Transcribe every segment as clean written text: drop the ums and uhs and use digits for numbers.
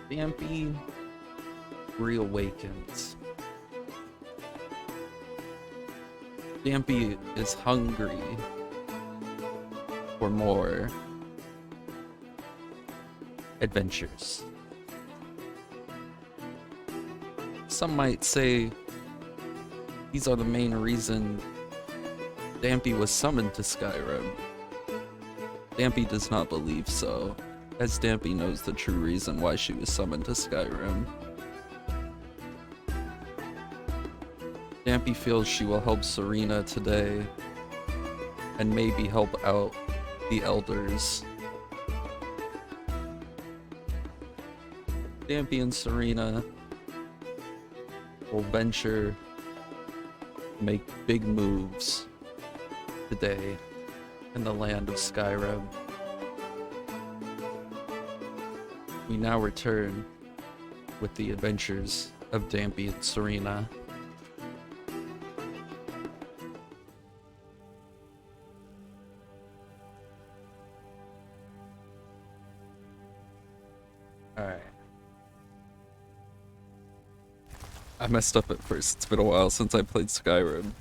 Dampy reawakens. Dampy is hungry for more adventures. Some might say these are the main reason Dampy was summoned to Skyrim. Dampy does not believe so, as Dampy knows the true reason why she was summoned to Skyrim. Dampy feels she will help Serena today, and maybe help out the elders. Dampy and Serena will venture to make big moves today in the Land of Skyrim. We now return with the adventures of Dampy and Serena. Alright. I messed up at first. It's been a while since I played Skyrim.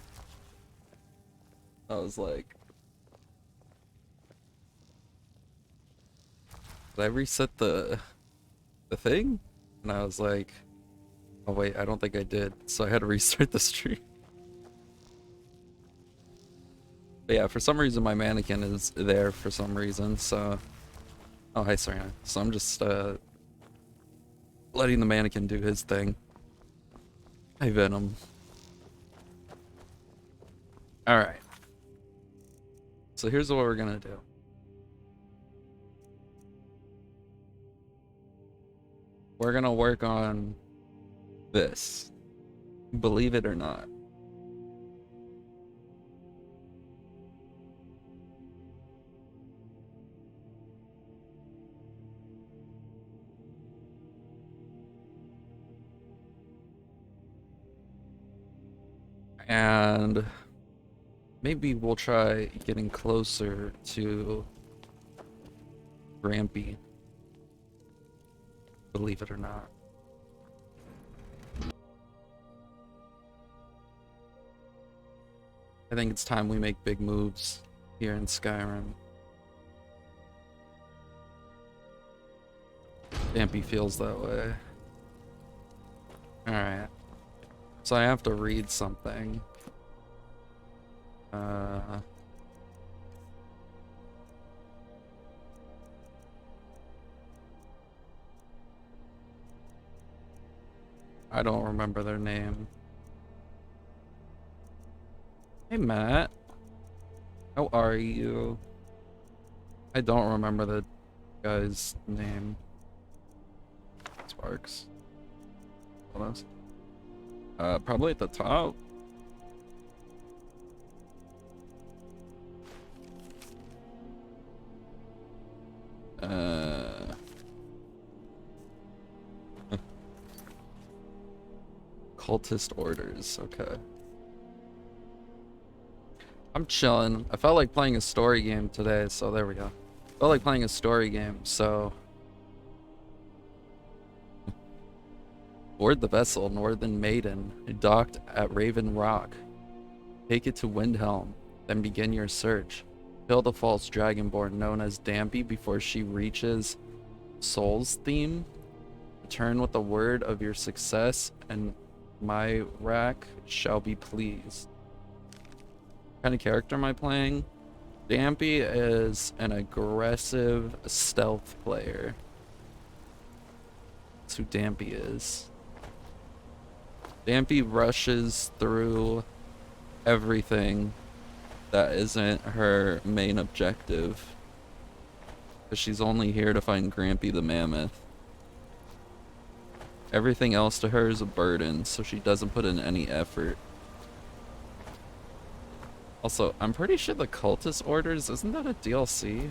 I was like, did I reset the thing? And I was like, oh wait, I don't think I did. So I had to restart the stream. But yeah, for some reason my mannequin is there for some reason, so... Oh, hi Serena. So I'm just letting the mannequin do his thing. Hi Venom. Alright. So here's what we're gonna do. We're gonna work on this. Believe it or not. And maybe we'll try getting closer to Grampy. Believe it or not. I think it's time we make big moves here in Skyrim. Dampy feels that way. Alright. So I have to read something. I don't remember their name. Hey Matt. How are you? I don't remember the guy's name. Sparks. What else? Probably at the top. Cultist orders, okay. I'm chilling. I felt like playing a story game today, so there we go. Felt like playing a story game, so... Board the vessel, Northern Maiden, docked at Raven Rock. Take it to Windhelm, then begin your search. Kill the false dragonborn known as Dampy before she reaches Soul's theme. Return with the word of your success, and my rack shall be pleased. What kind of character am I playing? Dampy is an aggressive stealth player. That's who Dampy is. Dampy rushes through everything that isn't her main objective. Because she's only here to find Grampy the Mammoth. Everything else to her is a burden, so she doesn't put in any effort. Also, I'm pretty sure the Cultist Orders, isn't that a DLC?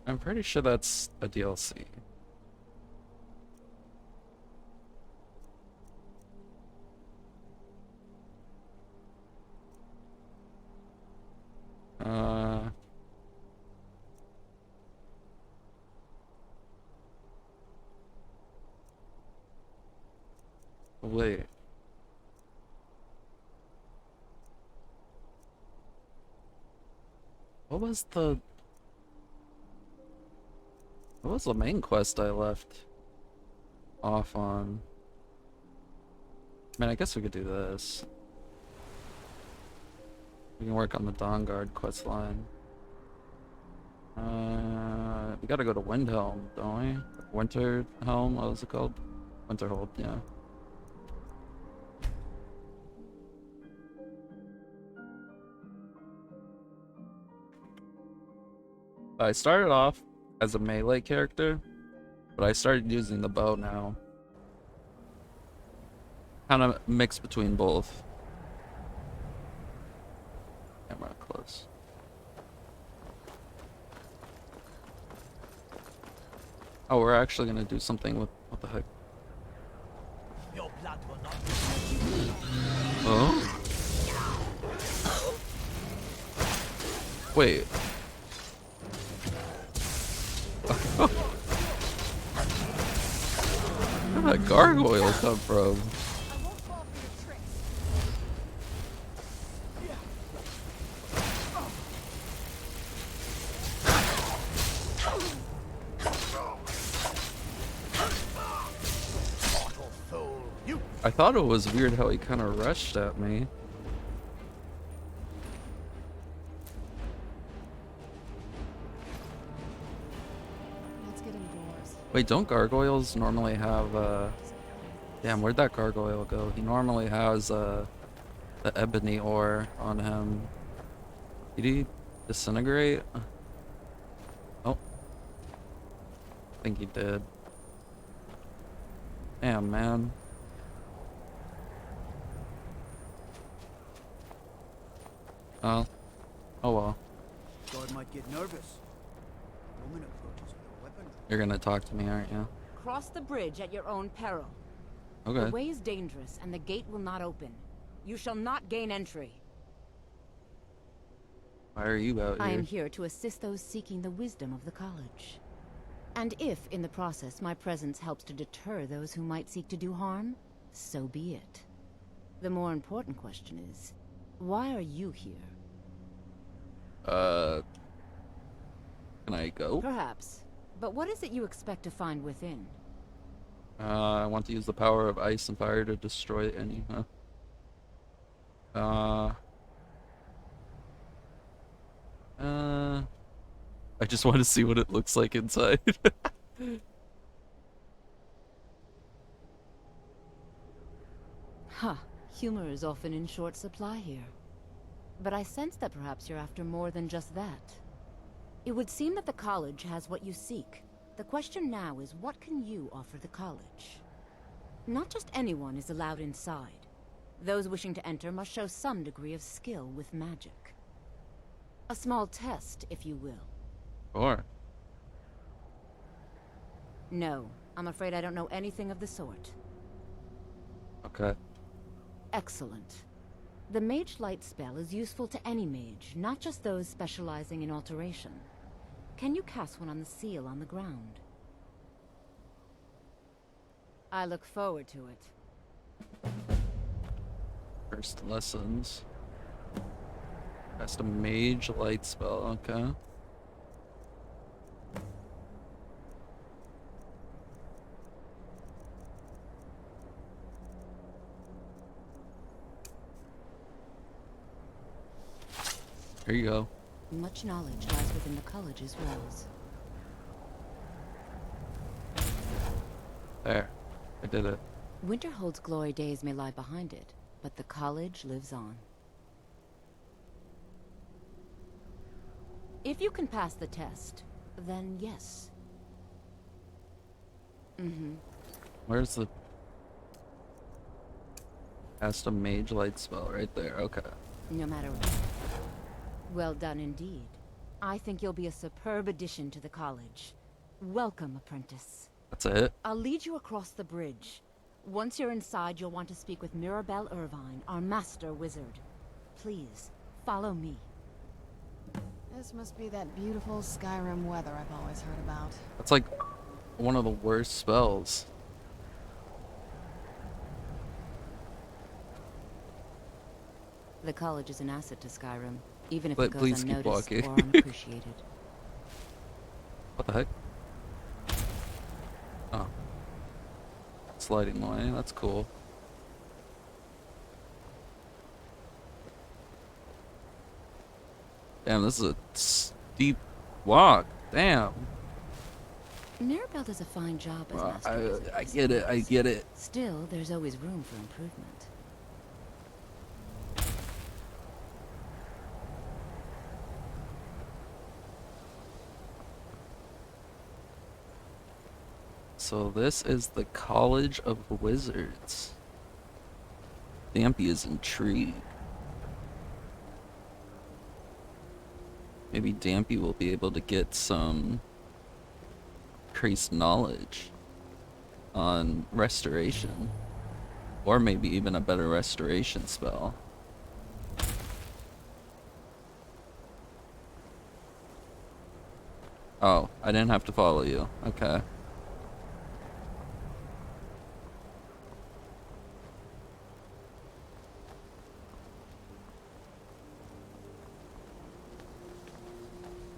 I'm pretty sure that's a DLC. What was the... What was the main quest I left off on? Man, I guess we could do this. We can work on the Dawn Guard quest line. We gotta go to Windhelm, don't we? Winterhelm, what was it called? Winterhold, yeah. I started off as a melee character, but I started using the bow now. Kind of mixed between both. Camera close. Oh, we're actually gonna do something with what the heck? Your blood will not Oh? Wait. Where did that gargoyle come from? I thought it was weird how he kind of rushed at me. Let's get indoors. Wait, don't gargoyles normally have, damn, where'd that gargoyle go? He normally has, the ebony ore on him. Did he disintegrate? Oh. I think he did. Damn, man. Oh well. God might get nervous. Woman approaches with a weapon. You're gonna talk to me, aren't you? Cross the bridge at your own peril. Okay. The way is dangerous, and the gate will not open. You shall not gain entry. Why are you out here? I am here to assist those seeking the wisdom of the college. And if, in the process, my presence helps to deter those who might seek to do harm, so be it. The more important question is, why are you here? Can I go? Perhaps. But what is it you expect to find within? I want to use the power of ice and fire to destroy any, I just want to see what it looks like inside. Huh. Humor is often in short supply here. But I sense that perhaps you're after more than just that. It would seem that the college has what you seek. The question now is, what can you offer the college? Not just anyone is allowed inside. Those wishing to enter must show some degree of skill with magic. A small test, if you will. Or No, I'm afraid I don't know anything of the sort. okay. Excellent. The Mage Light spell is useful to any mage, not just those specializing in alteration. Can you cast one on the seal on the ground? I look forward to it. First lessons. Cast a mage light spell, okay. Here you go. Much knowledge lies within the college's walls. There. I did it. Winterhold's glory days may lie behind it, but the college lives on. If you can pass the test, then yes. Where's the... Cast a mage light spell right there, okay. No matter what. Well done indeed. I think you'll be a superb addition to the college. Welcome, apprentice. That's it? I'll lead you across the bridge. Once you're inside, you'll want to speak with Mirabelle Irvine, our master wizard. Please, follow me. This must be that beautiful Skyrim weather I've always heard about. That's like one of the worst spells. The college is an asset to Skyrim. even if But it goes please keep unnoticed walking. or unappreciated. What the heck? Oh. Sliding away, that's cool. Damn, this is a steep walk. Damn. Mirabelle does a fine job as Well, master wizard, I get it, I suppose. get it. Still, there's always room for improvement. So this is the College of Wizards. Dampy is intrigued. Maybe Dampy will be able to get some increased knowledge on restoration. Or maybe even a better restoration spell. Oh, I didn't have to follow you. Okay.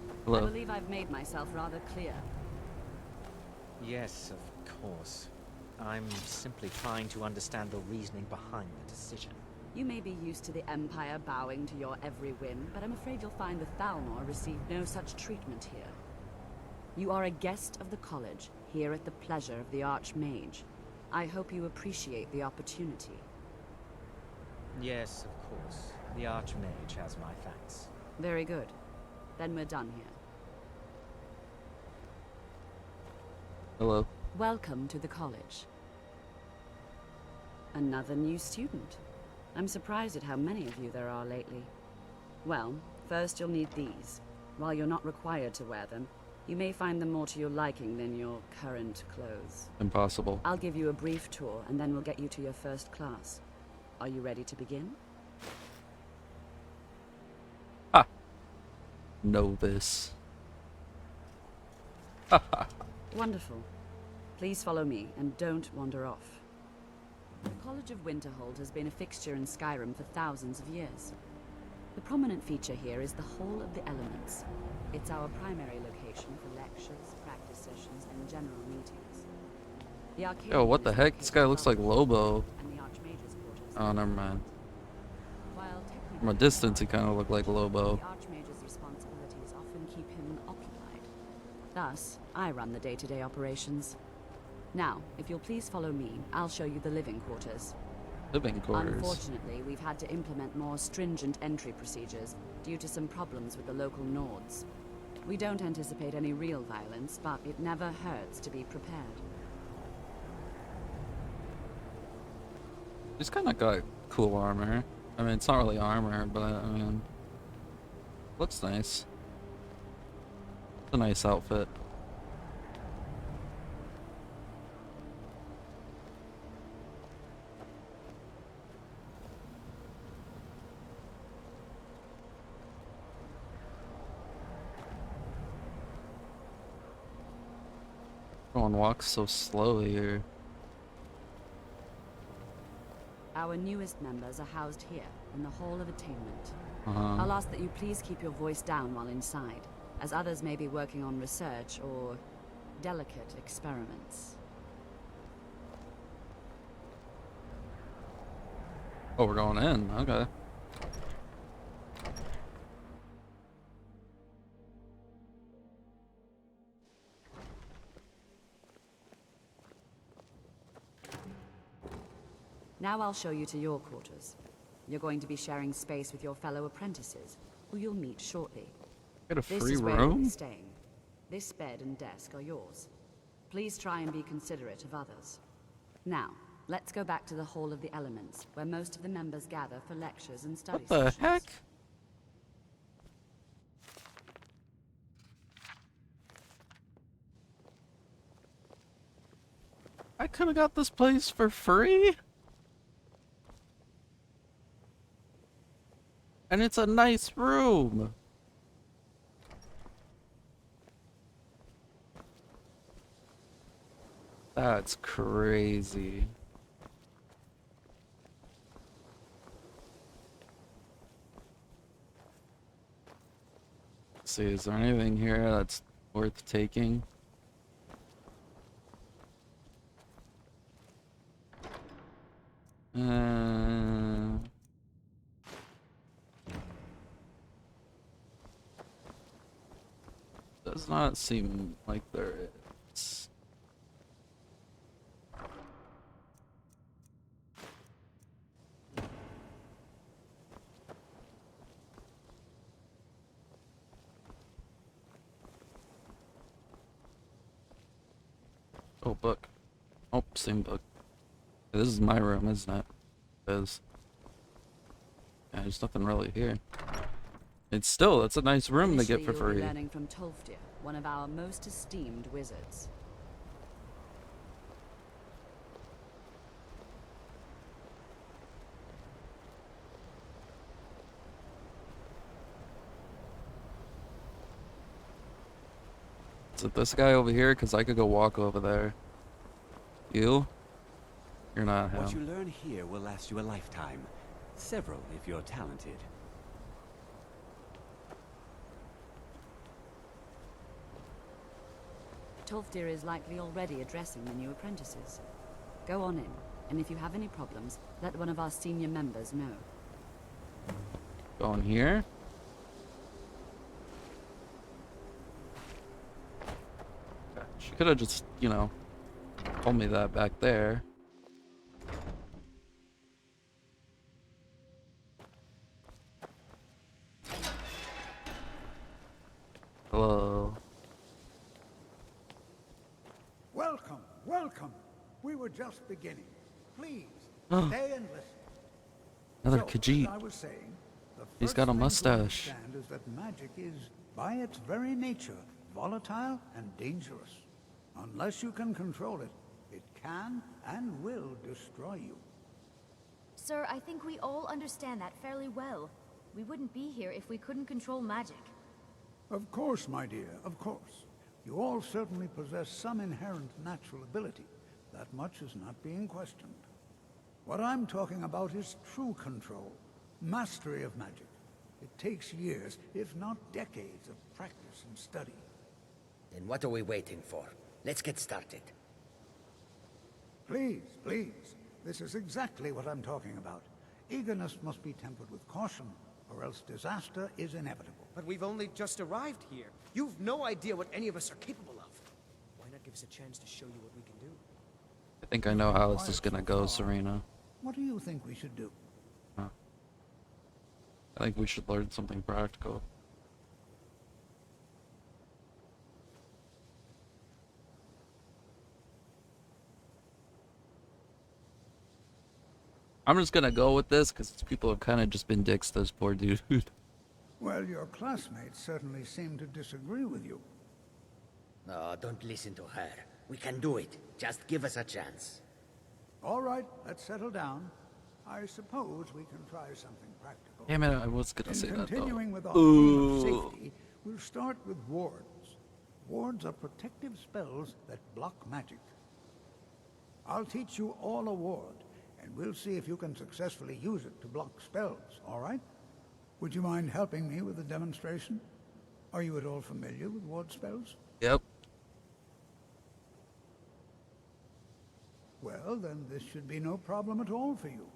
I Hello. believe I've made myself rather clear. Yes, of course. I'm simply trying to understand the reasoning behind the decision. You may be used to the Empire bowing to your every whim, but I'm afraid you'll find the Thalmor received no such treatment here. You are a guest of the college, here at the pleasure of the Archmage. I hope you appreciate the opportunity. Yes, of course. The Archmage has my thanks. Very good. Then we're done here. Hello. Welcome to the college. Another new student. I'm surprised at how many of you there are lately. Well, first you'll need these. While you're not required to wear them, you may find them more to your liking than your current clothes. Impossible. I'll give you a brief tour, and then we'll get you to your first class. Are you ready to begin? Novice. Wonderful. Please follow me, and don't wander off. The College of Winterhold has been a fixture in Skyrim for thousands of years. The prominent feature here is the Hall of the Elements. It's our primary location for lectures, practice sessions, and general meetings. The arcade Yo, what the is heck? This guy looks like located Lobo. and the Archmage's quarters. Oh, never mind. While technically From a distance, he kind of looked like Lobo. the Archmage's responsibilities often keep him occupied. Thus, I run the day-to-day operations. Now, if you'll please follow me, I'll show you the living quarters. Living quarters. Unfortunately, we've had to implement more stringent entry procedures due to some problems with the local Nords. We don't anticipate any real violence, but it never hurts to be prepared. He's kind of got cool armor. I mean, it's not really armor, but I mean, looks nice. It's a nice outfit. Everyone walks so slow here. Our newest members are housed here, in the Hall of Attainment. Uh-huh. I'll ask that you please keep your voice down while inside, as others may be working on research or delicate experiments. Oh, we're going in. Okay. Now I'll show you to your quarters. You're going to be sharing space with your fellow apprentices, who you'll meet shortly. Got a This free is where you'll be room? staying. This bed and desk are yours. Please try and be considerate of others. Now, let's go back to the Hall of the Elements, where most of the members gather for lectures and study What the sessions. heck? I could have got this place for free? And it's a nice room. That's crazy. see, is there anything here that's worth taking? Does not seem like there is. Oh, book. Oh, same book. This is my room, isn't it? It is. Yeah, there's nothing really here. It's still, it's a nice room to get for Initially, you'll be free. learning from Tolfdir, one of our most esteemed wizards. Is it this guy over here? Because I could go walk over there. You? You're not him. What you learn here will last you a lifetime. Several if you're talented. Tolfdir is likely already addressing the new apprentices. Go on in, and if you have any problems, let one of our senior members know. Going here? Okay, she could have just, you know, told me that back there. Hello. Welcome, welcome. We were just beginning. Please, Oh. stay and listen. Another So, Khajiit. as I was saying, the He's first got a thing to mustache. understand is that magic is, by its very nature, volatile and dangerous. Unless you can control it, it can and will destroy you. Sir, I think we all understand that fairly well. We wouldn't be here if we couldn't control magic. Of course, my dear, of course. You all certainly possess some inherent natural ability. That much is not being questioned. What I'm talking about is true control, mastery of magic. It takes years, if not decades, of practice and study. Then what are we waiting for? Let's get started. Please, please. This is exactly what I'm talking about. Eagerness must be tempered with caution, or else disaster is inevitable. But we've only just arrived here. You've no idea what any of us are capable of. Why not give us a chance to show you what we can do? I think I know how this is gonna go, Serena. What do you think we should do? I think we should learn something practical. I'm just gonna go with this because people have kind of just been dicks to this poor dude. Well, your classmates certainly seem to disagree with you. No, don't listen to her. We can do it. Just give us a chance. All right, let's settle down. I suppose we can try something practical. Damn it, I was gonna In say that though. continuing with our theme of safety, we'll start with wards. Wards are protective spells that block magic. I'll teach you all a ward, and we'll see if you can successfully use it to block spells, all right? Would you mind helping me with the demonstration? Are you at all familiar with ward spells? Yep. Well, then this should be no problem at all for you.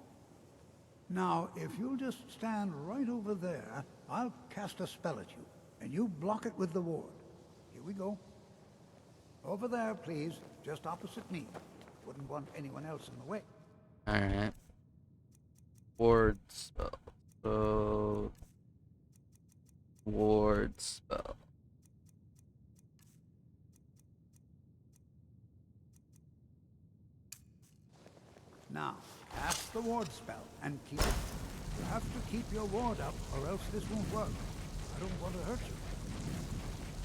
Now, if you'll just stand right over there, I'll cast a spell at you, and you block it with the ward. Here we go. Over there, please, just opposite me. Wouldn't want anyone else in the way. Alright. Ward spell. So... Ward spell. Now, cast the ward spell and keep it. You have to keep your ward up, or else this won't work. I don't want to hurt you.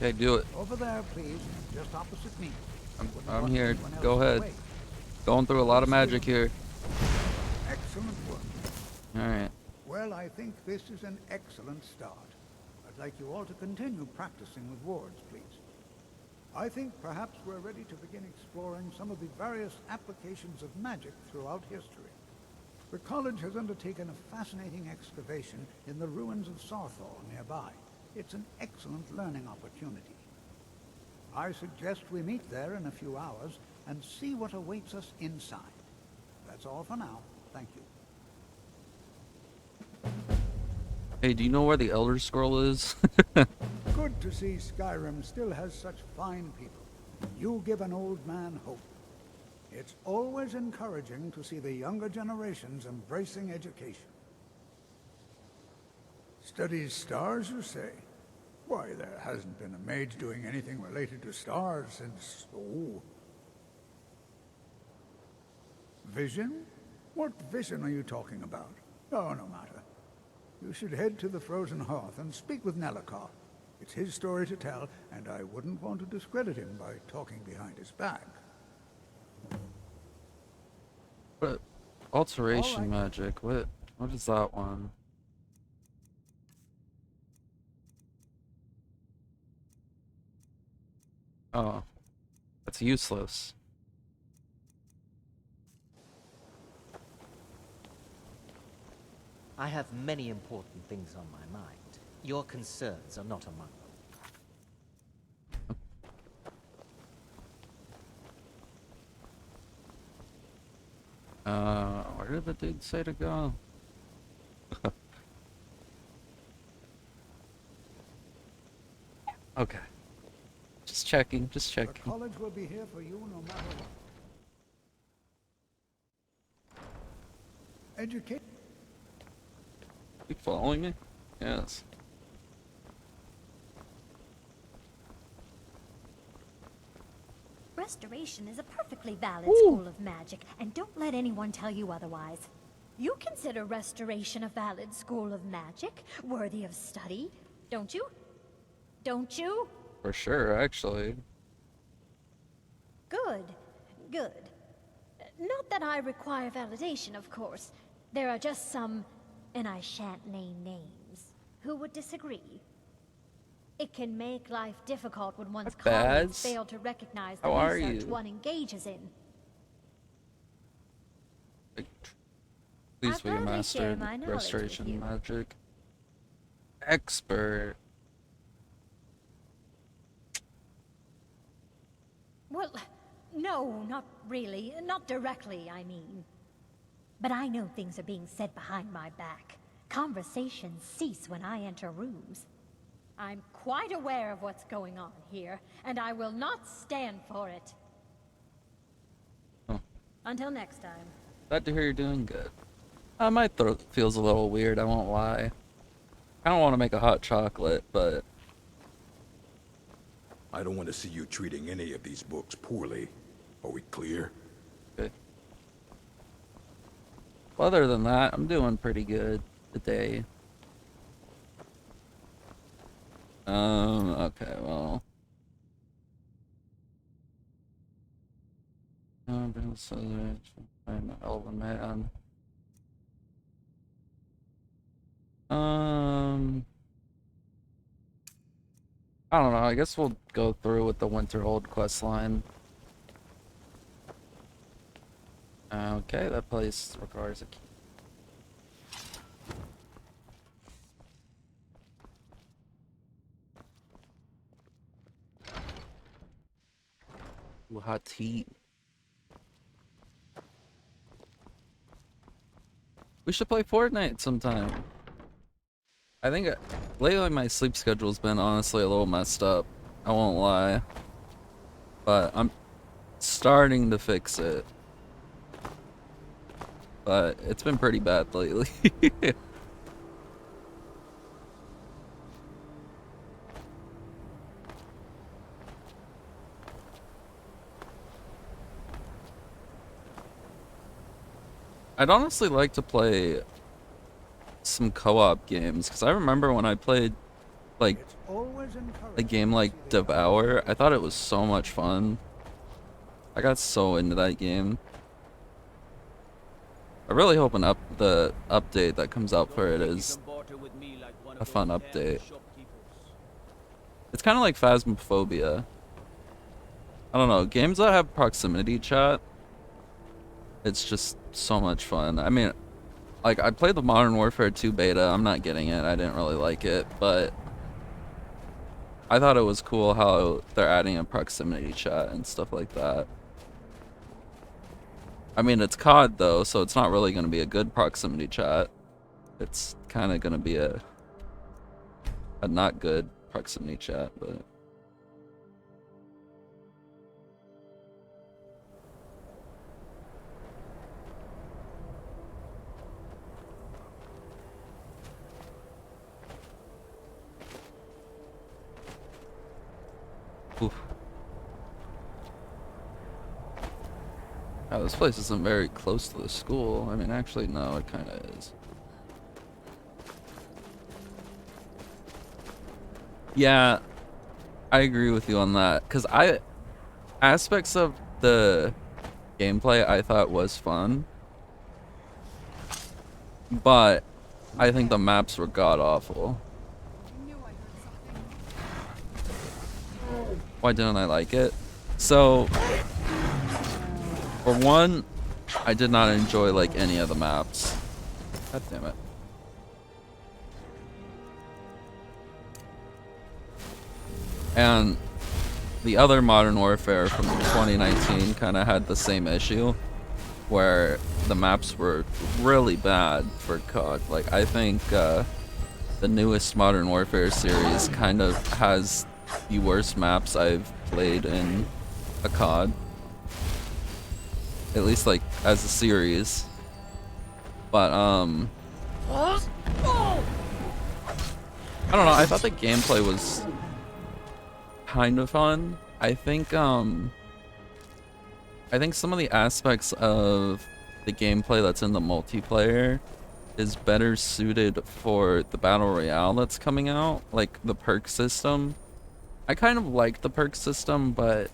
Okay, do it. Over there, please, just opposite me. Wouldn't I'm want here. anyone else Go in the ahead. way. Going through a lot of magic here. Excellent work. Alright. Well, I think this is an excellent start. I'd like you all to continue practicing with wards, please. I think perhaps we're ready to begin exploring some of the various applications of magic throughout history. The college has undertaken a fascinating excavation in the ruins of Sarthor nearby. It's an excellent learning opportunity. I suggest we meet there in a few hours and see what awaits us inside. That's all for now. Thank you. Hey, do you know where the Elder Scroll is? Good to see Skyrim still has such fine people. You give an old man hope. It's always encouraging to see the younger generations embracing education. Studies stars, you say? Why, there hasn't been a mage doing anything related to stars since... oh. Vision? What vision are you talking about? Oh, no matter. You should head to the Frozen Hearth and speak with Nellikar. It's his story to tell, and I wouldn't want to discredit him by talking behind his back. What? Alteration magic. What is that one? Oh. That's useless. I have many important things on my mind. Your concerns are not among them. Where did the dude say to go? Okay. Just checking, just checking. The college will be here for you no matter what. Educate. You following me? Yes. Restoration is a perfectly valid school of magic, and don't let anyone tell you otherwise. You consider Restoration a valid school of magic, worthy of study, don't you? Don't you? For sure, actually. Good. Good. Not that I require validation, of course. There are just some, and I shan't name names, who would disagree. It can make life difficult when one's colleagues fail to recognize the research one engages in. Please be mastered restoration magic. Expert. Well, no, not really. Not directly, I mean. But I know things are being said behind my back. Conversations cease when I enter rooms. I'm quite aware of what's going on here, and I will not stand for it. Huh. Until next time. Glad to hear you're doing good. My throat feels a little weird, I won't lie. I don't want to make a hot chocolate, but... I don't want to see you treating any of these books poorly. Are we clear? Okay. Well, other than that, I'm doing pretty good today. Okay, well... I'm an elven man. I don't know, I guess we'll go through with the Winterhold questline. Okay, that place requires a key. Ooh, hot tea. We should play Fortnite sometime. I think lately my sleep schedule's been honestly a little messed up. I won't lie. But I'm starting to fix it. But it's been pretty bad lately. I'd honestly like to play some co-op games, because I remember when I played like a game like Devour, I thought it was so much fun. I got so into that game. I really hope the update that comes out for it is a fun update. It's kind of like Phasmophobia. I don't know, games that have proximity chat, it's just so much fun. I mean, like, I played the Modern Warfare 2 beta. I'm not getting it. I didn't really like it, but I thought it was cool how they're adding a proximity chat and stuff like that. I mean, it's COD though, so it's not really going to be a good proximity chat. It's kind of going to be a not good proximity chat, but... Oof. Oh, this place isn't very close to the school. I mean, actually, no, it kind of is. Yeah, I agree with you on that. Because aspects of the gameplay I thought was fun. But I think the maps were god-awful. Why didn't I like it? So, for one, I did not enjoy like any of the maps. God damn it. And the other Modern Warfare from 2019 kind of had the same issue, where the maps were really bad for COD. Like, I think the newest Modern Warfare series kind of has the worst maps I've played in a COD. At least like as a series. But I don't know, I thought the gameplay was kind of fun. I think some of the aspects of the gameplay that's in the multiplayer is better suited for the battle royale that's coming out, like the perk system. I kind of like the perk system, but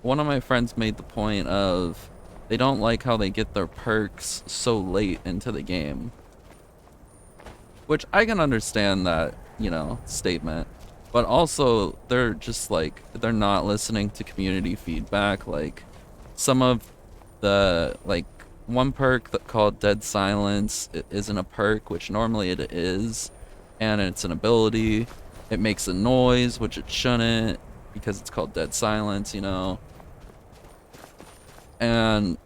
one of my friends made the point of they don't like how they get their perks so late into the game. Which I can understand that, you know, statement. But also, they're just like, they're not listening to community feedback. Like, some of the, like, one perk that called Dead Silence isn't a perk, which normally it is. And it's an ability. It makes a noise, which it shouldn't, because it's called Dead Silence, you know. And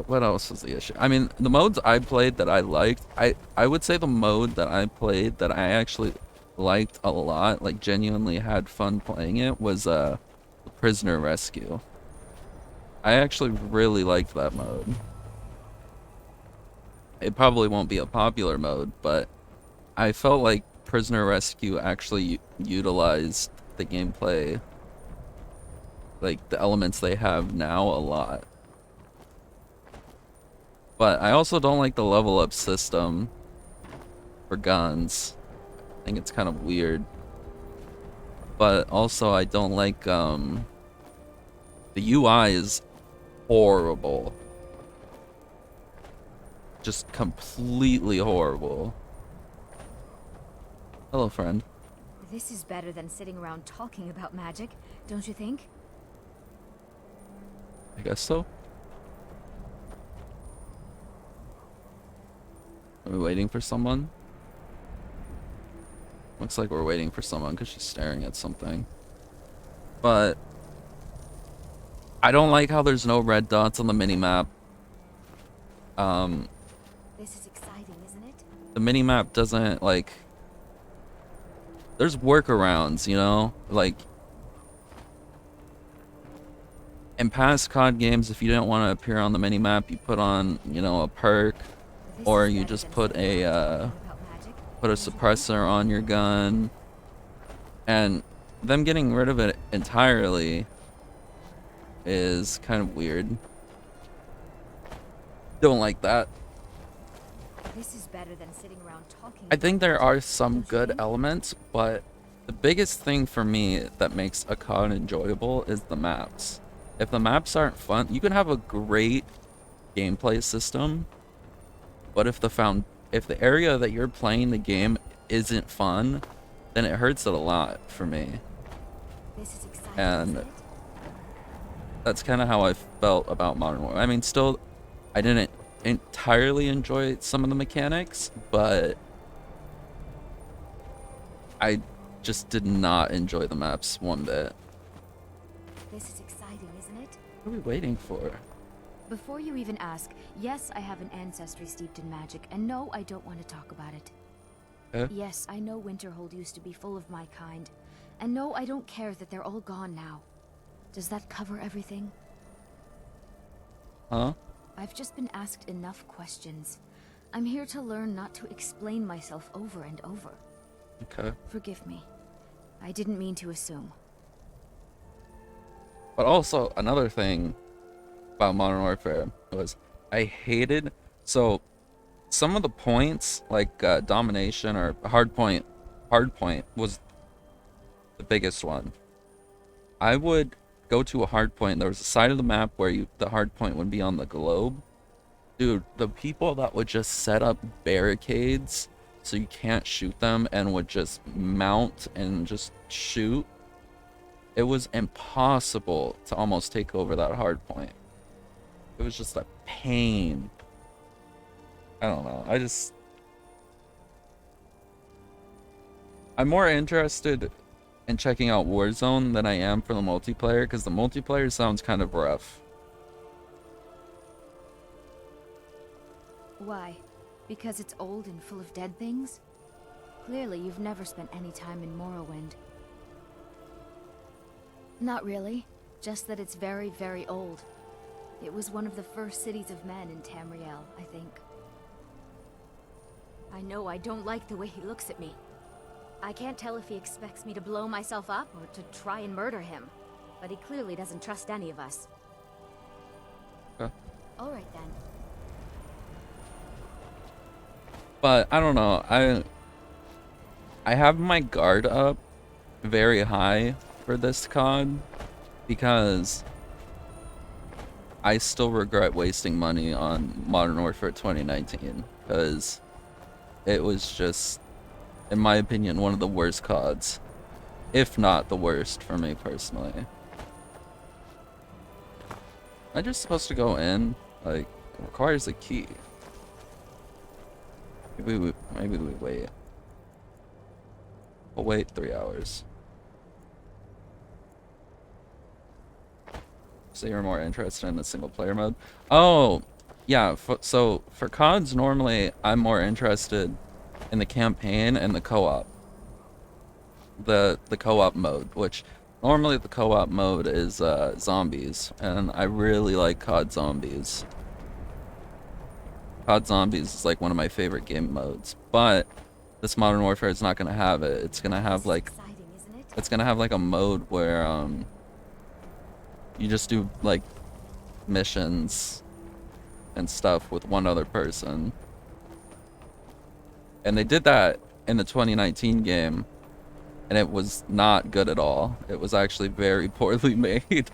what else was the issue? I mean, the modes I played that I liked, I would say the mode that I played that I actually liked a lot, like genuinely had fun playing it, was Prisoner Rescue. I actually really liked that mode. It probably won't be a popular mode, but I felt like Prisoner Rescue actually utilized the gameplay, like the elements they have now, a lot. But I also don't like the level up system for guns. I think it's kind of weird. But also I don't like the UI is horrible. Just completely horrible. Hello, friend. This is better than sitting around talking about magic, don't you think? I guess so. Are we waiting for someone? Looks like we're waiting for someone because she's staring at something. But I don't like how there's no red dots on the minimap. This is exciting, isn't it? The minimap doesn't, like... There's workarounds, you know? Like... In past COD games, if you didn't want to appear on the minimap, you put on, you know, a perk. Or you just put a suppressor on your gun. And them getting rid of it entirely is kind of weird. Don't like that. This is better than sitting around talking. I think there are some good elements, but the biggest thing for me that makes a COD enjoyable is the maps. If the maps aren't fun, you can have a great gameplay system, but if the area that you're playing the game isn't fun, then it hurts it a lot for me. This is exciting, and that's kind of how I felt about Modern Warfare. I mean, still, I didn't entirely enjoy some of the mechanics, but I just did not enjoy the maps one bit. This is exciting, isn't it? What are we waiting for? Before you even ask, yes, I have an ancestry steeped in magic, and no, I don't want to talk about it. Yes, I know Winterhold used to be full of my kind, and no, I don't care that they're all gone now. Does that cover everything? Huh? I've just been asked enough questions. I'm here to learn not to explain myself over and over. Okay. Forgive me. I didn't mean to assume. But also, another thing about Modern Warfare was I hated... So, some of the points, like domination or hardpoint was the biggest one. I would go to a hardpoint. There was a side of the map where the hardpoint would be on the globe. Dude, the people that would just set up barricades so you can't shoot them and would just mount and just shoot. It was impossible to almost take over that hardpoint. It was just a pain. I don't know. I'm more interested in checking out Warzone than I am for the multiplayer, because the multiplayer sounds kind of rough. Why? Because it's old and full of dead things? Clearly, you've never spent any time in Morrowind. Not really. Just that it's very, very old. It was one of the first cities of men in Tamriel, I think. I know I don't like the way he looks at me. I can't tell if he expects me to blow myself up or to try and murder him. But he clearly doesn't trust any of us. Okay. All right, then. But I don't know. I have my guard up very high for this COD because I still regret wasting money on Modern Warfare 2019 because it was just, in my opinion, one of the worst CODs, if not the worst for me personally. Am I just supposed to go in? Like, it requires a key. Maybe we wait. We'll wait 3 hours. So you're more interested in the single player mode? Oh, yeah. So for CODs, normally I'm more interested in the campaign and the co-op. The co-op mode, which normally the co-op mode is zombies, and I really like COD Zombies. COD Zombies is like one of my favorite game modes, but this Modern Warfare is not gonna have it. It's gonna have like, a mode where you just do like missions and stuff with one other person. And they did that in the 2019 game, and it was not good at all. It was actually very poorly made.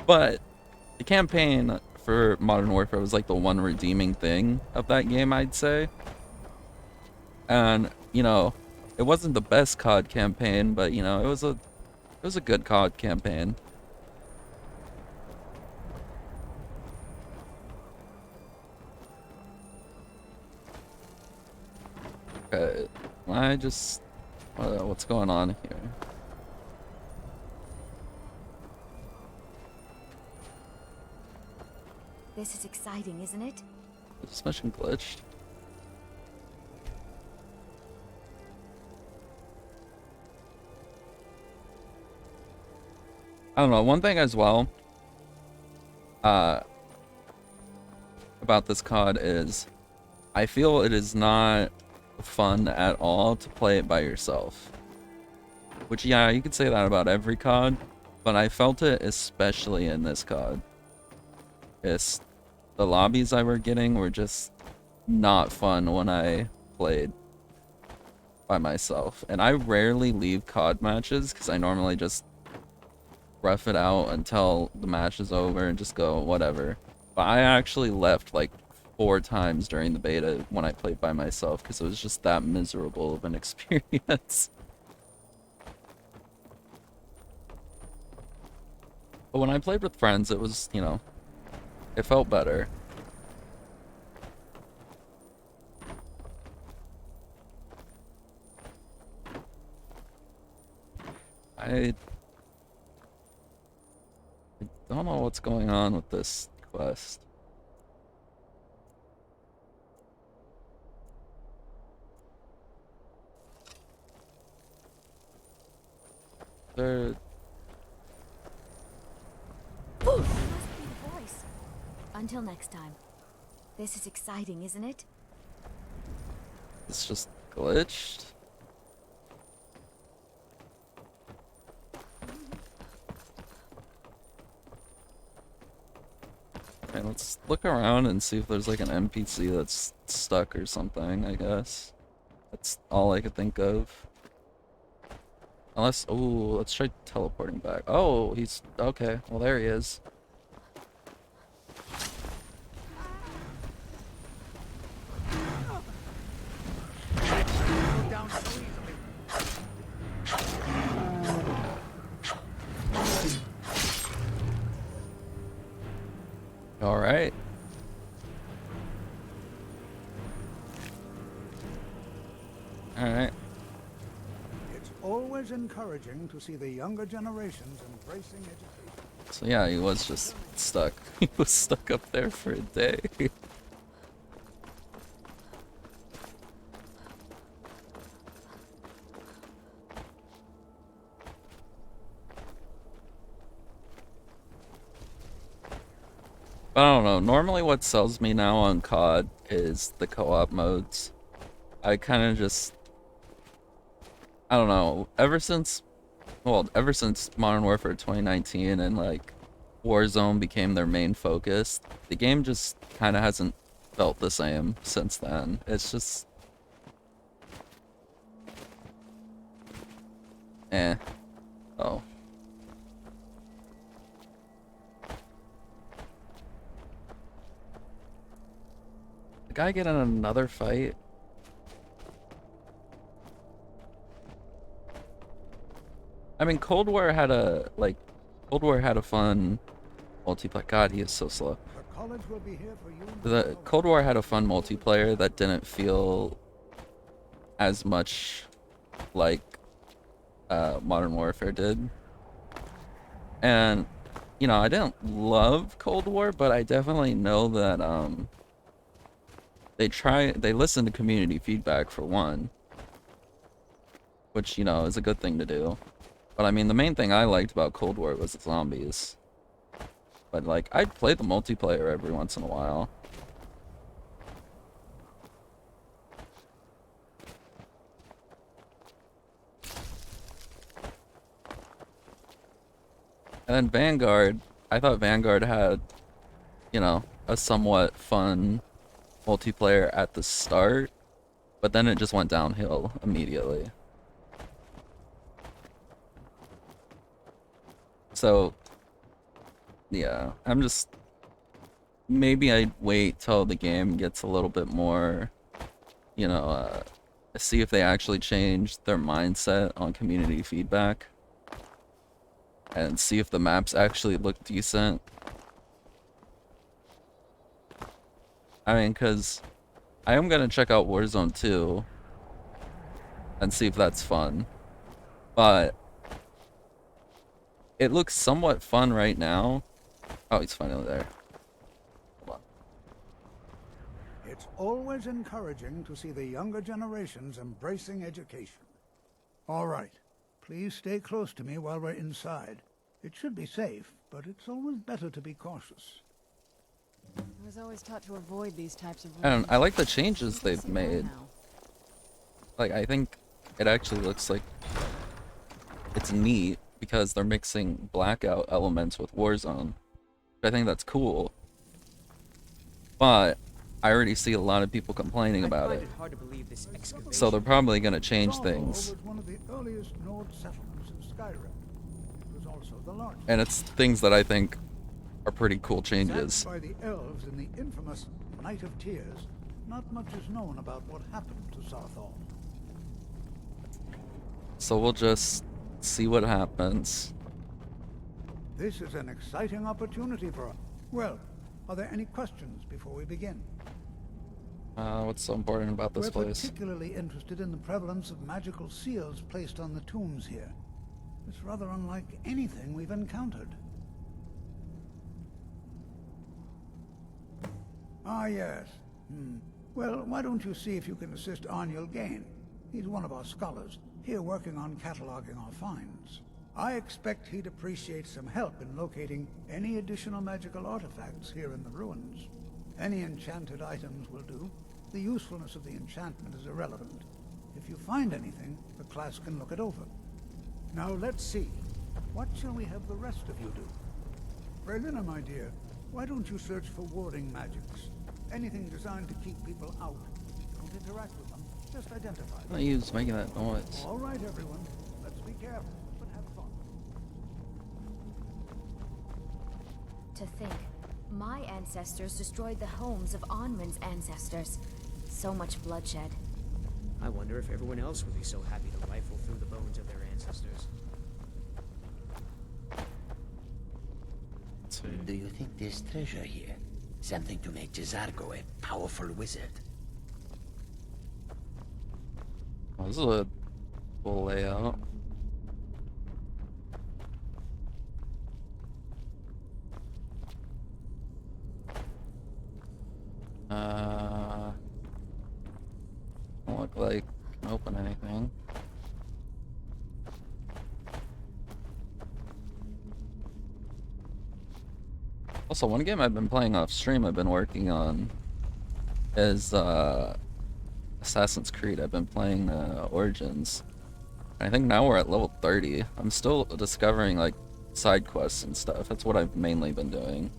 But the campaign for Modern Warfare was like the one redeeming thing of that game, I'd say. And, you know, it wasn't the best COD campaign, but, you know, it was a good COD campaign. Okay, what's going on here? This is exciting, isn't it? Is this mission glitched? I don't know, one thing as well about this COD is I feel it is not fun at all to play it by yourself. Which, yeah, you could say that about every COD, but I felt it especially in this COD. The lobbies I were getting were just not fun when I played by myself. And I rarely leave COD matches because I normally just rough it out until the match is over and just go whatever. But I actually left like 4 times during the beta when I played by myself because it was just that miserable of an experience. But when I played with friends, it was, you know, it felt better. I don't know what's going on with this quest. There... Ooh, that must be the voice. Until next time. This is exciting, isn't it? It's just glitched. Okay, let's look around and see if there's like an NPC that's stuck or something, I guess. That's all I could think of. Unless, oh, let's try teleporting back. Oh, he's, okay, well there he is. All right. All right. It's always encouraging to see the younger generations embracing education. So yeah, he was just stuck. He was stuck up there for a day. I don't know. Normally what sells me now on COD is the co-op modes. I kind of just... I don't know. Ever since Modern Warfare 2019 and like Warzone became their main focus, the game just kind of hasn't felt the same since then. It's just... eh. Oh. The guy get in another fight? I mean, Cold War had a fun multiplayer. God, he is so slow. The college will be here for you. The Cold War had a fun multiplayer that didn't feel as much like Modern Warfare did. And, you know, I didn't love Cold War, but I definitely know that they listen to community feedback for one, which, you know, is a good thing to do. But I mean, the main thing I liked about Cold War was the zombies. But like, I'd play the multiplayer every once in a while. And then Vanguard, I thought Vanguard had, you know, a somewhat fun multiplayer at the start, but then it just went downhill immediately. So, yeah, I'm just... maybe I'd wait till the game gets a little bit more, you know, see if they actually change their mindset on community feedback. And see if the maps actually look decent. I mean, because I am going to check out Warzone 2 and see if that's fun. But it looks somewhat fun right now. Oh, he's finally there. Hold on. It's always encouraging to see the younger generations embracing education. All right. Please stay close to me while we're inside. It should be safe, but it's always better to be cautious. I was always taught to avoid these types of... I like the changes they've made. Like, I think it actually looks like it's neat because they're mixing Blackout elements with Warzone. I think that's cool. But I already see a lot of people complaining about it. So they're probably going to change things. Was one of the earliest Nord settlements in Skyrim. It was also the largest. And it's things that I think are pretty cool changes. Sacked by the elves in the infamous Night of Tears, not much is known about what happened to Sarthal. So we'll just see what happens. This is an exciting opportunity for us. Well, are there any questions before we begin? What's so important about this place? We're particularly interested in the prevalence of magical seals placed on the tombs here. It's rather unlike anything we've encountered. Ah, yes. Well, why don't you see if you can assist Arniel Gain? He's one of our scholars, here working on cataloging our finds. I expect he'd appreciate some help in locating any additional magical artifacts here in the ruins. Any enchanted items will do. The usefulness of the enchantment is irrelevant. If you find anything, the class can look it over. Now let's see. What shall we have the rest of you do? Raelina, my dear, why don't you search for warding magics? Anything designed to keep people out. Don't interact with them, just identify them. He was making that noise. All right, everyone. Let's be careful, but have fun. To think, my ancestors destroyed the homes of Onwin's ancestors. So much bloodshed. I wonder if everyone else would be so happy to rifle through the bones of their ancestors. Do you think there's treasure here? Something to make Jazargo a powerful wizard? Oh, this is a cool layout. Don't look like I can open anything. Also, one game I've been playing off stream I've been working on is Assassin's Creed. I've been playing Origins. I think now we're at level 30. I'm still discovering like side quests and stuff. That's what I've mainly been doing.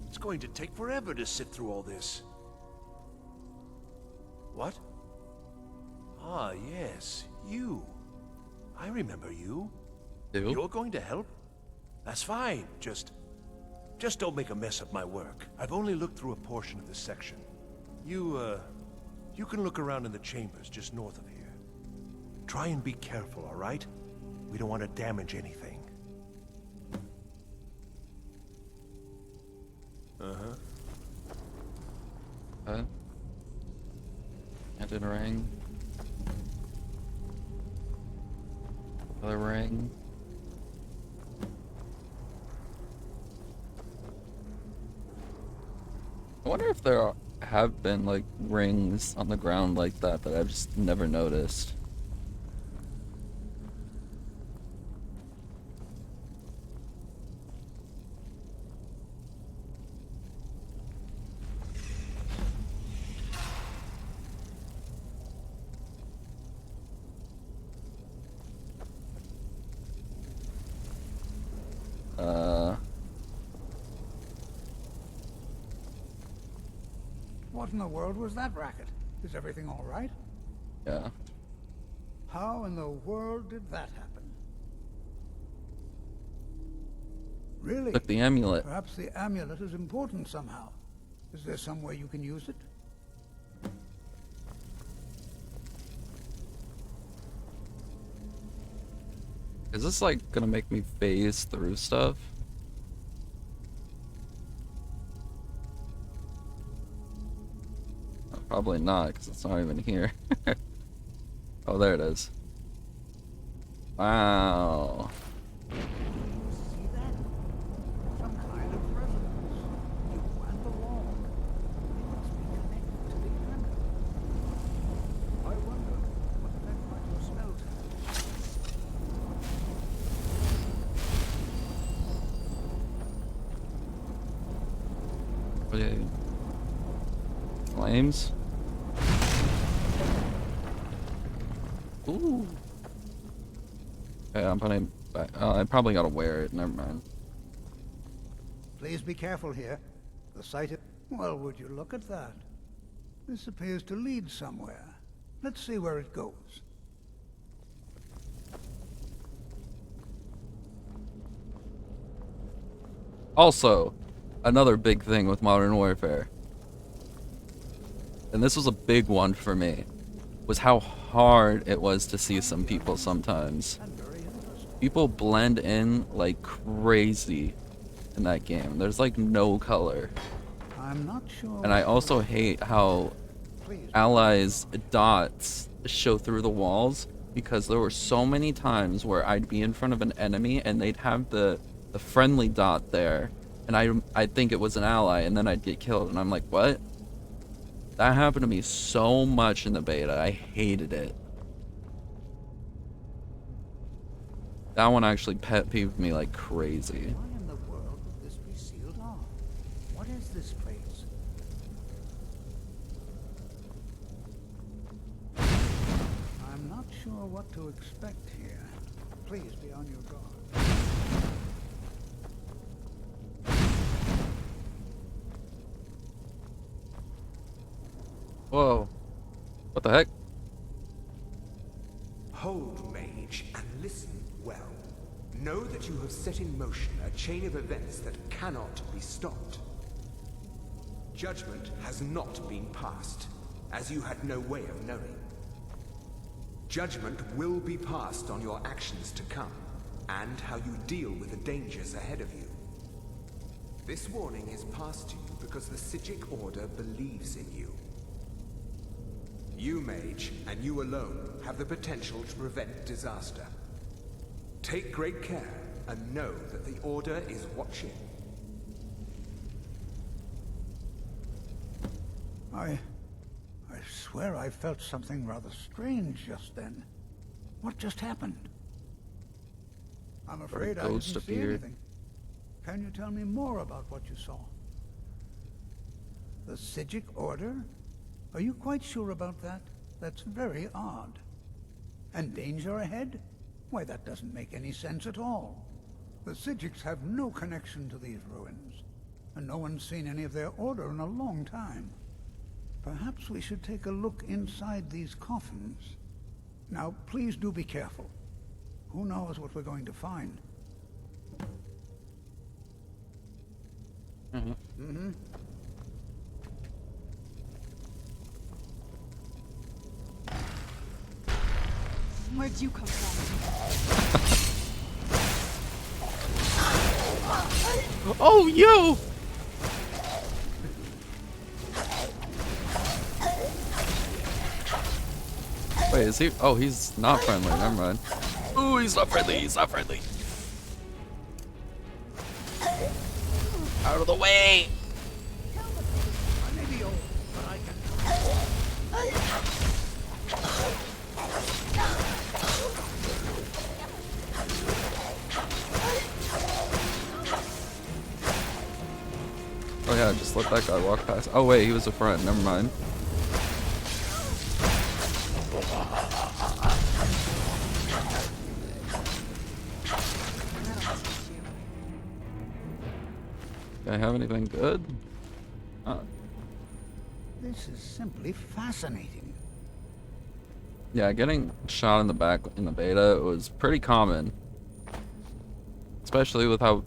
It's going to take forever to sit through all this. What? Ah, yes, you. I remember you. You? You're going to help? That's fine. Just don't make a mess of my work. I've only looked through a portion of this section. You can look around in the chambers just north of here. Try and be careful, all right? We don't want to damage anything. Uh-huh. Enchanted ring. Another ring. I wonder if there have been like rings on the ground like that I've just never noticed. What in the world was that racket? Is everything all right? Yeah. How in the world did that happen? Really? Took the amulet. Perhaps the amulet is important somehow. Is there some way you can use it? Is this like gonna make me phase through stuff? Oh, probably not, because it's not even here. Oh, there it is. Wow. See that? Some kind of resonance. You and the wall. It must be connected to the amulet. I wonder what effect might your spells have. What are you? Flames? Ooh. Okay, I'm putting it back. Oh, I probably gotta wear it. Never mind. Please be careful here. The site is... Well, would you look at that? This appears to lead somewhere. Let's see where it goes. Also, another big thing with Modern Warfare, and this was a big one for me, was how hard it was to see some people sometimes. People blend in like crazy in that game. There's like no color. I'm not sure. And I also hate how allies' dots show through the walls. because there were so many times where I'd be in front of an enemy and they'd have the friendly dot there, and I'd think it was an ally, and then I'd get killed, and I'm like, what? That happened to me so much in the beta. I hated it. That one actually pet peeved me like crazy. Why in the world would this be sealed off? What is this place? I'm not sure what to expect here. Please be on your guard. Whoa. What the heck? Hold, mage, and listen well. Know that you have set in motion a chain of events that cannot be stopped. Judgment has not been passed, as you had no way of knowing. Judgment will be passed on your actions to come, and how you deal with the dangers ahead of you. This warning is passed to you because the Psijic Order believes in you. You, mage, and you alone, have the potential to prevent disaster. Take great care, and know that the Order is watching. I swear I felt something rather strange just then. What just happened? I'm afraid I didn't see anything. Can you tell me more about what you saw? The Psijic Order? Are you quite sure about that? That's very odd. And danger ahead? Why, that doesn't make any sense at all. The Psijics have no connection to these ruins, and no one's seen any of their order in a long time. Perhaps we should take a look inside these coffins. Now, please do be careful. Who knows what we're going to find? Where'd you come from? Oh, yo! Wait, is he? Oh, he's not friendly. Never mind. Ooh, he's not friendly. He's not friendly. Out of the way! I may be old, but I can. Oh yeah, just let that guy walk past. Oh wait, he was a friend. Never mind. Do I have anything good? This is simply fascinating. Yeah, getting shot in the back in the beta was pretty common. Especially with how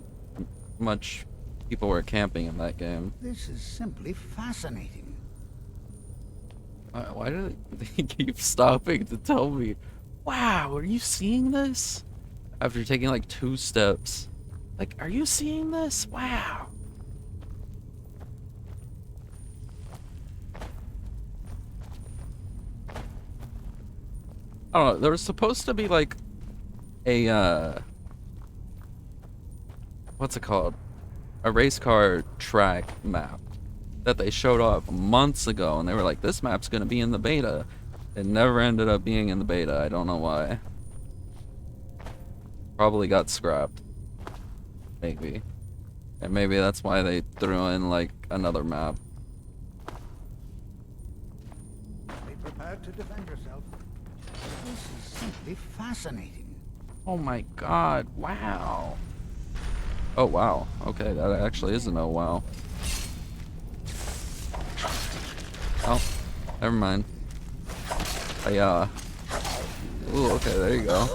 much people were camping in that game. This is simply fascinating. Why do they keep stopping to tell me, wow, are you seeing this? After taking like 2 steps. Like, are you seeing this? Wow. I don't know, there was supposed to be like a, what's it called? A race car track map that they showed off months ago, and they were like, this map's gonna be in the beta. It never ended up being in the beta. I don't know why. Probably got scrapped. Maybe. And maybe that's why they threw in like another map. Be prepared to defend yourself. This is simply fascinating. Oh my god, wow. Oh wow, okay, that actually is an oh wow. Oh, never mind. Ooh, okay, there you go.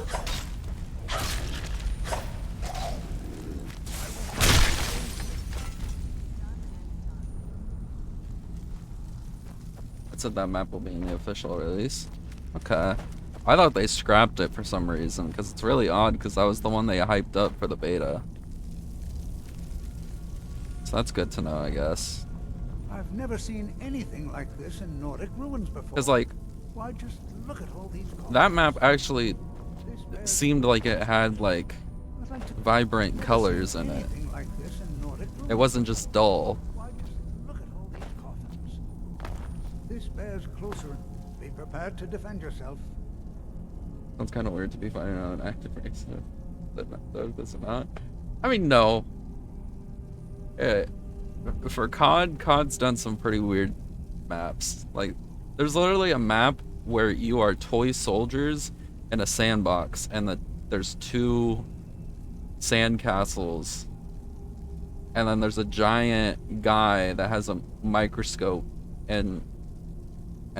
It said that map will be in the official release. Okay. I thought they scrapped it for some reason, because it's really odd, because that was the one they hyped up for the beta. So that's good to know, I guess. I've never seen anything like this in Nordic ruins before. Because, like, Why, just look at all these coffins. That map actually seemed like it had like vibrant colors in it. Like this in Nordic It wasn't just dull. Why, just look at all these coffins. This bears closer. Be prepared to defend yourself. That's kind of weird to be fighting on an active race. Does it not? I mean, no. For COD's done some pretty weird maps. Like, there's literally a map where you are toy soldiers in a sandbox, and there's 2 sand castles, and then there's a giant guy that has a microscope, and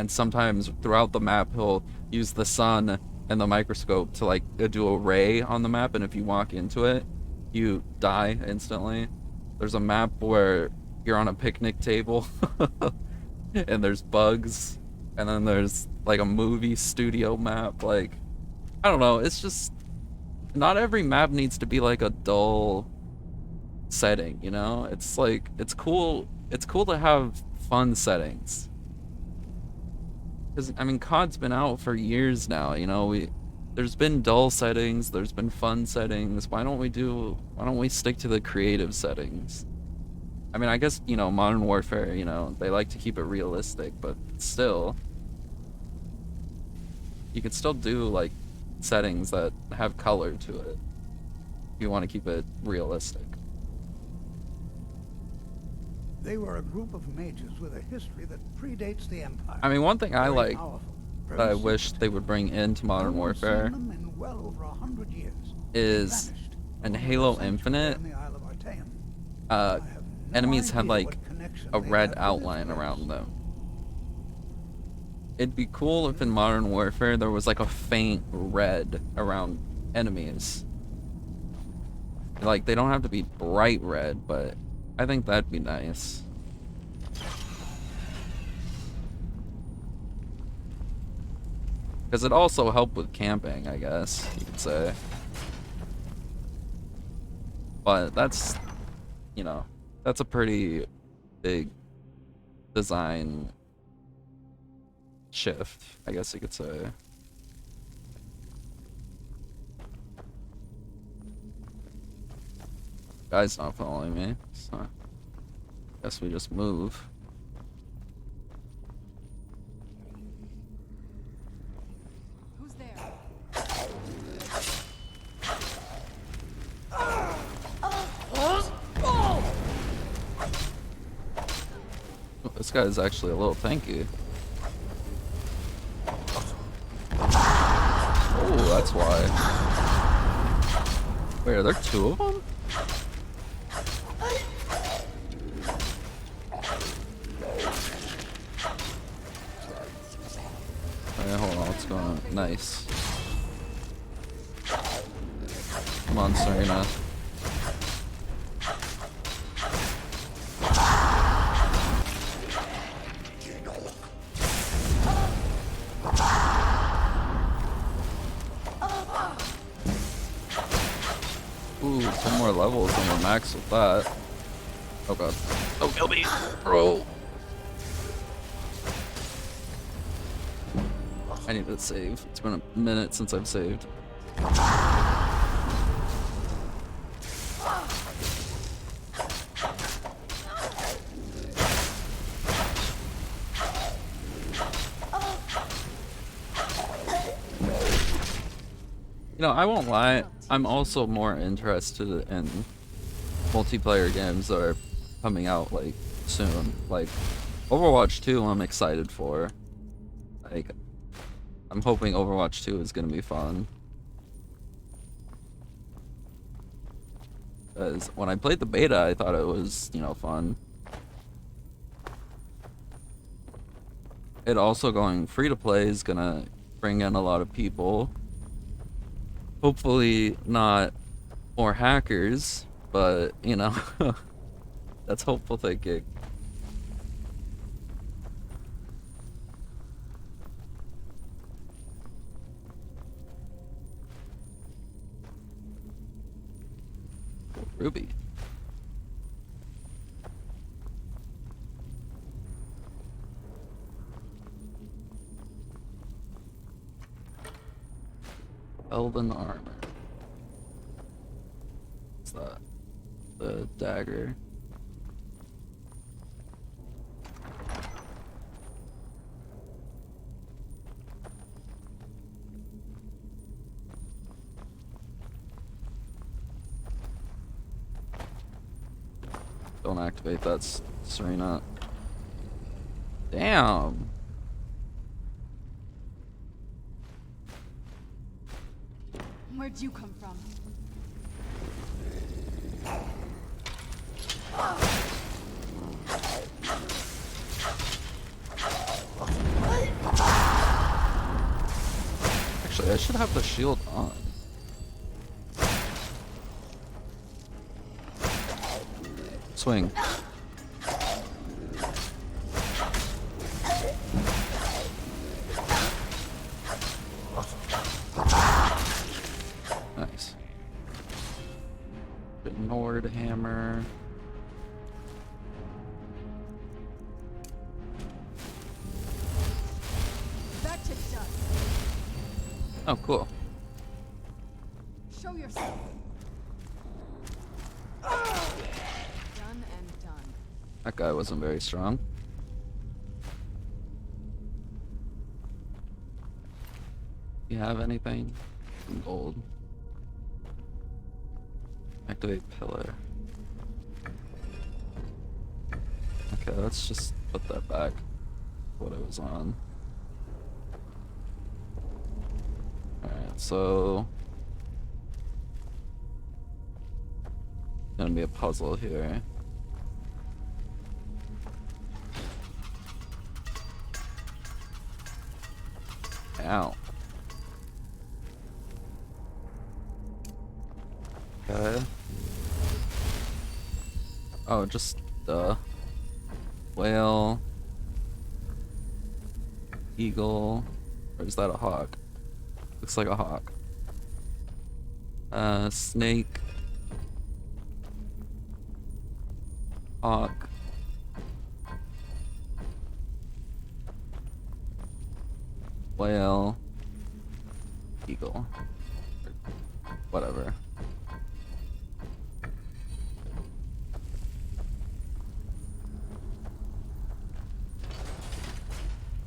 sometimes throughout the map he'll use the sun and the microscope to like do a ray on the map, and if you walk into it you die instantly. There's a map where you're on a picnic table and there's bugs, and then there's like a movie studio map. Like, I don't know, it's just not every map needs to be like a dull setting, you know? It's like, it's cool to have fun settings. Because, I mean, COD's been out for years now, you know? There's been dull settings, there's been fun settings. Why don't we stick to the creative settings? I mean, I guess, you know, Modern Warfare, you know, they like to keep it realistic, but still, you could still do, like, settings that have color to it if you want to keep it realistic. They were a group of mages with a history that predates the Empire. I mean, one thing I like Powerful, that I wish they would bring into Modern Warfare well over 100 years. is in Halo Infinite, enemies had like a red outline around them. It'd be cool if in Modern Warfare there was like a faint red around enemies. Like, they don't have to be bright red, but I think that'd be nice. Because it also helped with camping, I guess, you could say. But that's, you know, that's a pretty big design shift, I guess you could say. Guy's not following me, so guess we just move. Who's there? Oh, this guy is actually a little tanky. Oh, that's why. Wait, are there 2 of them? Okay, hold on, what's going on? Nice. Come on, Serena. Ooh, 10 more levels and we're max with that. Oh god. Oh, kill me, bro. I need to save. It's been a minute since I've saved. You know, I won't lie, I'm also more interested in multiplayer games that are coming out, like, soon. Like, Overwatch 2 I'm excited for. Like, I'm hoping Overwatch 2 is gonna be fun. Because when I played the beta, I thought it was, you know, fun. It also going free to play is gonna bring in a lot of people. Hopefully not more hackers, but, you know, that's hopeful thinking. Ruby. Elven armor. What's that? The dagger. Don't activate that, Serena. Damn. Where'd you come from? Actually, I should have the shield on. Swing. Nice. Nord hammer. That chick's done. Oh, cool. Show yourself. Done and done. That guy wasn't very strong. You have anything? Some gold. Activate pillar. Okay, let's just put that back. What it was on. Alright, so gonna be a puzzle here. Ow. Okay. Oh, just whale, eagle, or is that a hawk? Looks like a hawk. Snake, hawk, whale, eagle, whatever.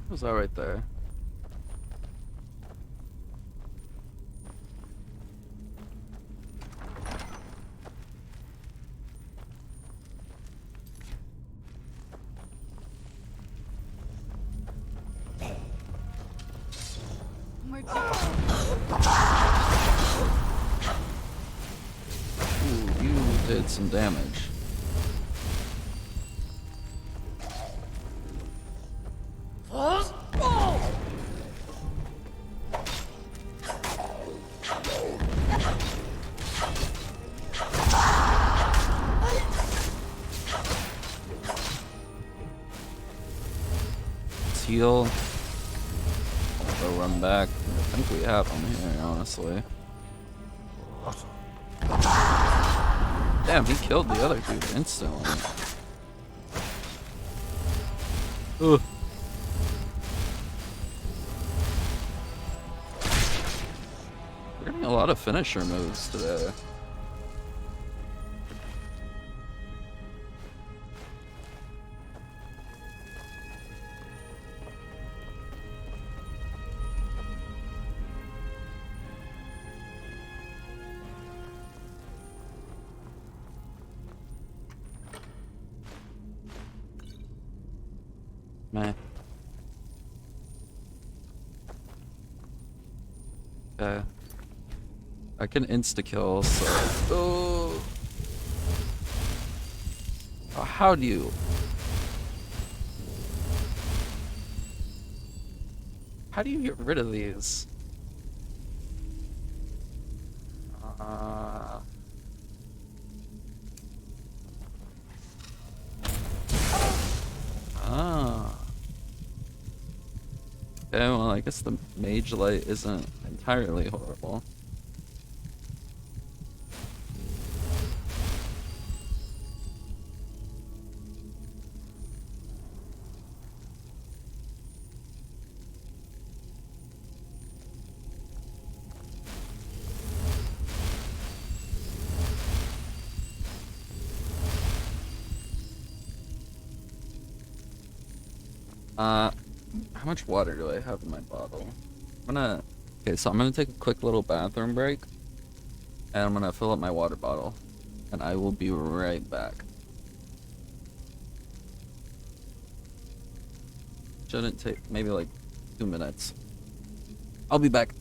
What was that right there? Ooh, you did some damage. Let's heal. Go run back. I think we have him here, honestly. Damn, he killed the other dude instantly. Ugh. We're getting a lot of finisher moves today. Man. Okay. I can insta-kill, so... Oh. Oh, how do you... How do you get rid of these? Okay, well, I guess the mage light isn't entirely horrible. How much water do I have in my bottle? Okay, so I'm gonna take a quick little bathroom break, and I'm gonna fill up my water bottle, and I will be right back. Shouldn't take maybe like 2 minutes. I'll be back.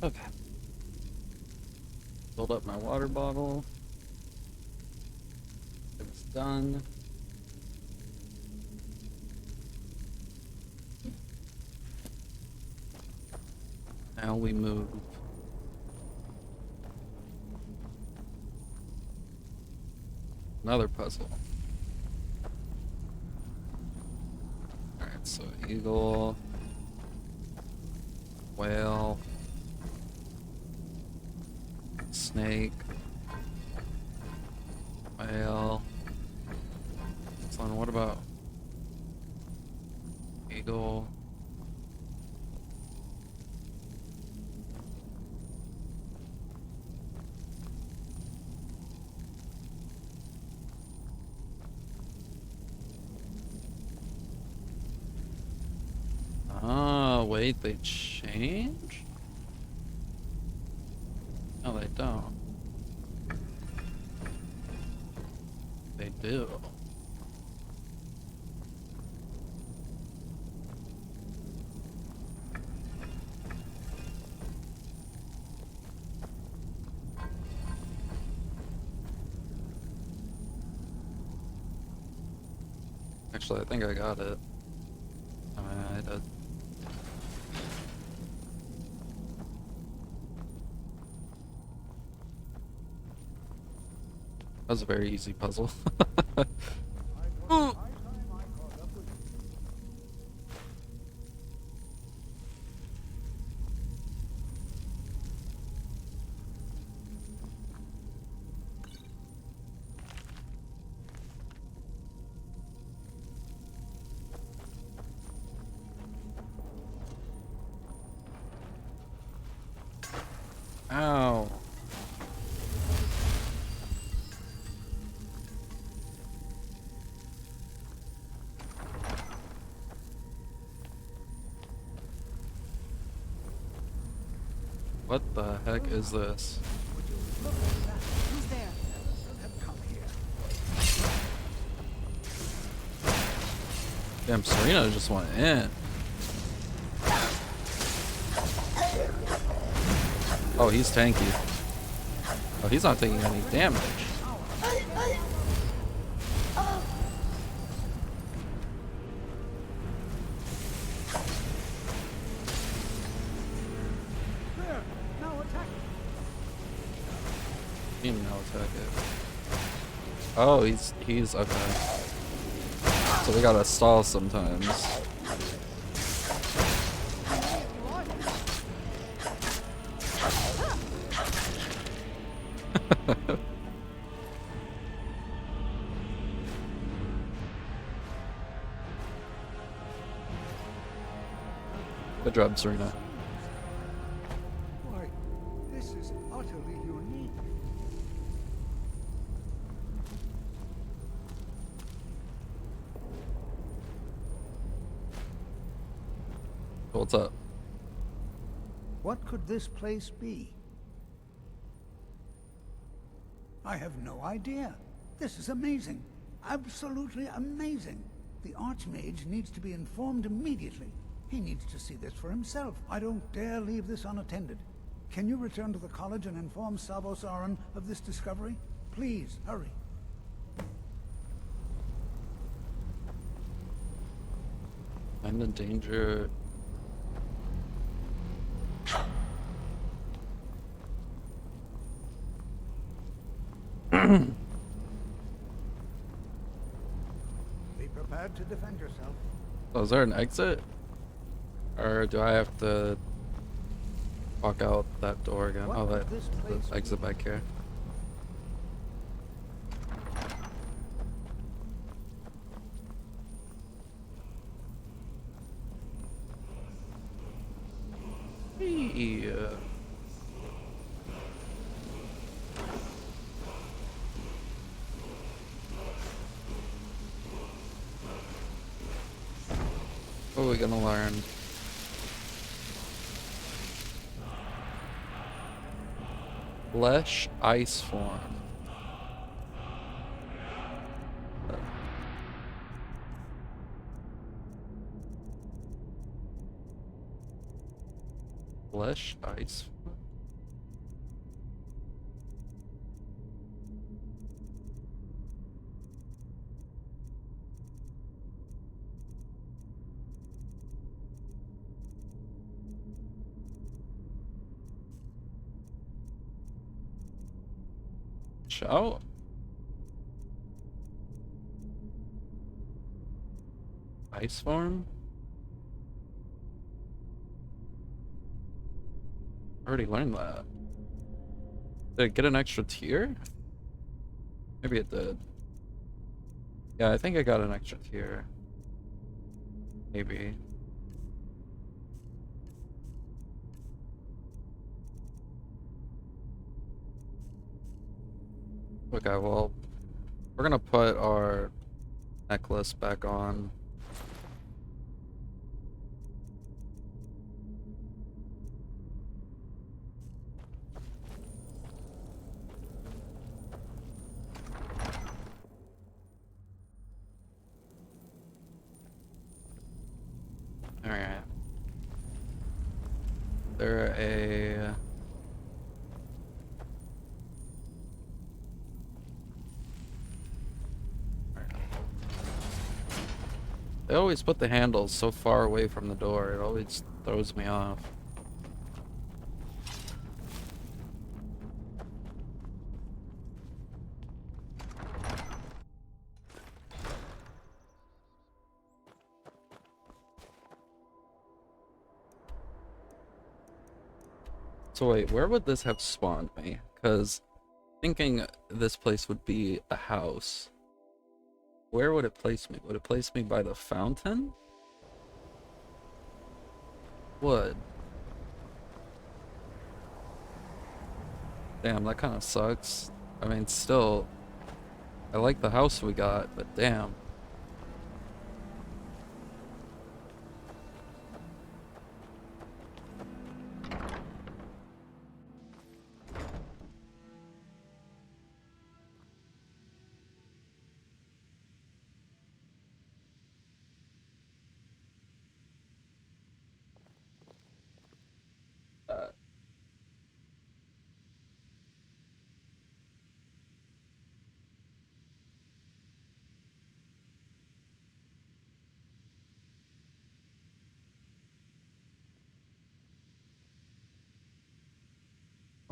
Okay. Filled up my water bottle. It's done. Now we move. Another puzzle. Alright, so eagle, whale, snake, whale. So what about eagle? Oh, wait, they change? No, they don't. They do. Actually, I think I got it. I mean, I did. That was a very easy puzzle. Ow. What the heck is this? Who's there? Damn, Serena just went in. Oh, he's tanky. Oh, he's not taking any damage. Now attack it. Oh, he's okay. So we gotta stall sometimes. Good job, Serena. Why, this is utterly unique. What's up? What could this place be? I have no idea. This is amazing. Absolutely amazing. The Archmage needs to be informed immediately. He needs to see this for himself. I don't dare leave this unattended. Can you return to the college and inform Savos Aran of this discovery? Please, hurry. I'm in danger. Be prepared to defend yourself. Oh, is there an exit? Or do I have to walk out that door again? Oh, that the exit back here. Yeah. What are we gonna learn? Flesh ice form. Flesh ice form? Shout. Ice form? Already learned that. Did it get an extra tier? Maybe it did. Yeah, I think I got an extra tier. Maybe. Okay, well, we're gonna put our necklace back on. Alright. There a... They always put the handles so far away from the door, it always throws me off. So wait, where would this have spawned me? Because thinking this place would be a house. Where would it place me? Would it place me by the fountain? Would. Damn, that kind of sucks. I mean, still, I like the house we got, but damn.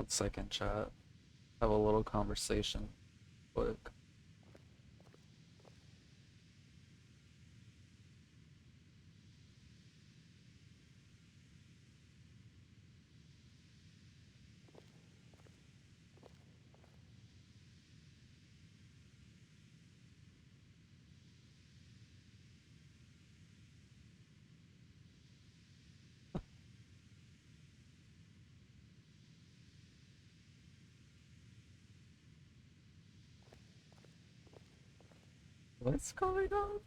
1 second, chat. Have a little conversation. Quick. What's going on?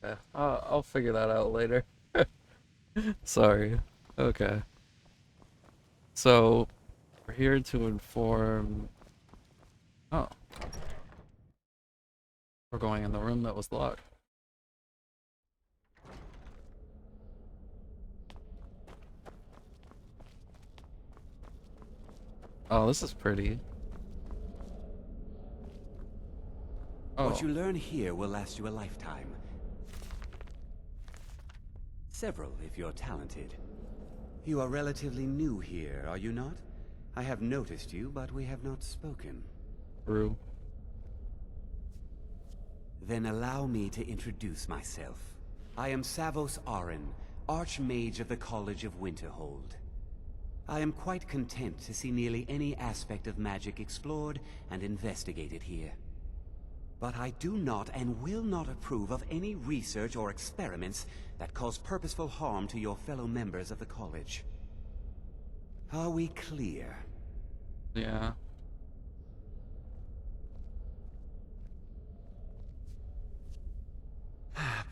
Yeah, I'll figure that out later. Sorry. Okay. So, we're here to inform... Oh. We're going in the room that was locked. Oh, this is pretty. Oh. What you learn here will last you a lifetime. Several, if you're talented. You are relatively new here, are you not? I have noticed you, but we have not spoken. True. Then allow me to introduce myself. I am Savos Arin, Archmage of the College of Winterhold. I am quite content to see nearly any aspect of magic explored and investigated here. But I do not and will not approve of any research or experiments that cause purposeful harm to your fellow members of the college. Are we clear? Yeah.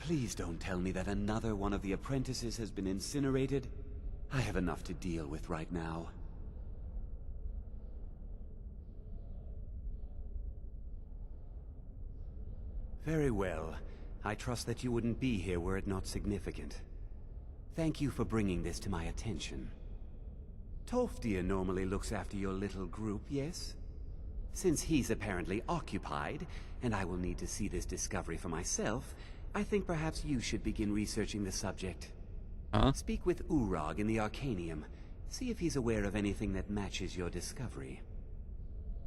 Please don't tell me that another one of the apprentices has been incinerated. I have enough to deal with right now. Very well. I trust that you wouldn't be here were it not significant. Thank you for bringing this to my attention. Tolfdir normally looks after your little group, yes? Since he's apparently occupied, and I will need to see this discovery for myself, I think perhaps you should begin researching the subject. Huh? Speak with Urag in the Arcanium. See if he's aware of anything that matches your discovery.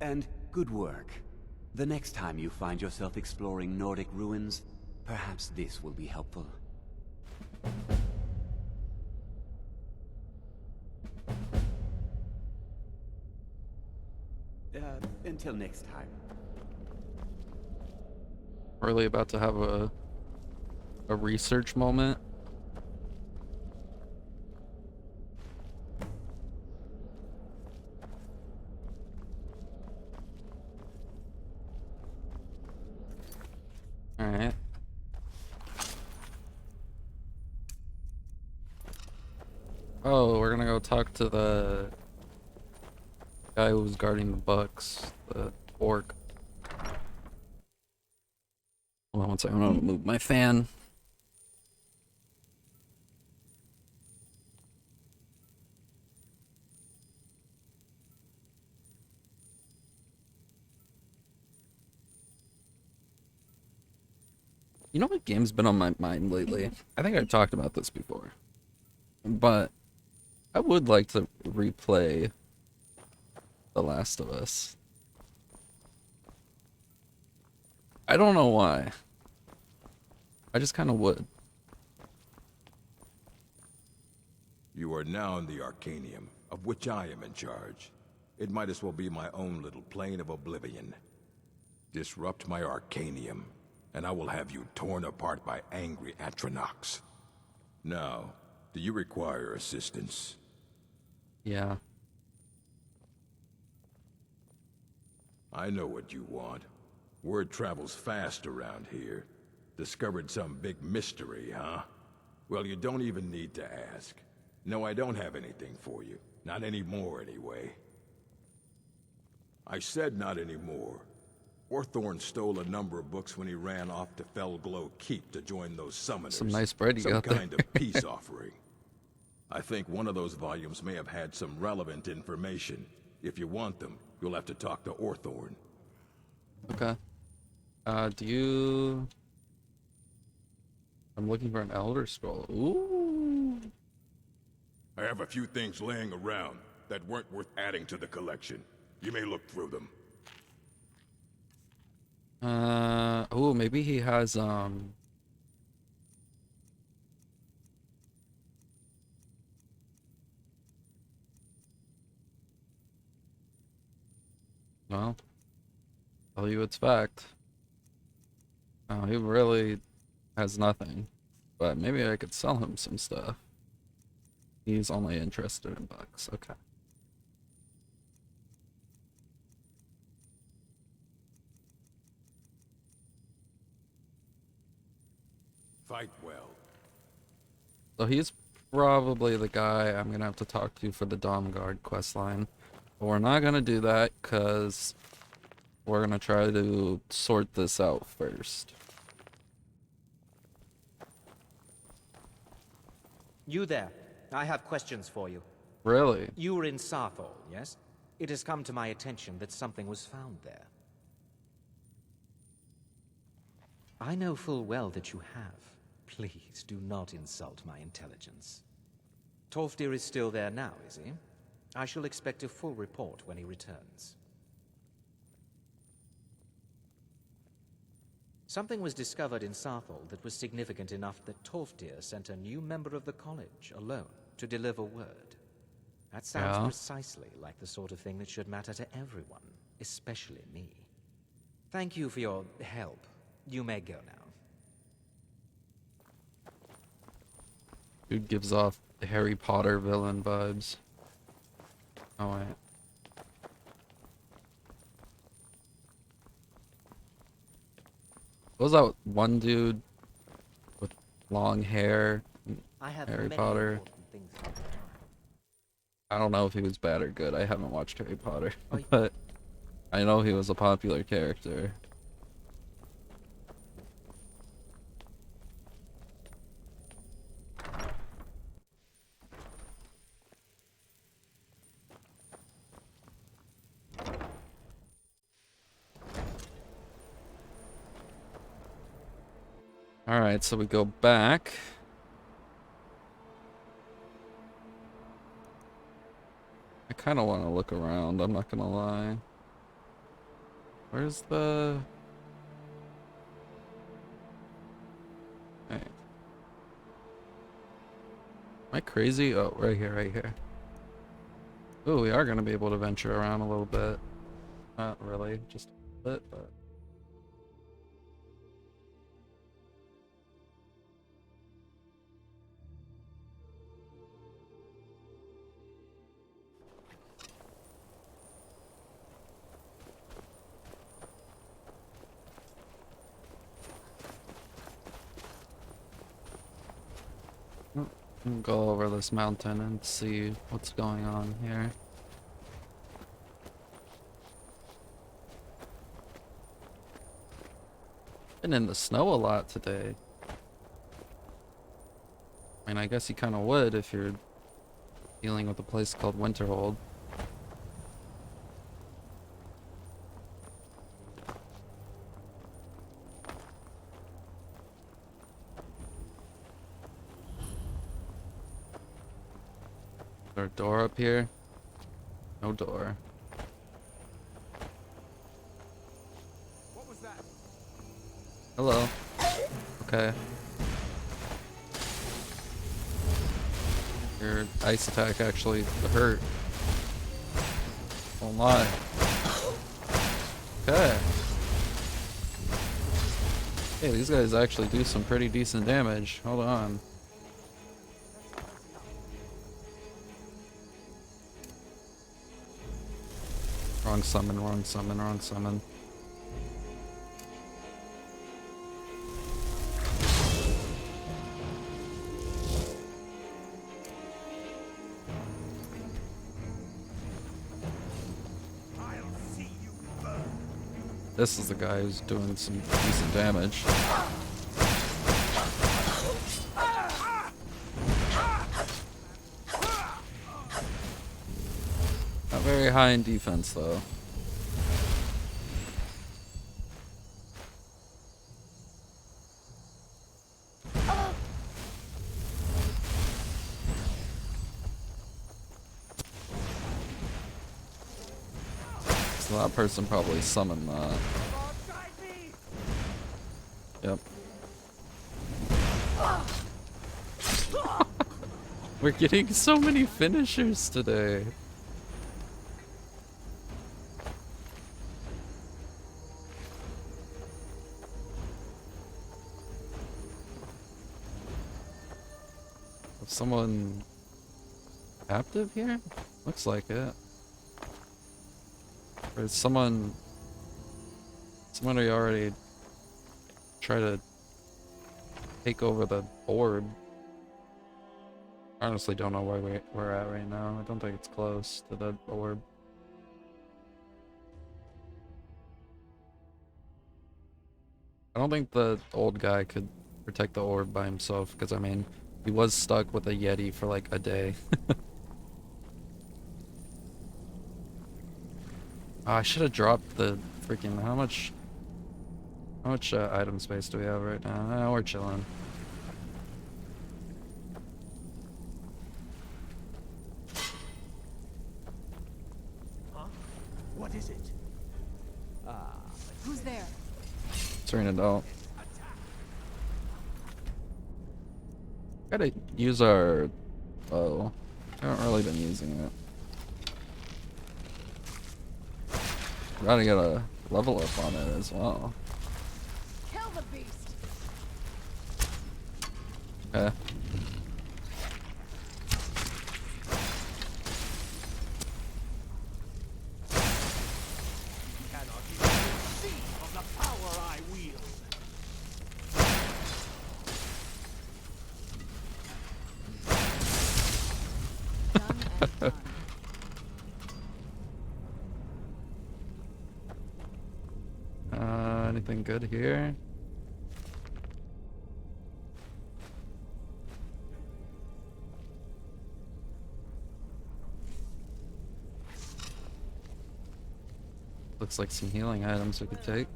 And good work. The next time you find yourself exploring Nordic ruins, perhaps this will be helpful. Until next time. Really about to have a research moment. All right. Oh, we're gonna go talk to the guy who was guarding the books, the orc. Hold on one second, I'm gonna move my fan. You know what game's been on my mind lately? I think I've talked about this before. But I would like to replay The Last of Us. I don't know why. I just kind of would. You are now in the Arcanium, of which I am in charge. It might as well be my own little plane of oblivion. Disrupt my Arcanium, and I will have you torn apart by angry Atronachs. Now, do you require assistance? Yeah. I know what you want. Word travels fast around here. Discovered some big mystery, huh? Well, you don't even need to ask. No, I don't have anything for you. Not anymore, anyway. I said not anymore. Orthorn stole a number of books when he ran off to Felglow Keep to join those summoners. Some nice bread you got there. Some kind of peace offering. I think one of those volumes may have had some relevant information. If you want them, you'll have to talk to Orthorn. Okay. Do you... I'm looking for an Elder Scroll. Ooh. I have a few things laying around that weren't worth adding to the collection. You may look through them. Oh, maybe he has, well, tell you it's fact. Oh, he really has nothing. But maybe I could sell him some stuff. He's only interested in bucks. Okay. Fight well. So he's probably the guy I'm gonna have to talk to for the Dawnguard questline. But we're not gonna do that because we're gonna try to sort this out first. You there. I have questions for you. Really? You were in Sarthol, yes? It has come to my attention that something was found there. I know full well that you have. Please do not insult my intelligence. Tolfdir is still there now, is he? I shall expect a full report when he returns. Something was discovered in Sarthol that was significant enough that Tolfdir sent a new member of the college alone to deliver word. That sounds precisely like the sort of thing that should matter to everyone, especially me. Thank you for your help. You may go now. Dude gives off Harry Potter villain vibes. Oh wait. What was that one dude with long hair? Harry Potter. I don't know if he was bad or good. I haven't watched Harry Potter, but I know he was a popular character. Alright, so we go back. I kind of want to look around, I'm not gonna lie. Where's the... Hey. Am I crazy? Oh, right here, right here. Oh, we are gonna be able to venture around a little bit. Not really, just a bit, but... We'll go over this mountain and see what's going on here. Been in the snow a lot today. I mean, I guess you kind of would if you're dealing with a place called Winterhold. Is there a door up here? No door. What was that? Hello. Okay. Your ice attack actually hurt. Won't lie. Okay. Hey, these guys actually do some pretty decent damage. Hold on. Wrong summon, wrong summon, wrong summon. This is the guy who's doing some decent damage. Not very high in defense, though. So that person probably summoned that. Yep. We're getting so many finishers today. Is someone captive here? Looks like it. Or is somebody already try to take over the orb? I honestly don't know where we're at right now. I don't think it's close to the orb. I don't think the old guy could protect the orb by himself, because I mean, he was stuck with a Yeti for like a day. I should have dropped the freaking... How much item space do we have right now? We're chilling. Huh? What is it? Who's there? It's an adult. Gotta use our bow. I haven't really been using it. Gotta get a level up on it as well. Kill the beast. Okay. Cannot even conceive of the power I wield. Done and done. Anything good here? Looks like some healing items we could take.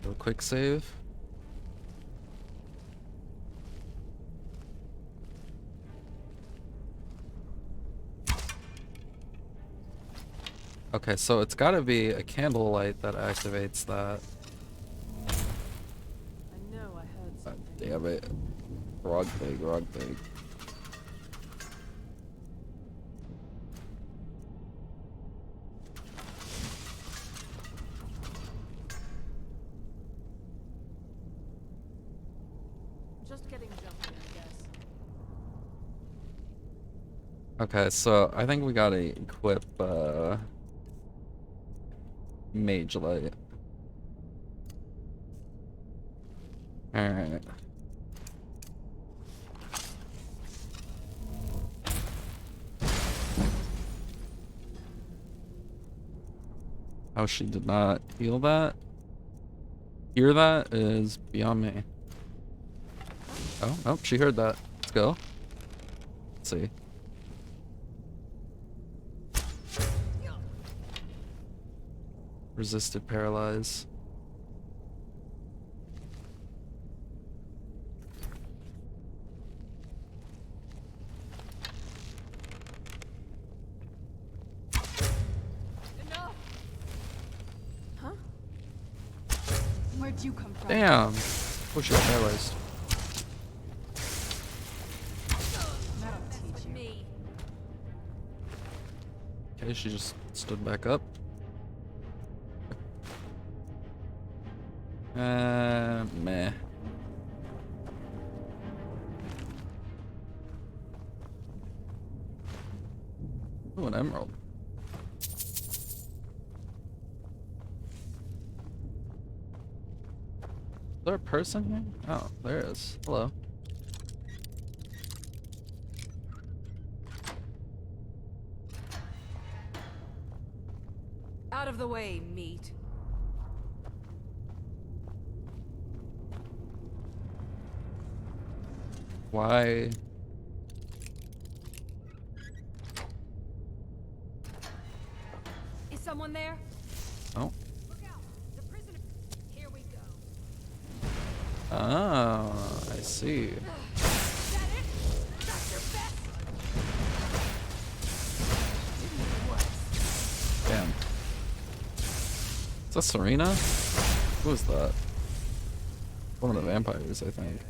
Do a quick save. Okay, so it's gotta be a candlelight that activates that. I know I heard something. Damn it. Wrong thing, wrong thing. Just getting jumped in, I guess. Okay, so I think we gotta equip Mage Light. Alright. How she did not heal that? Hear that is beyond me. Oh, she heard that. Let's go. Let's see. Resisted paralyze. Enough. Huh? Where'd you come from? Damn. Oh, she got paralyzed. That'll teach you. Okay, she just stood back up. Meh. Oh, an emerald. Is there a person here? Oh, there is. Hello. Out of the way, meat. Why? Is someone there? Oh. Look out! The prisoner. Here we go. Oh, I see. Is that it? That's your best. that Serena? Who is that? One of the vampires, I think.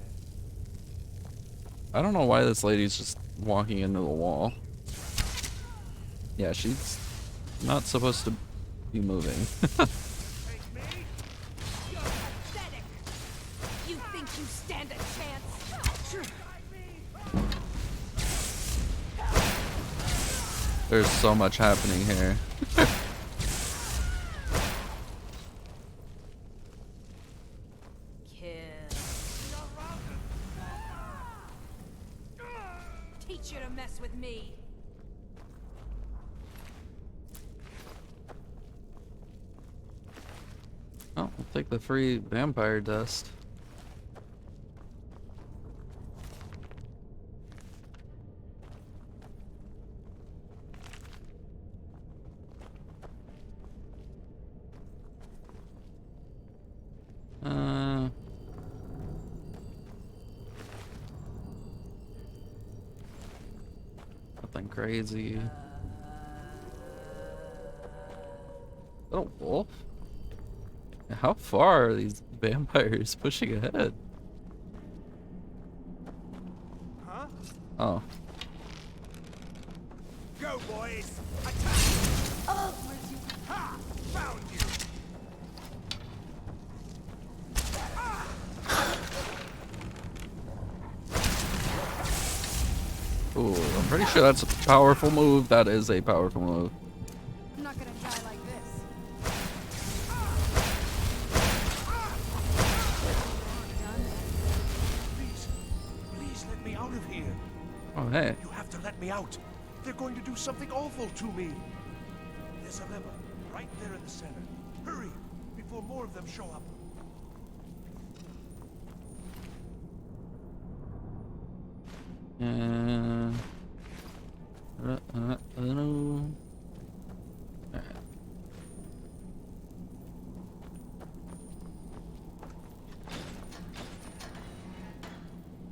I don't know why this lady's just walking into the wall. Yeah, she's not supposed to be moving. You think you stand a chance? There's so much happening here. Teach you to mess with me. Oh, I'll take the free vampire dust. Nothing crazy. Is that a wolf? How far are these vampires pushing ahead? Huh? Oh. Go, boys! Attack! Oh, where'd you... Ha! Found you! Ooh, I'm pretty sure that's a powerful move. That is a powerful move. I'm not gonna die like this. Please let me out of here. Oh, hey. You have to let me out. They're going to do something awful to me. There's a lever right there in the center. Hurry, before more of them show up.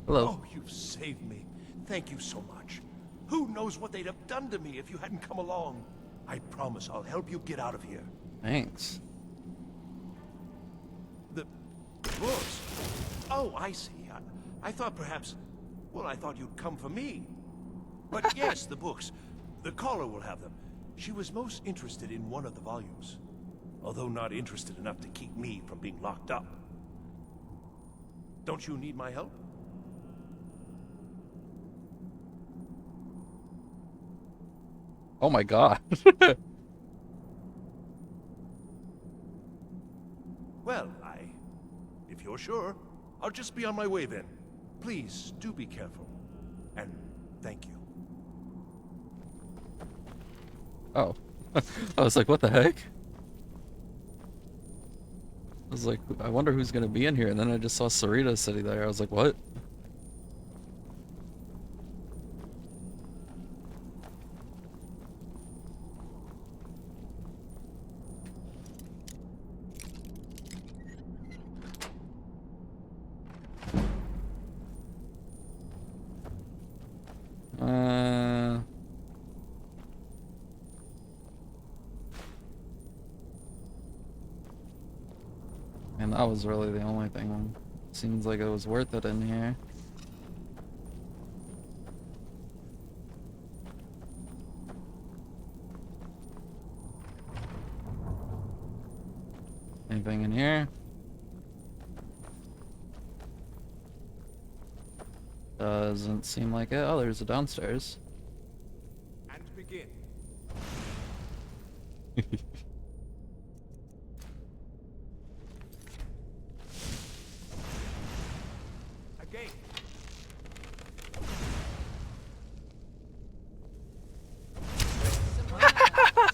Hello. Oh, you've saved me. Thank you so much. Who knows what they'd have done to me if you hadn't come along. I promise I'll help you get out of here. Thanks. The books? Oh, I see. I thought perhaps... Well, I thought you'd come for me. But yes, the books. The caller will have them. She was most interested in one of the volumes. Although not interested enough to keep me from being locked up. Don't you need my help? Oh my god. Well, if you're sure, I'll just be on my way then. Please, do be careful. And thank you. Oh. I was like, what the heck? I was like, I wonder who's gonna be in here, and then I just saw Sarita sitting there. I was like, what? And that was really the only thing. Seems like it was worth it in here. Anything in here? Doesn't seem like it. Oh, there's a downstairs. And begin. Again.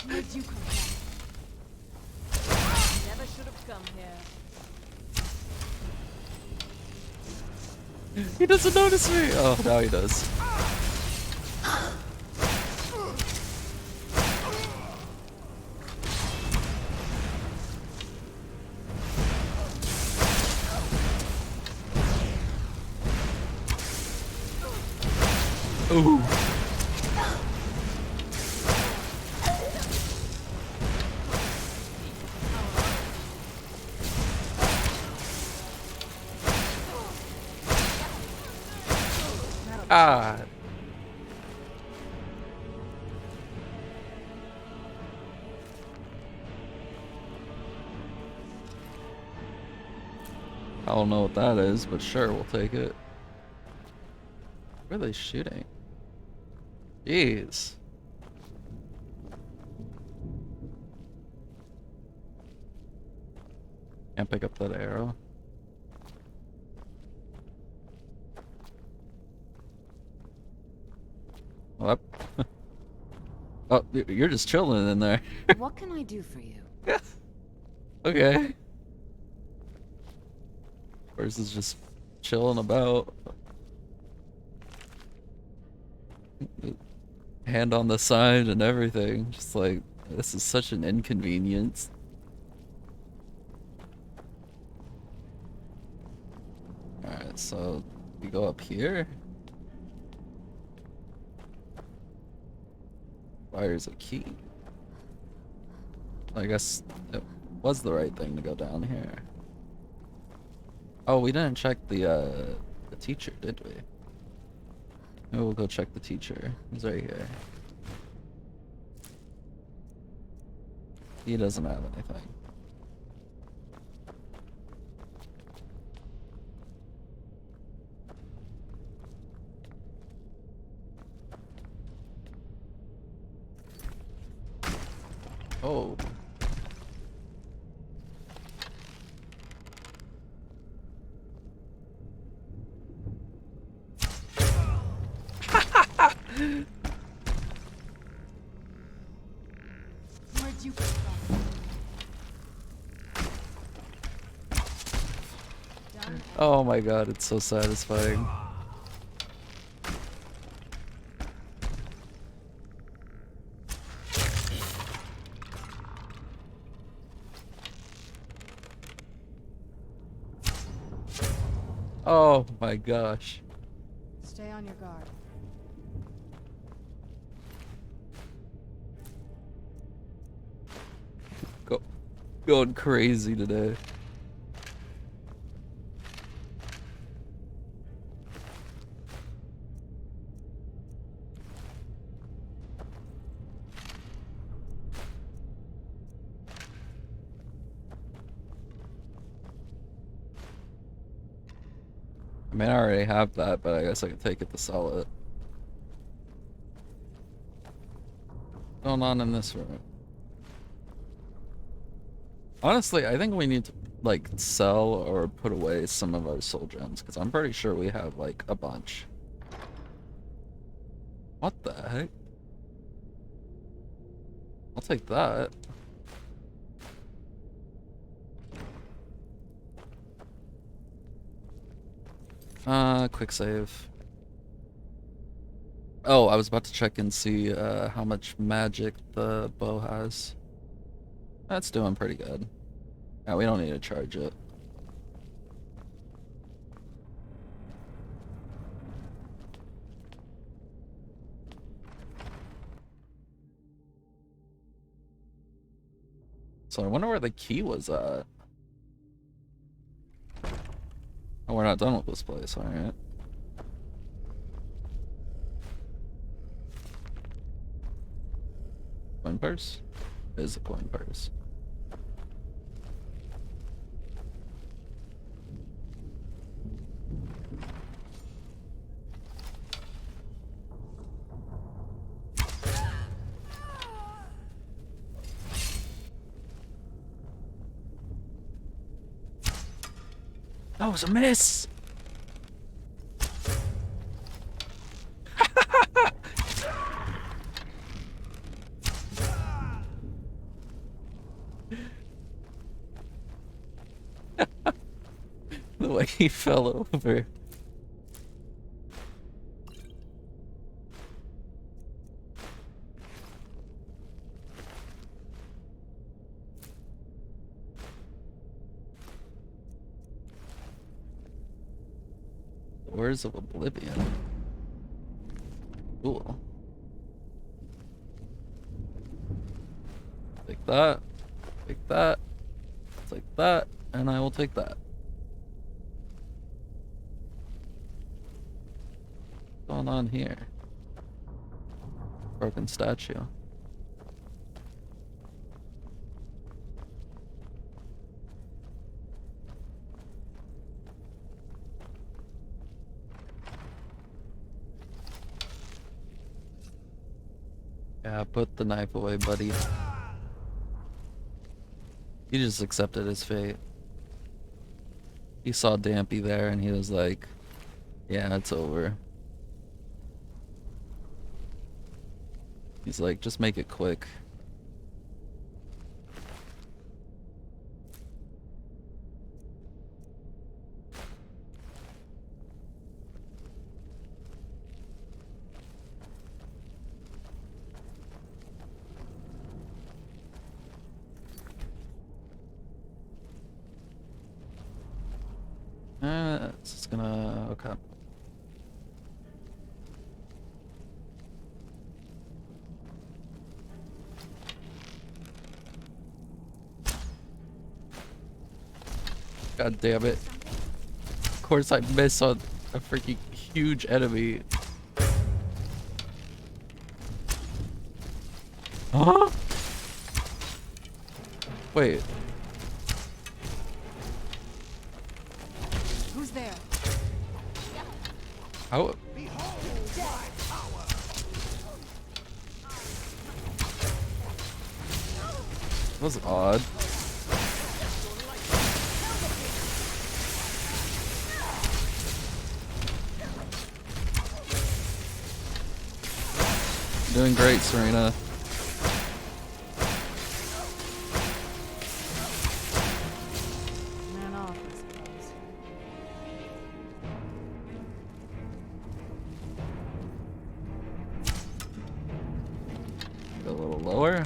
Where'd you come from? Never should have come here. He doesn't notice me! Oh, now he does. Ooh. God. I don't know what that is, but sure, we'll take it. Where are they shooting? Jeez. Can't pick up that arrow. What? Oh, you're just chilling in there. What can I do for you? Okay. Where's is just chilling about? Hand on the side and everything. Just like, this is such an inconvenience. Alright, so we go up here. Fires a key. I guess it was the right thing to go down here. Oh, we didn't check the teacher, did we? Maybe we'll go check the teacher. He's right here. He doesn't have anything. Oh. Where'd you come from? Oh my god, it's so satisfying. Oh my gosh. Stay on your guard. Going crazy today. I mean, I already have that, but I guess I can take it to sell it. What's going on in this room? Honestly, I think we need to, like, sell or put away some of our soul gems, because I'm pretty sure we have, like, a bunch. What the heck? I'll take that. Quick save. Oh, I was about to check and see, how much magic the bow has. That's doing pretty good. Yeah, we don't need to charge it. So I wonder where the key was at. Oh, we're not done with this place, alright. Coin purse? It is a coin purse. That was a miss! The way he fell over. Doors of Oblivion. Cool. Take that. Take that. Take that. And I will take that. going on here? Broken statue. Yeah, put the knife away, buddy. He just accepted his fate. He saw Dampy there and he was like, yeah, it's over. He's like, just make it quick. It's just gonna, okay. God damn it. Of course I miss on a freaking huge enemy. Huh? Wait. Who's there? How? That was odd. Doing great, Serena. Man off, I suppose. A little lower.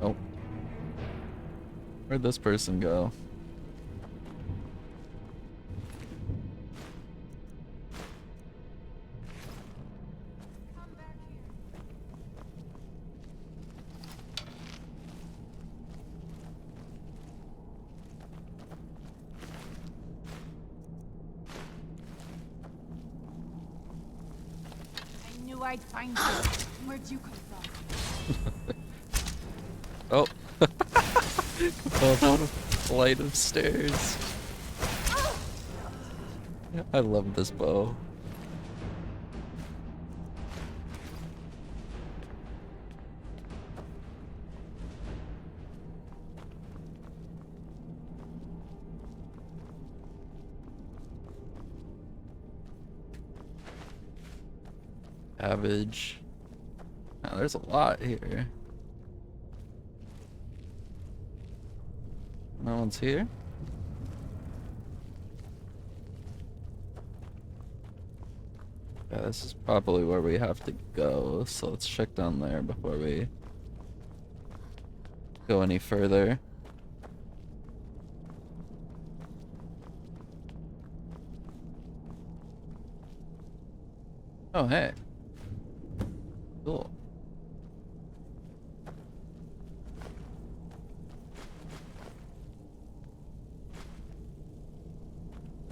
Oh. Where'd this person go? I'd find you. Where'd you come from? Oh. Fell down a flight of stairs. I love this bow. Savage. Oh, there's a lot here. No one's here? Yeah, this is probably where we have to go, so let's check down there before we go any further. Oh, hey. Cool.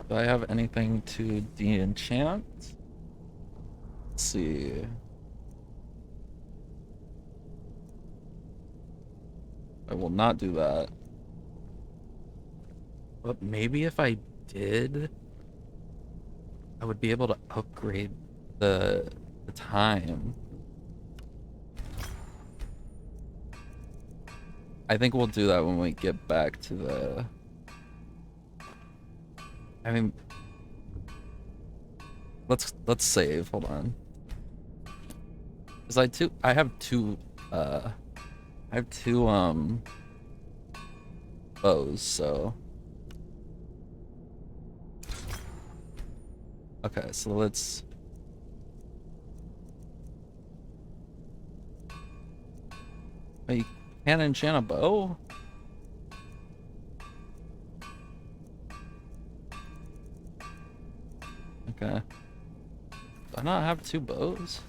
Do I have anything to de-enchant? Let's see. I will not do that. But maybe if I did, I would be able to upgrade the time. I think we'll do that when we get back to the... I mean... Let's save, hold on. Cause I have two bows, so... Okay, so let's... Oh, you can't enchant a bow? Okay. Do I not have two bows?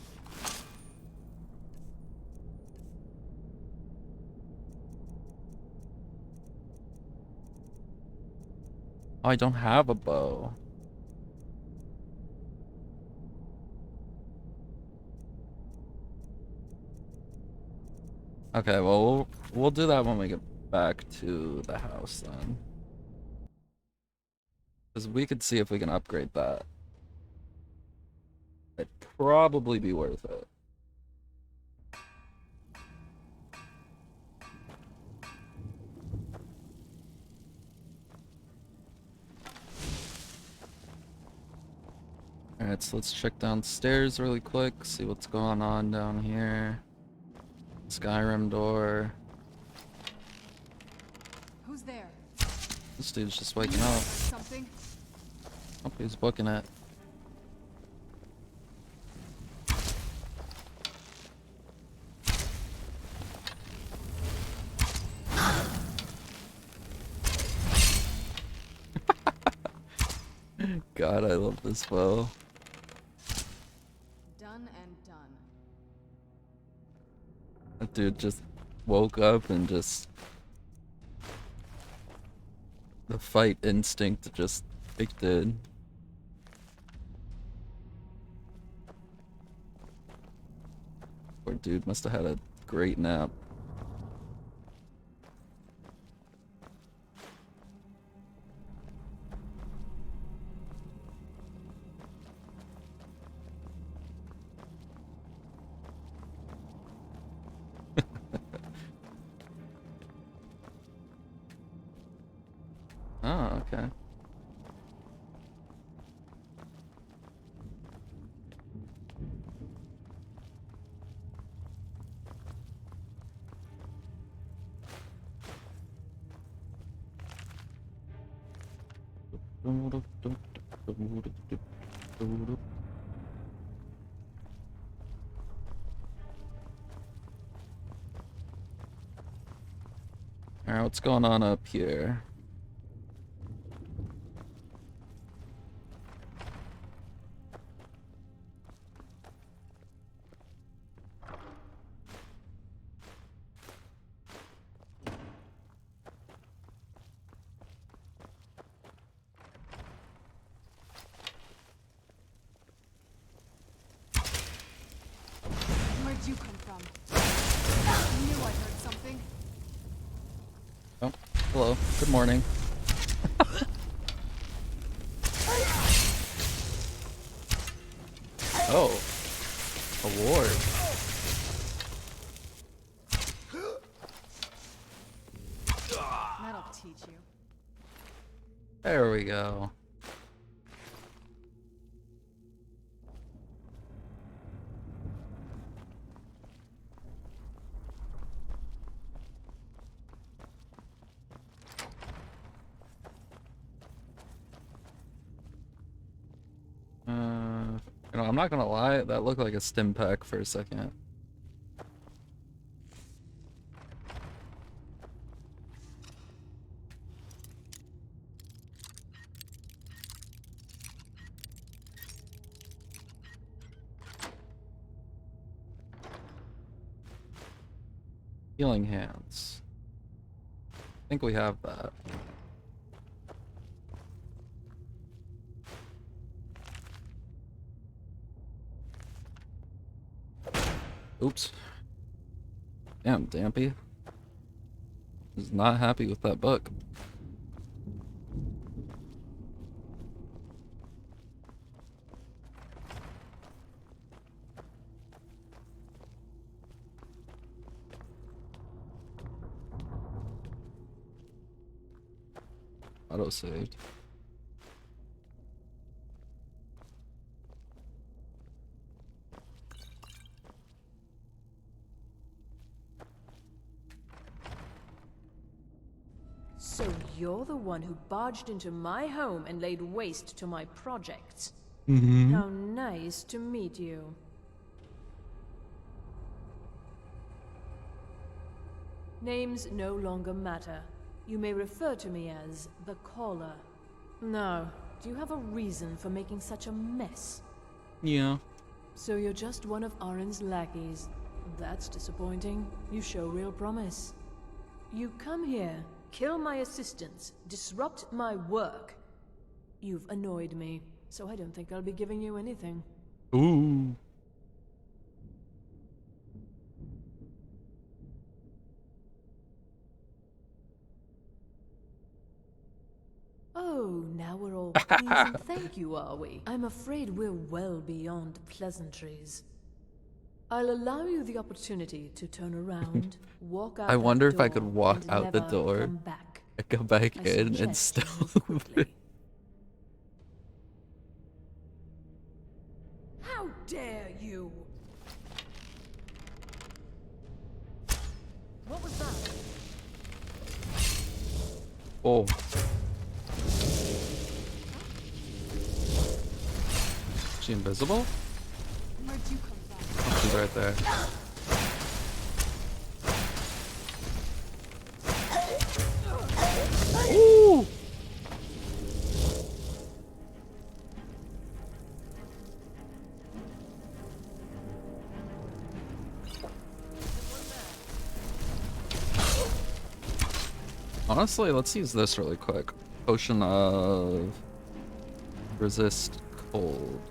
Oh, I don't have a bow. Okay, well, we'll do that when we get back to the house then. Because we could see if we can upgrade that. It'd probably be worth it. Alright, so let's check downstairs really quick, see what's going on down here. Skyrim door. Who's there? This dude's just waking up. Something? Hope he's booking it. God, I love this bow. Done and done. That dude just woke up and just... the fight instinct just kicked in. Poor dude must have had a great nap. Oh, okay. Alright, what's going on up here? Where'd you come from? I knew I heard something. Oh, hello. Good morning. Oh, award. That'll teach you. There we go. You know, I'm not gonna lie, that looked like a stim pack for a second. Healing hands. I think we have that. Oops. Damn, Dampy is not happy with that book. Auto-saved. So you're the one who barged into my home and laid waste to my projects. Mm-hmm. How nice to meet you. Names no longer matter. You may refer to me as the Caller. Now, do you have a reason for making such a mess? Yeah. So you're just one of Arin's lackeys. That's disappointing. You show real promise. You come here, kill my assistants, disrupt my work. You've annoyed me, so I don't think I'll be giving you anything. Ooh. Oh, please and thank you, are we? I'm afraid we're well beyond pleasantries. I'll allow you the opportunity to turn around, walk out I wonder that if I could door, walk and out the never door come back. and come back I in and suggest you still. move quickly. How dare you! What was that? Oh. Is she invisible? Where'd you come from? Oh, she's right there. Ooh! Honestly, let's use this really quick. Potion of resist cold.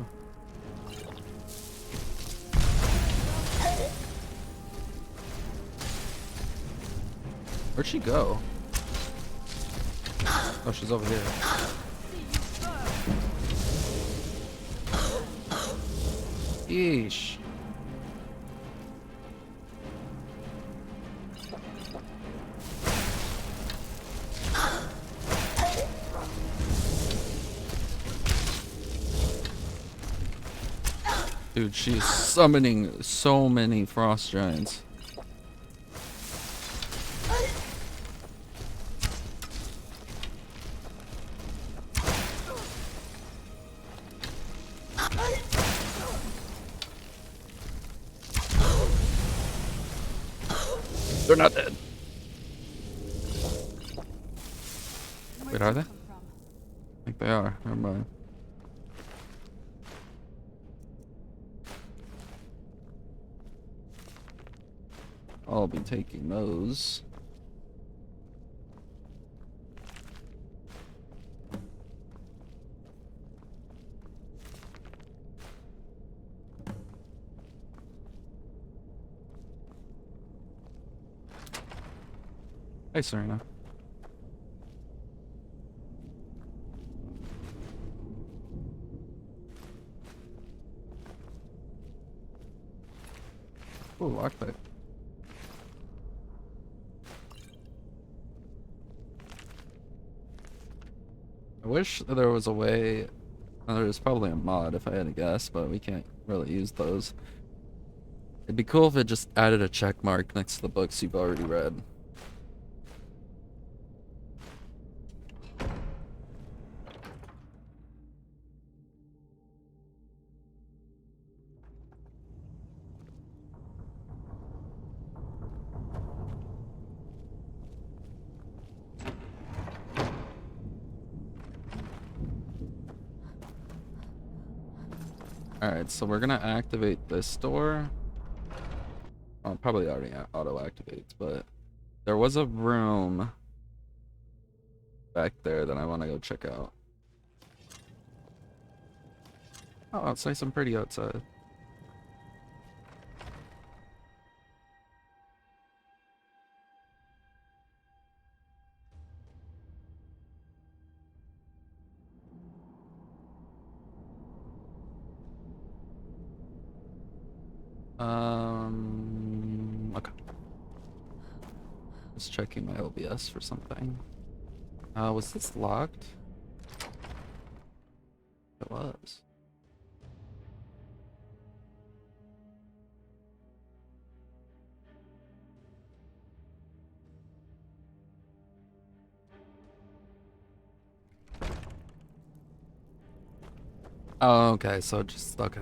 Where'd she go? Oh, she's over here. Yeesh. Dude, she's summoning so many frost giants. They're not dead. Wait, are they? I think they are. Never mind. I'll be taking those. Hey, Serena. Ooh, lockpick. I wish there was a way. There's probably a mod if I had to guess, but we can't really use those. It'd be cool if it just added a check mark next to the books you've already read. Alright, so we're gonna activate this door. Oh, probably already auto-activates, but there was a room back there that I want to go check out. Oh, it's nice and pretty outside. Okay. Just checking my OBS for something. Was this locked? It was. Oh, okay, so just, okay.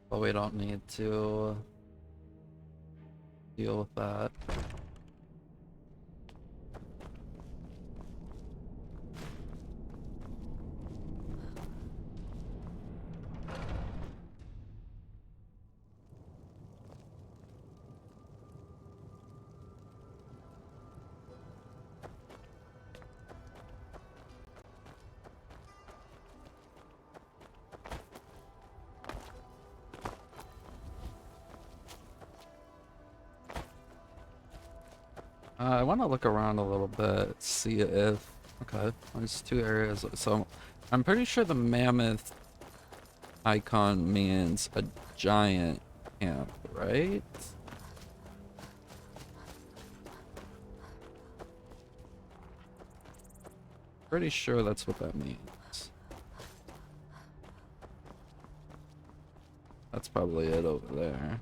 But we don't need to deal with that. I want to look around a little bit, see if Okay, there's 2 areas. So I'm pretty sure the mammoth icon means a giant camp, right? Pretty sure that's what that means. That's probably it over there.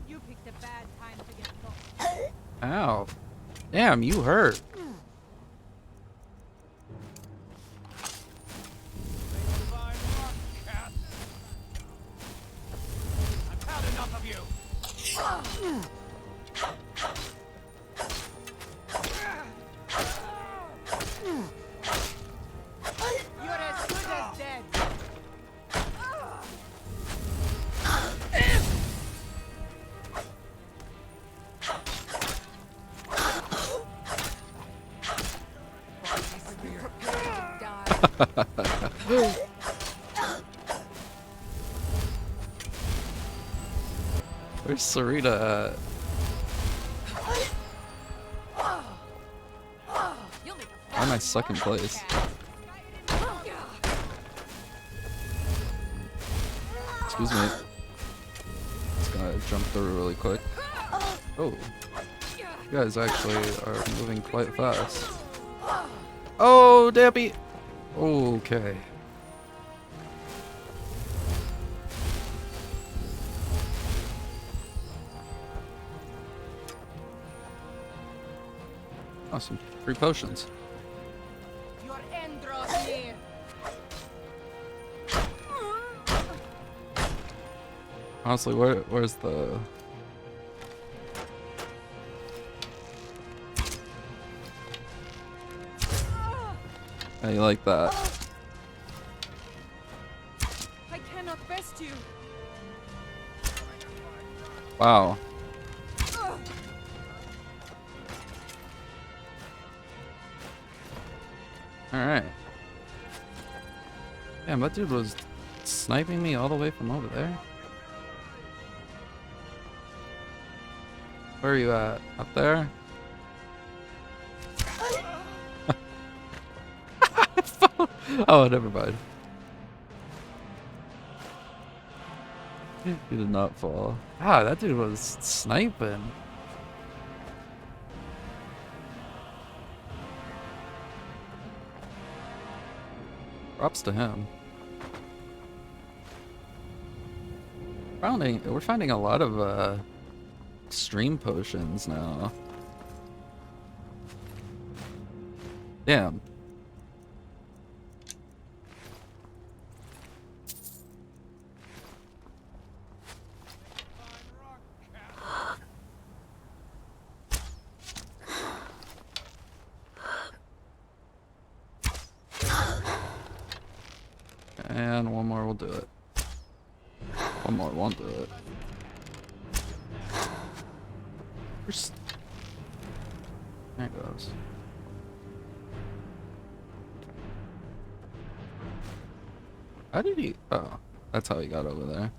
You picked a bad time to get lost. Ow. Damn, you hurt. I've had enough of you. You're as good as dead. Where's Sarita at? Why am I second place? Excuse me. Just gonna jump through really quick. Oh. You guys actually are moving quite fast. Oh, Dampy! Okay. Awesome. 3 potions. Your end draws near. Honestly, where's the... How you like that? I cannot best you. Wow. Alright. Damn, that dude was sniping me all the way from over there. Where are you at? Up there? Oh, never mind. He did not fall. Ah, that dude was sniping. Props to him. We're finding a lot of extreme potions now. Damn. And one more will do it. One more won't do it. There it goes. How did he... Oh, that's how he got over there.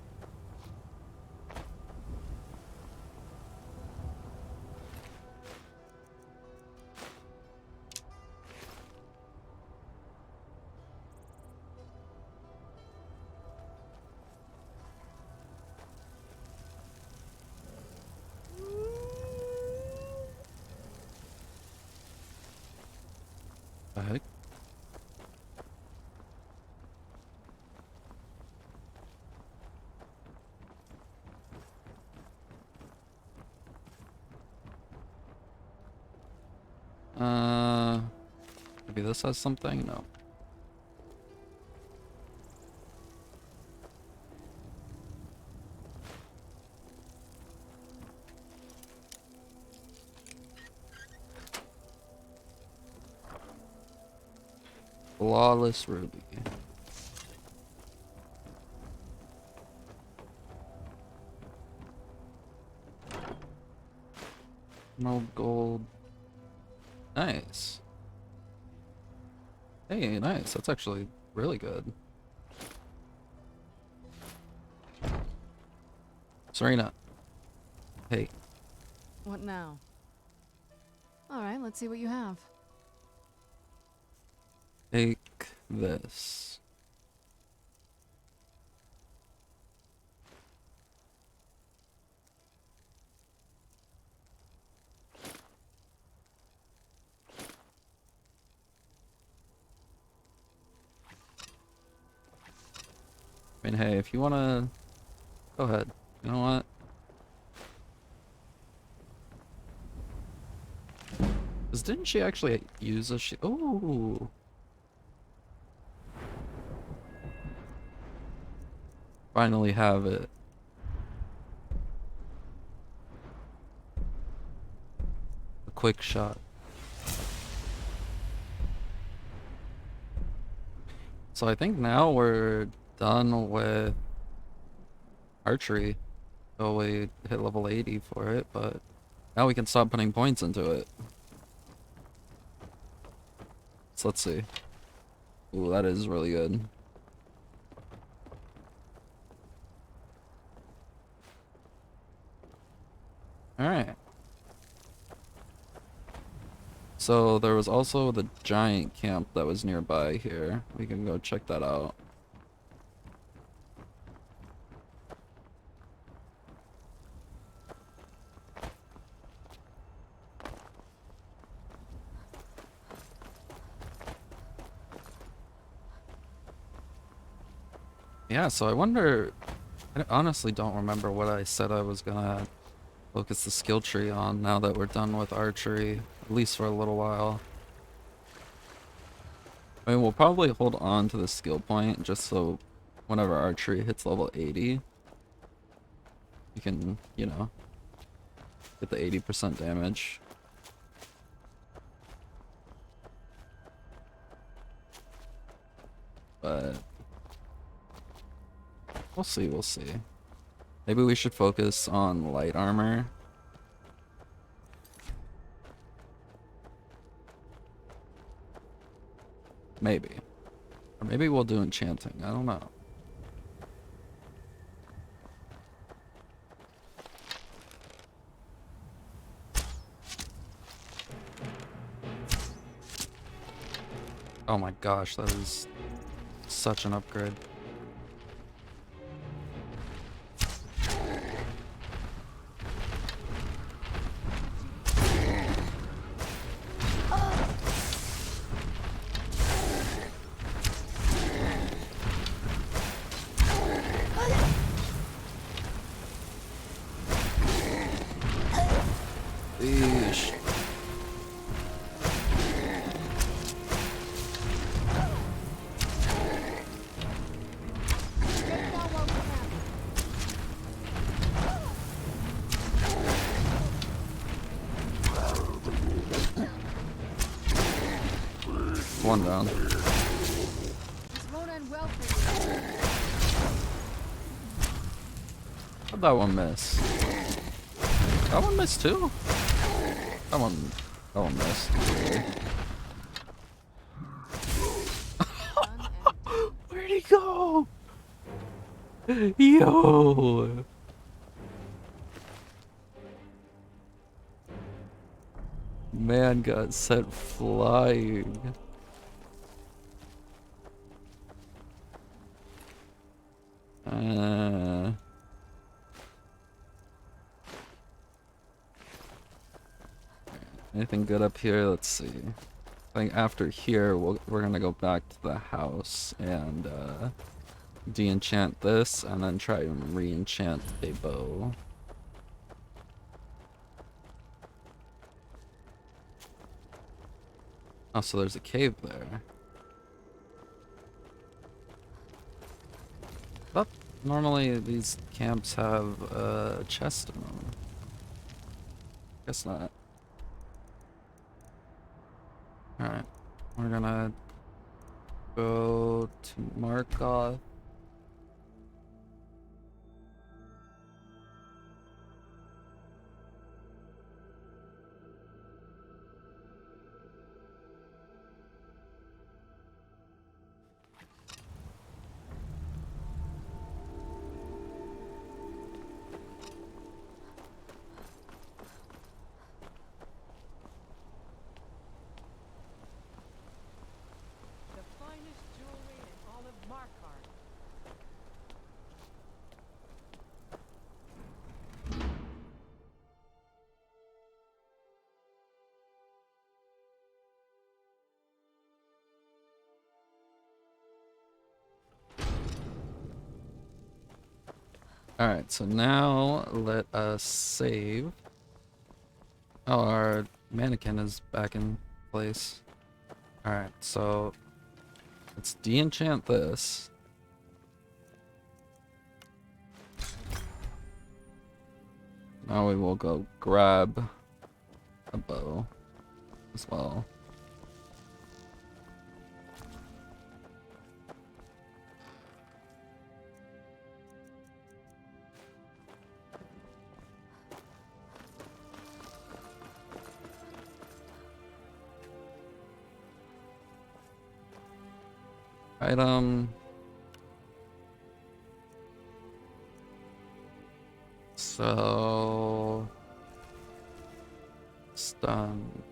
The heck? Maybe this has something? No. Flawless ruby. No gold. Nice. Hey, nice. That's actually really good. Serena. Hey. What now? Alright, let's see what you have. Take this. I mean, hey, if you wanna... Go ahead. You know what? 'Cause didn't she actually use a Oh! Finally have it. A quick shot. So I think now we're done with archery. So we hit level 80 for it, but now we can stop putting points into it. So let's see. Ooh, that is really good. Alright. So there was also the giant camp that was nearby here. We can go check that out. Yeah, so I wonder... I honestly don't remember what I said I was gonna focus the skill tree on now that we're done with archery, at least for a little while. I mean, we'll probably hold on to the skill point just so whenever archery hits level 80, you can, you know, get the 80% damage. But we'll see, we'll see. Maybe we should focus on light armor. Maybe. Or maybe we'll do enchanting, I don't know. Oh my gosh, that is such an upgrade. Eesh. One down. This won't end well for you. How'd that one miss? That one missed too? That one missed. Where'd he go? Yo! Man got sent flying. Anything good up here? Let's see. I think after here, we're gonna go back to the house and de-enchant this, and then try and re-enchant a bow. Oh, so there's a cave there. But normally these camps have a chest in them. Guess not. Alright, we're gonna go to Markoth. Alright, so now let us save. Oh, our mannequin is back in place. Alright, so let's de-enchant this. Now we will go grab a bow as well. Item. So stun.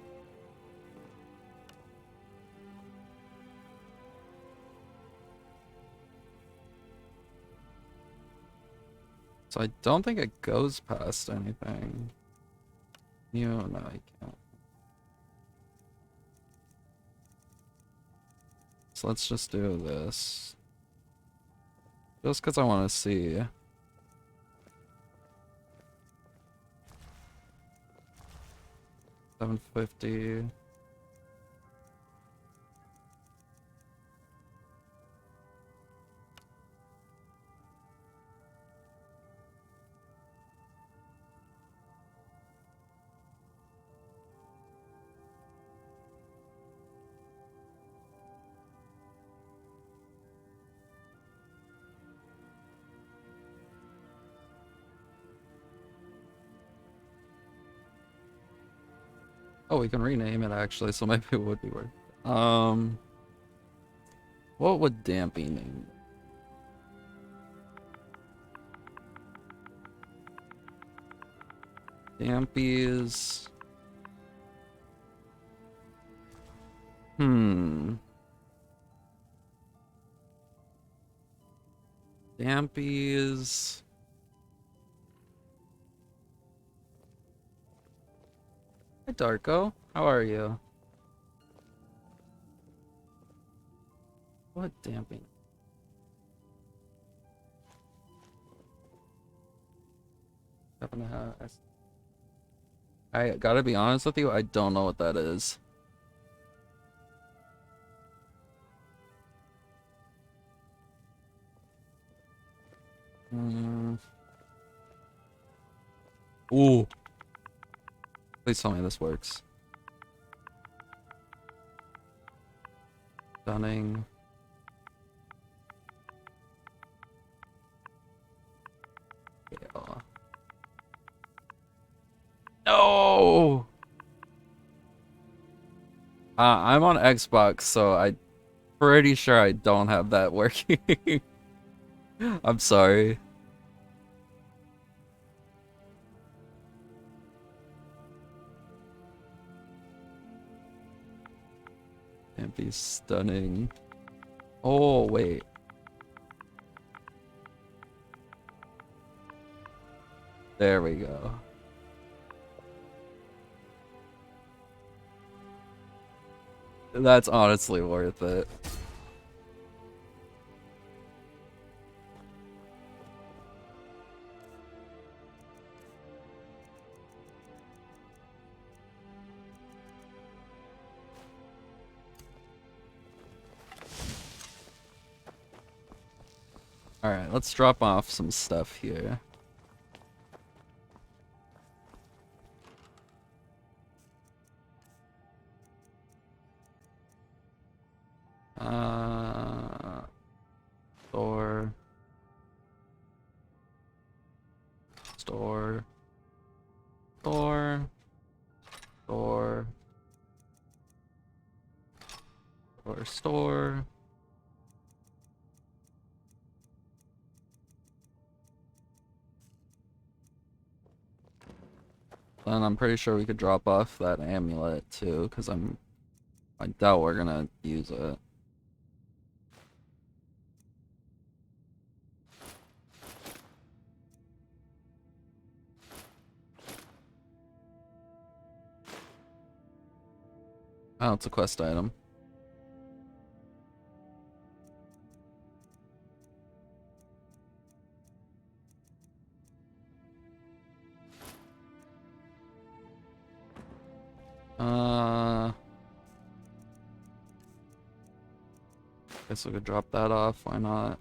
So I don't think it goes past anything. No, I can't. So let's just do this. Just because I want to see. $750. Oh, we can rename it actually, so maybe it would be worth it. What would Dampy name? Dampy's. Dampy's. Hi, Darko. How are you? What Dampy? I gotta be honest with you, I don't know what that is. Ooh. Please tell me this works. Stunning. Yeah. No! I'm on Xbox, so I'm pretty sure I don't have that working. I'm sorry. Can't be stunning. Oh, wait. There we go. That's honestly worth it. Alright, let's drop off some stuff here. Store. Store. Store. Store. Store. Store. Then I'm pretty sure we could drop off that amulet too, because I doubt we're gonna use it. Oh, it's a quest item. Guess we could drop that off. Why not?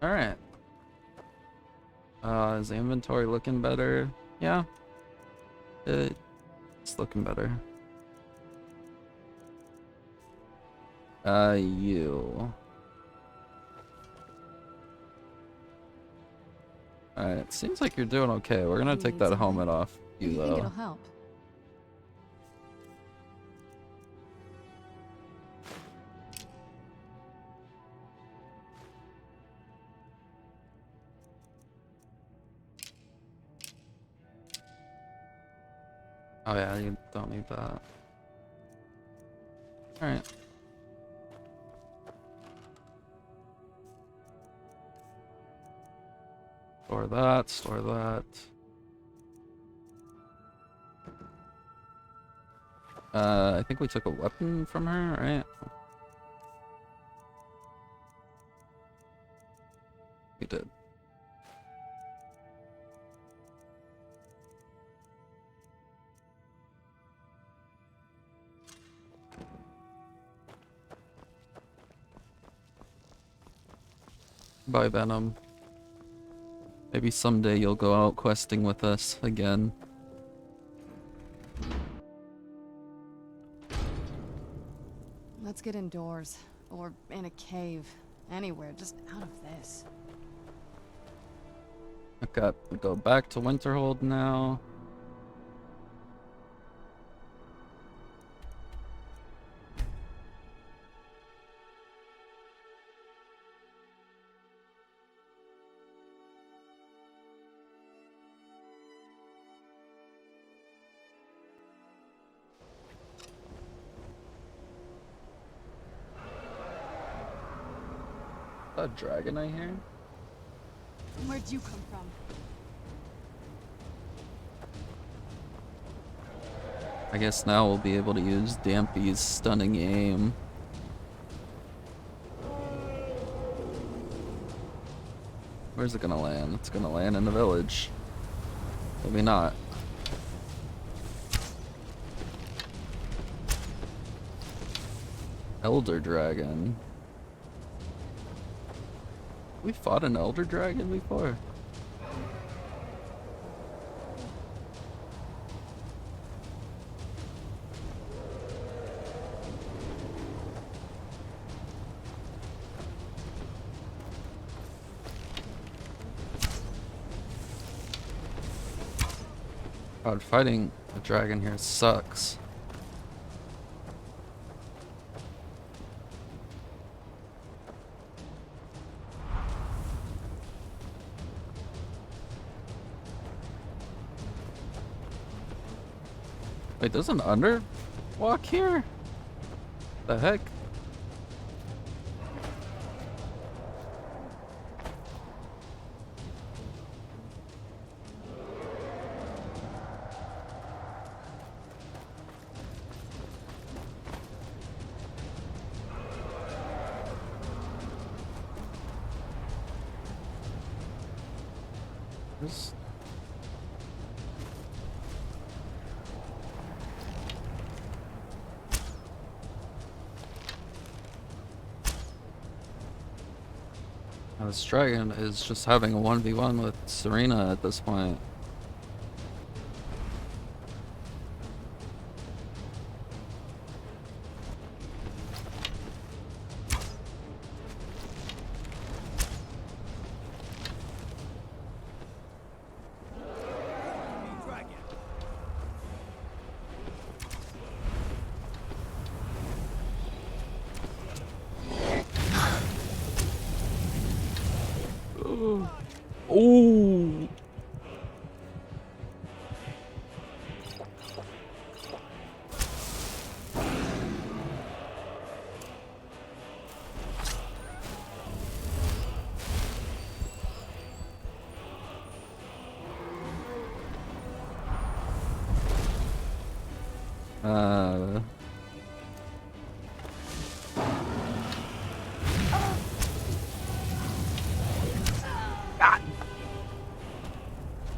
All right. Is the inventory looking better? Yeah. It's looking better. You. Alright, seems like you're doing okay. We're gonna take that helmet off you, I though. think it'll help. Oh yeah, you don't need that. Alright. Store that, store that. I think we took a weapon from her, right? We did. Bye, Venom. Maybe someday you'll go out questing with us again. Let's get indoors. Or in a cave. Anywhere, just out of this. Okay, we go back to Winterhold now. A dragon I hear? Where'd you come from? I guess now we'll be able to use Dampy's stunning aim. Where's it gonna land? It's gonna land in the village. Maybe not. Elder Dragon. We fought an Elder Dragon before. God, fighting a dragon here sucks. Wait, there's an underwalk here? The heck? There's... This dragon is just having a 1v1 with Serena at this point. Oh!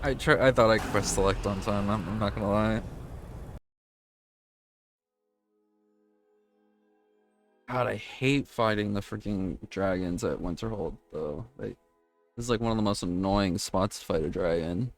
I thought I could press select on time. I'm not gonna lie. God, I hate fighting the freaking dragons at Winterhold, though. This is like one of the most annoying spots to fight a dragon.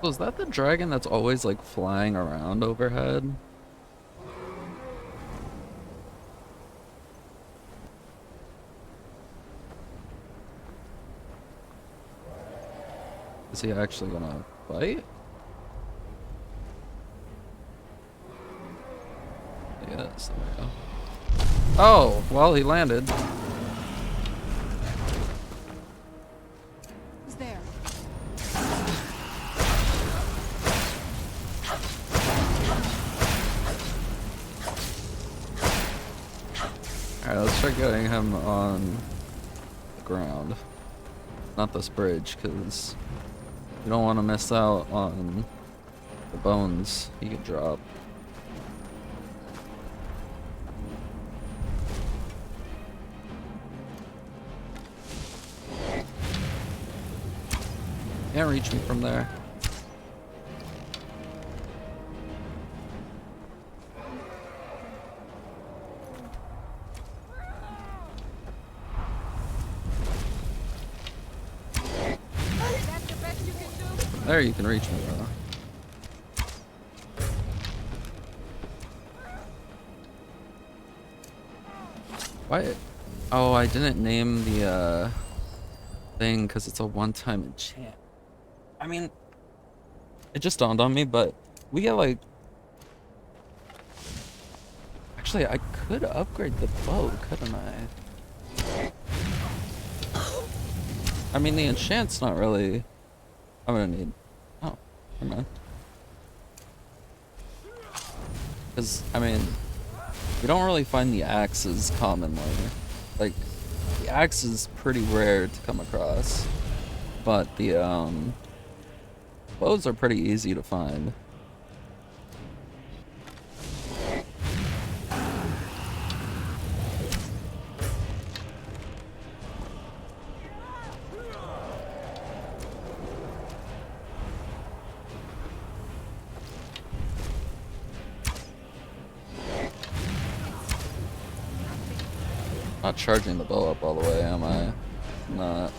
So is that the dragon that's always like flying around overhead? Is he actually gonna fight? Yes, there we go. Oh, well, he landed. He's there. Alright, let's try getting him on the ground. Not this bridge, because you don't want to miss out on the bones he could drop. Can't reach me from there. There you can reach me though. Why? Oh, I didn't name the thing because it's a one-time enchant. I mean, it just dawned on me, but we get like... Actually, I could upgrade the bow, couldn't I? I mean, the enchant's not really... I'm gonna need... Oh, never mind. Because, I mean, we don't really find the axes commonly. Like, the axe is pretty rare to come across. But the, bows are pretty easy to find. Not charging the bow up all the way, am I? Not.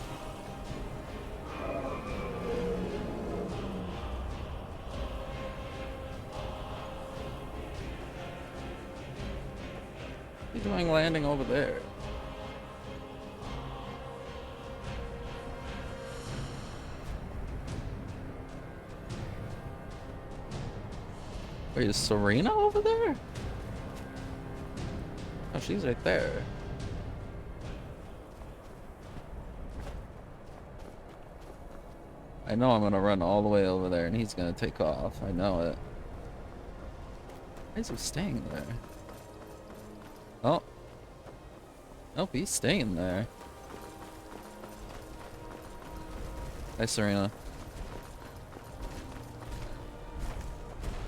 What are you doing landing over there? Wait, is Serena over there? Oh, she's right there. I know I'm gonna run all the way over there and he's gonna take off. I know it. Why is he staying there? Oh. Nope, he's staying there. Hi, Serena.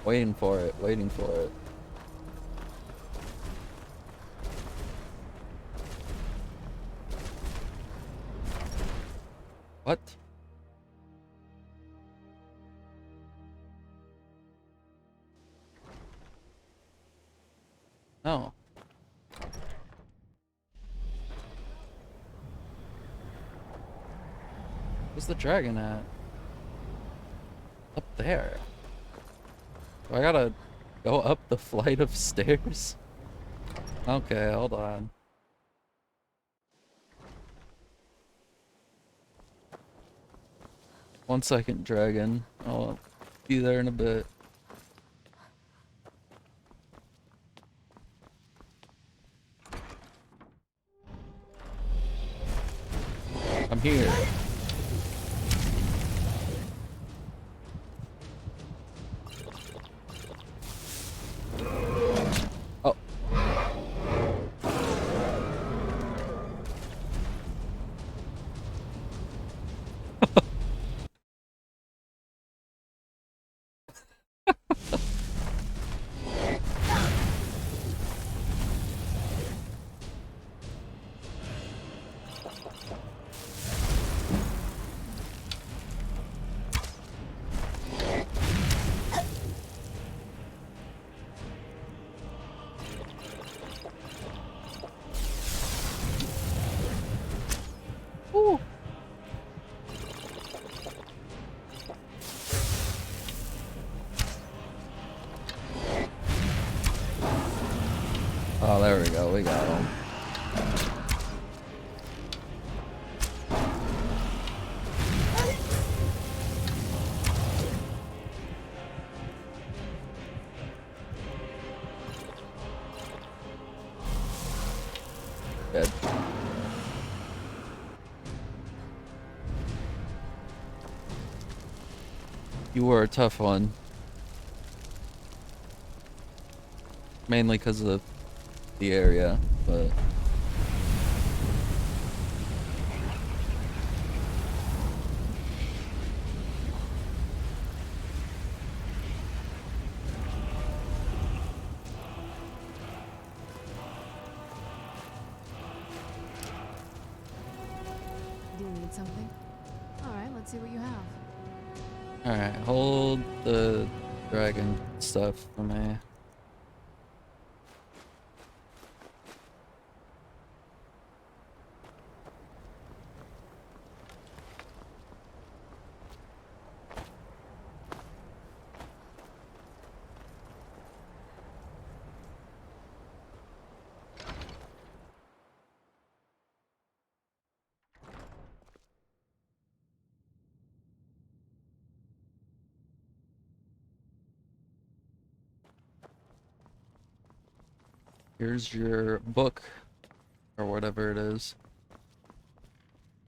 Waiting for it, waiting for it. What? No. Where's the dragon at? Up there. Do I gotta go up the flight of stairs? Okay, hold on. One second, dragon. I'll be there in a bit. I'm here. Oh. Ooh. Oh, there we go. We got him. Good. You were a tough one. Mainly because of the area, but... Do you need something? Alright, let's see what you have. Alright, hold the dragon stuff for me. Here's your book, or whatever it is.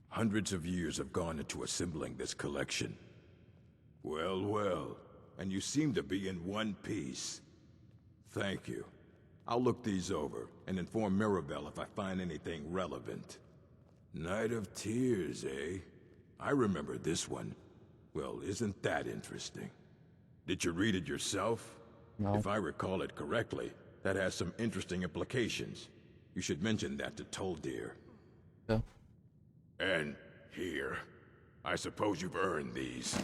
Hundreds of years have gone into assembling this collection. Well, well, and you seem to be in one piece. Thank you. I'll look these over and inform Mirabelle if I find anything relevant. Night of Tears, eh? I remember this one. Well, isn't that interesting? Did you read it yourself? No. If I recall it correctly, that has some interesting implications. You should mention that to Toldir. Yeah. And here. I suppose you've earned these.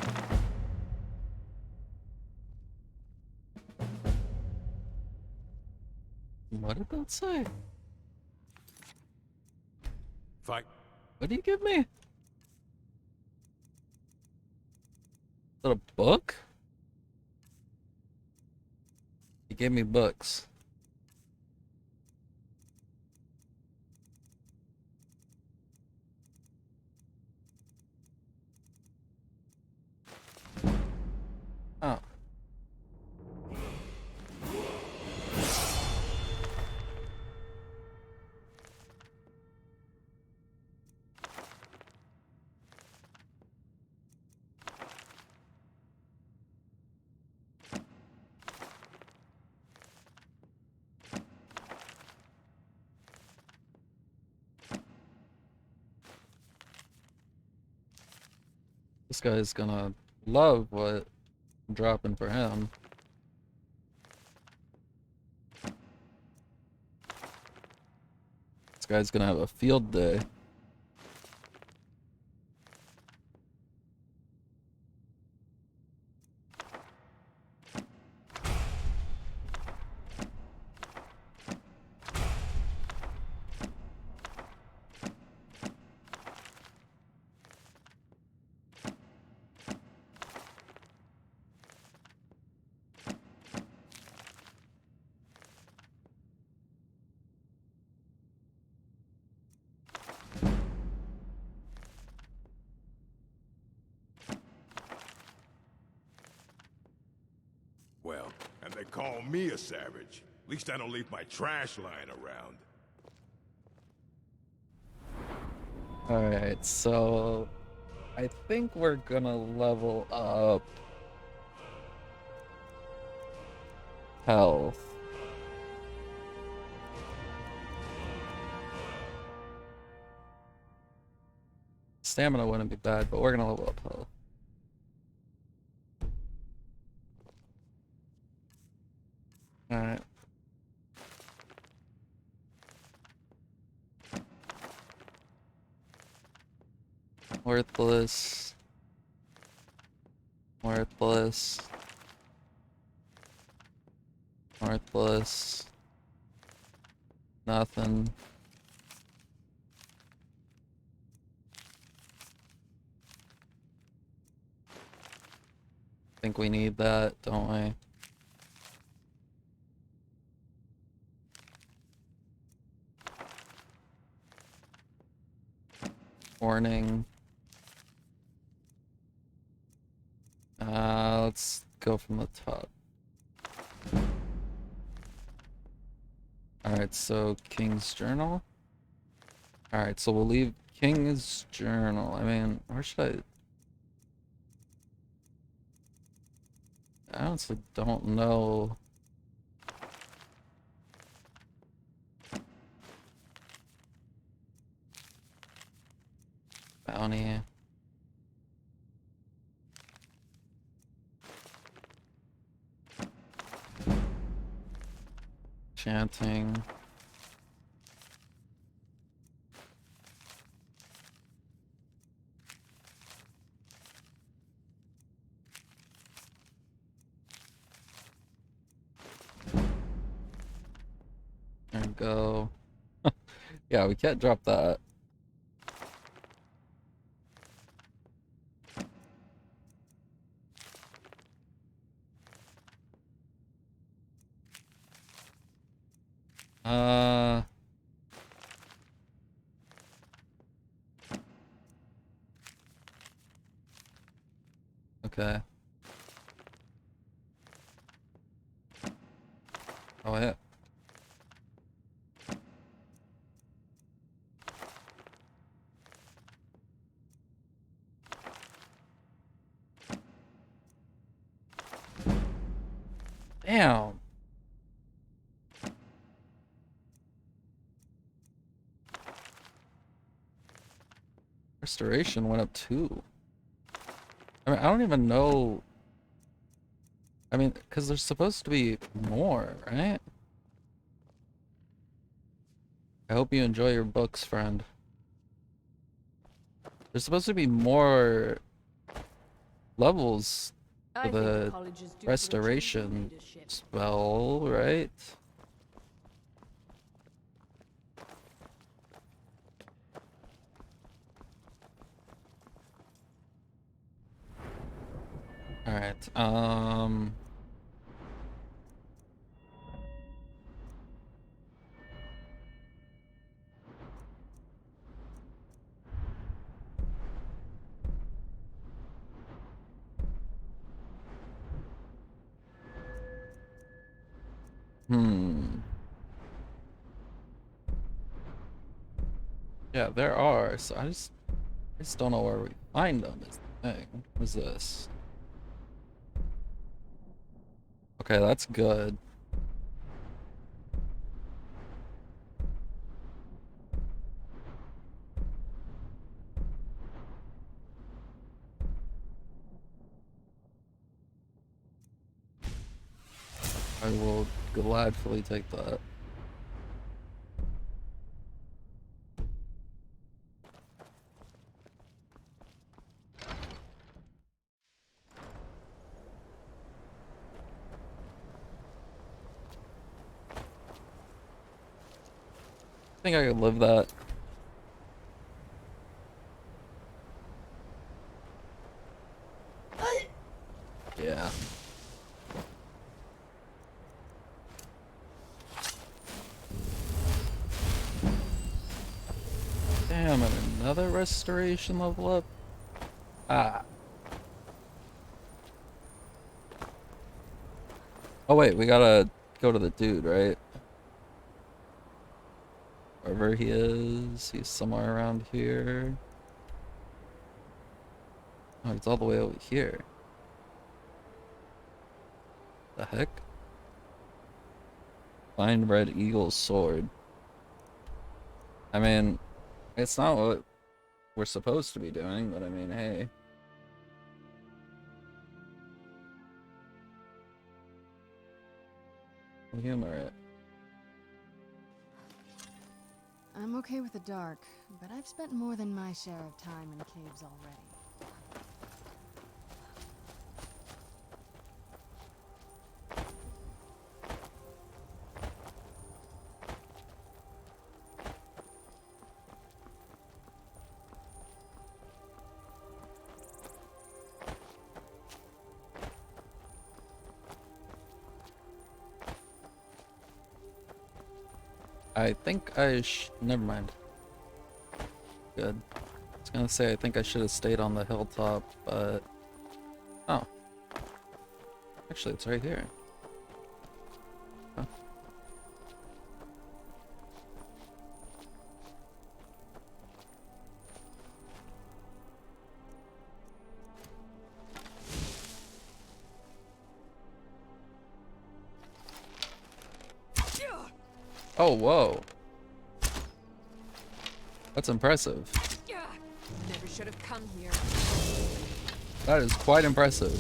What did that say? Fight. What did you give me? Is that a book? He gave me books. Oh. This guy's gonna love what I'm dropping for him. This guy's gonna have a field day. Well, and they call me a savage. At least I don't leave my trash lying around. Alright, so I think we're gonna level up health. Stamina wouldn't be bad, but we're gonna level up health. Alright. Worthless. Worthless. Worthless. Nothing. Think we need that, don't we? Warning. Let's go from the top. Alright, so King's Journal. Alright, so we'll leave King's Journal. I mean, where should I honestly don't know. Bounty. Chanting. There we go. Yeah, we can't drop that. Okay. Oh, yeah. Damn. Restoration went up too. I mean, I don't even know. I mean, because there's supposed to be more, right? I hope you enjoy your books, friend. There's supposed to be more levels for the restoration spell, right? Alright, yeah, there are, so I just don't know where we find them is the thing. What's this? Okay, that's good. I will gladly take that. I think I could live that. Yeah. Damn, and another restoration level up? Ah. Oh wait, we gotta go to the dude, right? Wherever he is, he's somewhere around here. Oh, he's all the way over here. The heck? Find Red Eagle's sword. I mean, it's not what we're supposed to be doing, but I mean, hey. We'll humor it. I'm okay with the dark, but I've spent more than my share of time in caves already. I think never mind. Good. I was gonna say I think I should have stayed on the hilltop, but oh. Actually, it's right here. Huh. Oh, whoa. That's impressive. Never should have come here. That is quite impressive.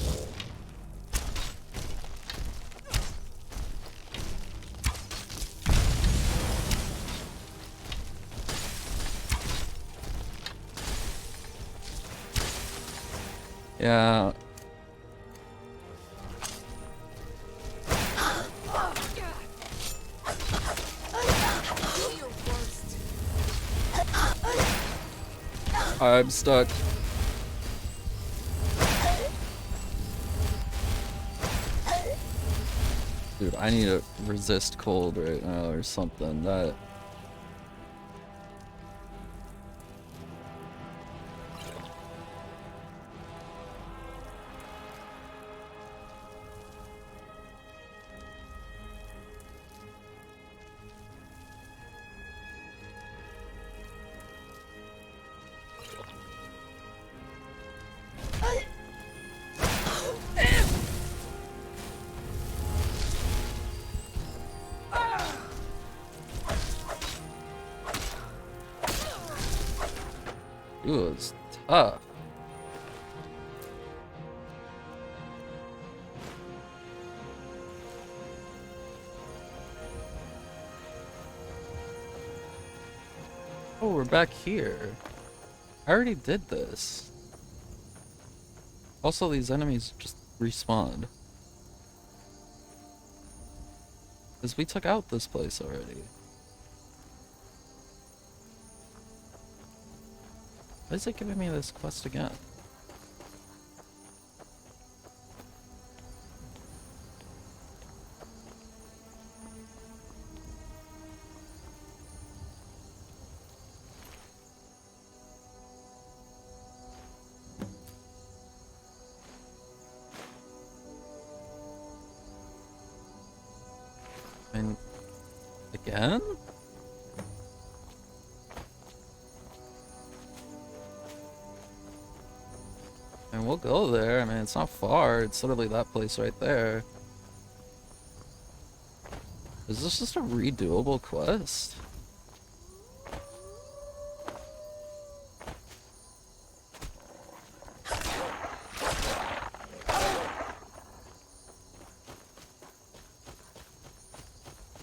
Yeah. I'm stuck. Dude, I need to resist cold right now or something. That. Ooh, it's tough. Oh, we're back here. I already did this. Also, these enemies just respawned. Because we took out this place already. Why is it giving me this quest again? And again? And we'll go there. I mean, it's not far. It's literally that place right there. Is this just a redoable quest?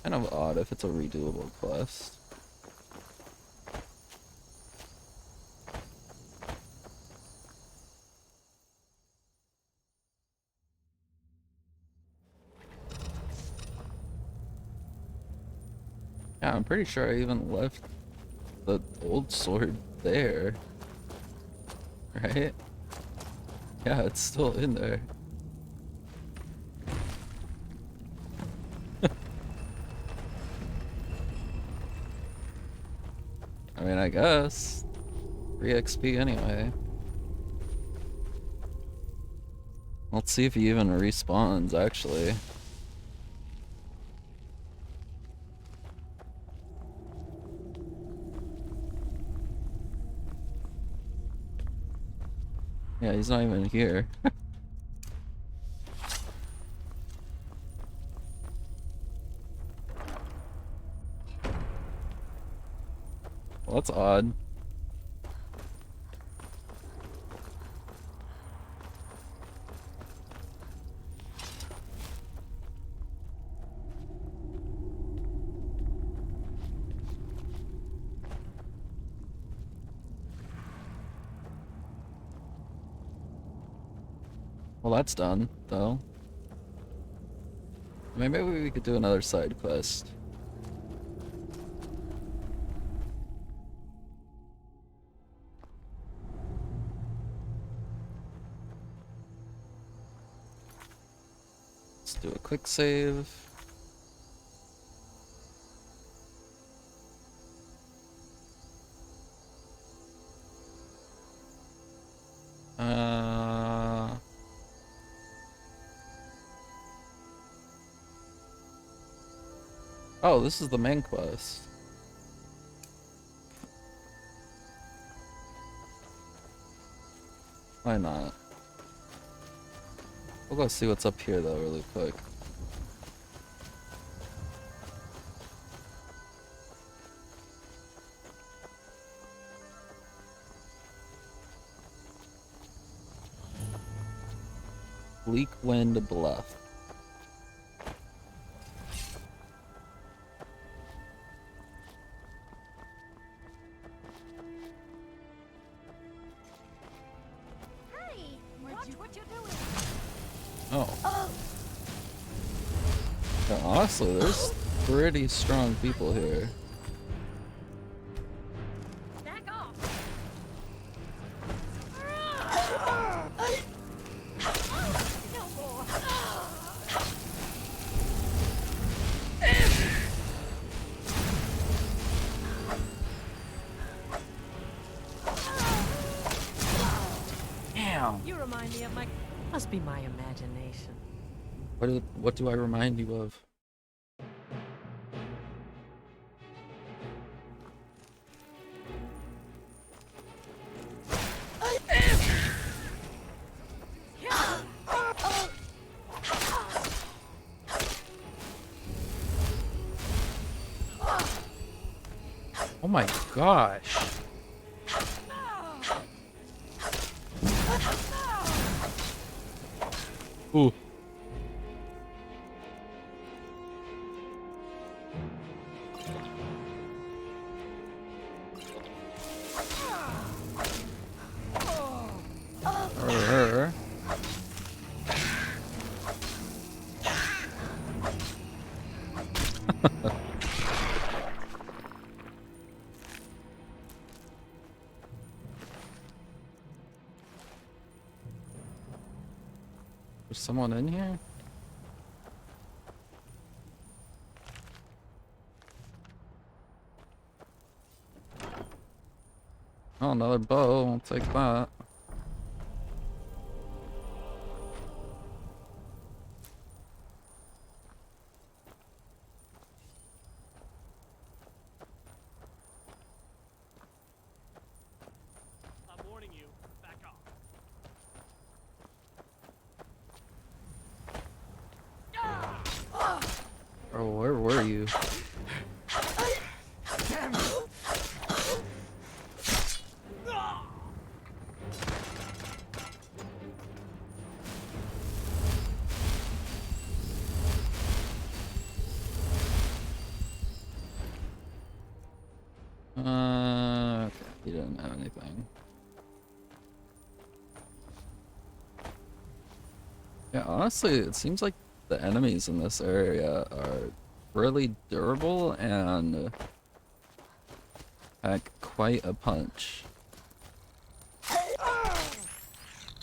Kind of odd if it's a redoable quest. Yeah, I'm pretty sure I even left the old sword there. Right? Yeah, it's still in there. I mean, I guess. Free XP anyway. Let's see if he even respawns, actually. Yeah, he's not even here. Well, that's odd. Well, that's done, though. Maybe we could do another side quest. Let's do a quick save. Oh, this is the main quest. Why not? We'll go see what's up here though really quick. Bleak Wind Bluff. Hey, watch what you're doing. Oh. Yeah, honestly, there's pretty strong people here. Back off. No more. Damn. You remind me of my... Must be my imagination. What do I remind you of? Oh my gosh. Ooh. There's someone in here? Oh, another bow. I'll take that. I'm warning you. Back off. Oh, where were you? Damn you. Okay, he didn't have anything. Yeah, honestly, it seems like the enemies in this area are really durable and pack quite a punch.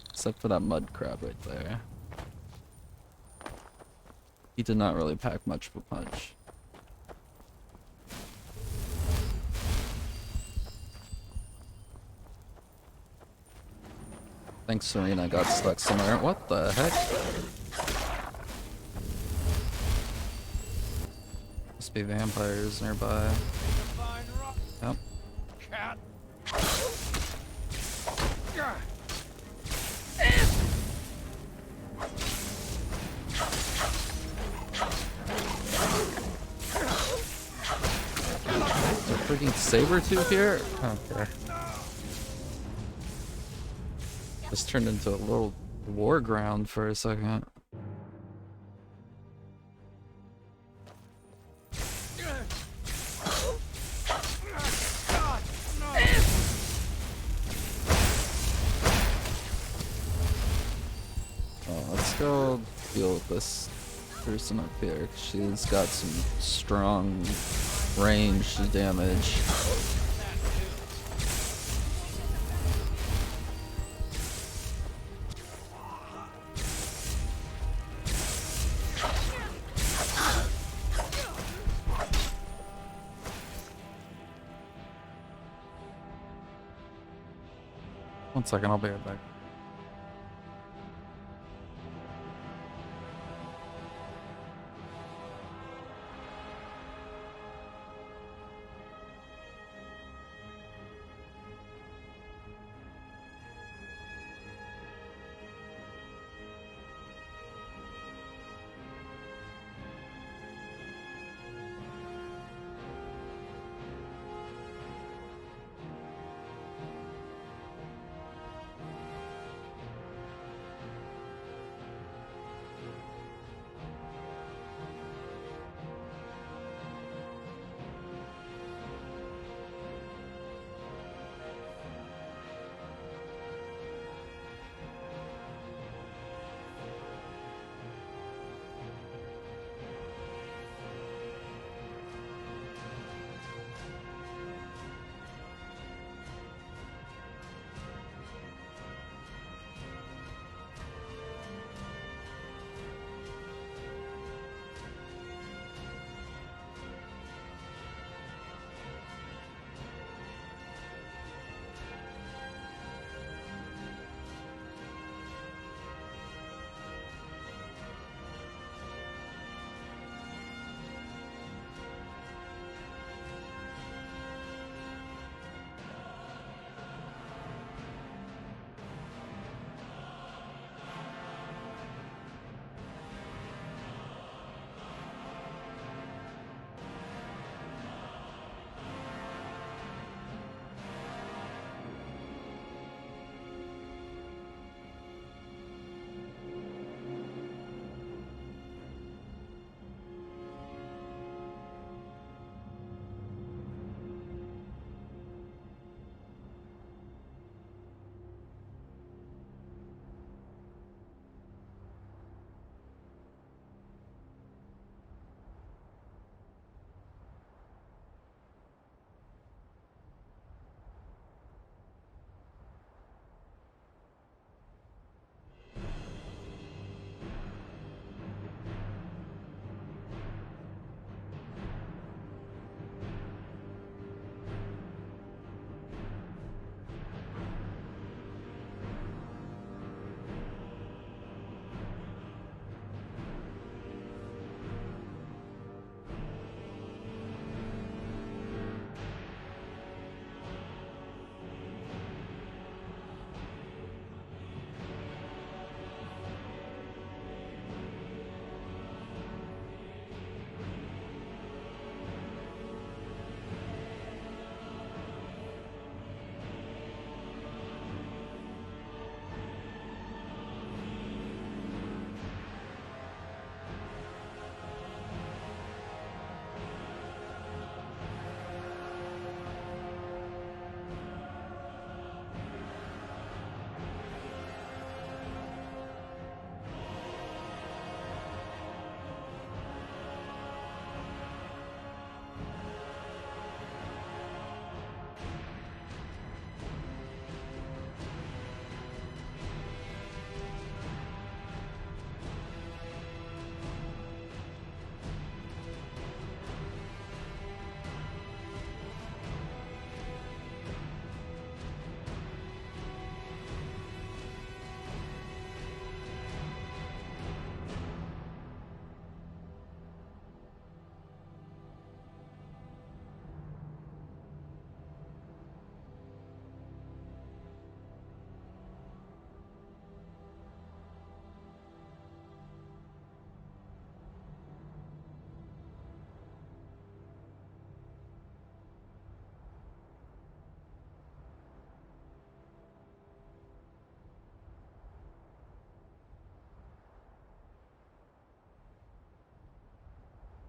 Except for that mud crab right there. He did not really pack much of a punch. Thanks, Serena got stuck somewhere. What the heck? Must be vampires nearby. Yep. Cat. fighting Sabretooth here? Okay. This turned into a little war ground for a second. Oh, let's go deal with this person up here. She's got some strong range damage. One second, I'll be right back.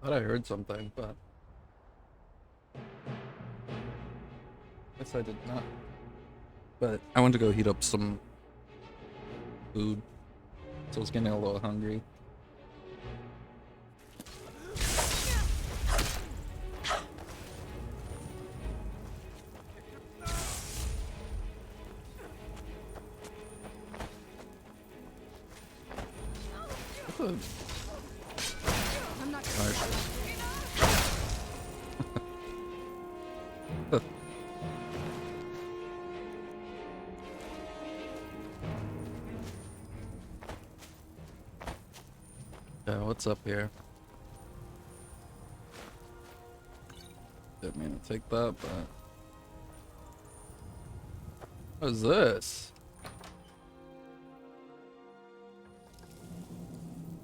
thought I heard something, but guess I did not. But I went to go heat up some food, so I was getting a little hungry. I'm not Yeah, what's up here? Didn't mean to take that, but what is this?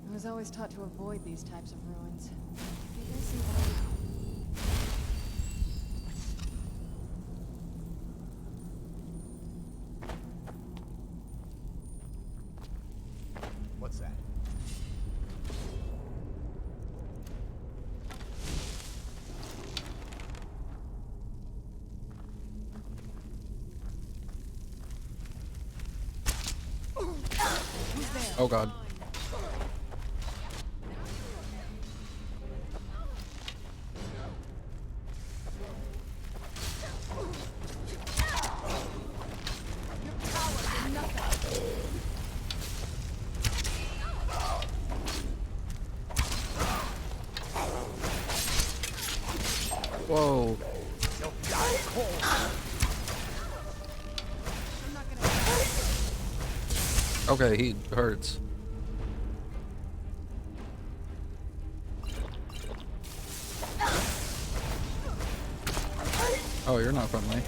I was always taught to avoid these types of ruins. Maybe I see why now. What's that? Oh god. Whoa. Okay, he hurts. Oh, you're not friendly.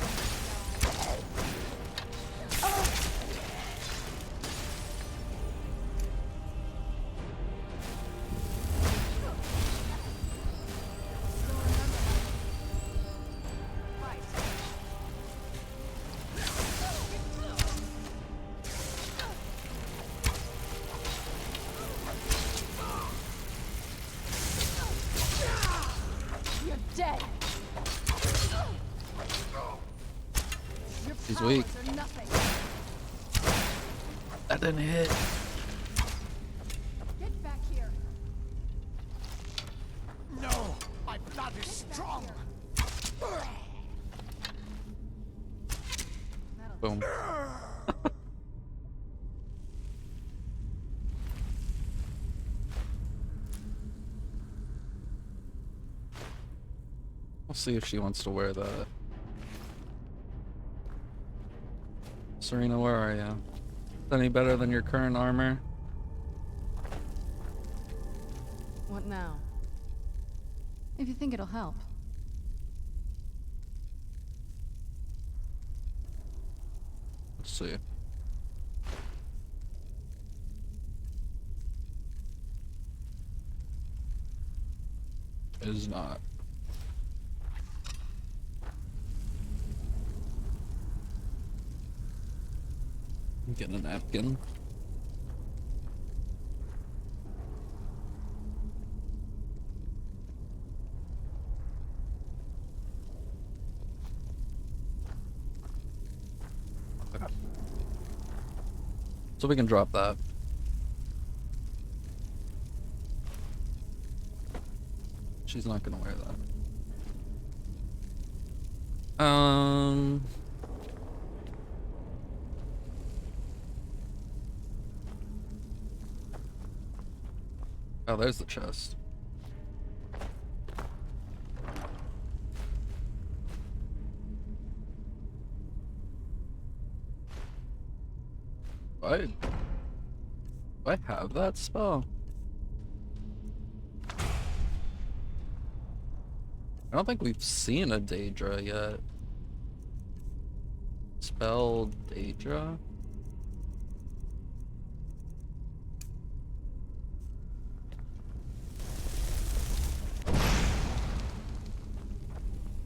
You're dead. He's weak. Powers are nothing. That didn't hit. Get back here. No, my blood is strong. Boom. We'll see if she wants to wear that. Serena, where are you? Is that any better than your current armor? What now? If you think it'll help. Let's see. It is not. Get a napkin. So we can drop that. She's not gonna wear that. Oh, there's the chest. Do I have that spell? I don't think we've seen a Daedra yet. Spell Daedra?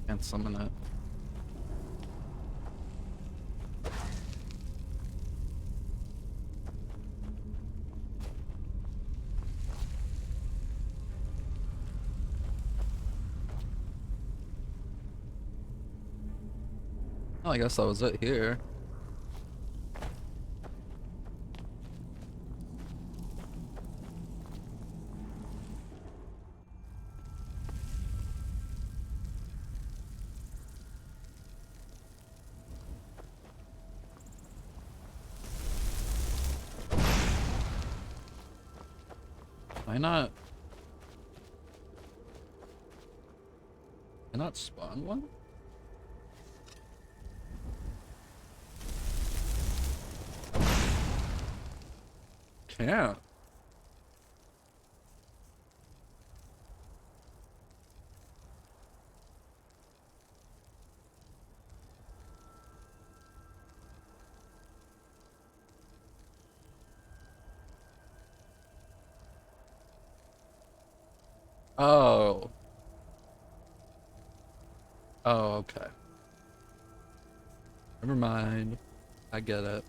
Can't summon it. Oh, I guess that was it here. Why not? Can I not spawn one? Can't. Oh. Oh, okay. Never mind. I get it.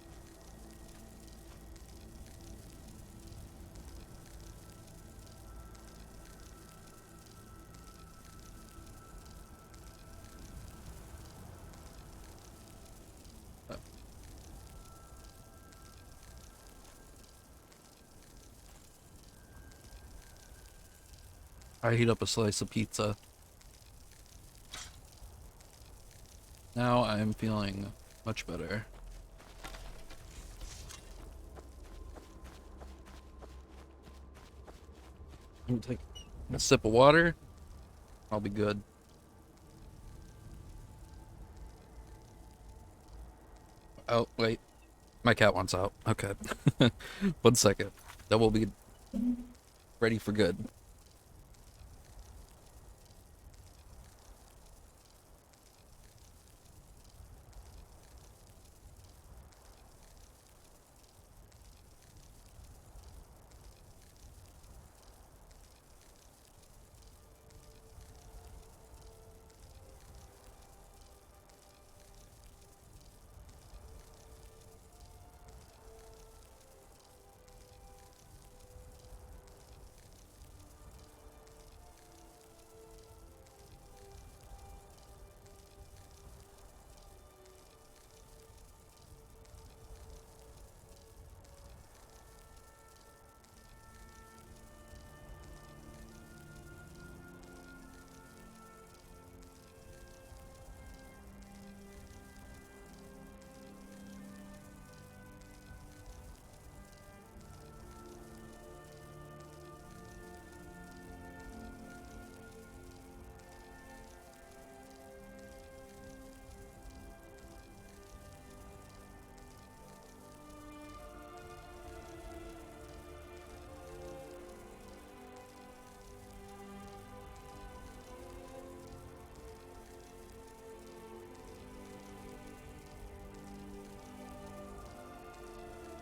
I heat up a slice of pizza. Now I'm feeling much better. Let me take a sip of water. I'll be good. Oh, wait. My cat wants out. Okay. 1 second. That will be ready for good.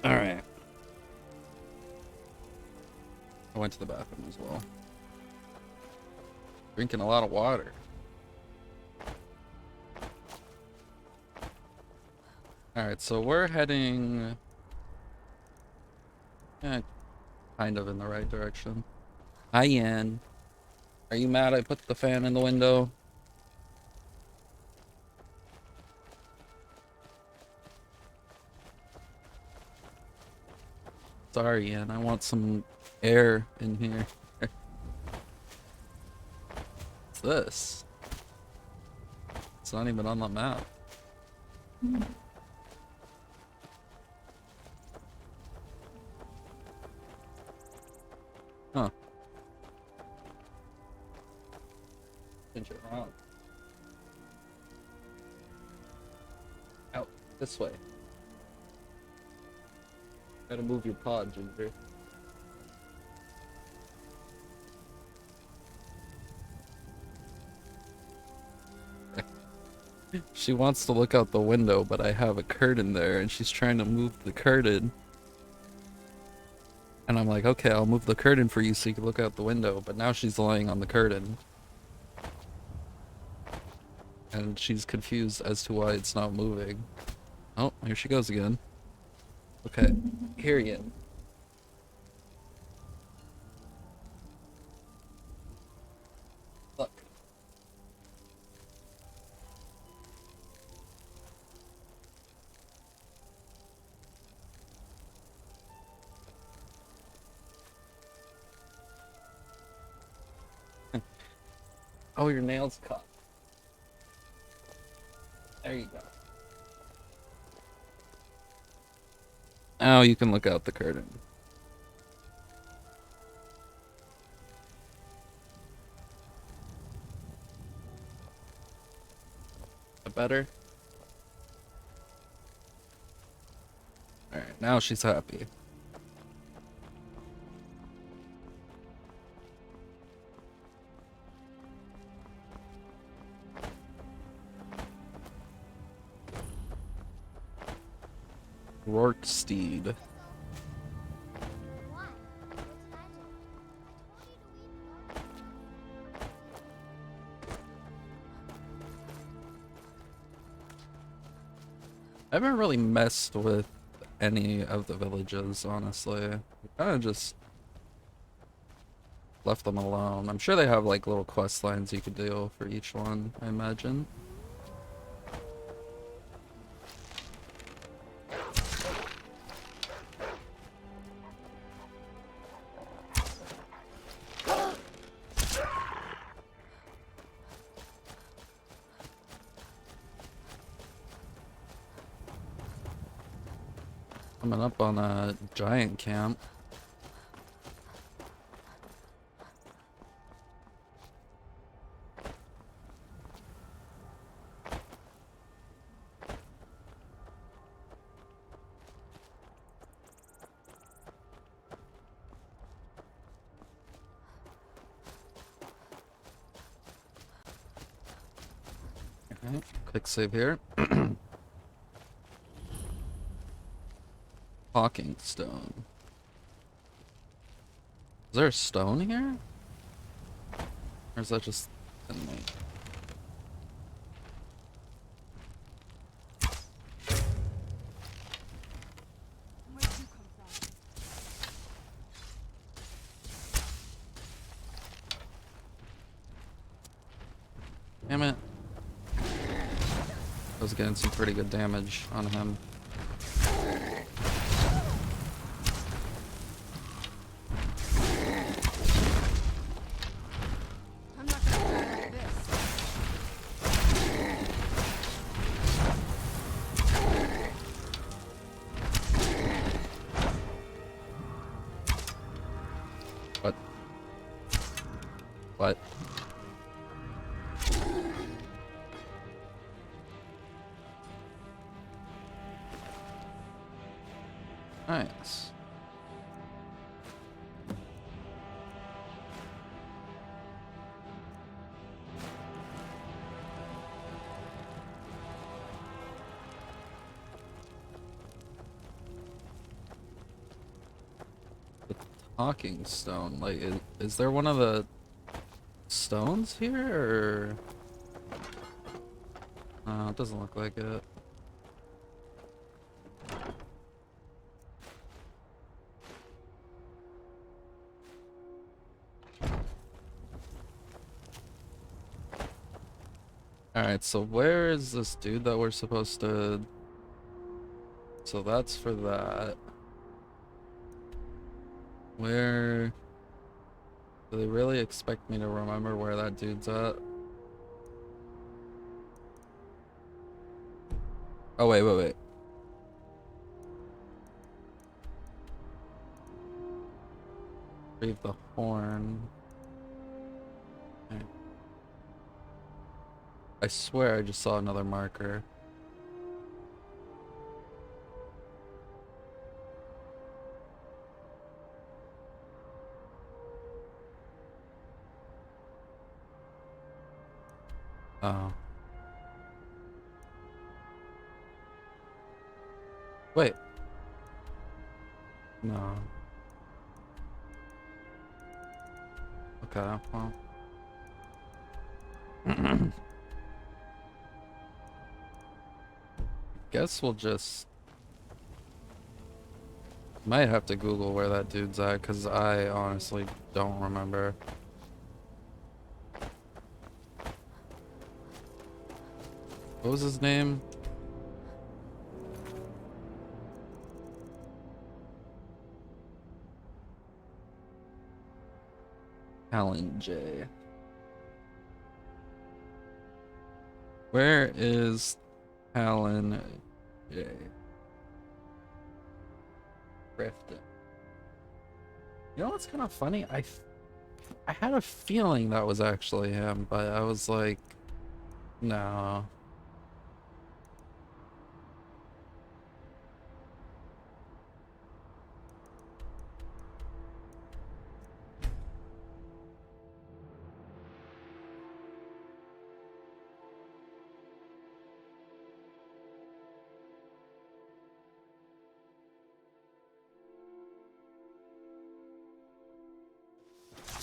Alright. I went to the bathroom as well. Drinking a lot of water. Alright, so we're heading kind of in the right direction. Hi, Yan. Are you mad I put the fan in the window? Sorry, Yan. I want some air in here. What's this? It's not even on the map. Huh. Pinch it around. Out. This way. Gotta move your pod, Ginger. She wants to look out the window, but I have a curtain there, and she's trying to move the curtain. And I'm like, okay, I'll move the curtain for you so you can look out the window, but now she's laying on the curtain. And she's confused as to why it's not moving. Oh, here she goes again. Okay, here again. Look. Oh, your nails cut. There you go. Oh, you can look out the curtain. Better? Alright, now she's happy. Rorksteed. I haven't really messed with any of the villages, honestly. Kind of just left them alone. I'm sure they have like little quest lines you could do for each one, I imagine. Coming up on a giant camp. Alright, quick save here. Hawking stone. Is there a stone here? Or is that just inmate? Damn it. I was getting some pretty good damage on him. What? Nice. The talking stone, like, is there one of the stones here, or? No, it doesn't look like it. Alright, so where is this dude that we're supposed to... So that's for that. Where... Do they really expect me to remember where that dude's at? Oh, wait. Retrieve the horn. Okay. I swear I just saw another marker. Oh. Wait. No. Okay, well. Guess we'll just... Might have to Google where that dude's at, because I honestly don't remember. What was his name? Alan J. Where is Alan J. Grifton? You know what's kind of funny? I had a feeling that was actually him, but I was like, no.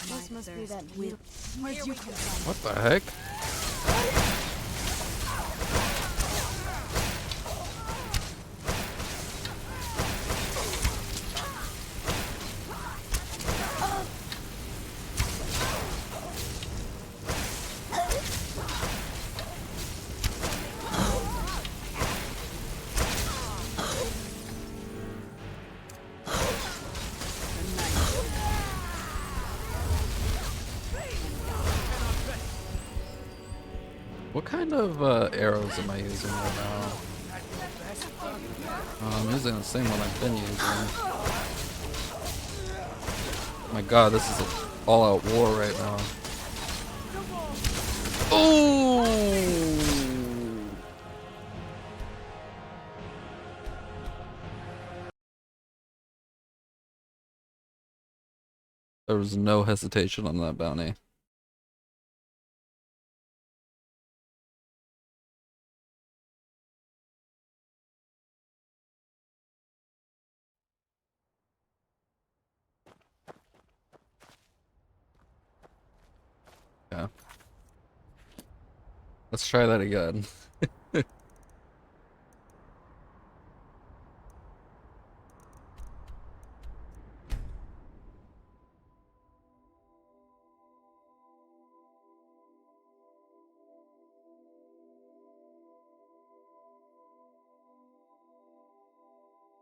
This must be that wheel. Where'd you come from? What the heck? What kind of arrows am I using right now? I'm using the same one I've been using. Oh my god, this is an all-out war right now. Oh! There was no hesitation on that bounty. Yeah. Let's try that again.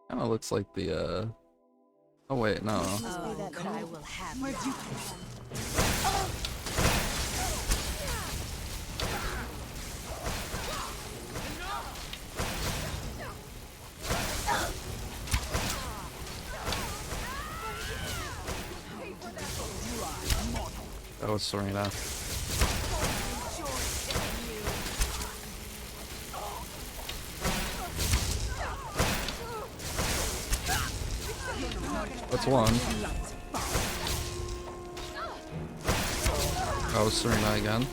Kinda looks like the oh wait, no. Oh, but I will have Where'd you come from? That was Serena. That's one. That was Serena again.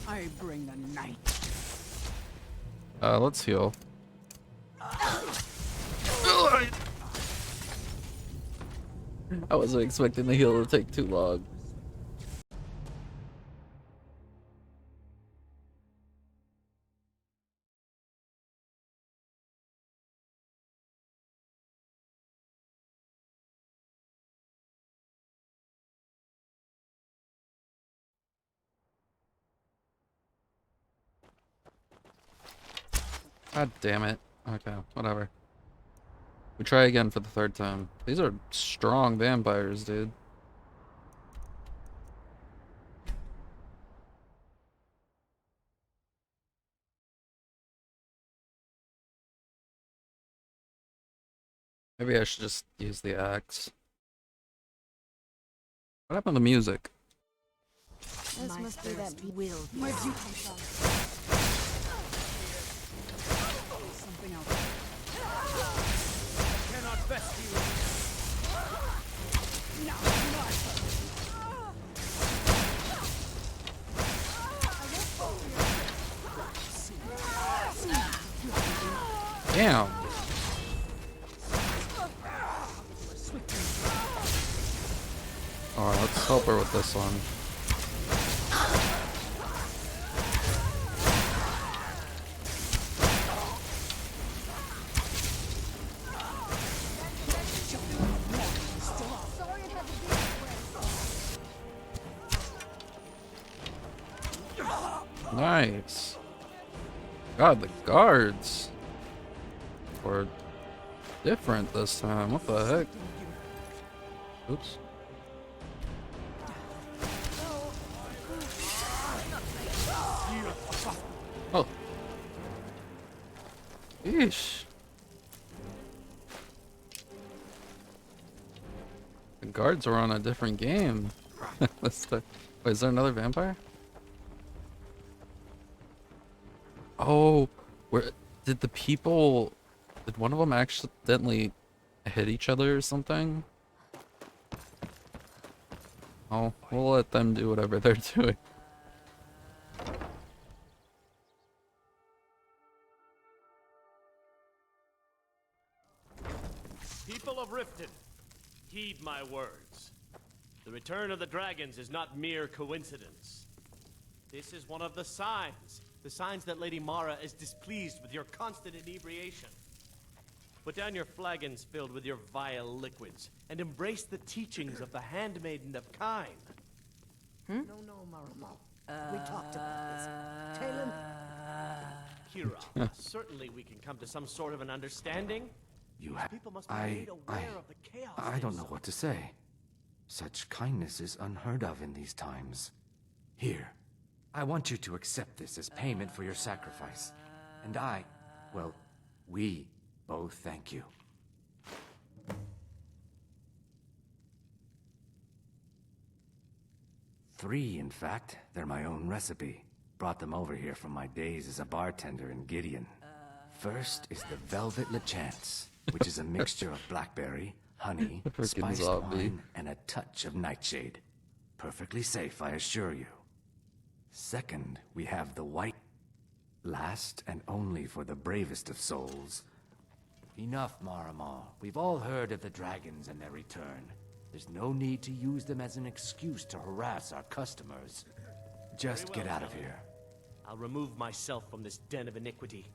I bring the night. Let's heal. I wasn't expecting the heal to take too long. God damn it. Okay, whatever. We try again for the third time. These are strong vampires, dude. Maybe I should just use the axe. What happened to the music? This must be that wheel. Where'd you come from? Something else. Cannot best you. No, Damn. Alright, let's help her with this one. Nice. God, the guards were different this time. What the heck? Oops. Oh. Yeesh. The guards were on a different game. Wait, is there another vampire? Oh, where did the people? Did one of them accidentally hit each other or something? Oh, we'll let them do whatever they're doing. People of Riften, heed my words. The return of the dragons is not mere coincidence. This is one of the signs that Lady Mara is displeased with your constant inebriation. Put down your flagons filled with your vile liquids, and embrace the teachings of the Handmaiden of Kine. No, Maramo. We talked about this. Tell him. Kira, certainly we can come to some sort of an understanding. People must be made aware of the chaos. I don't know what to say. Such kindness is unheard of in these times. Here, I want you to accept this as payment for your sacrifice. And we both thank you. 3, in fact. They're my own recipe. Brought them over here from my days as a bartender in Gideon. First is the Velvet Lechance, which is a mixture of blackberry, honey, spiced wine, and a touch of nightshade. Perfectly safe, I assure you. Second, we have the white. Last and only for the bravest of souls. Enough, Marama. We've all heard of the dragons and their return. There's no need to use them as an excuse to harass our customers. Just get out of here. I'll remove myself from this den of iniquity.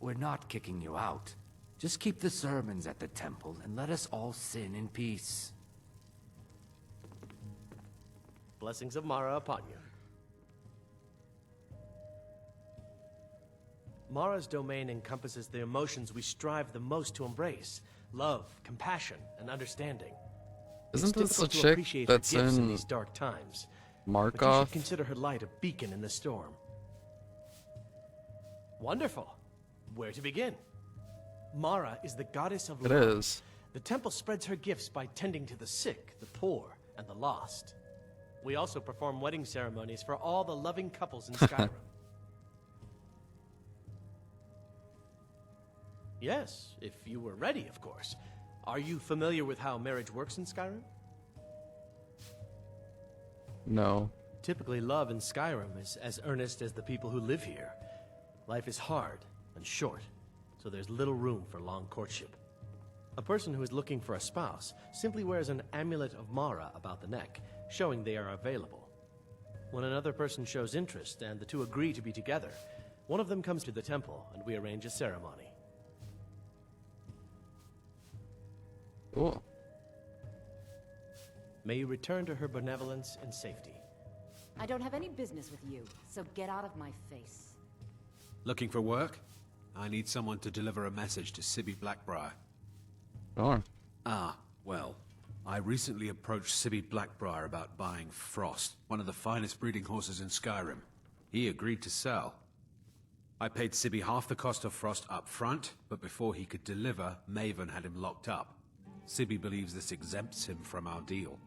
We're not kicking you out. Just keep the sermons at the temple and let us all sin in peace. Blessings of Mara upon you. Mara's domain encompasses the emotions we strive the most to embrace. Love, compassion, and understanding. Isn't this a chick that's in these dark times? Markov? But you should consider her light a beacon in the storm. Wonderful. Where to begin? Mara is the goddess of love. It is. The temple spreads her gifts by tending to the sick, the poor, and the lost. We also perform wedding ceremonies for all the loving couples in Skyrim. Yes, if you were ready, of course. Are you familiar with how marriage works in Skyrim? No. Typically, love in Skyrim is as earnest as the people who live here. Life is hard and short, so there's little room for long courtship. A person who is looking for a spouse simply wears an amulet of Mara about the neck, showing they are available. When another person shows interest and the two agree to be together, one of them comes to the temple and we arrange a ceremony. Cool. May you return to her benevolence in safety. I don't have any business with you, so get out of my face. Looking for work? I need someone to deliver a message to Sibby Blackbriar. Sure. Ah, well. I recently approached Sibby Blackbriar about buying Frost, one of the finest breeding horses in Skyrim. He agreed to sell. I paid Sibby half the cost of Frost up front, but before he could deliver, Maven had him locked up. Sibby believes this exempts him from our deal.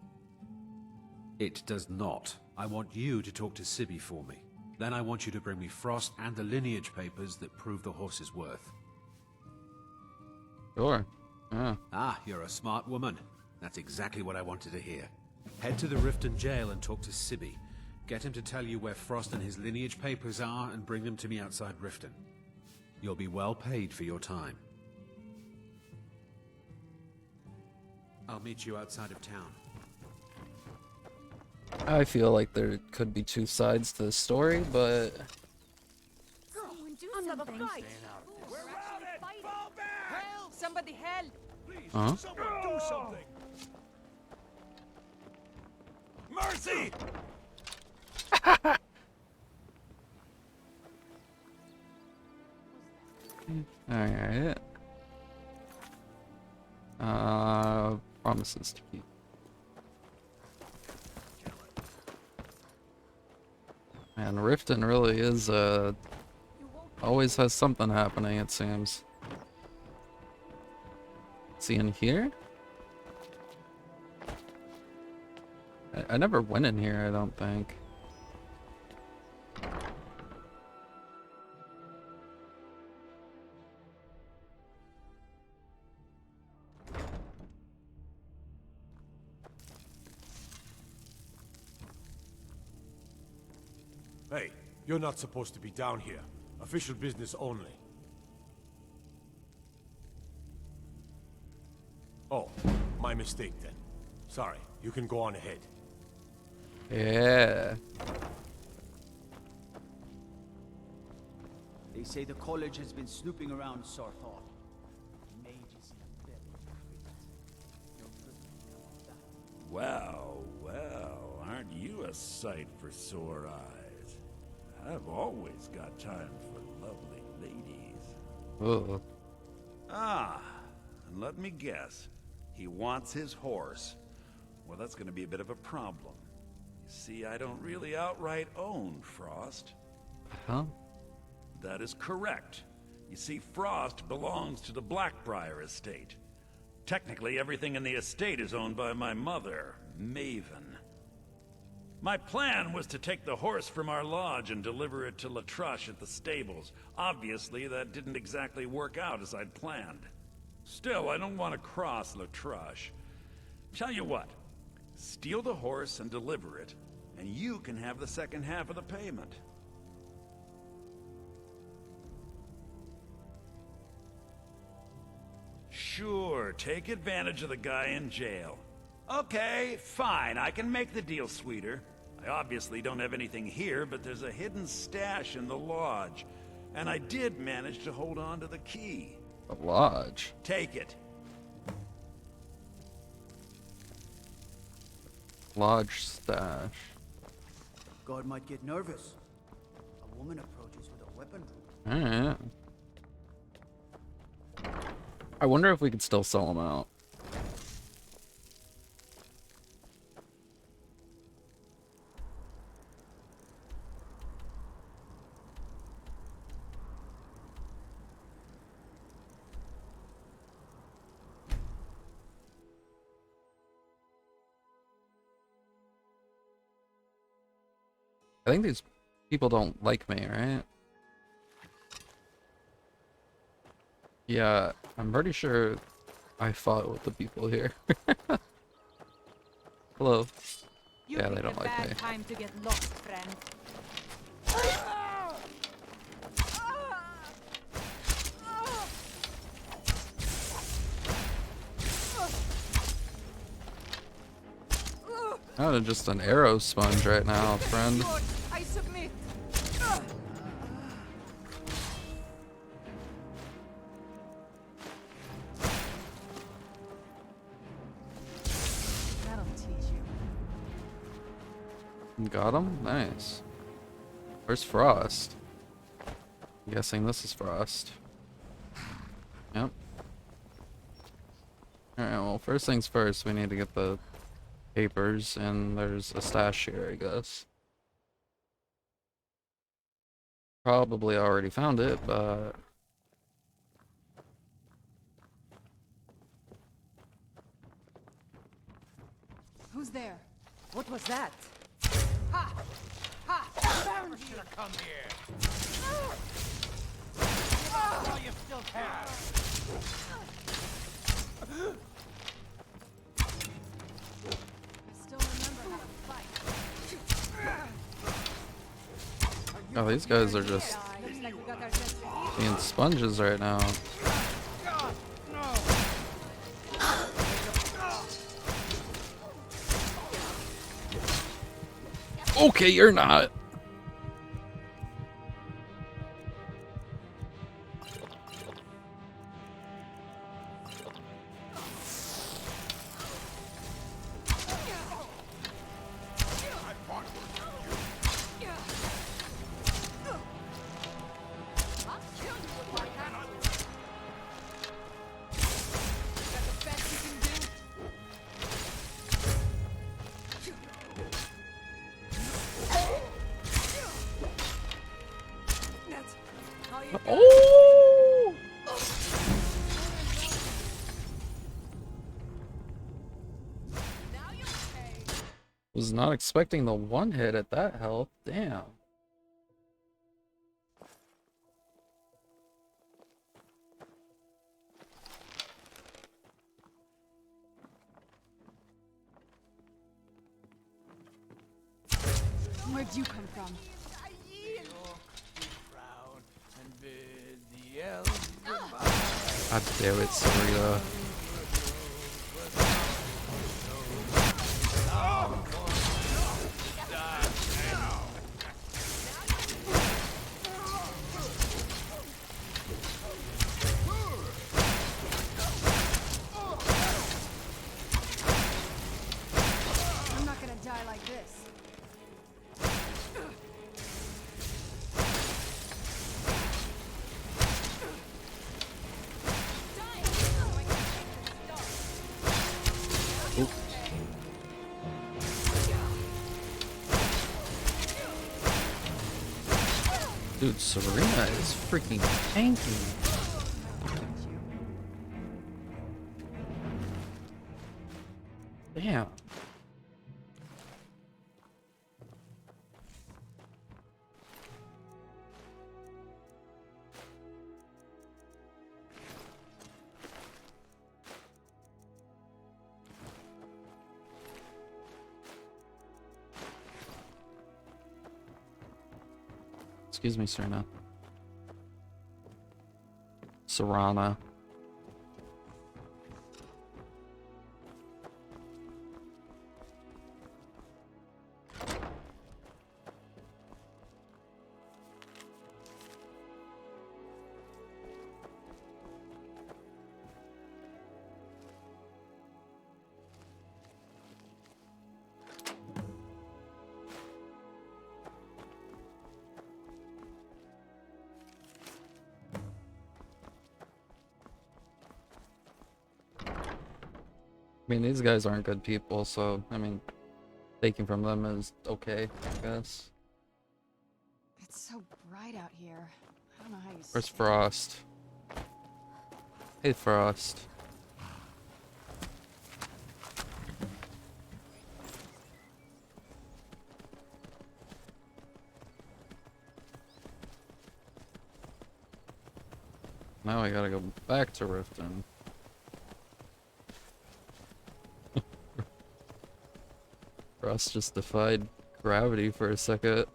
It does not. I want you to talk to Sibby for me. Then I want you to bring me Frost and the lineage papers that prove the horse's worth. Sure. Yeah. Ah, you're a smart woman. That's exactly what I wanted to hear. Head to the Riften jail and talk to Sibby. Get him to tell you where Frost and his lineage papers are and bring them to me outside Riften. You'll be well paid for your time. I'll meet you outside of town. I feel like there could be two sides to the story, but Someone do something. We're routed! Fall back! Help! Somebody help! Please, Huh? someone do something! Mercy! Alright. Promises to keep. Man, Riften really is, always has something happening, it seems. See in here? I never went in here, I don't think. Hey, you're not supposed to be down here. Official business only. Oh, my mistake then. Sorry, you can go on ahead. Yeah. They say the college has been snooping around Sarthal. Mages in a bed. No good can come of that. Well, well, aren't you a sight for sore eyes? I've always got time for lovely ladies. Ugh. Ah, and let me guess. He wants his horse. Well, that's going to be a bit of a problem. You see, I don't really outright own Frost. Huh? That is correct. You see, Frost belongs to the Blackbriar estate. Technically, everything in the estate is owned by my mother, Maven. My plan was to take the horse from our lodge and deliver it to Latrush at the stables. Obviously, that didn't exactly work out as I'd planned. Still, I don't want to cross Latrush. Tell you what, steal the horse and deliver it, and you can have the second half of the payment. Sure, take advantage of the guy in jail. Okay, fine, I can make the deal sweeter. I obviously don't have anything here, but there's a hidden stash in the lodge. And I did manage to hold on to the key. The lodge? Take it. Lodge stash. God might get nervous. A woman approaches with a weapon. Alright. I wonder if we could still sell them out. I think these people don't like me, right? Yeah, I'm pretty sure I fought with the people here. Hello. Yeah, they don't like me. Time to get lost, friend. Kind of just an arrow sponge right now, friend. I submit. That'll teach you. Got him? Nice. Where's Frost? I'm guessing this is Frost. Yep. Alright, well, first things first, we need to get the papers, and there's a stash here, I guess. Probably already found it, but... Who's there? What was that? Ha! Ha! Found you! Should have come here. While you still can. Oh, these guys are just being sponges right now. Okay, you're not. Was not expecting the one hit at that health. Damn. Where'd you come from? God damn it, Sarita. I'm not gonna die like this. Dude, Serena is freaking tanky. Damn. Excuse me, Serena. Serana. I mean, these guys aren't good people, so, I mean, taking from them is okay, I guess. It's so bright out here. I don't know how you Where's stay. Frost? Hey, Frost. Now I gotta go back to Riften. Frost just defied gravity for a second.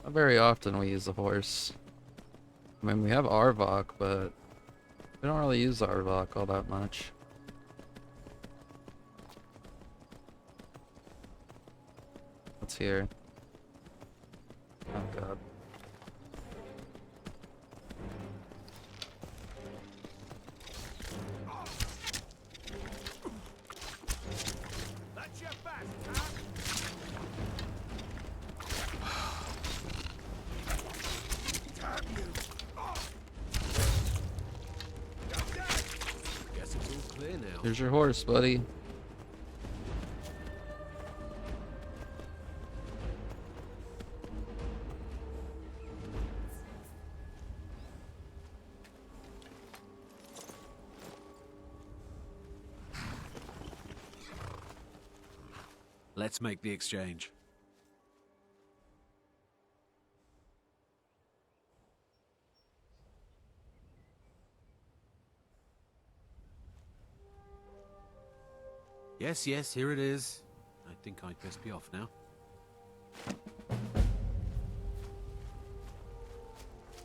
Not very often we use the horse. I mean, we have Arvok, but we don't really use Arvok all that much. What's here? Oh god. Guess it's all clear now. Here's your horse, buddy. Let's make the exchange. Yes, yes, here it is. I think I'd best be off now.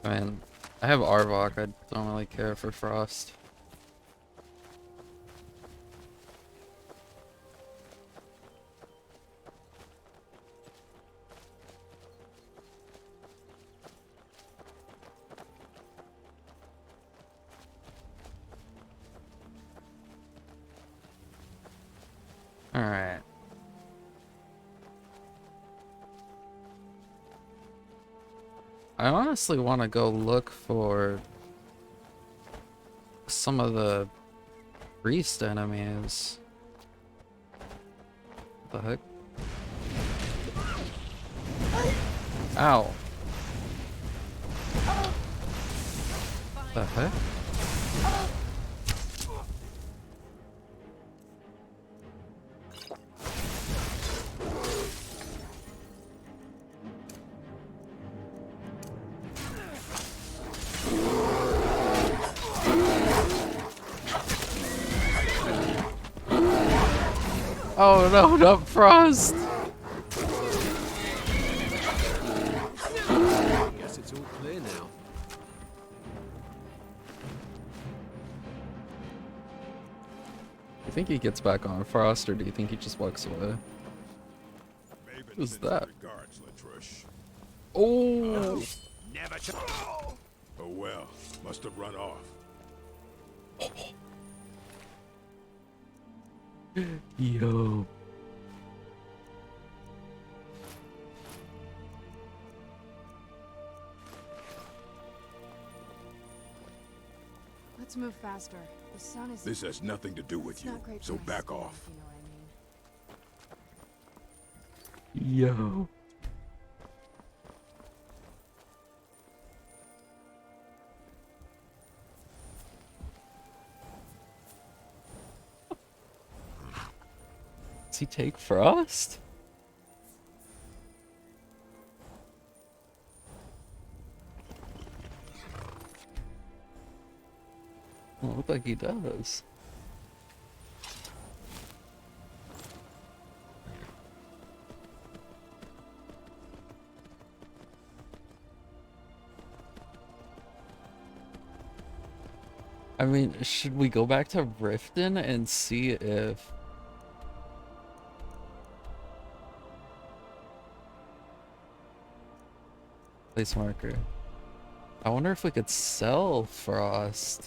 I mean, I have Arvok. I don't really care for Frost. Alright. I honestly want to go look for some of the Priest enemies. What the heck? Ow. What the heck? Oh no, not Frost! Guess it's all clear now. You think he gets back on Frost, or do you think he just walks away? Who's that? Oh! Never. Oh well, must have run off. Yo. Let's move faster. The sun is... This has nothing to do with you, so back off. You know what I mean. Yo. Does he take Frost? Well, look like he does. I mean, should we go back to Riften and see if... Place marker. I wonder if we could sell Frost.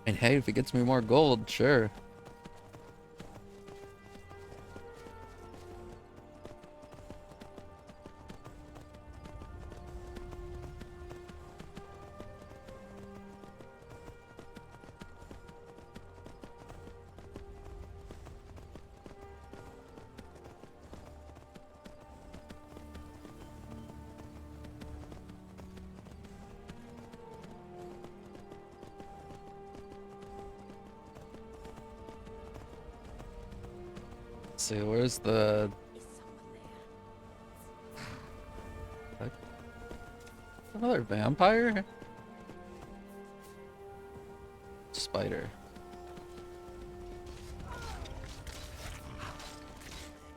And hey, if it gets me more gold, sure. See, where's the... Another vampire? Spider.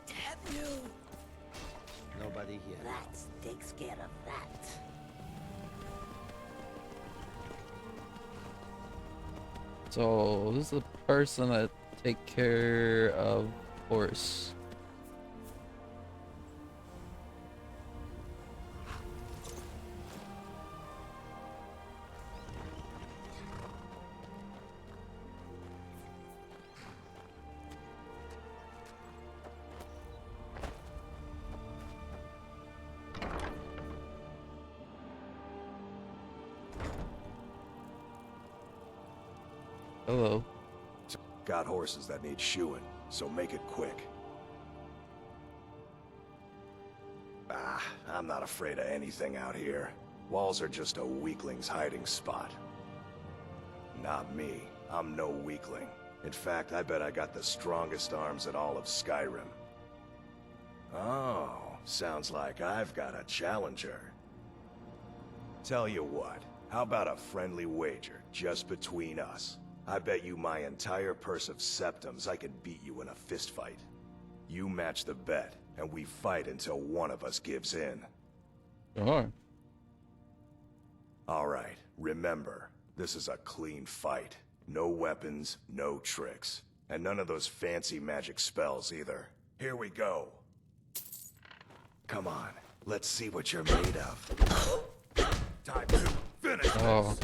Damn you! Nobody here. That takes care of that. So, who's the person that take care of horse? Hello. Got horses that need shoeing, so make it quick. Ah, I'm not afraid of anything out here. Walls are just a weakling's hiding spot. Not me. I'm no weakling. In fact, I bet I got the strongest arms in all of Skyrim. Oh, sounds like I've got a challenger. Tell you what, how about a friendly wager, just between us? I bet you my entire purse of septums I could beat you in a fistfight. You match the bet, and we fight until one of us gives in. Sure. Alright, remember, this is a clean fight. No weapons, no tricks. And none of those fancy magic spells either. Here we go. Come on, let's see what you're made of. Time to finish this. Oh,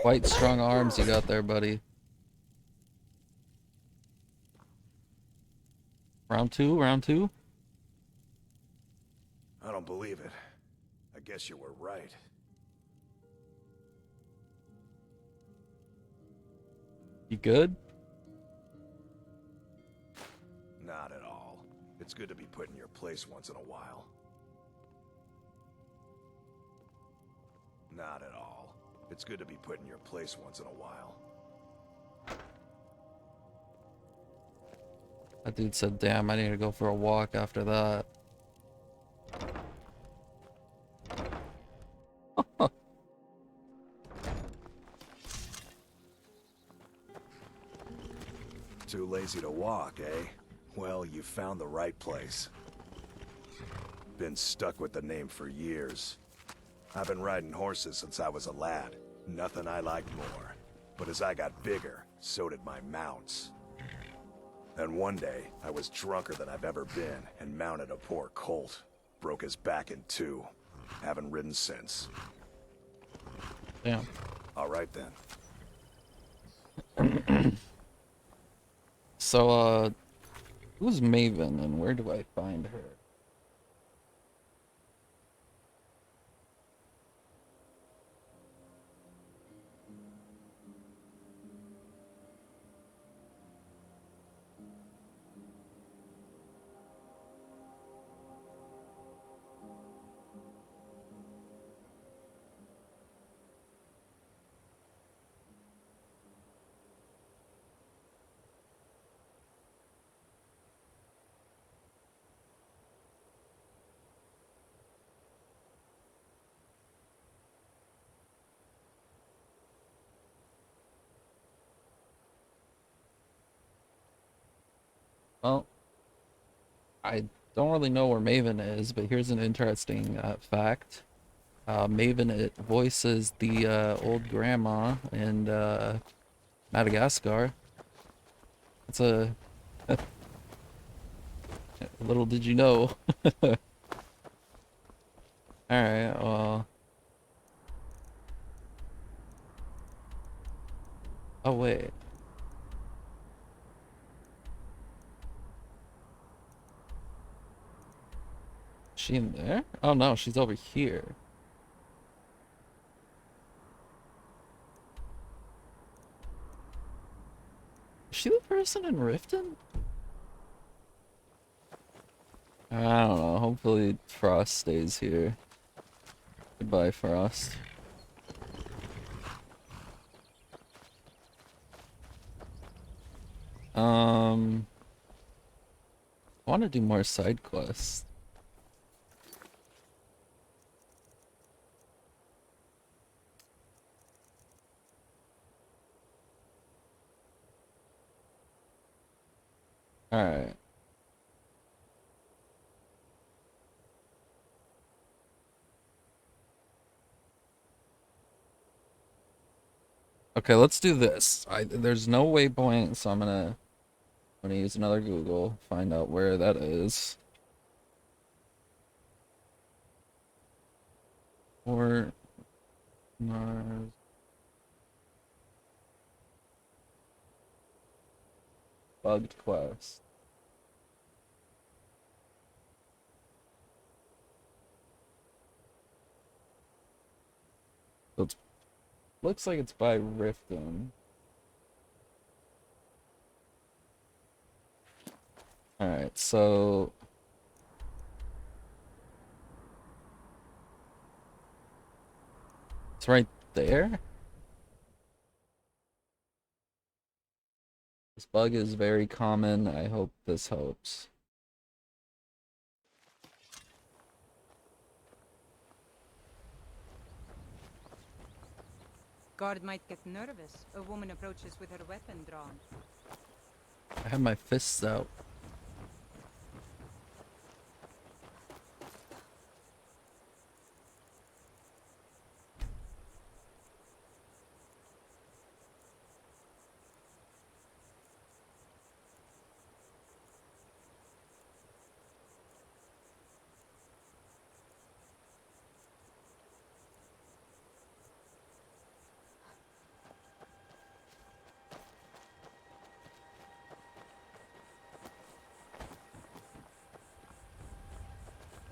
quite strong arms you got there, buddy. Round two, round two? I don't believe it. I guess you were right. You good? Not at all. It's good to be put in your place once in a while. Not at all. It's good to be put in your place once in a while. That dude said, damn, I need to go for a walk after that. Too lazy to walk, eh? Well, you found the right place. Been stuck with the name for years. I've been riding horses since I was a lad. Nothing I liked more. But as I got bigger, so did my mounts. Then one day, I was drunker than I've ever been and mounted a poor colt. Broke his back in two. Haven't ridden since. Damn. All right then. So, who's Maven and where do I find her? Well, I don't really know where Maven is, but here's an interesting fact. Maven, it voices the old grandma in Madagascar. It's a little did you know. Alright, well. Oh, wait. Is she in there? Oh no, she's over here. Is she the person in Riften? I don't know. Hopefully Frost stays here. Goodbye, Frost. I want to do more side quests. Alright. Okay, let's do this. There's no waypoint, so I'm gonna use another Google, find out where that is. Or Mars. Bugged quest. So it's looks like it's by Riften. Alright, so it's right there. This bug is very common. I hope this helps. Guard might get nervous. A woman approaches with her weapon drawn. I have my fists out.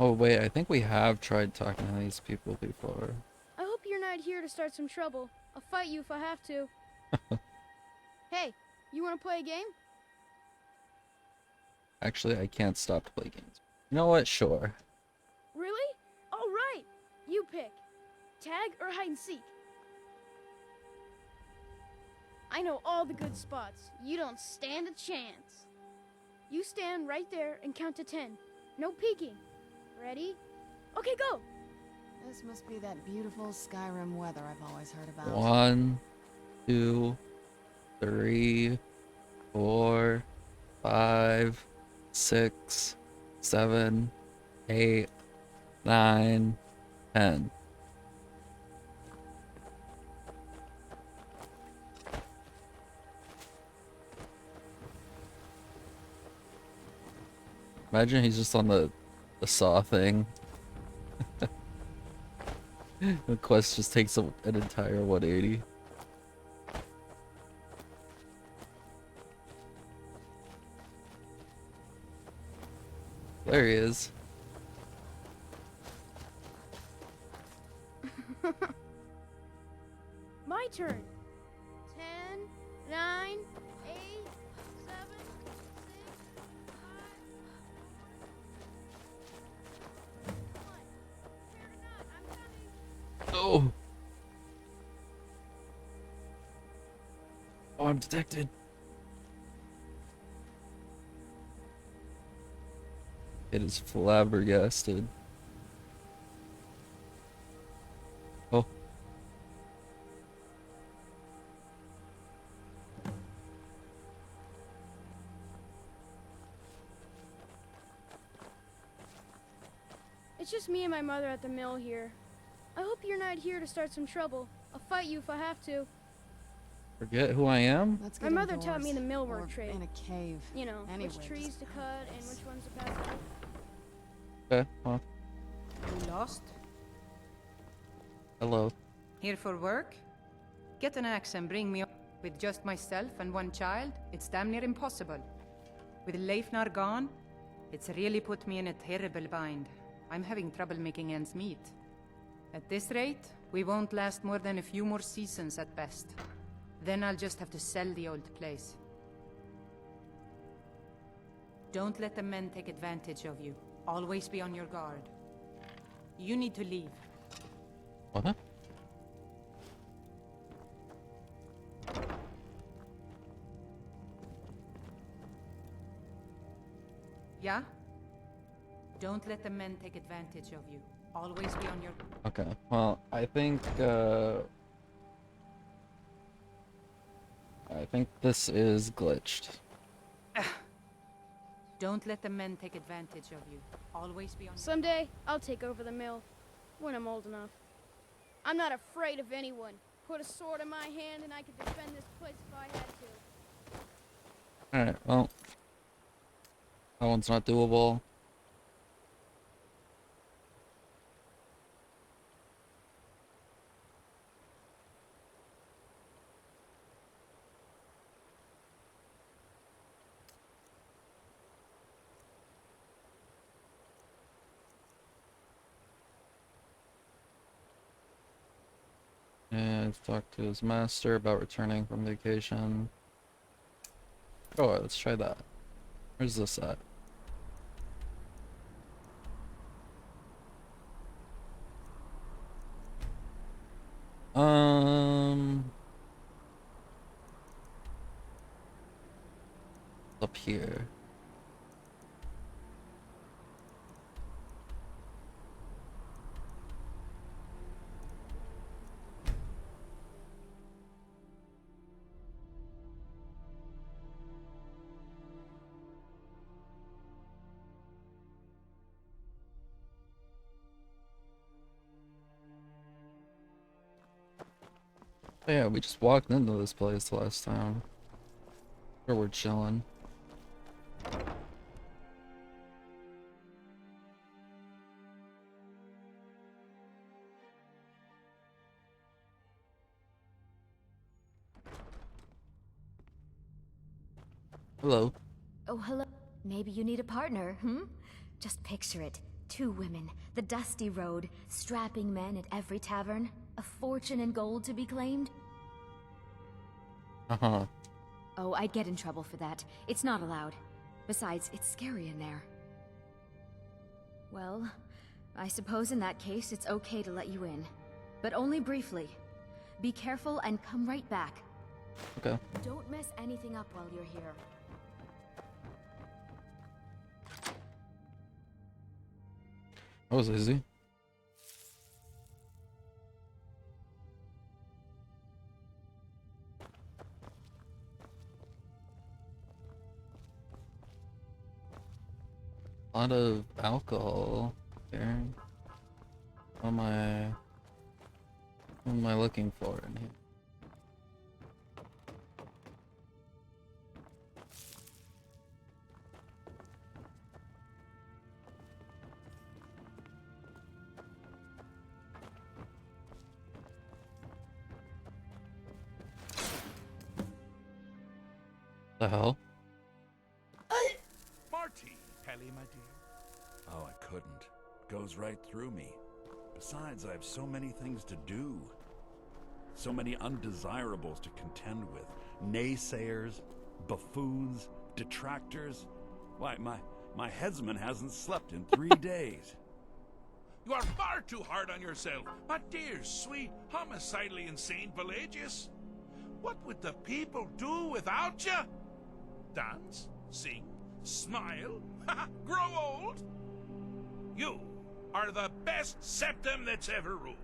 Oh wait, I think we have tried talking to these people before. I hope you're not here to start some trouble. I'll fight you if I have to. Hey, You want to play a game? Actually, I can't stop to play games. You know what? Sure. Really? All right. You pick. Tag or hide and seek? I know all the good spots. You don't stand a chance. You stand right there and count to 10. No peeking. Ready? Okay, go. This must be that beautiful Skyrim weather I've always heard about. 1, 2, 3, 4, 5, 6, 7, 8, 9, 10. Imagine he's just on the saw thing. The quest just takes an entire 180. There he is. My turn. 10, 9, 8, 7, 6, 5, 4, 3, 2, 1. Oh. Oh, I'm detected. It is flabbergasted. Oh. It's just me and my mother at the mill here. I hope you're not here to start some trouble. I'll fight you if I have to. Forget who I am? My mother taught me the millwork trade. In a cave. You know, Anywhere, which trees just to cut and which ones to pass out. Okay, well. You lost? Hello. Here for work? Get an axe and bring me up. With just myself and one child, it's damn near impossible. With Leifnar gone, it's really put me in a terrible bind. I'm having trouble making ends meet. At this rate, we won't last more than a few more seasons at best. Then I'll just have to sell the old place. Don't let the men take advantage of you. Always be on your guard. You need to leave. What? Yeah? Don't let the men take advantage of you. Always be on your... Okay, well, I think this is glitched. Don't let the men take advantage of you. Always be on... Someday, I'll take over the mill. When I'm old enough. I'm not afraid of anyone. Put a sword in my hand and I could defend this place if I had to. Alright, well. That one's not doable. And talk to his master about returning from vacation. Oh, let's try that. Where's this at? Up here. Yeah, we just walked into this place last time. Where we're chilling. Hello. Oh, hello. Maybe you need a partner, hmm? Just picture it. 2 women, the dusty road, strapping men at every tavern, a fortune in gold to be claimed. Uh-huh. Oh, I'd get in trouble for that. It's not allowed. Besides, it's scary in there. Well, I suppose in that case it's okay to let you in. But only briefly. Be careful and come right back. Okay. Don't mess anything up while you're here. That was easy. A lot of alcohol there. What am I looking for in here? The hell? Marty, Pelly, my dear. Oh, I couldn't. It goes right through me. Besides, I have so many things to do. So many undesirables to contend with. Naysayers, buffoons, detractors. Why, my headsman hasn't slept in 3 days. You are far too hard on yourself, my dear, sweet, homicidally insane Pelagius. What would the people do without you? Dance, sing, smile, grow old? You are the best septum that's ever ruled.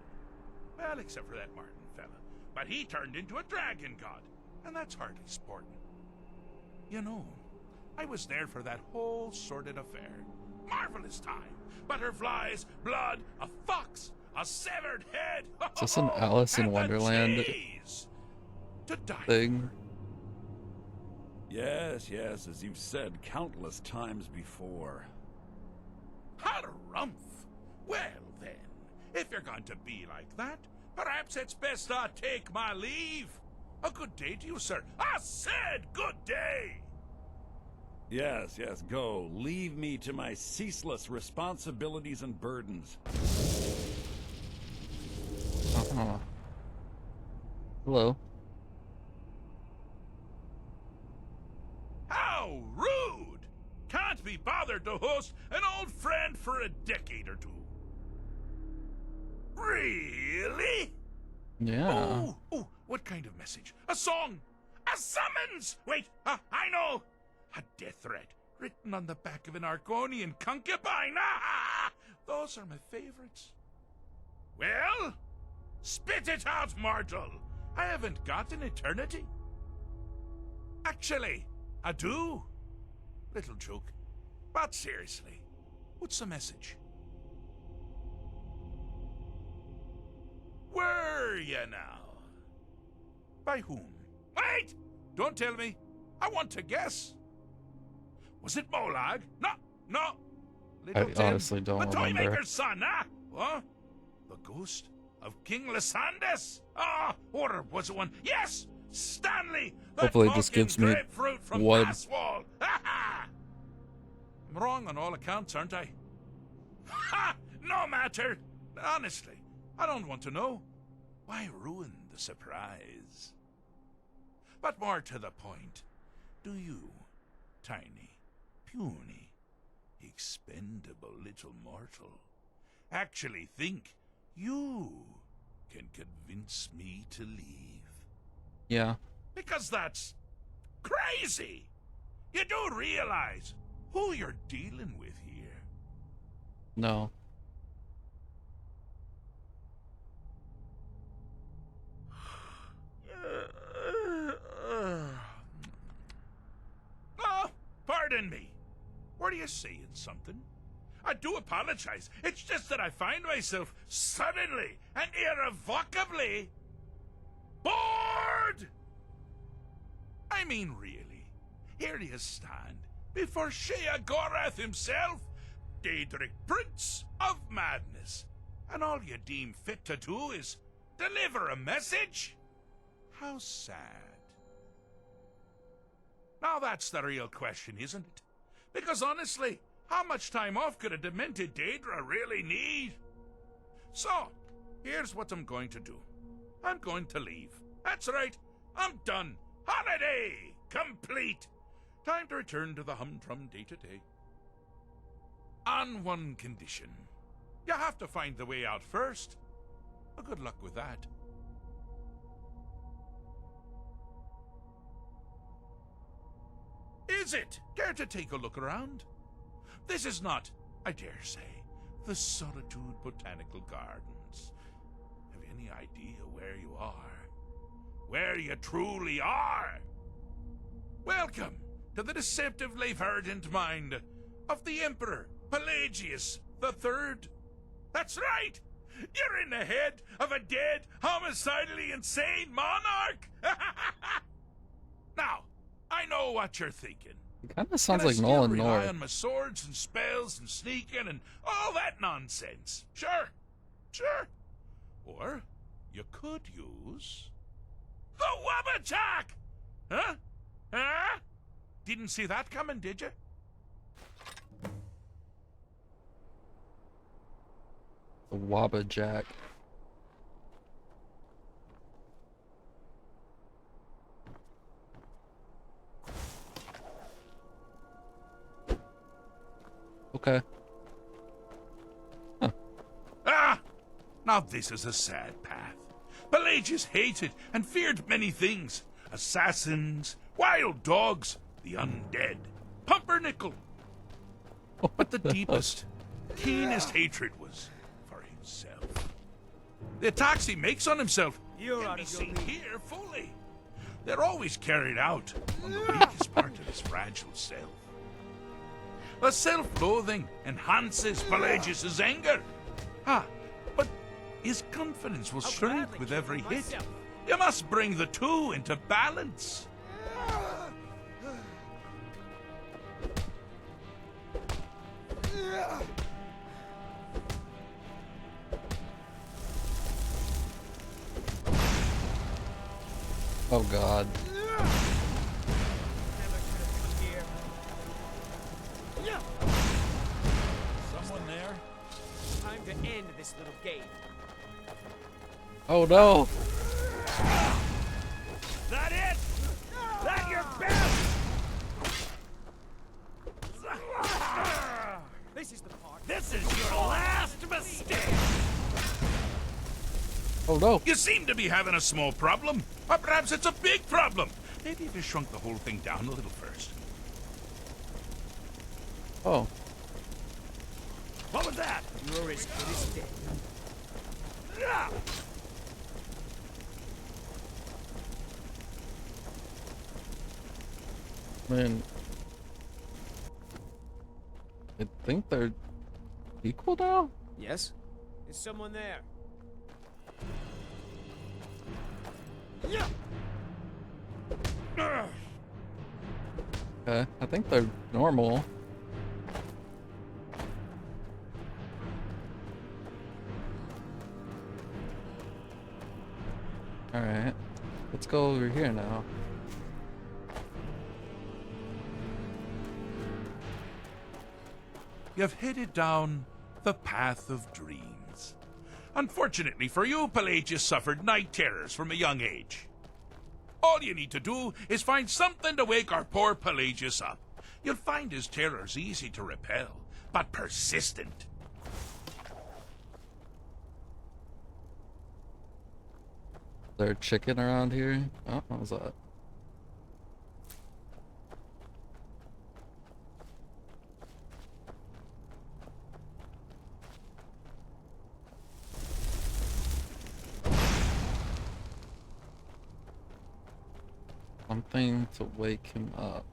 Well, except for that Martin fella. But he turned into a dragon god, and that's hardly sporting. You know, I was there for that whole sordid affair. Marvelous time. Butterflies, blood, a fox, a severed head. Is this an Alice in Wonderland thing? Yes, as you've said countless times before. Harumph! Well then, if you're going to be like that, perhaps it's best I take my leave. A good day to you, sir. I said good day! Yes, go. Leave me to my ceaseless responsibilities and burdens. Hello. How rude! Can't be bothered to host an old friend for a decade or two. Really? Yeah. Oh, what kind of message? A song? A summons! Wait, I know! A death threat written on the back of an Argonian concubine. Those are my favorites. Well, spit it out, mortal. I haven't got an eternity. Actually, I do. Little joke. But seriously, what's the message? Were you now? By whom? Wait! Don't tell me. I want to guess. Was it Molag? No. Little Tim, honestly don't the remember. Toymaker's son, huh? What? The ghost of King Lysandas? Or was it one? Yes! Stanley! Hopefully this gives me one. I'm wrong on all accounts, aren't I? No matter. Honestly, I don't want to know. Why ruin the surprise? But more to the point, do you, tiny, puny, expendable little mortal, actually think you can convince me to leave? Yeah. Because that's crazy. You do realize who you're dealing with here. No. Oh, pardon me. Were you saying something? I do apologize. It's just that I find myself suddenly and irrevocably bored! I mean, really, here you stand before Sheogorath himself, Daedric Prince of Madness, and all you deem fit to do is deliver a message? How sad. Now that's the real question, isn't it? Because honestly, how much time off could a demented Daedra really need? So, here's what I'm going to do. I'm going to leave. That's right, I'm done. Holiday! complete. Time to return to the humdrum day-to-day. On one condition. You have to find the way out first. Well, good luck with that. Is it? Care to take a look around? This is not, I dare say, the Solitude Botanical Gardens. Have you any idea where you are? Where you truly are? Welcome to the deceptively verdant mind of the Emperor Pelagius III. That's right! You're in the head of a dead, homicidally insane monarch! Now, I know what you're thinking. It kind of sounds Can I like still Nolan rely North. on my swords and spells and sneaking and all that nonsense? Sure, sure. Or you could use the Wabbajack! Huh? Huh? Didn't see that coming, did you? The Wabbajack. Okay. Huh. Ah! Now this is a sad path. Pelagius hated and feared many things. Assassins, wild dogs, the undead, pumpernickel. But the deepest, keenest hatred was for himself. The attacks he makes on himself can be seen here fully. They're always carried out on the weakest part of his fragile self. The self-loathing enhances Pelagius's anger. But his confidence will shrink with every hit. You must bring the two into balance. Oh God. Someone there? Time to end this little game. Oh no. That it? That your best? This is the part. This is your last mistake. Oh no. You seem to be having a small problem. Or perhaps it's a big problem. Maybe if you shrunk the whole thing down a little first. Oh. What was that? You're as good as dead. Man. I think they're equal now? Yes? Is someone there? Okay, I think they're normal. Alright, let's go over here now. You've headed down the path of dreams. Unfortunately for you, Pelagius suffered night terrors from a young age. All you need to do is find something to wake our poor Pelagius up. You'll find his terrors easy to repel, but persistent. Is there a chicken around here? Oh, what was that? Something to wake him up.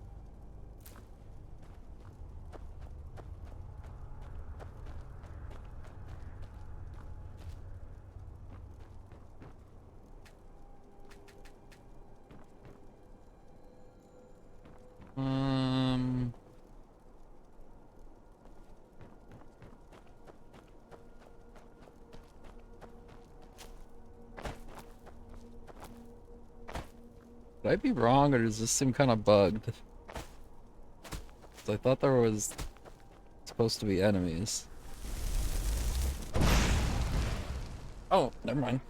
Could I be wrong, or does this seem kind of bugged? 'Cause I thought there was supposed to be enemies. Oh, never mind.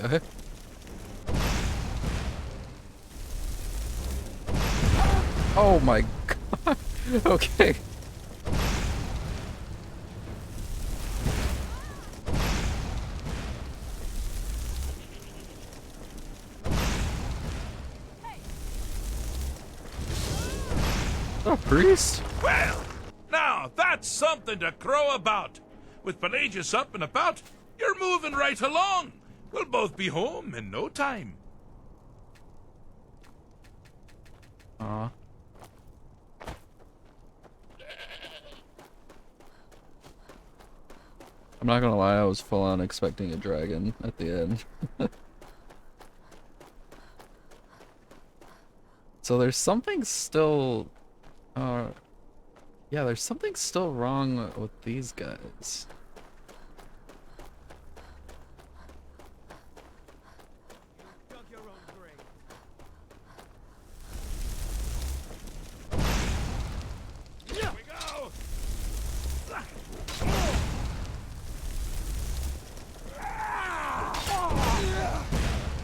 Okay. Oh my god. Okay. A priest? Well, now that's something to crow about. With Pelagius up and about, you're moving right along. We'll both be home in no time. Aw. I'm not gonna lie, I was full on expecting a dragon at the end. So there's something still... yeah, there's something still wrong with these guys. Here we go!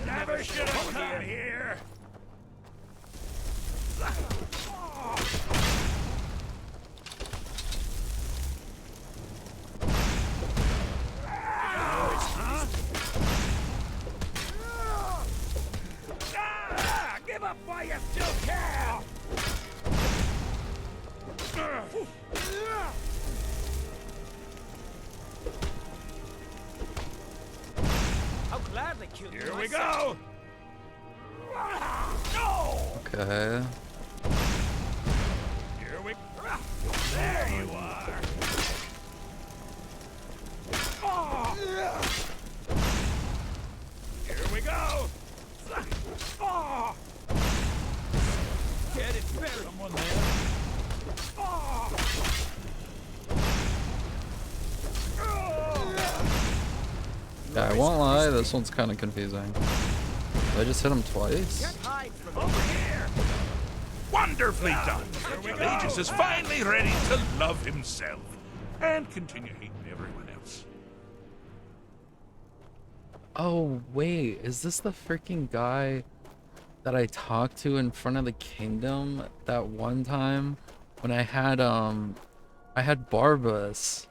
Never should have come here! Give up while you still can! I'll gladly kill you. Here we go! No! Okay. Here we go! There you are! Here we go! Get it buried. Someone there? Yeah, I won't lie, this one's kind of confusing. Did I just hit him twice? Over here! Wonderfully done! Pelagius is finally ready to love himself and continue hating everyone else. Oh, wait, is this the freaking guy that I talked to in front of the kingdom that one time when I had Barbas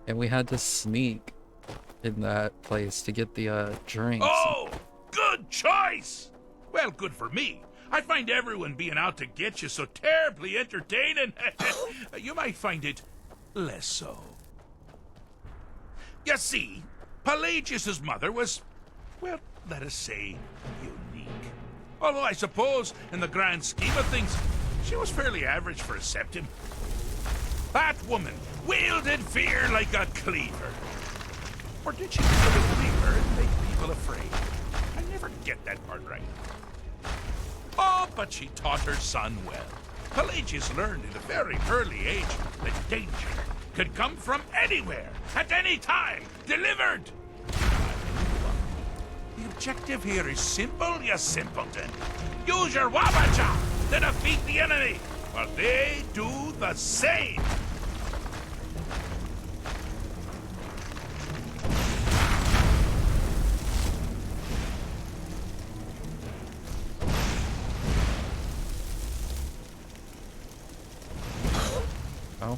and we had to sneak in that place to get the drinks. Oh, good choice! Well, good for me. I find everyone being out to get you so terribly entertaining. You might find it less so. You see, Pelagius's mother was, well, let us say, unique. Although I suppose, in the grand scheme of things, she was fairly average for a septim. That woman wielded fear like a cleaver. Or did she wield a cleaver and make people afraid? I never get that part right. Oh, but she taught her son well. Pelagius learned at a very early age that danger could come from anywhere, at any time, delivered. The objective here is simple, you simpleton. Use your Wabbajack to defeat the enemy, while they do the same. Oh.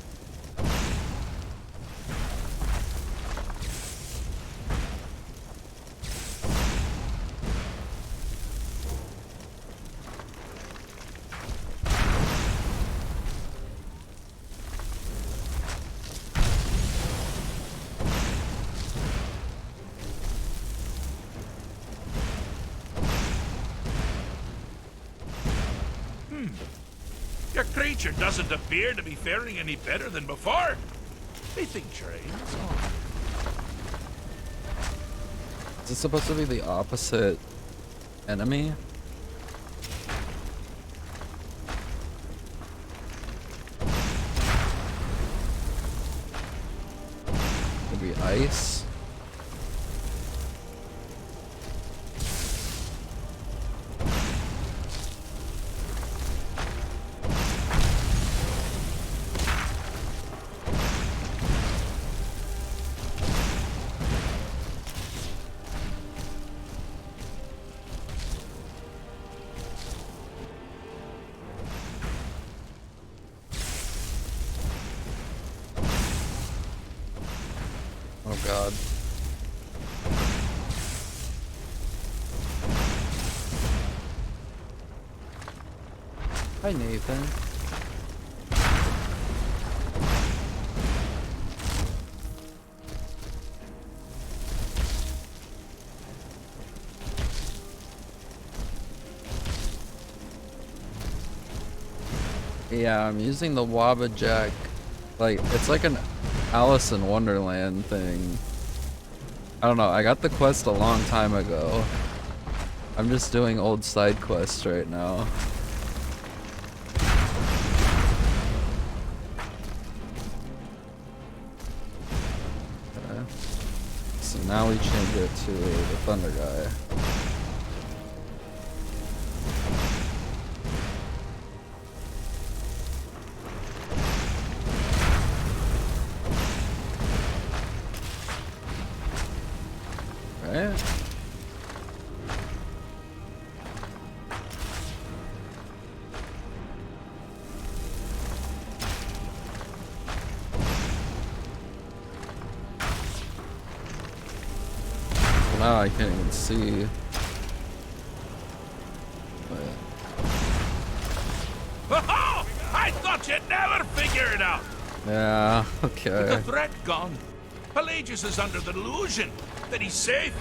Your creature doesn't appear to be faring any better than before. Methinks your aim is on. Is this supposed to be the opposite enemy? Maybe ice? god. Hi, Nathan. Yeah, I'm using the Wabbajack. Like, it's like an Alice in Wonderland thing. I don't know, I got the quest a long time ago. I'm just doing old side quests right now. Okay. So now we change it to the Thunder guy. Right? Now I can't even see. I thought you'd never figure it out! Yeah, With okay. the threat gone, Pelagius is under the delusion that he's safe,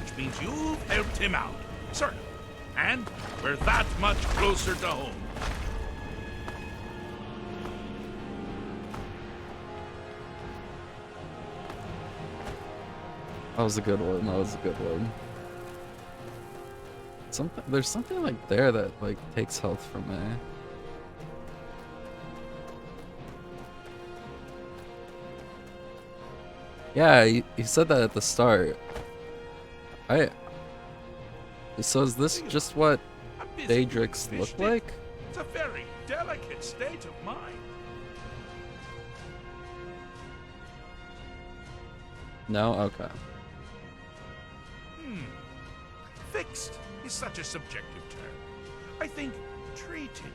which means you've helped him out. Sort of. And we're that much closer to home. That was a good one. That was a good one. There's something like there that like takes health from me. Yeah, he said that at the start. So is this just what Daedrix look like? It's a very delicate state of mind. No? Okay. Fixed is such a subjective term. I think treated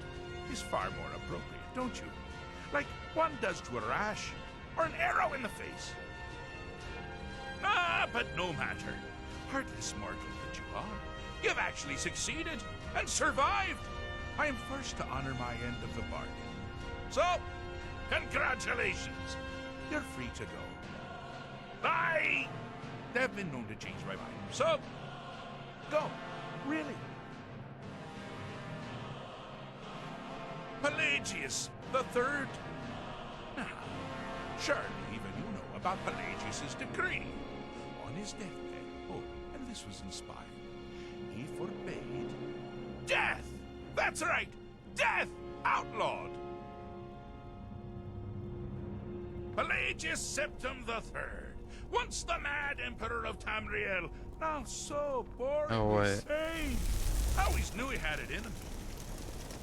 is far more appropriate, don't you? Like one does to a rash or an arrow in the face. Ah, but no matter. Heartless mortal that you are, you've actually succeeded and survived. I am first to honor my end of the bargain. So, congratulations. You're free to go. I've been known to change my mind. So, go. Really. Pelagius the Third. Now, surely even you know about Pelagius's decree. On his deathbed, and this was inspired, he forbade death. That's right, death outlawed. Pelagius Septim the Third, once the mad emperor of Tamriel, now so boringly sane. I always knew he had it in him.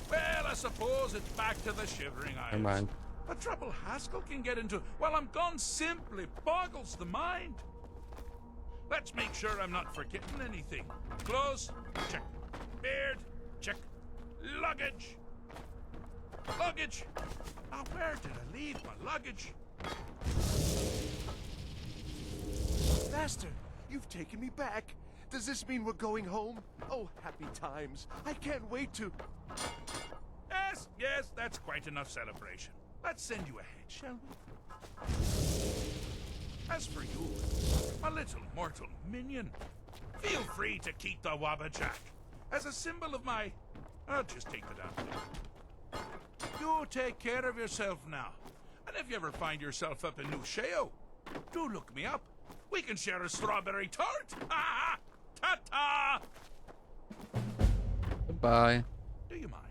Well, I suppose it's back to the Shivering Isles. Never mind. The trouble Haskell can get into while I'm gone simply boggles the mind. Let's make sure I'm not forgetting anything. Clothes, check. Beard, check. Luggage. Luggage. Now, where did I leave my luggage? Master, you've taken me back. Does this mean we're going home? Oh, happy times. I can't wait to... Yes, that's quite enough celebration. Let's send you ahead, shall we? As for you, my little mortal minion, feel free to keep the Wabbajack as a symbol of my... I'll just take the damn thing. You take care of yourself now. And if you ever find yourself up in New Sheo, do look me up. We can share a strawberry tart. Ha ha! Ta-ta! Goodbye. Do you mind?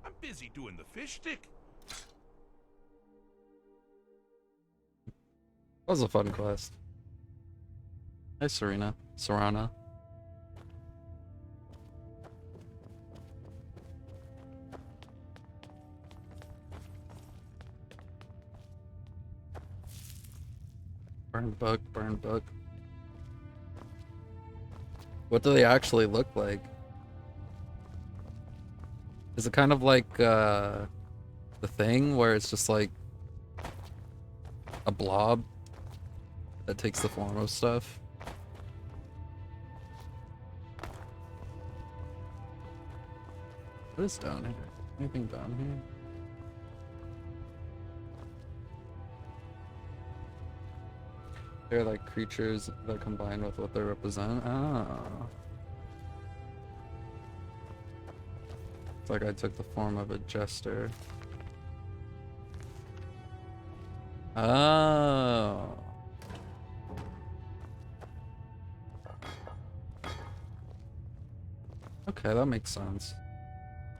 I'm busy doing the fish stick. That was a fun quest. Hi, Serana. Burn book, burn book. What do they actually look like? Is it kind of like the Thing, where it's just like a blob that takes the form of stuff. What is down here? Anything down here? They're like creatures that combine with what they represent. Ah. It's like I took the form of a jester. Oh. Okay, that makes sense.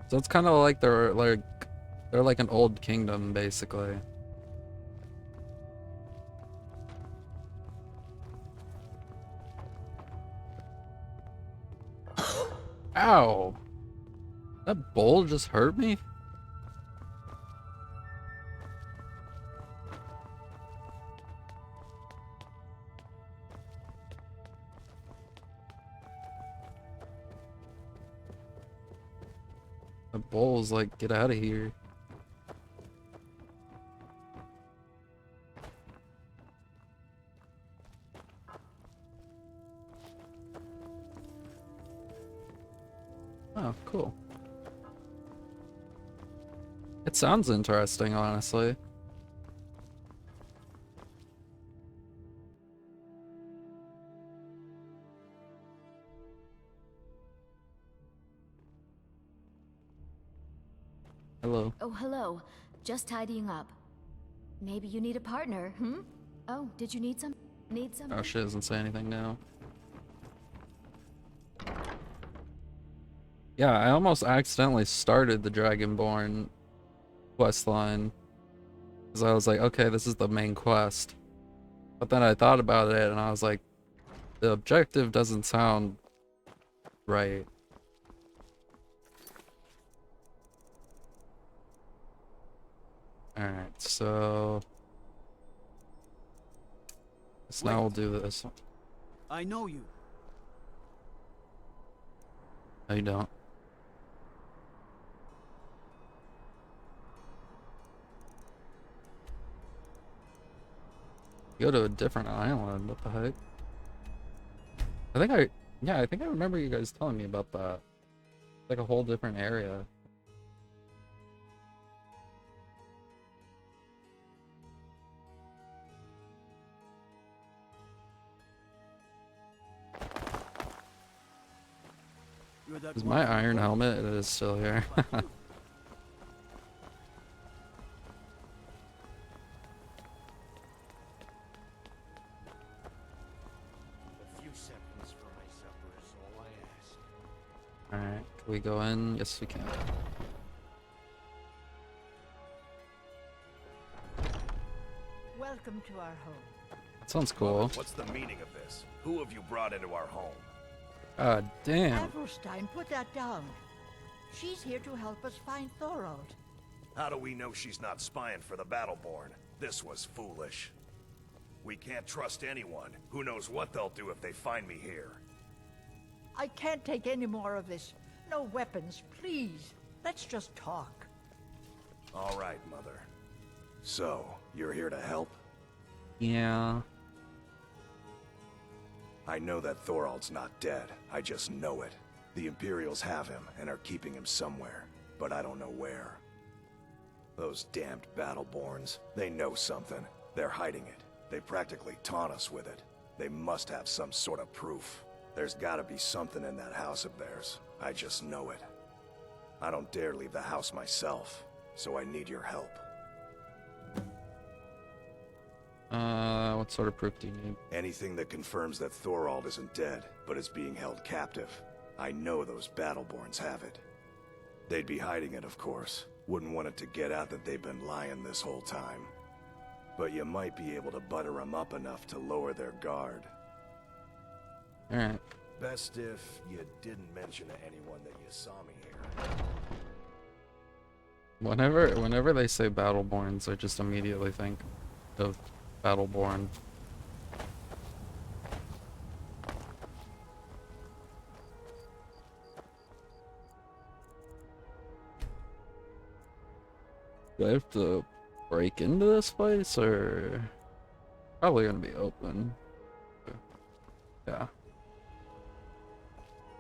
So it's kind of like they're like an old kingdom, basically. Ow! That bowl just hurt me? The bowl's like, get out of here. Oh, cool. It sounds interesting, honestly. Hello. Oh, hello. Just tidying up. Maybe you need a partner, hmm? Oh, did you need some? Need some? Oh, she doesn't say anything now. Yeah, I almost accidentally started the Dragonborn quest line. Because I was like, okay, this is the main quest. But then I thought about it and I was like, the objective doesn't sound right. Alright, so now we'll do this. I know you. No, you don't. Go to a different island, what the heck? I think I remember you guys telling me about that. Like a whole different area. Is my iron helmet? It is still here. Alright, can we go in? Yes, we can. Welcome to our home. That sounds cool. What's the meaning of this? Who have you brought into our home? God damn. Avrelstein, put that down. She's here to help us find Thorold. How do we know she's not spying for the Battleborn? This was foolish. We can't trust anyone. Who knows what they'll do if they find me here. I can't take any more of this. No weapons, please. Let's just talk. All right, Mother. So, you're here to help? Yeah. I know that Thorold's not dead. I just know it. The Imperials have him and are keeping him somewhere, but I don't know where. Those damned Battleborns, they know something. They're hiding it. They practically taunt us with it. They must have some sort of proof. There's gotta be something in that house of theirs. I just know it. I don't dare leave the house myself, so I need your help. What sort of proof do you need? Anything that confirms that Thorold isn't dead, but is being held captive. I know those Battleborns have it. They'd be hiding it, of course. Wouldn't want it to get out that they've been lying this whole time. But you might be able to butter them up enough to lower their guard. Alright. Best if you didn't mention to anyone that you saw me here. Whenever they say Battleborns, I just immediately think of Battleborn. Do I have to break into this place, or probably gonna be open? Yeah.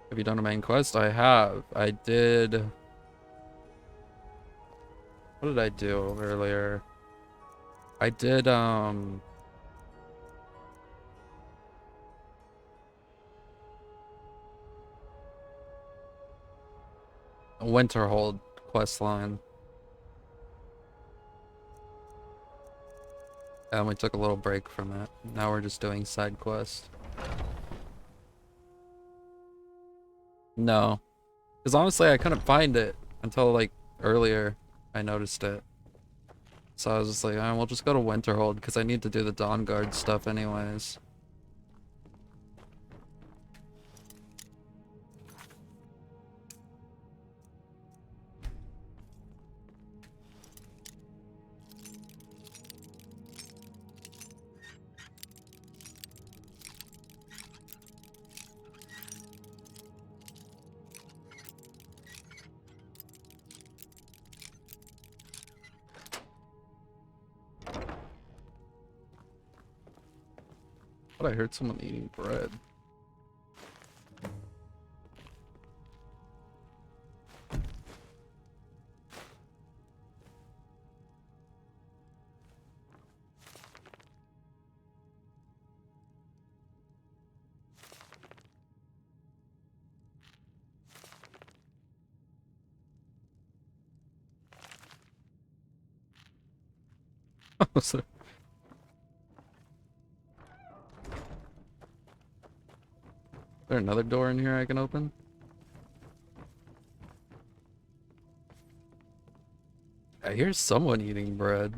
Have you done a main quest? I have. I did... What did I do earlier? I did, a Winterhold quest line. And we took a little break from it. Now we're just doing side quest. No. Because honestly, I couldn't find it until, like, earlier. I noticed it. So I was just like, oh, we'll just go to Winterhold, because I need to do the Dawn Guard stuff anyways. But I heard someone eating bread. Was there another door in here I can open? I hear someone eating bread.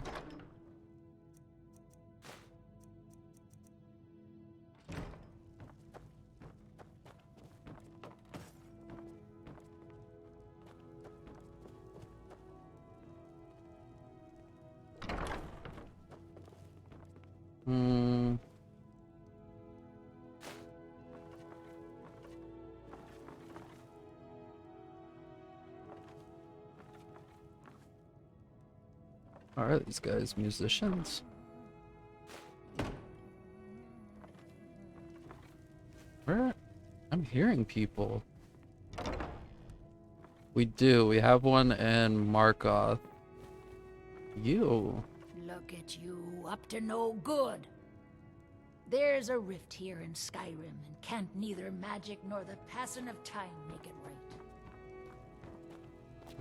Hmm. Are these guys musicians? Where? I'm hearing people. We do. We have one in Markoth. You. Look at you, up to no good. There's a rift here in Skyrim, and can't neither magic nor the passing of time make it right.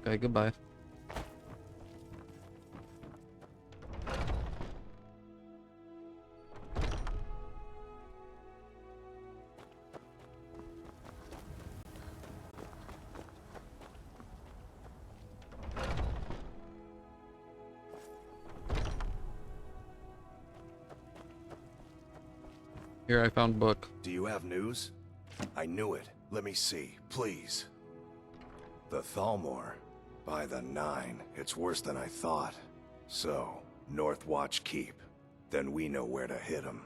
Okay, goodbye. Here, I found book. Do you have news? I knew it. Let me see, please. The Thalmor. By the 9, it's worse than I thought. So, Northwatch Keep. Then we know where to hit him.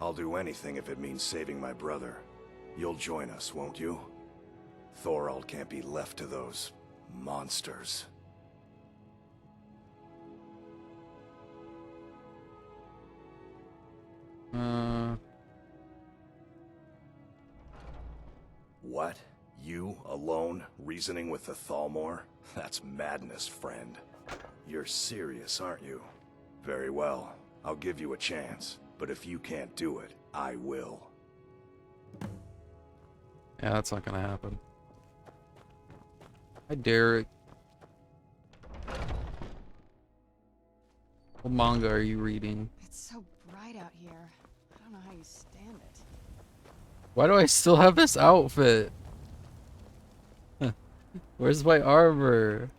I'll do anything if it means saving my brother. You'll join us, won't you? Thorald can't be left to those monsters. What? You, alone, reasoning with the Thalmor? That's madness, friend. You're serious, aren't you? Very well. I'll give you a chance. But if you can't do it, I will. Yeah, that's not gonna happen. Hi, Derek. What manga are you reading? It's so bright out here. I don't know how you stand it. Why do I still have this outfit? Where's my armor?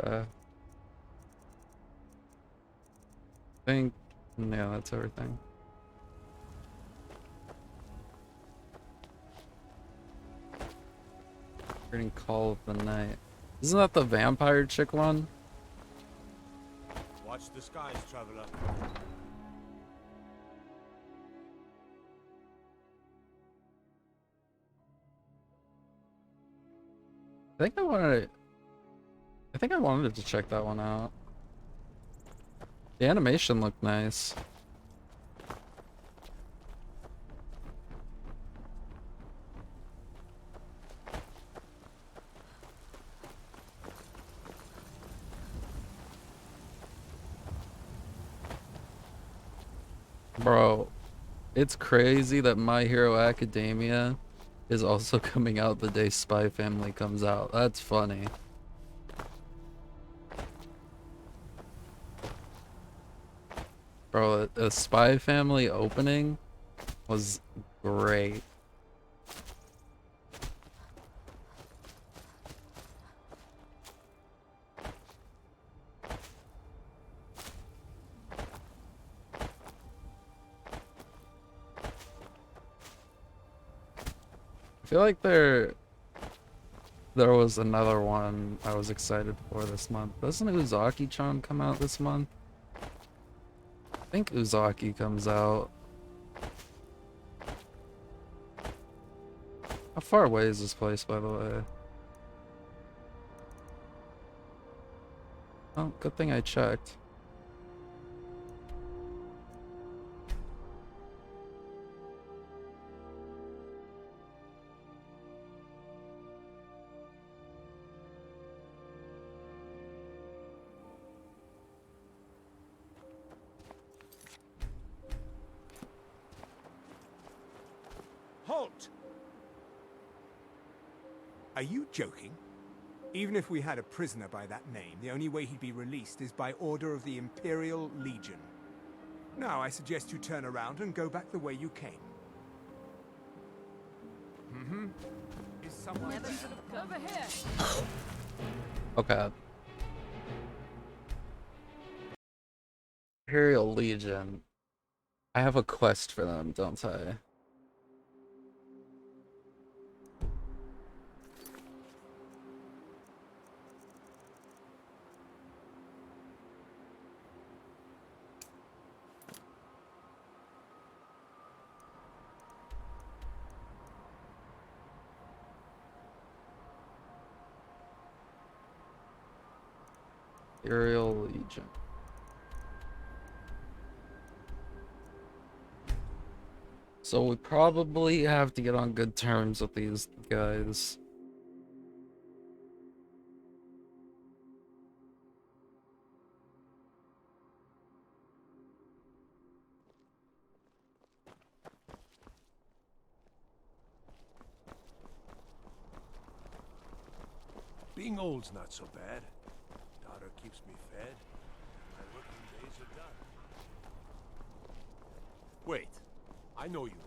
I think, yeah, that's everything. Getting Call of the Night. Isn't that the vampire chick one? Watch the skies, traveler. I think I wanted to check that one out. The animation looked nice. Bro, it's crazy that My Hero Academia is also coming out the day Spy Family comes out. That's funny. Bro, a Spy Family opening was great. I feel like there was another one I was excited for this month. Doesn't Uzaki-chan come out this month? I think Uzaki comes out. How far away is this place, by the way? Oh, good thing I checked. Halt! Are you joking? Even if we had a prisoner by that name, the only way he'd be released is by order of the Imperial Legion. Now I suggest you turn around and go back the way you came. Mm-hmm. Is someone... Over here! Okay. Imperial Legion. I have a quest for them, don't I? Imperial Legion. So we probably have to get on good terms with these guys. Being old's not so bad. Daughter keeps me fed. My working days are done. Wait, I know you.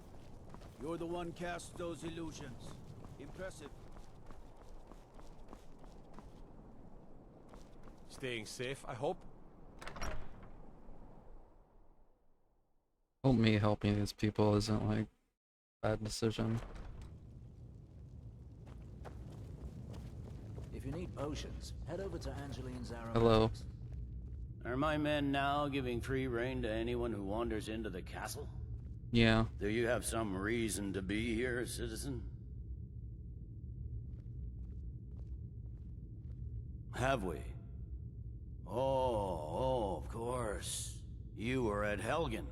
You're the one cast those illusions. Impressive. Staying safe, I hope? Hope me helping these people isn't like a bad decision. If you need potions, head over to Angeline's Arrow. Hello. Are my men now giving free rein to anyone who wanders into the castle? Yeah. Do you have some reason to be here, citizen? Have we? Oh, of course. You were at Helgen.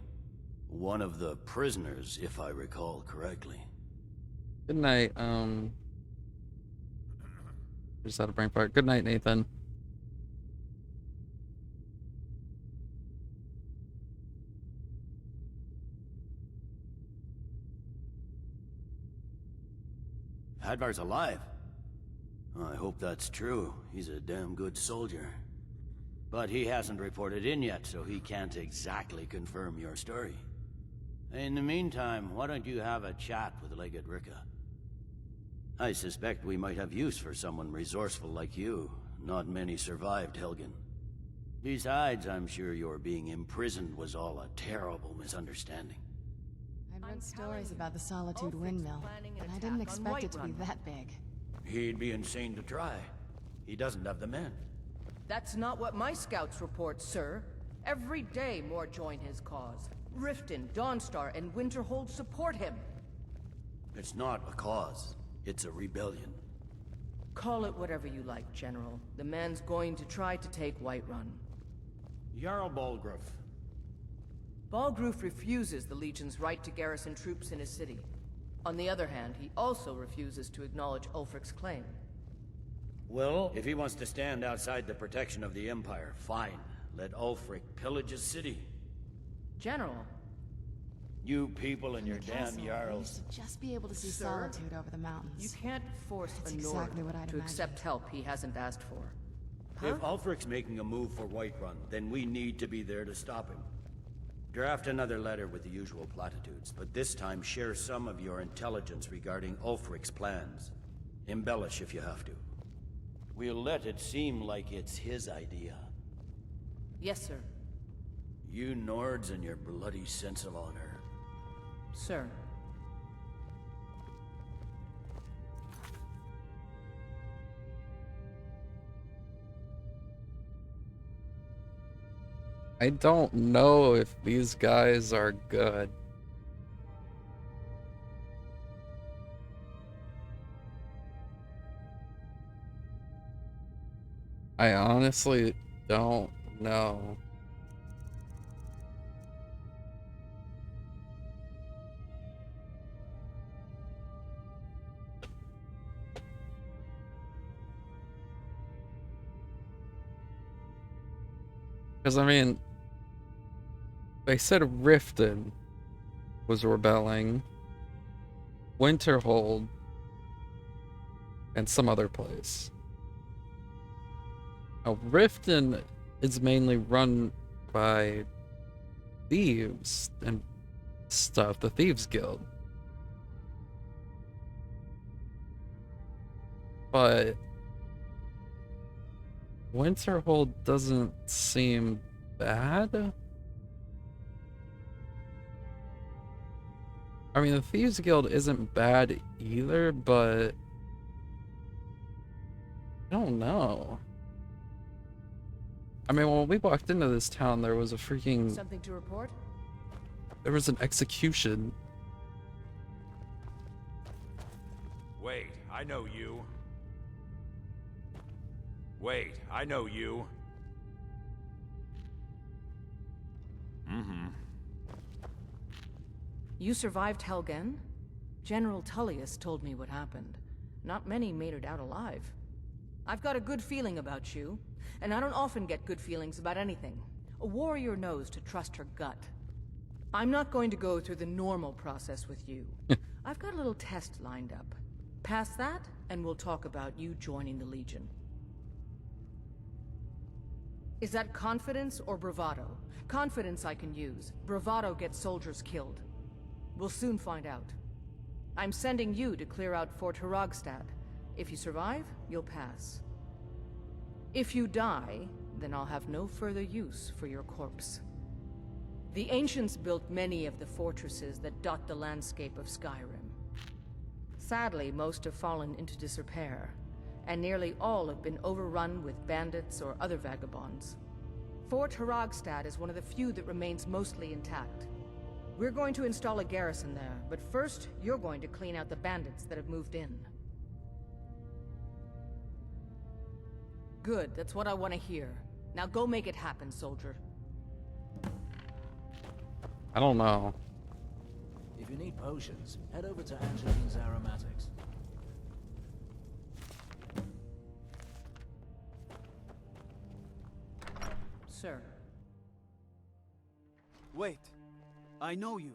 One of the prisoners, if I recall correctly. Good night, just had a brain fart. Good night, Nathan. Hadvar's alive. I hope that's true. He's a damn good soldier. But he hasn't reported in yet, so he can't exactly confirm your story. In the meantime, why don't you have a chat with Legate Rika? I suspect we might have use for someone resourceful like you. Not many survived Helgen. Besides, I'm sure your being imprisoned was all a terrible misunderstanding. I'd read stories about the Solitude Windmill, and I didn't expect it to be that big. He'd be insane to try. He doesn't have the men. That's not what my scouts report, sir. Every day more join his cause. Riften, Dawnstar, and Winterhold support him. It's not a cause. It's a rebellion. Call it whatever you like, General. The man's going to try to take Whiterun. Jarl Balgruuf. Balgruuf refuses the Legion's right to garrison troops in his city. On the other hand, he also refuses to acknowledge Ulfric's claim. Well, if he wants to stand outside the protection of the Empire, fine. Let Ulfric pillage his city. General. You people and your damn Castle, we Jarls. used to just be able to see Sir, solitude over the mountains. You can't force That's a exactly what Nord I'd to imagined. accept help he hasn't asked for. If Ulfric's making a move for Whiterun, then we need to be there to stop him. Draft another letter with the usual platitudes, but this time share some of your intelligence regarding Ulfric's plans. Embellish if you have to. We'll let it seem like it's his idea. Yes, sir. You Nords and your bloody sense of honor. Sir. I don't know if these guys are good. I honestly don't know. Because, I mean, they said Riften was rebelling, Winterhold, and some other place. Now, Riften is mainly run by thieves and stuff, the Thieves Guild. But Winterhold doesn't seem bad. I mean, the Thieves Guild isn't bad either, but I don't know. I mean, when we walked into this town, there was a freaking... Something to report? There was an execution. Wait, I know you. Wait, I know you. You survived Helgen? General Tullius told me what happened. Not many made it out alive. I've got a good feeling about you, and I don't often get good feelings about anything. A warrior knows to trust her gut. I'm not going to go through the normal process with you. I've got a little test lined up. Pass that, and we'll talk about you joining the Legion. Is that confidence or bravado? Confidence I can use. Bravado gets soldiers killed. We'll soon find out. I'm sending you to clear out Fort Hrogstad. If you survive, you'll pass. If you die, then I'll have no further use for your corpse. The ancients built many of the fortresses that dot the landscape of Skyrim. Sadly, most have fallen into disrepair, and nearly all have been overrun with bandits or other vagabonds. Fort Hrogstad is one of the few that remains mostly intact. We're going to install a garrison there, but first, you're going to clean out the bandits that have moved in. Good, that's what I want to hear. Now go make it happen, soldier. I don't know. If you need potions, head over to Angeline's Aromatics. Sir. Wait. I know you.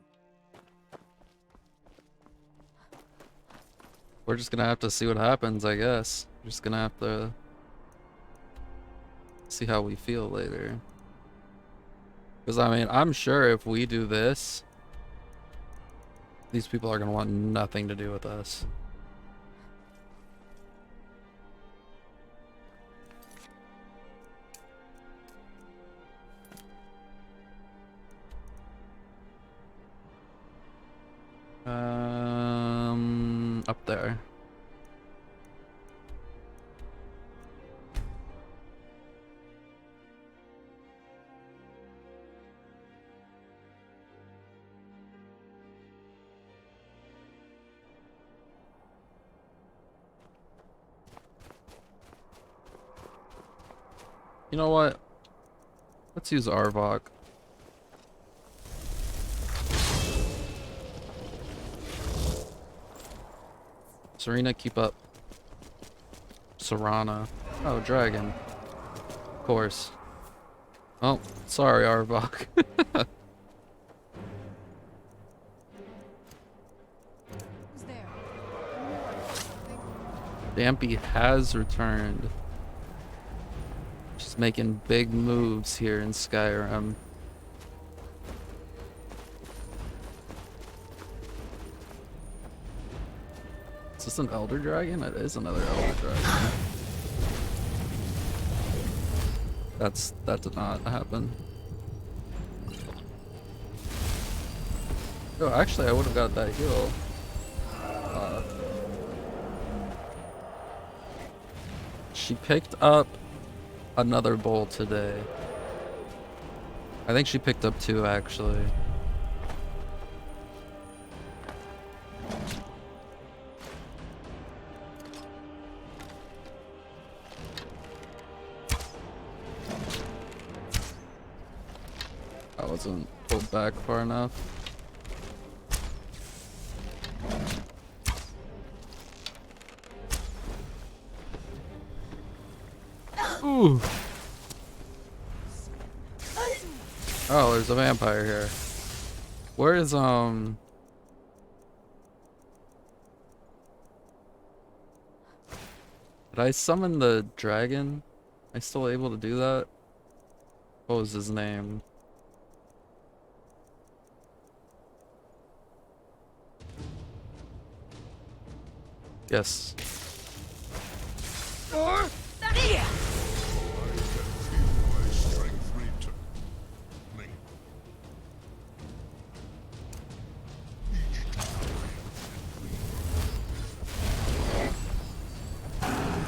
We're just gonna have to see what happens, I guess. We're just gonna have to see how we feel later. Because, I mean, I'm sure if we do this, these people are gonna want nothing to do with us. Up there. You know what? Let's use Arvok. Serena, keep up. Serana. Oh, dragon. Of course. Oh, sorry, Arvok. Dampy has returned. She's making big moves here in Skyrim. Is this an elder dragon? It is another elder dragon. That did not happen. Oh, actually, I would have got that heal. She picked up another bowl today. I think she picked up 2 actually. I wasn't pulled back far enough. Ooh. Oh, there's a vampire here. Where is Did I summon the dragon? Am I still able to do that? What was his name? Yes.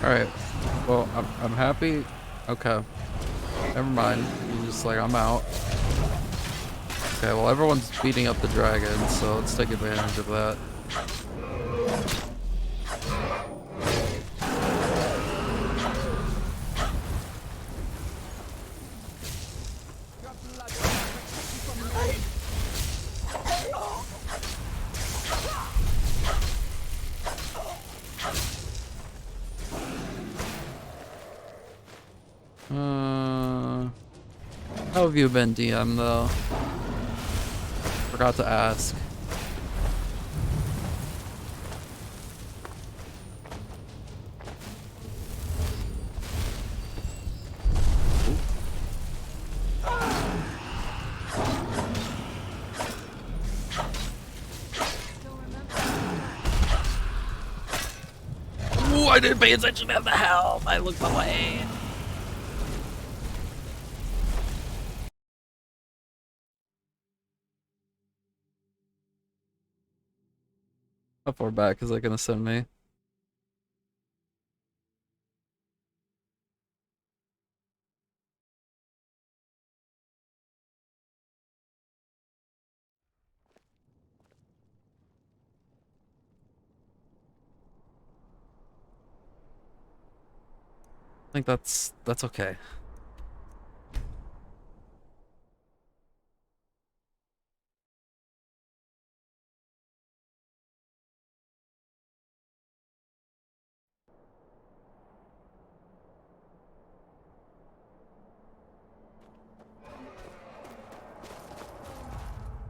Alright. Well, I'm happy. Okay. Never mind. You're just like, I'm out. Okay, well, everyone's beating up the dragon, so let's take advantage of that. How have you been, DM, though? Forgot to ask. Ooh, I didn't pay attention to the helm. I looked away. How far back is that gonna send me? I think that's okay.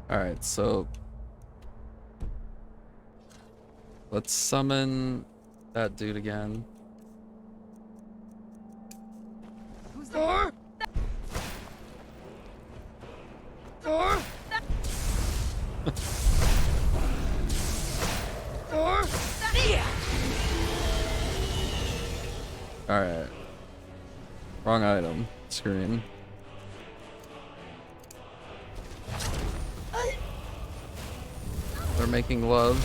Alright, so let's summon that dude again. Who's there? Door? Door? Alright. Wrong item. Screen. They're making love.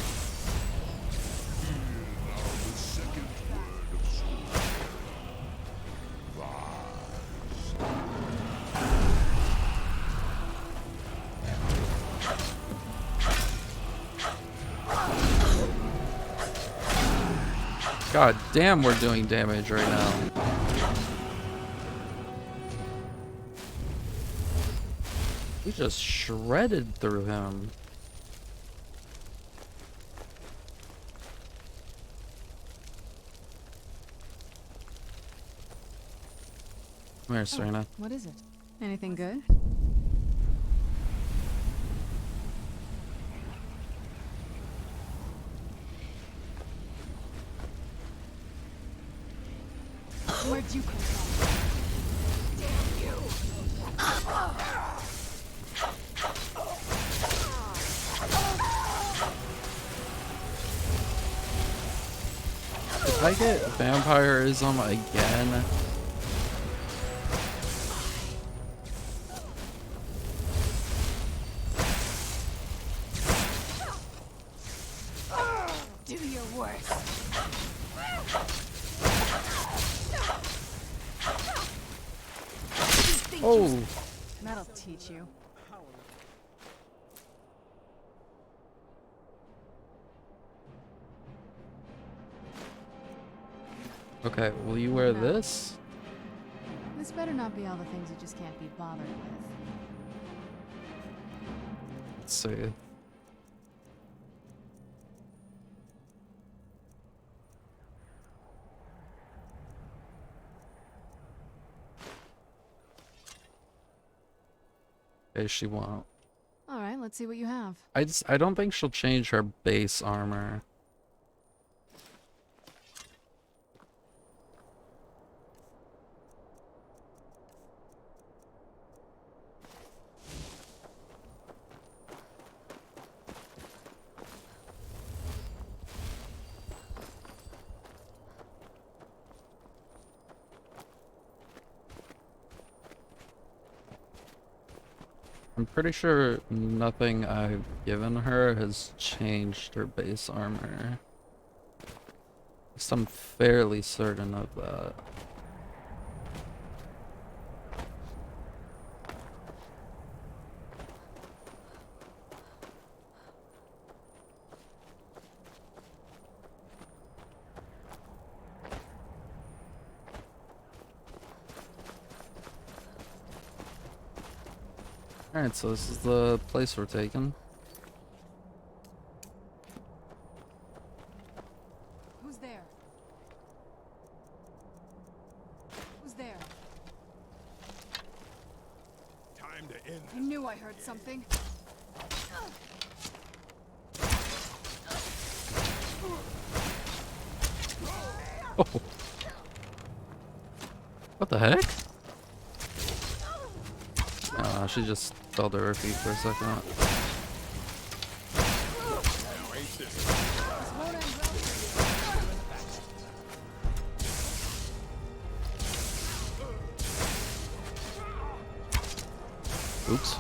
God damn, we're doing damage right now. We just shredded through him. Come here, Serena. What is it? Anything good? Where'd you come from? Damn you! If I get vampirism again, Do your worst. oh, That'll teach you. okay. Will you wear this? This better not be all the things you just can't be bothered with. Let's see. Okay, she won't. Alright, let's see what you have. I don't think she'll change her base armor. I'm pretty sure nothing I've given her has changed her base armor. At least I'm fairly certain of that. Alright, so this is the place we're taking. Who's there? Who's there? Time to end. I knew I heard something. Oh. What the heck? She just fell to her feet for a second. Oops.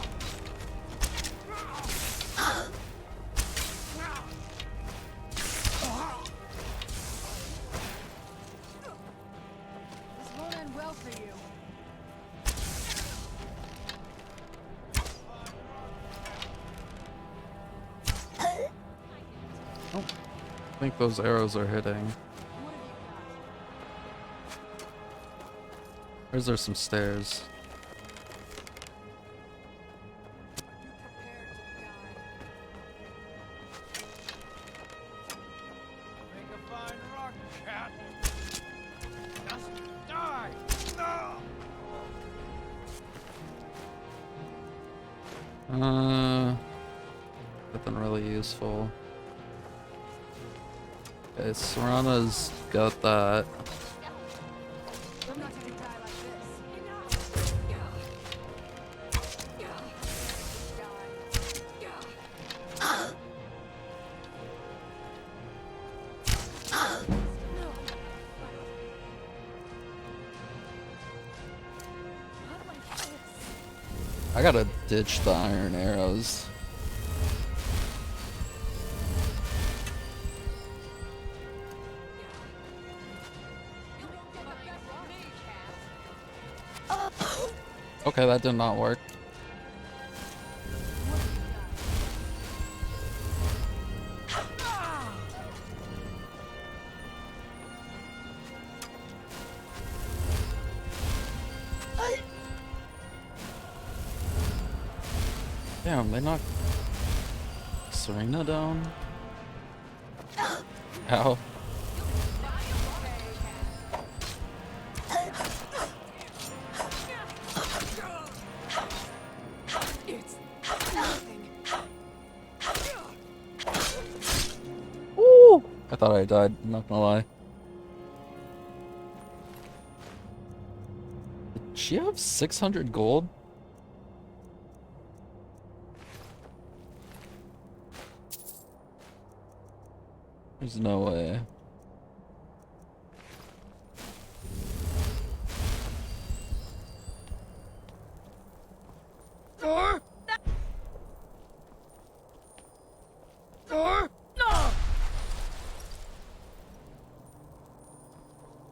This won't end well for you. I think those arrows are hitting. Or is there some stairs? Make a fine rock, cat. Just die. No. Nothing really useful. Okay, Serana's got that. I'm not gonna die like this. I gotta ditch the iron arrows. Okay, that did not work. Damn, they knocked Serena down. Ow. Ooh! I thought I died, I'm not gonna lie. Did she have 600 gold? There's no way.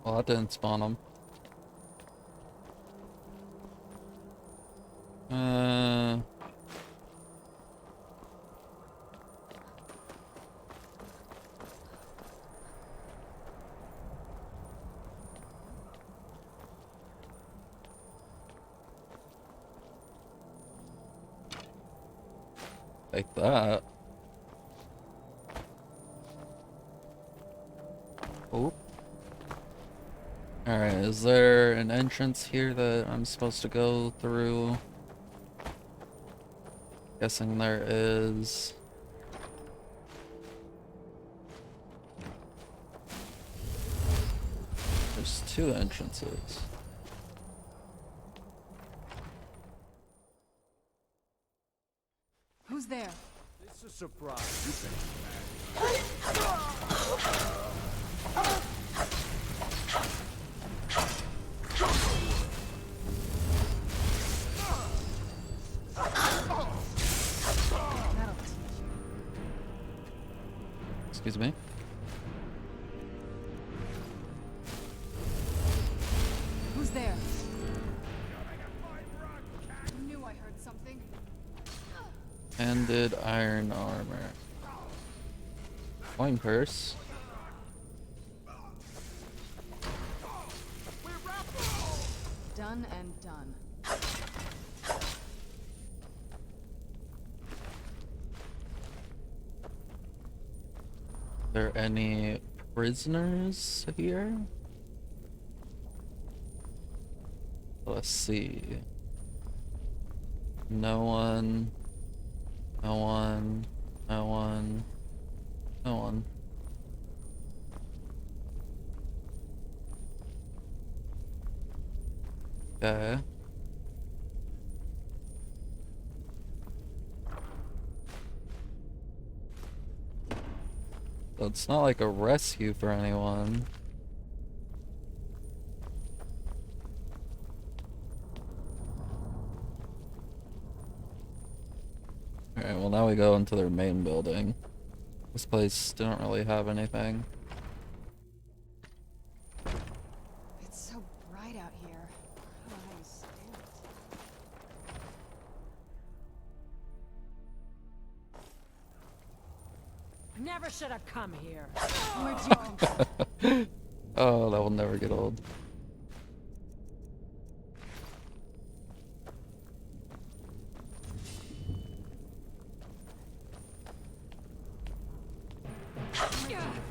Well, that didn't spawn him. Like that. Oh. Alright, is there an entrance here that I'm supposed to go through? Guessing there is. There's two entrances. Who's there? It's a surprise. Excuse me. Who's there? I knew I heard something. Handed iron armor. Coin purse. Done and done. Are there any prisoners here? Let's see. No one. No one. No one. No one. Okay. So it's not like a rescue for anyone. Alright, well now we go into their main building. This place didn't really have anything. It's so bright out here. I don't know how you stand it. Never should have come here. Where'd you come from? Oh, that will never get old.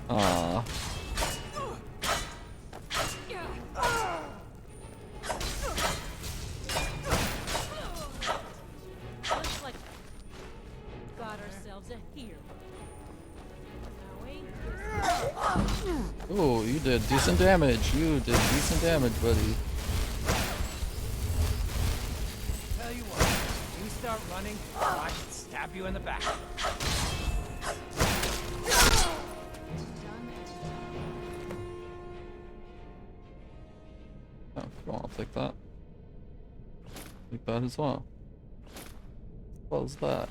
Aww. Looks like we got ourselves a hero. Now ain't this... Ooh, you did decent damage. You did decent damage, buddy. Tell you what, you start running, or I can stab you in the back. Oh, come on, I'll take that. Take that as well. What was that?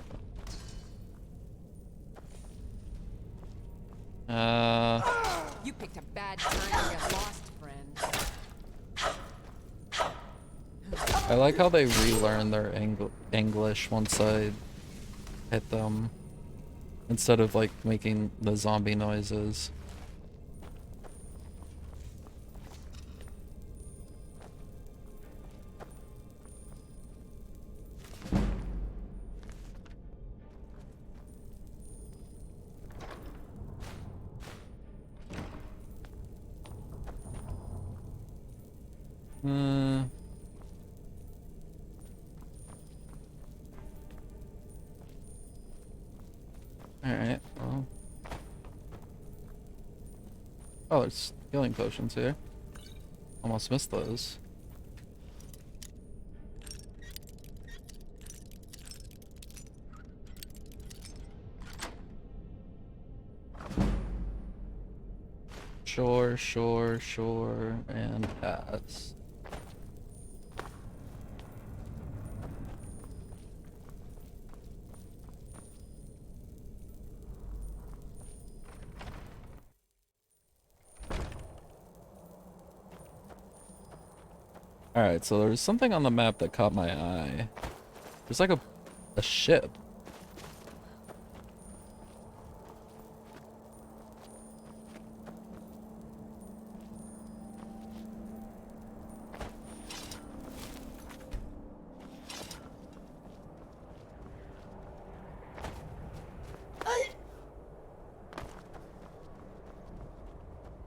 You picked a bad time to get lost, friend. I like how they relearn their English once I hit them, instead of like making the zombie noises. Alright, well. Oh, there's healing potions here. Almost missed those. Sure, and pass. Alright, so there's something on the map that caught my eye. There's like a ship.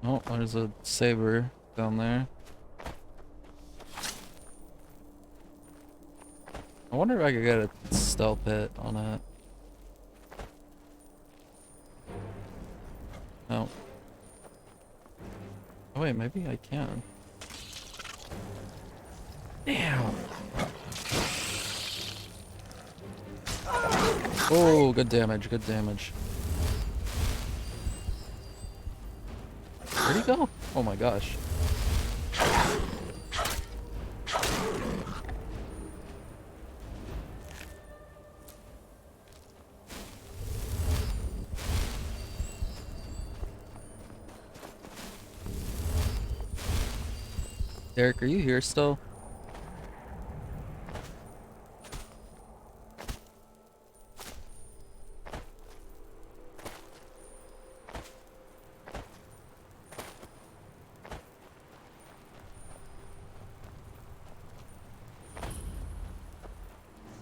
Oh, there's a saber down there. I wonder if I could get a stealth hit on it. No. Oh wait, maybe I can. Damn. Oh, good damage, good damage. Where'd he go? Oh my gosh. Derek, are you here still?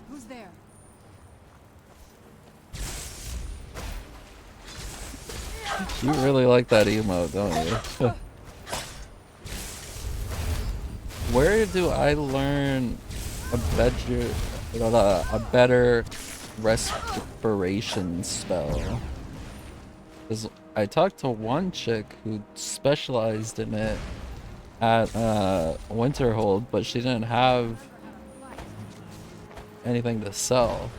Who's there? You really like that emote, don't you? Where do I learn a better respiration spell? Because I talked to one chick who specialized in it at Winterhold, but she didn't have anything to sell.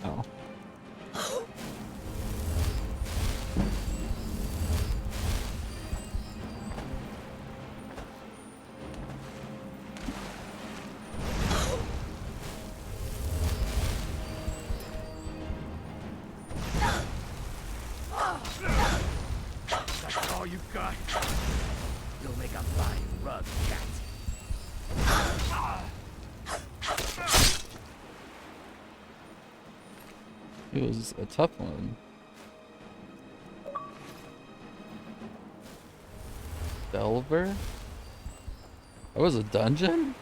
Oh. That's all you got? You'll make a fine rug, cat. It was a tough one. Delver? That was a dungeon?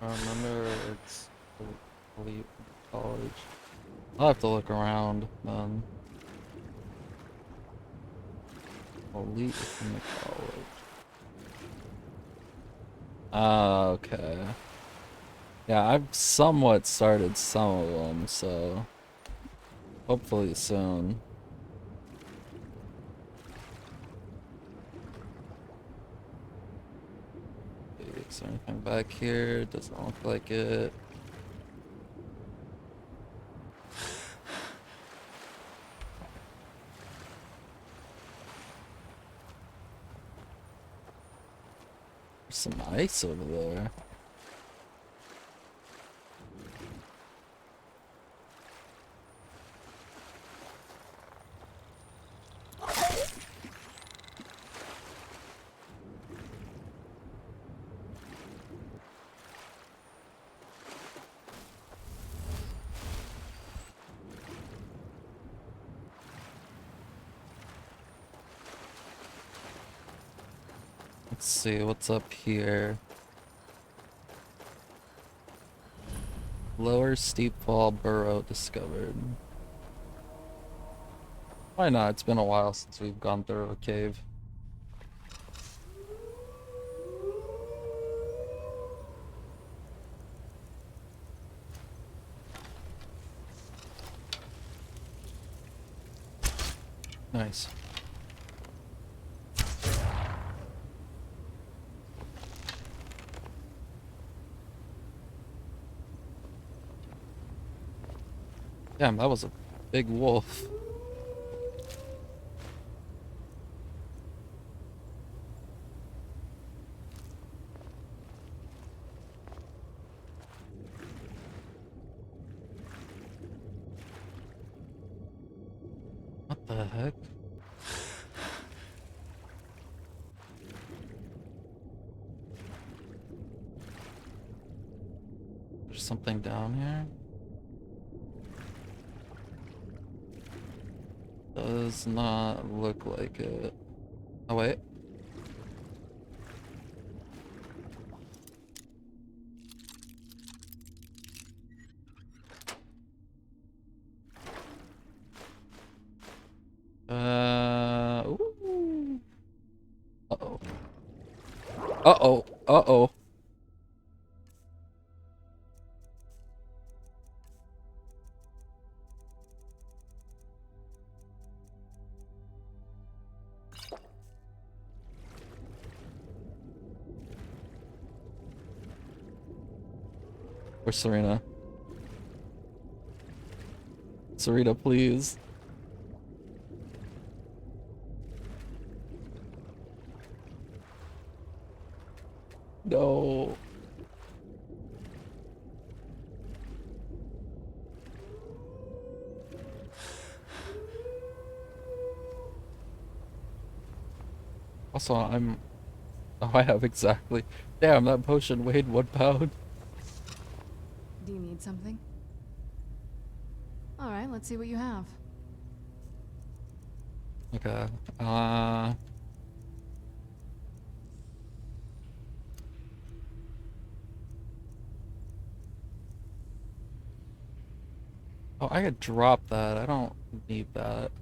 I remember it's elite college. I'll have to look around then. Elite in the college. Okay. Yeah, I've somewhat started some of them, so hopefully soon. Is there anything back here? Doesn't look like it. There's some ice over there. Let's see what's up here. Lower steep fall burrow discovered. Why not? It's been a while since we've gone through a cave. Nice. Damn, that was a big wolf. What the heck? There's something down here. Does not look like it. Oh wait. Ooh. Uh-oh. Uh-oh. Uh-oh. Where's Serena? Serena, please. No. Also, oh, I have exactly. Damn, that potion weighed 1 pound. Do you need something? Alright, let's see what you have. Okay. Oh, I could drop that. I don't need that.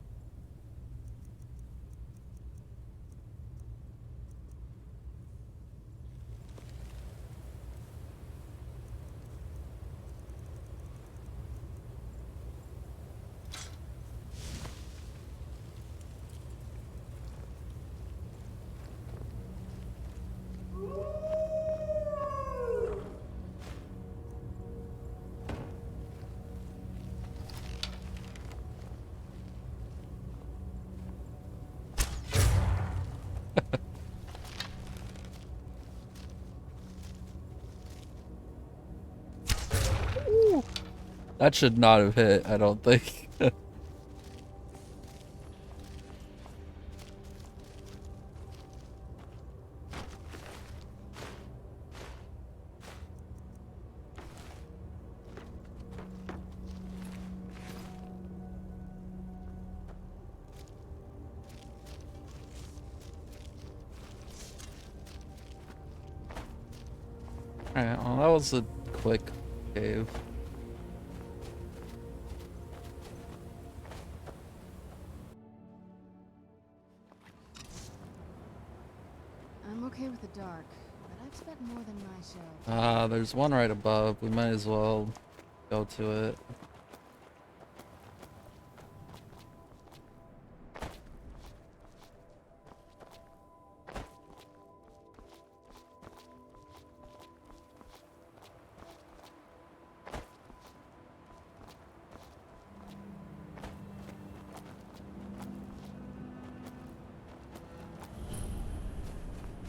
That should not have hit, I don't think. Alright, well that was a quick cave. I'm okay with the dark, but I've spent more than my share. There's one right above. We might as well go to it.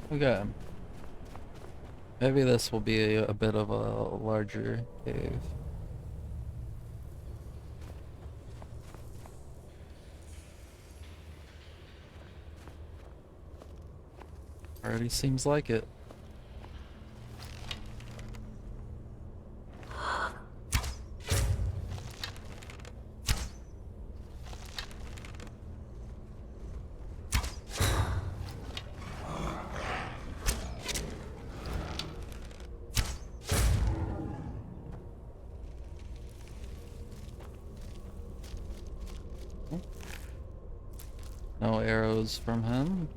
Okay. Maybe this will be a bit of a larger cave. Already seems like it. No arrows from him.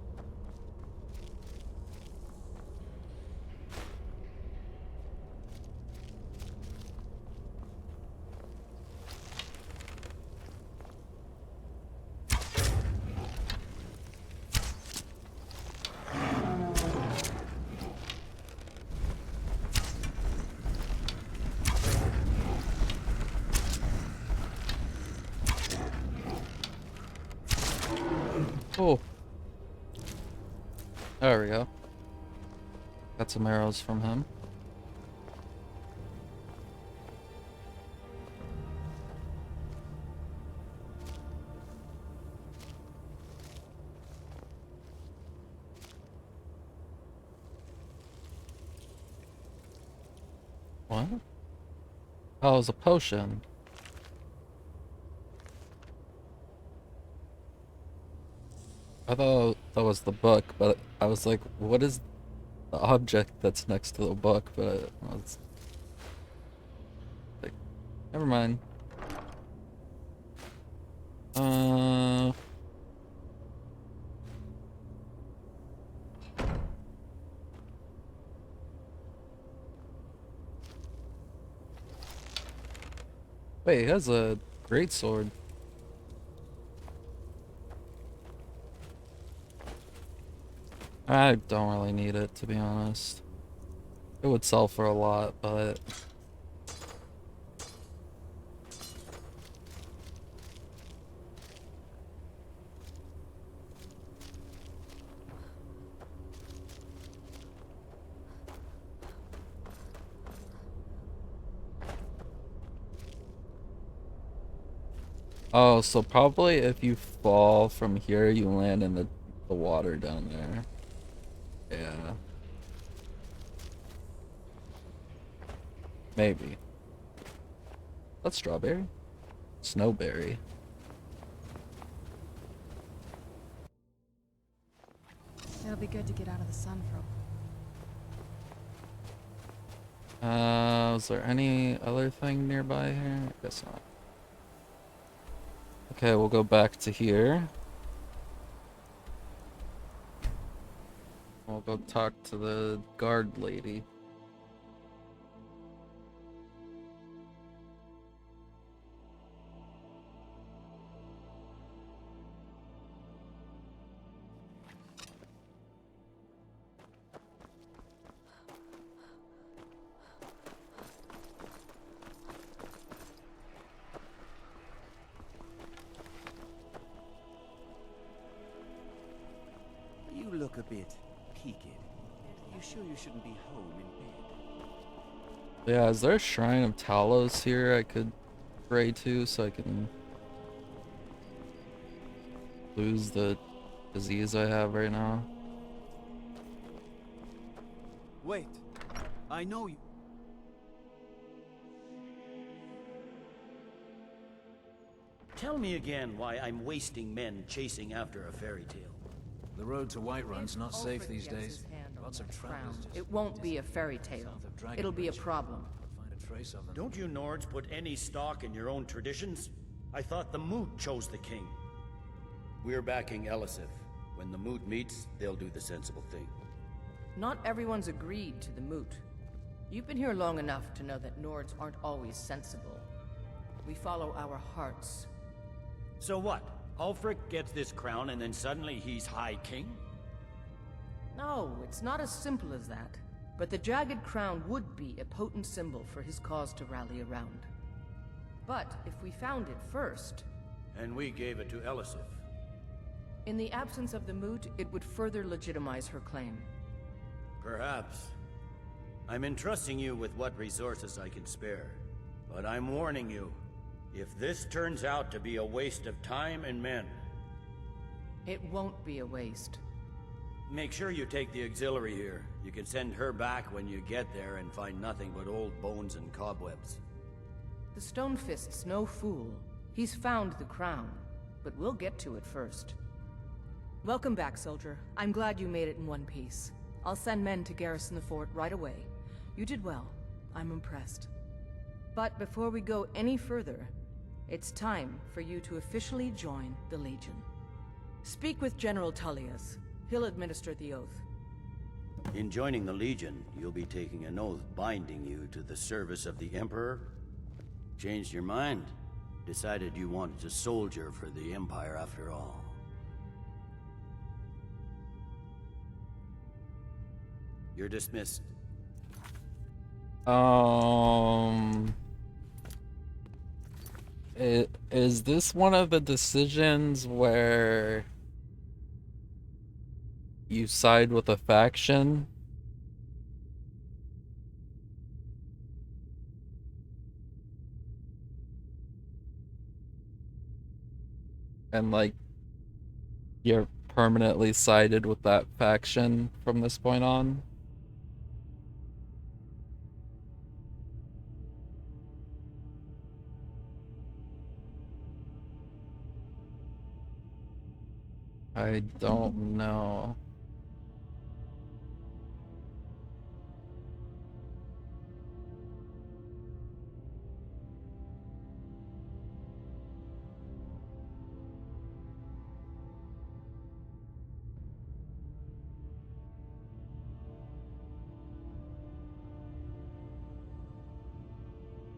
Oh. There we go. Got some arrows from him. What? Oh, it was a potion. I thought that was the book, but I was like, what is the object that's next to the book? But I was like, never mind. Wait, he has a great sword. I don't really need it, to be honest. It would sell for a lot, but... Oh, so probably if you fall from here, you land in the water down there. Yeah. Maybe. That's strawberry? Snowberry. It'll be good to get out of the sun for is there any other thing nearby here? I guess not. Okay, we'll go back to here. We'll go talk to the guard lady. You look a bit peaked. You sure you shouldn't be home in bed? Yeah, is there a shrine of Talos here I could pray to so I can lose the disease I have right now? Wait, I know you. Tell me again why I'm wasting men chasing after a fairy tale. The road to Whiterun's not safe these days. Lots of travelers. It won't be a fairy tale. It'll be a problem. Find a trace of them. Don't you Nords put any stock in your own traditions? I thought the Moot chose the king. We're backing Elisif. When the Moot meets, they'll do the sensible thing. Not everyone's agreed to the moot. You've been here long enough to know that Nords aren't always sensible. We follow our hearts. So what? Ulfric gets this crown and then suddenly he's High King? No, it's not as simple as that. But the Jagged Crown would be a potent symbol for his cause to rally around. But if we found it first... And we gave it to Elisif. In the absence of the moot, it would further legitimize her claim. Perhaps. I'm entrusting you with what resources I can spare. But I'm warning you, if this turns out to be a waste of time and men... It won't be a waste. Make sure you take the auxiliary here. You can send her back when you get there and find nothing but old bones and cobwebs. The Stonefist's no fool. He's found the crown, but we'll get to it first. Welcome back, soldier. I'm glad you made it in one piece. I'll send men to garrison the fort right away. You did well. I'm impressed. But before we go any further, it's time for you to officially join the Legion. Speak with General Tullius. He'll administer the oath. In joining the Legion, you'll be taking an oath binding you to the service of the Emperor? Changed your mind? Decided you wanted to soldier for the Empire after all? You're dismissed. Is this one of the decisions where you side with a faction? And like, you're permanently sided with that faction from this point on? I don't know.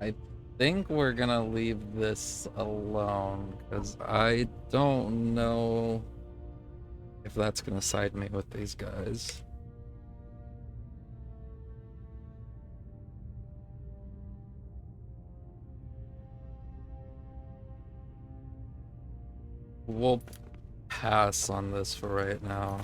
I think we're gonna leave this alone, because I don't know if that's gonna side me with these guys. We'll pass on this for right now.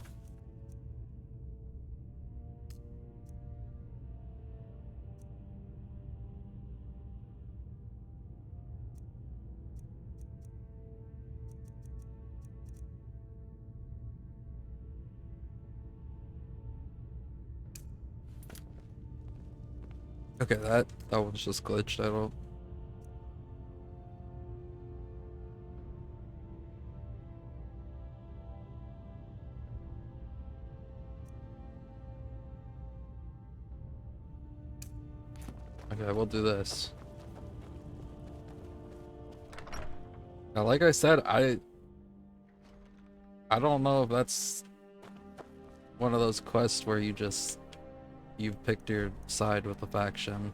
Okay, that was just glitched. I don't. Okay, we'll do this. Now, like I said, I don't know if that's one of those quests where you've picked your side with the faction.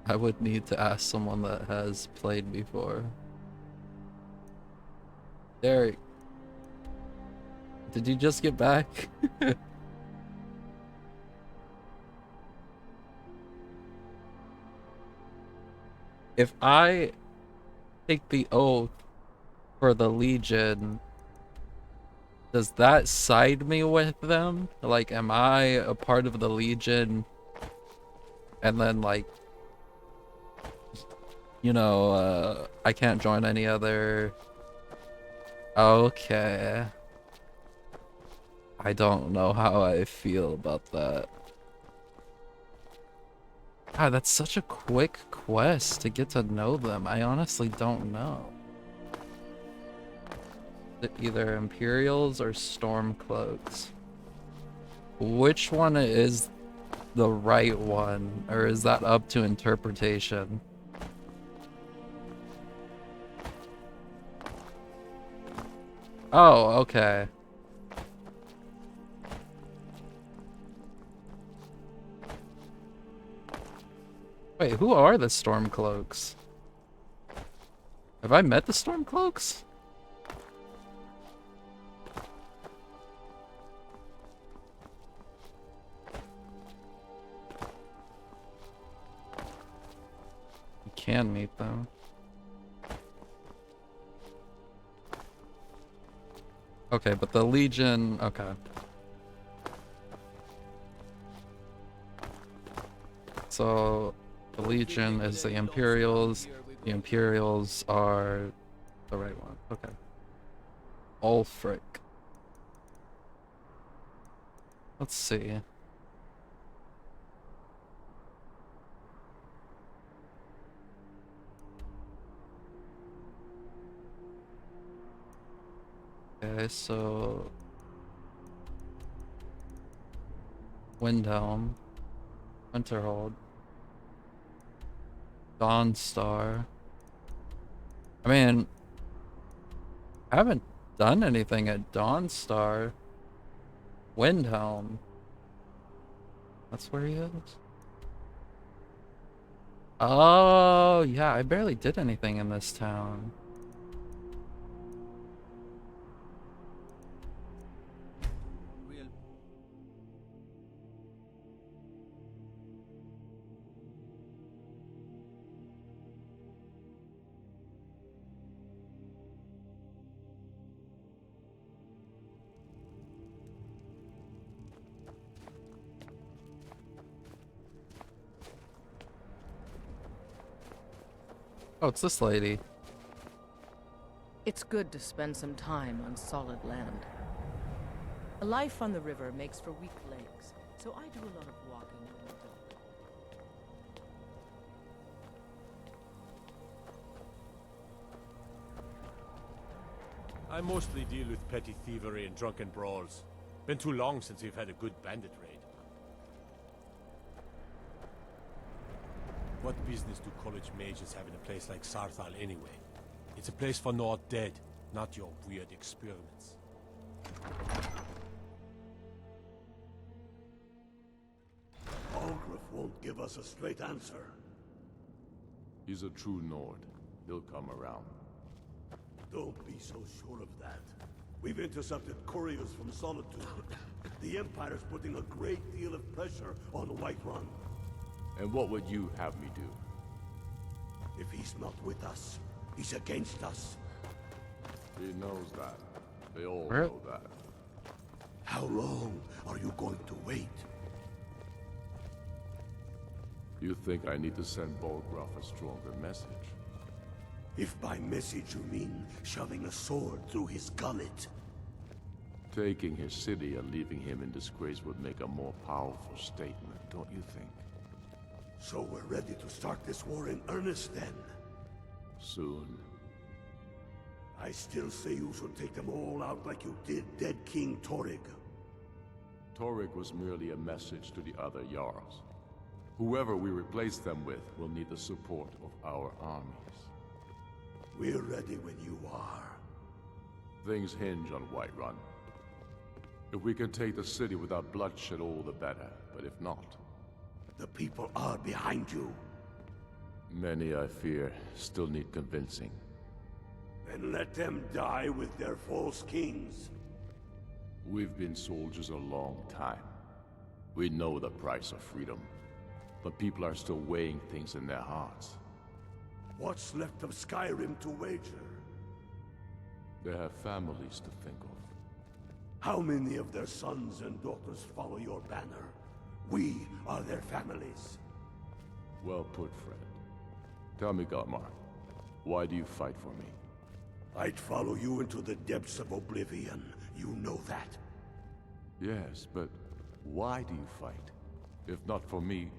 I would need to ask someone that has played before. Derek, did you just get back? If I take the oath for the Legion, does that side me with them? Like, am I a part of the Legion? And then, like, you know, I can't join any other... Okay. I don't know how I feel about that. God, that's such a quick quest to get to know them. I honestly don't know. Either Imperials or Stormcloaks. Which one is the right one? Or is that up to interpretation? Oh, okay. Wait, who are the Stormcloaks? Have I met the Stormcloaks? You can meet them. Okay, but the Legion... Okay. So, the Legion is the Imperials. The Imperials are the right one. Okay. Ulfric. Let's see. Okay, so... Windhelm. Winterhold. Dawnstar. I mean, I haven't done anything at Dawnstar. Windhelm. That's where he is? Oh, yeah, I barely did anything in this town. Oh, it's this lady. It's good to spend some time on solid land. A life on the river makes for weak legs, so I do a lot of walking with an adult. I mostly deal with petty thievery and drunken brawls. Been too long since we've had a good bandit raid. What business do college mages have in a place like Sarthal anyway? It's a place for not dead, not your weird experiments. Algrif won't give us a straight answer. He's a true Nord. He'll come around. Don't be so sure of that. We've intercepted couriers from Solitude. The Empire's putting a great deal of pressure on Whiterun. And what would you have me do? If he's not with us, he's against us. He knows that. They all Right. know that. How long are you going to wait? You think I need to send Bolgraf a stronger message? If by message you mean shoving a sword through his gullet. Taking his city and leaving him in disgrace would make a more powerful statement, don't you think? So we're ready to start this war in earnest then? Soon. I still say you should take them all out like you did dead King Torrig. Torrig was merely a message to the other Jarls. Whoever we replace them with will need the support of our armies. We're ready when you are. Things hinge on Whiterun. If we can take the city without bloodshed, all the better. But if not... The people are behind you. Many, I fear, still need convincing. Then let them die with their false kings. We've been soldiers a long time. We know the price of freedom. But people are still weighing things in their hearts. What's left of Skyrim to wager? They have families to think of. How many of their sons and daughters follow your banner? We are their families. Well put, Fred. Tell me, Garmar, why do you fight for me? I'd follow you into the depths of oblivion. You know that. Yes, but why do you fight? If not for me,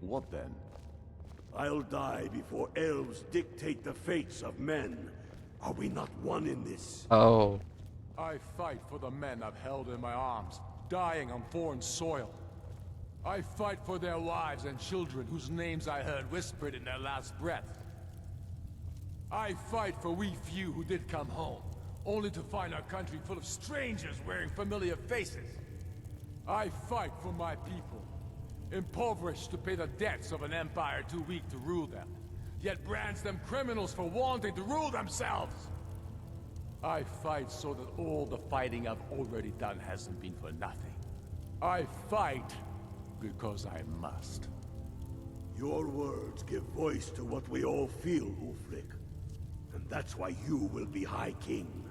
what then? I'll die before elves dictate the fates of men. Are we not one in this? Oh. I fight for the men I've held in my arms, dying on foreign soil. I fight for their wives and children whose names I heard whispered in their last breath. I fight for we few who did come home, only to find our country full of strangers wearing familiar faces. I fight for my people, impoverished to pay the debts of an empire too weak to rule them, yet brands them criminals for wanting to rule themselves. I fight so that all the fighting I've already done hasn't been for nothing. I fight because I must. Your words give voice to what we all feel, Ulfric. And that's why you will be High King.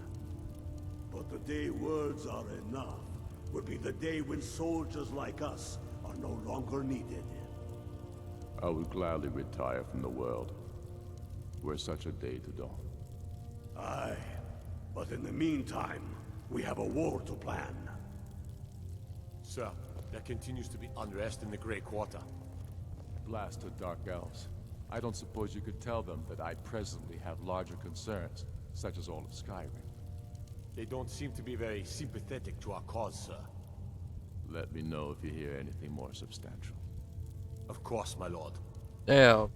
But the day words are enough will be the day when soldiers like us are no longer needed. I would gladly retire from the world, were such a day to dawn. Aye, but in the meantime, we have a war to plan. Sir, there continues to be unrest in the Grey Quarter. Blasted Dark Elves. I don't suppose you could tell them that I presently have larger concerns, such as all of Skyrim. They don't seem to be very sympathetic to our cause, sir. Let me know if you hear anything more substantial. Of course, my lord. Damn.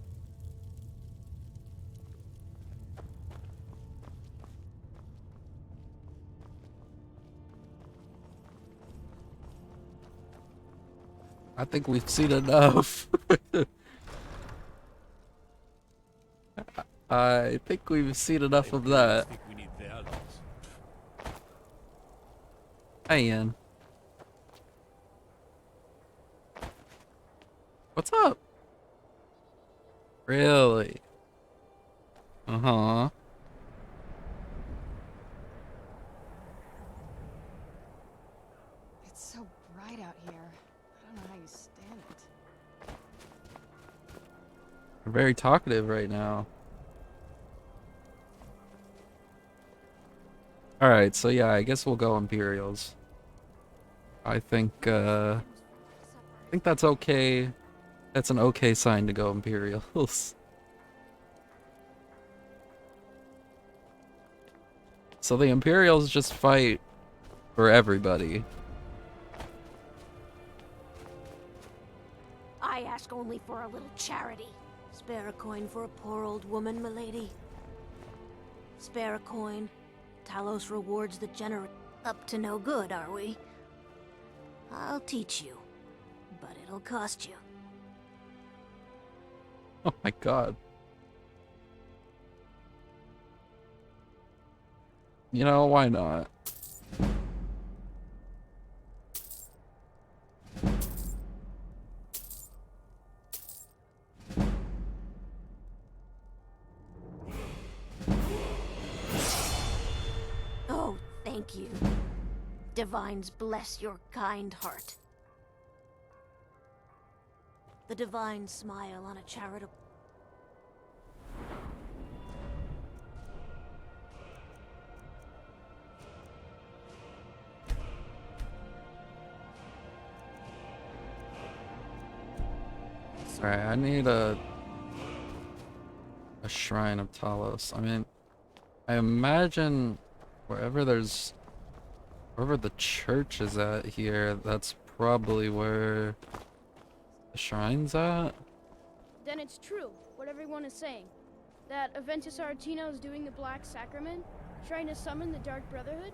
I think we've seen enough. I think we've seen enough of that. Hey, Ian. What's up? Really? Uh-huh. It's so bright out here. I don't know how you stand it. We're very talkative right now. Alright, so yeah, I guess we'll go Imperials. I think that's okay. That's an okay sign to go Imperials. So the Imperials just fight for everybody. I ask only for a little charity. Spare a coin for a poor old woman, milady. Spare a coin. Talos rewards the generous. Up to no good, are we? I'll teach you, but it'll cost you. Oh my god. You know, why not? Oh, thank you. Divines bless your kind heart. The divines smile on a charitable... Alright, I need a shrine of Talos. I mean, I imagine wherever the church is at here, that's probably where the shrine's at. Then it's true, what everyone is saying. That Aventus Aretino is doing the Black Sacrament, trying to summon the Dark Brotherhood?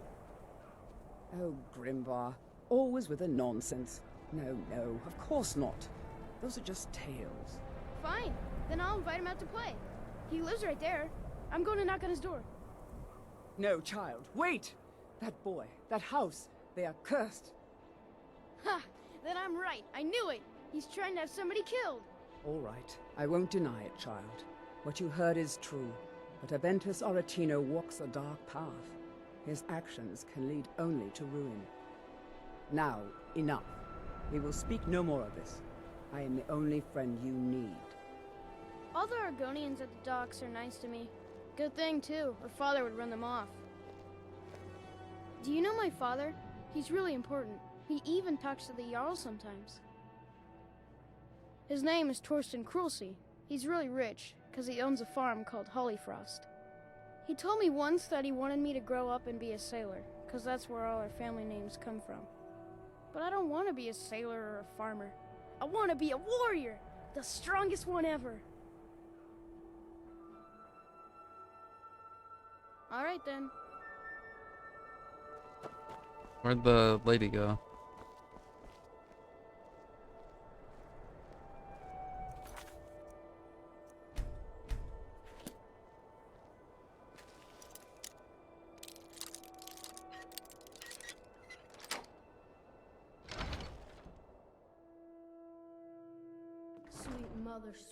Oh, Grimvar. Always with the nonsense. No, no, of course not. Those are just tales. Fine, then I'll invite him out to play. He lives right there. I'm going to knock on his door. No, child, wait! That boy, that house, they are cursed. Ha! Then I'm right. I knew it. He's trying to have somebody killed. All right, I won't deny it, child. What you heard is true. But Aventus Aretino walks a dark path. His actions can lead only to ruin. Now, enough. We will speak no more of this. I am the only friend you need. All the Argonians at the docks are nice to me. Good thing, too, or father would run them off. Do you know my father? He's really important. He even talks to the Jarl sometimes. His name is Torsten Krulsey. He's really rich, because he owns a farm called Hollyfrost. He told me once that he wanted me to grow up and be a sailor, because that's where all our family names come from. But I don't want to be a sailor or a farmer. I want to be a warrior! The strongest one ever! Alright then. Where'd the lady go?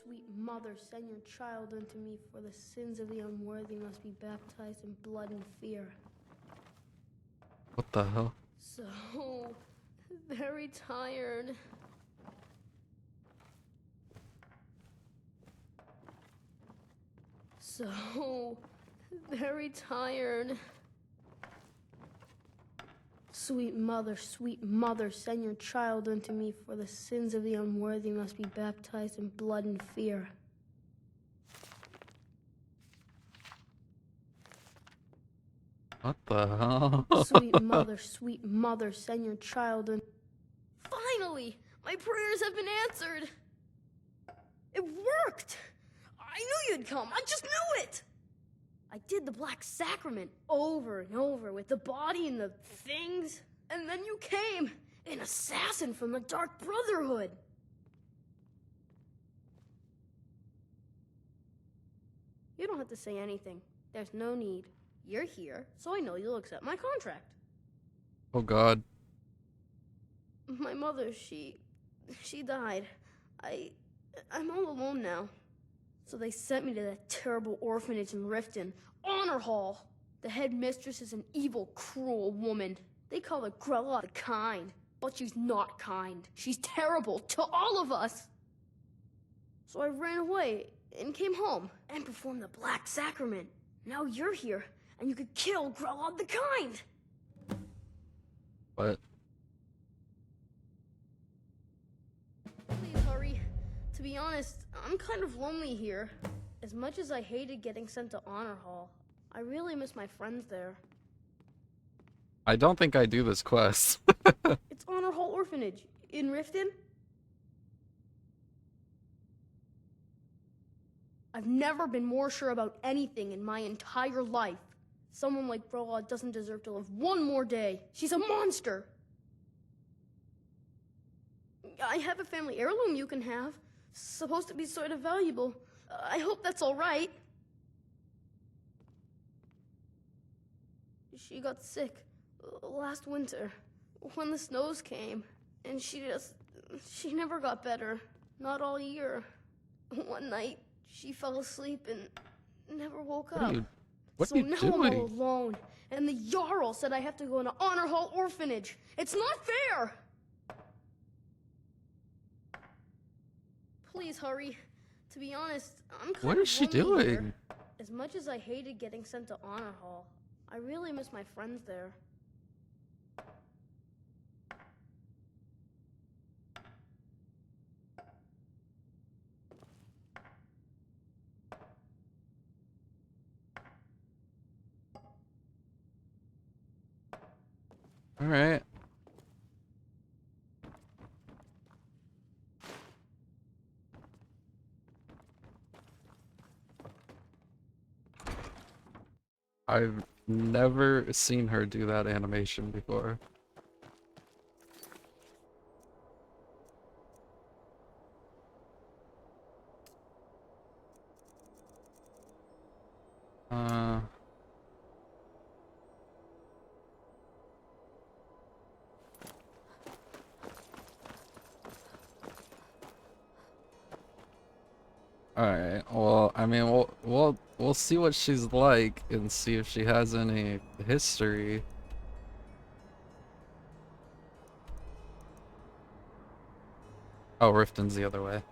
Sweet mother, send your child unto me, for the sins of the unworthy must be baptized in blood and fear. What the hell? So very tired. So very tired. Sweet mother, send your child unto me, for the sins of the unworthy must be baptized in blood and fear. What the hell? Sweet mother, send your child and... Finally! My prayers have been answered! It worked! I knew you'd come, I just knew it! I did the Black Sacrament over and over with the body and the things, and then you came, An assassin from the Dark Brotherhood! You don't have to say anything. There's no need. You're here, so I know you'll accept my contract. Oh god. My mother, she died. I'm all alone now. So they sent me to that terrible orphanage in Riften, Honor Hall. The headmistress is an evil, cruel woman. They call her Grella the Kind, but she's not kind. She's terrible to all of us. So I ran away and came home and performed the Black Sacrament. Now you're here, and you could kill Grella the Kind. What? Please hurry. To be honest, I'm kind of lonely here. As much as I hated getting sent to Honor Hall, I really miss my friends there. I don't think I do this quest. It's Honor Hall Orphanage in Riften. I've never been more sure about anything in my entire life. Someone like Brola doesn't deserve to live one more day. She's a monster. I have a family heirloom you can have. Supposed to be sort of valuable. I hope that's all right. She got sick last winter when the snows came, and she never got better. Not all year. One night, she fell asleep and never woke up. What So are you now doing? I'm all alone, and the Jarl said I have to go into Honor Hall Orphanage. It's not fair! Please hurry. To be honest, I'm kind What of is she lonely here. doing? As much as I hated getting sent to Honor Hall, I really miss my friends there. All right. I've never seen her do that animation before. Alright, well, I mean, we'll see what she's like and see if she has any history. Oh, Riften's the other way.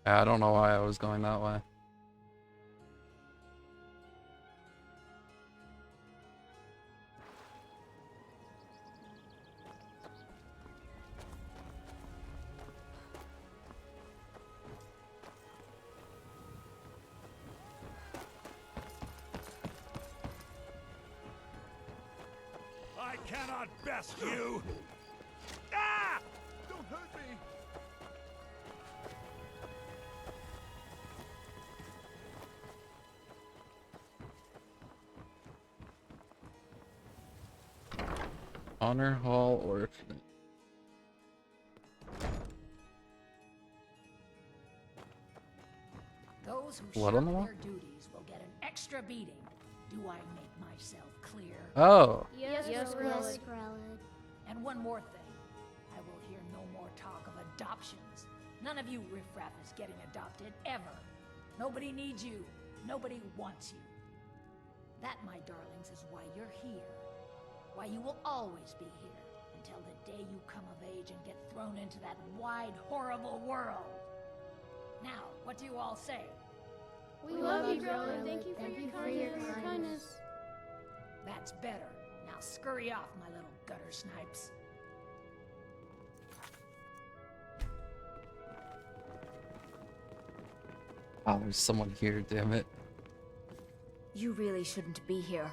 I don't know why I was going that way. I cannot best you! Ah! Don't hurt me! Honor Hall Orphanage. Those who Blood shirk on the wall? their duties will get an extra beating. Do I make myself clear? Oh. Yes, Grellid. And one more thing. I will hear no more talk of adoptions. None of you riffraff is getting adopted, ever. Nobody needs you. Nobody wants you. That, my darlings, is why you're here. Why you will always be here. Until the day you come of age and get thrown into that wide, horrible world. Now, what do you all say? We love you, Grellid. Thank you for your kindness. That's better. Now scurry off, my little gutter snipes. Oh, there's someone here, damn it. You really shouldn't be here.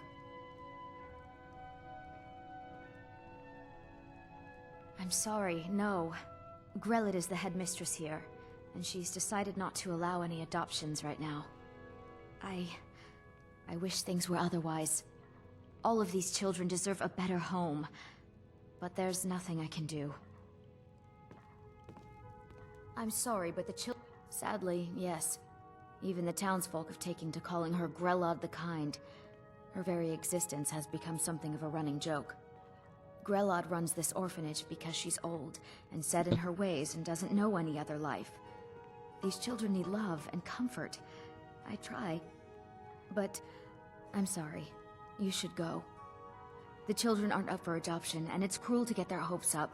I'm sorry, no. Grelid is the headmistress here. and she's decided not to allow any adoptions right now. I wish things were otherwise. All of these children deserve a better home, but there's nothing I can do. I'm sorry, but the children... Sadly, yes. Even the townsfolk have taken to calling her Grelod the Kind. Her very existence has become something of a running joke. Grelod runs this orphanage because she's old and set in her ways and doesn't know any other life. These children need love and comfort. I try, but I'm sorry. You should go. The children aren't up for adoption, and it's cruel to get their hopes up.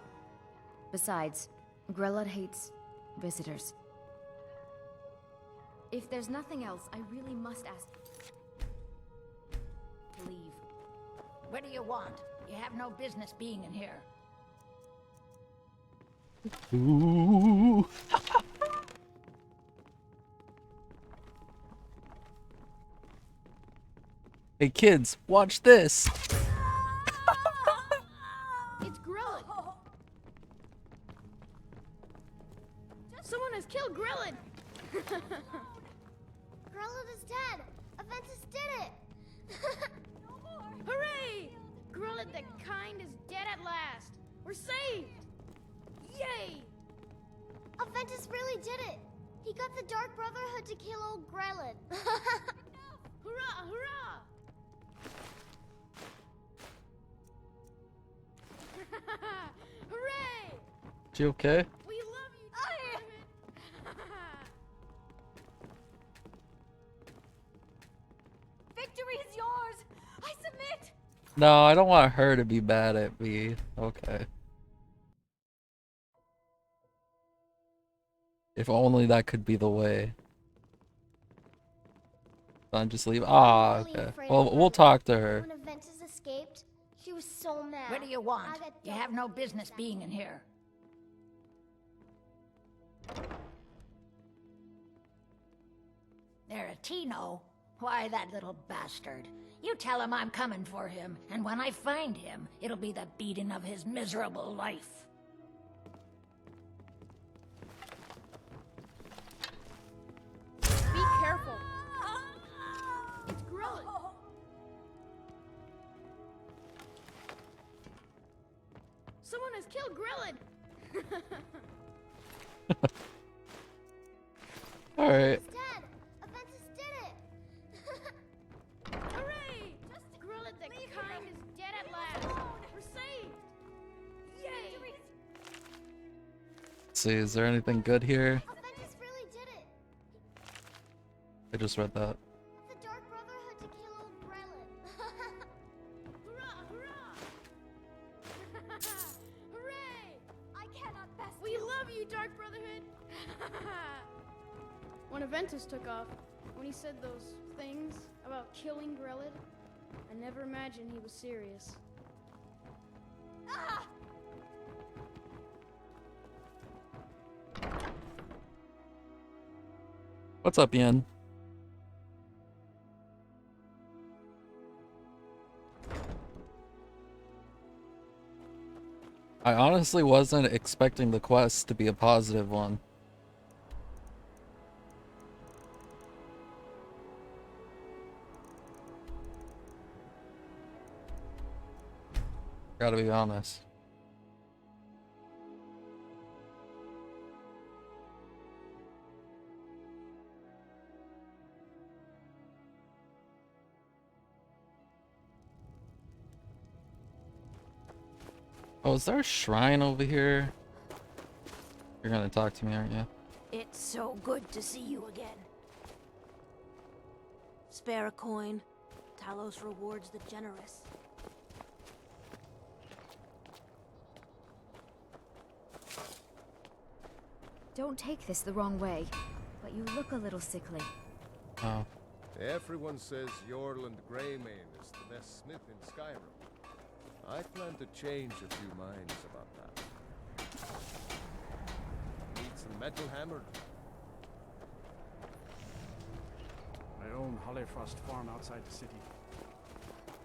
Besides, Grelod hates visitors. If there's nothing else, I really must ask to leave. What do you want? You have no business being in here. Ooh. Hey kids, watch this. It's Grelin. Someone has killed Grelin. Grelin is dead. Aventus did it. Hooray! Grelin the Kind is dead at last. We're saved. Yay! Aventus really did it. He got the Dark Brotherhood to kill old Grelin. Hurrah! Hurrah! Hooray! She okay? We love you, Victory is yours! I submit! No, I don't want her to be mad at me. Okay. If only that could be the way. Don't just leave. Ah, okay. Well, we'll talk to her. When Aventus escaped, she was so mad. What do you want? You have no business being in here. Tino? Why, that little bastard. You tell him I'm coming for him, and when I find him, it'll be the beating of his miserable life. Be careful. It's Grelin. Someone has killed Grelin. All right. Dad, Aventus did it. Hooray! Grelin the Kind is dead at last. We're saved. Yay! Let's see, is there anything good here? Aventus really did it. I just read that. The Dark Brotherhood to kill old Grelin. Hurrah! Hurrah! Hooray! I cannot best We love you, Dark Brotherhood. When Aventus took off, when he said those things about killing Grelin, I never imagined he was serious. Ah! What's up, Yen? I honestly wasn't expecting the quest to be a positive one. Gotta be honest. Oh, is there a shrine over here? You're gonna talk to me, aren't you? It's so good to see you again. Spare a coin. Talos rewards the generous. Don't take this the wrong way, but you look a little sickly. Oh. Everyone says Yorland Greymane is the best smith in Skyrim. I plan to change a few minds about that. Need some metal hammered. I own Hollyfrost Farm outside the city.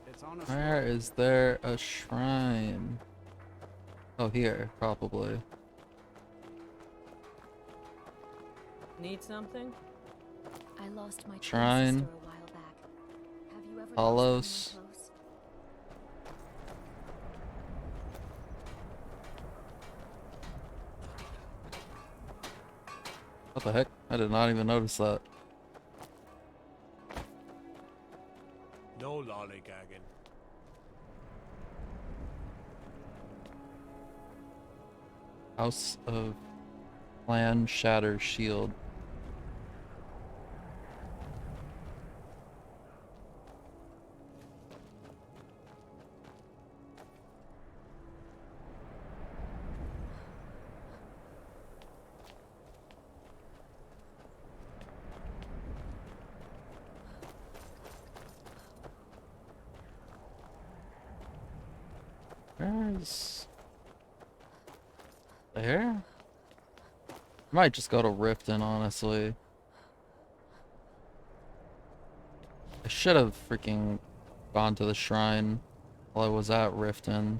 It's honestly... Where is there a shrine? Oh, here, probably. Need something? I lost my Shrine. sister a while back. Have you ever Talos. lost anyone close? What the heck? I did not even notice that. No lollygagging. House of Clan Shatter Shield. Where's there? Might just go to Riften, honestly. I should have freaking gone to the shrine while I was at Riften.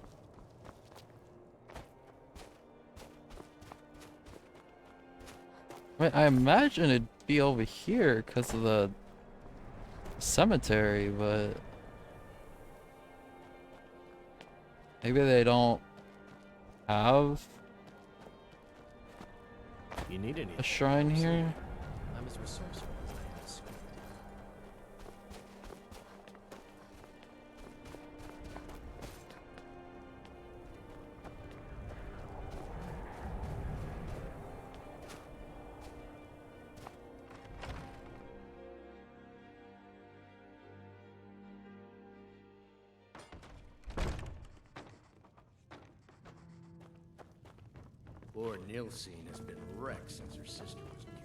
Wait, I imagine it'd be over here because of the cemetery, but maybe they don't have You need any? a shrine here. I'm as resourceful as I am swift. Poor Nilsine has been wrecked since her sister was killed.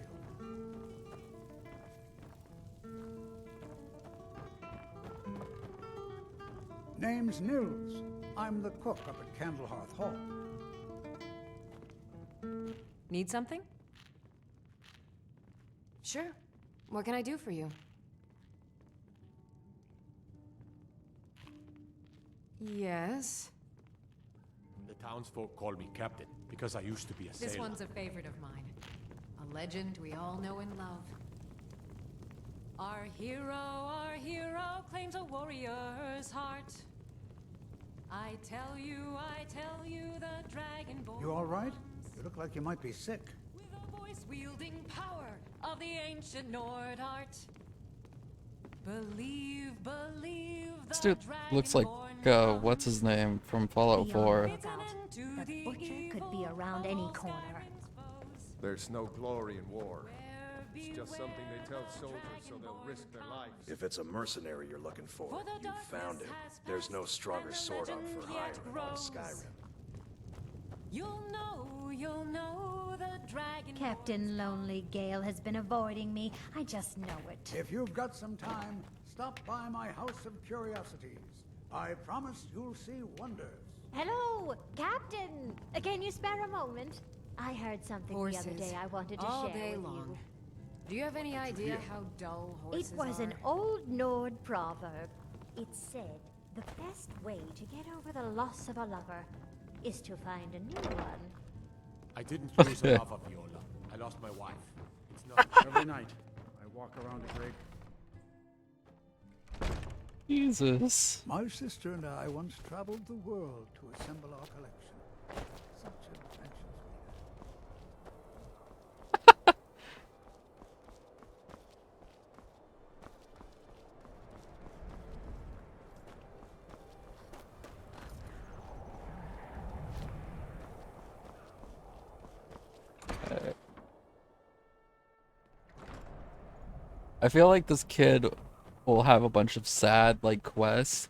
Name's Nils. I'm the cook up at Candlehearth Hall. Need something? Sure. What can I do for you? Yes. The townsfolk call me captain because I used to be a sailor. This one's a favorite of mine. A legend we all know and love. Our hero claims a warrior's heart. I tell you, the dragonborn. You all right? You look like you might be sick. With a voice-wielding power of the ancient Nord art. Believe This the dude looks like what's his name from Fallout 4. The butcher could be around any corner. There's no glory in war. It's just something they tell soldiers so they'll risk their lives. If it's a mercenary you're looking for, you found him. There's no stronger sword on for hire in all Skyrim. You'll know the dragon. Captain Lonely Gale has been avoiding me. I just know it. If you've got some time, stop by my House of Curiosities. I promise you'll see wonders. Hello, Captain. Can you spare a moment? I heard something the other day I wanted to all share day with long. you. Do you have any idea how dull horses It was are? an old Nord proverb. It said, the best way to get over the loss of a lover is to find a new one. I didn't lose a love of Viola. I lost my wife. It's not Every night, I walk around the grave. Jesus. My sister and I once traveled the world to assemble our collection. Such adventures I feel like this kid will have a bunch of sad like quests,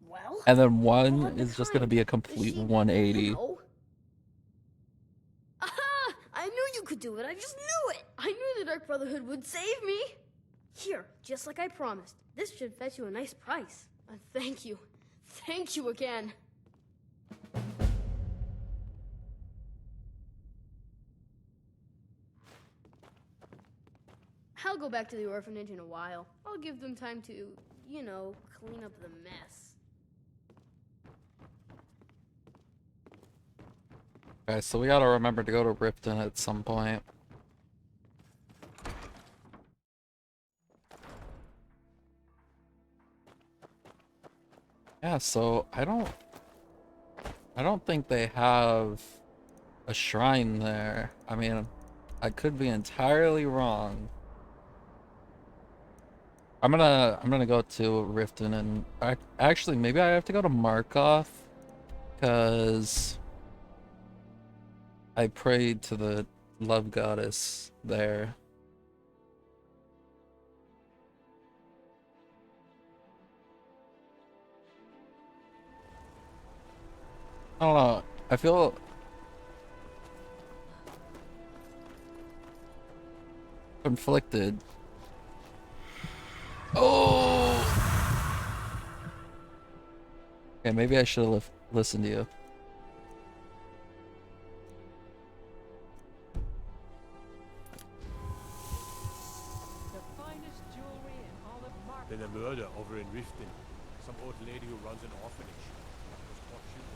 Well, and then one is just gonna be a complete 180. Aha! I knew you could do it. I just knew it. I knew the Dark Brotherhood would save me. Here, just like I promised. This should fetch you a nice price. Thank you. Thank you again. I'll go back to the orphanage in a while. I'll give them time to, you know, clean up the mess. Okay, so we gotta remember to go to Riften at some point. Yeah, so I don't think they have a shrine there. I mean, I could be entirely wrong. I'm gonna go to Riften, and actually maybe I have to go to Markov, because I prayed to the love goddess there. I don't know. I feel conflicted. Oh! Okay, maybe I should have listened to you. Been a murder over in Riften. Some old lady who runs an orphanage. Was caught shooting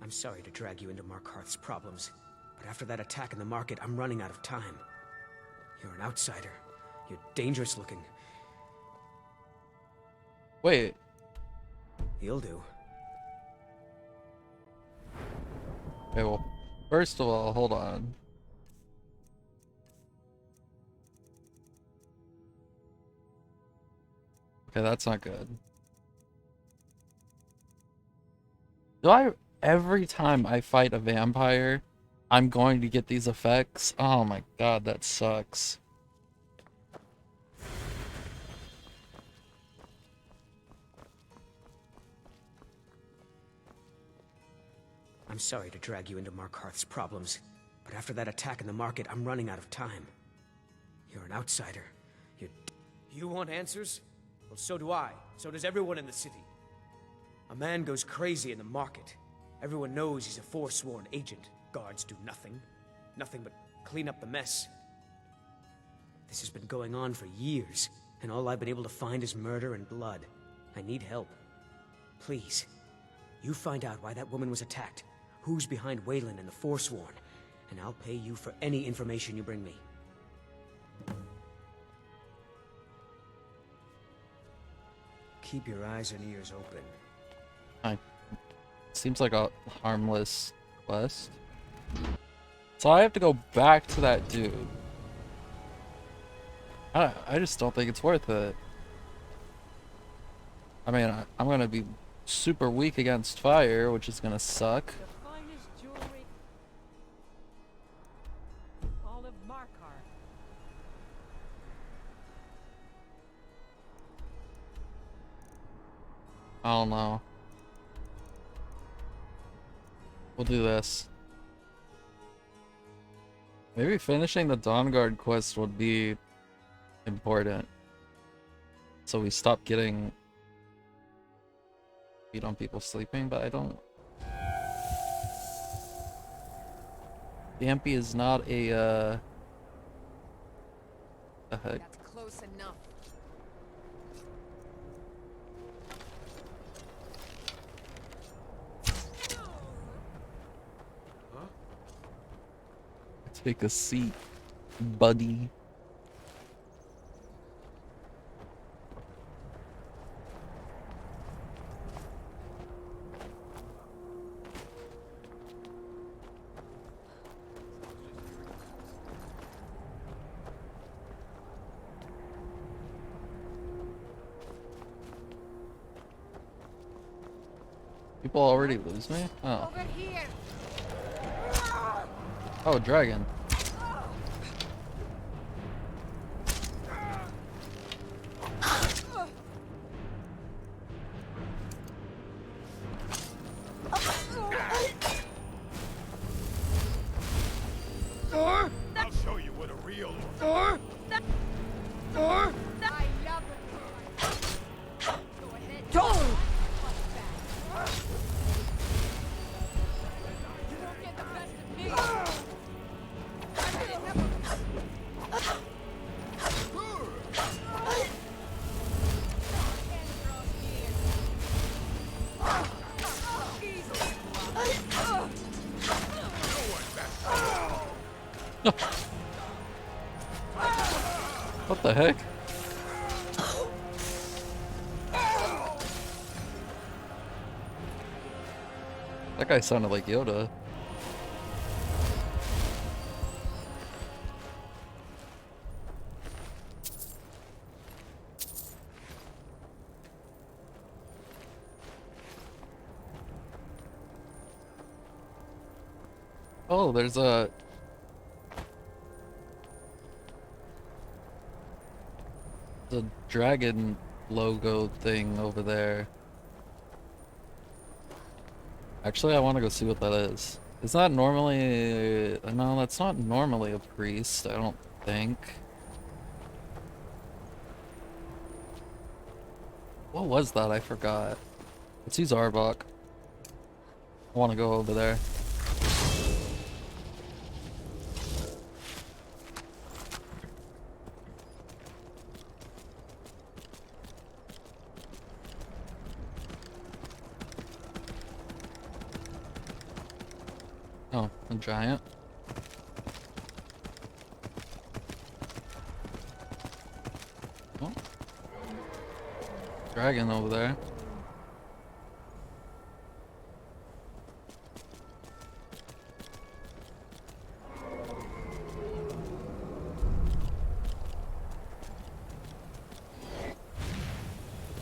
I'm sorry to drag you into Markarth's problems, but after that attack in the market, I'm running out of time. You're an outsider. You're dangerous looking. Wait. You'll do. Okay, well, first of all, hold on. Okay, that's not good. Every time I fight a vampire, I'm going to get these effects? Oh my god, that sucks. I'm sorry to drag you into Markarth's problems, but after that attack in the market, I'm running out of time. You're an outsider. You want answers? Well, so do I. So does everyone in the city. A man goes crazy in the market. Everyone knows he's a forsworn agent. Guards do nothing. Nothing but clean up the mess. This has been going on for years, and all I've been able to find is murder and blood. I need help. Please, you find out why that woman was attacked, who's behind Wayland and the Forsworn, and I'll pay you for any information you bring me. Keep your eyes and ears open. Seems like a harmless quest. So I have to go back to that dude. I just don't think it's worth it. I mean, I'm gonna be super weak against fire, which is gonna suck. I don't know. We'll do this. Maybe finishing the Dawnguard quest would be important. So we stop getting beat on people sleeping, but I don't. Dampy is not a heck. That's close enough. Take a seat, buddy. People already lose me? Oh. Over here. Oh, dragon. I'll show you what a real I love it. Go ahead. You won't get the best of me. What the heck? That guy sounded like Yoda. Oh, there's a dragon logo thing over there. Actually, I want to go see what that is. Is that normally... No, that's not normally a priest, I don't think. What was that? I forgot. Let's use Arbok. I want to go over there. Oh, a giant. Oh. Dragon over there.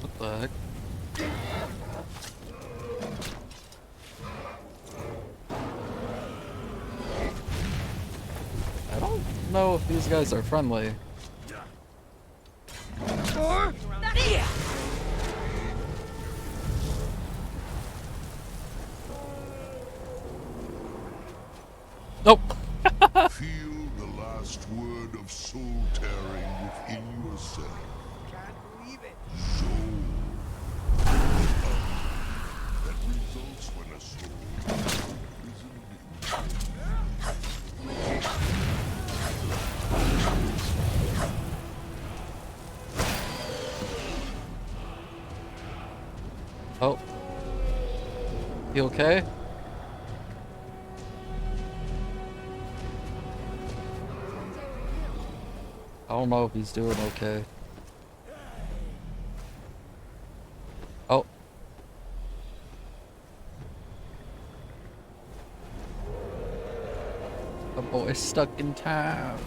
What the heck? I don't know if these guys are friendly. Nope. Feel the last word of soul tearing within yourself. Can't believe it. Soul. That results when a soul is Oh. You okay? I don't know if he's doing okay. Oh. A boy stuck in time.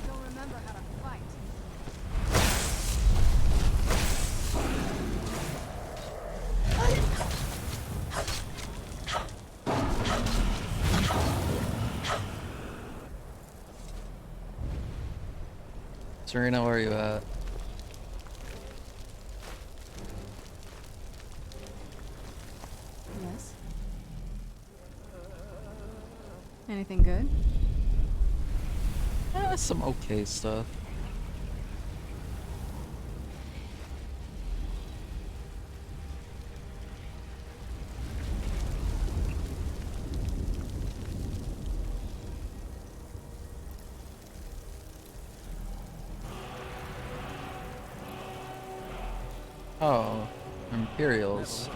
Still remember how to fight. Serena, where are you at? Yes. Anything good? Some okay stuff. Oh, Imperials.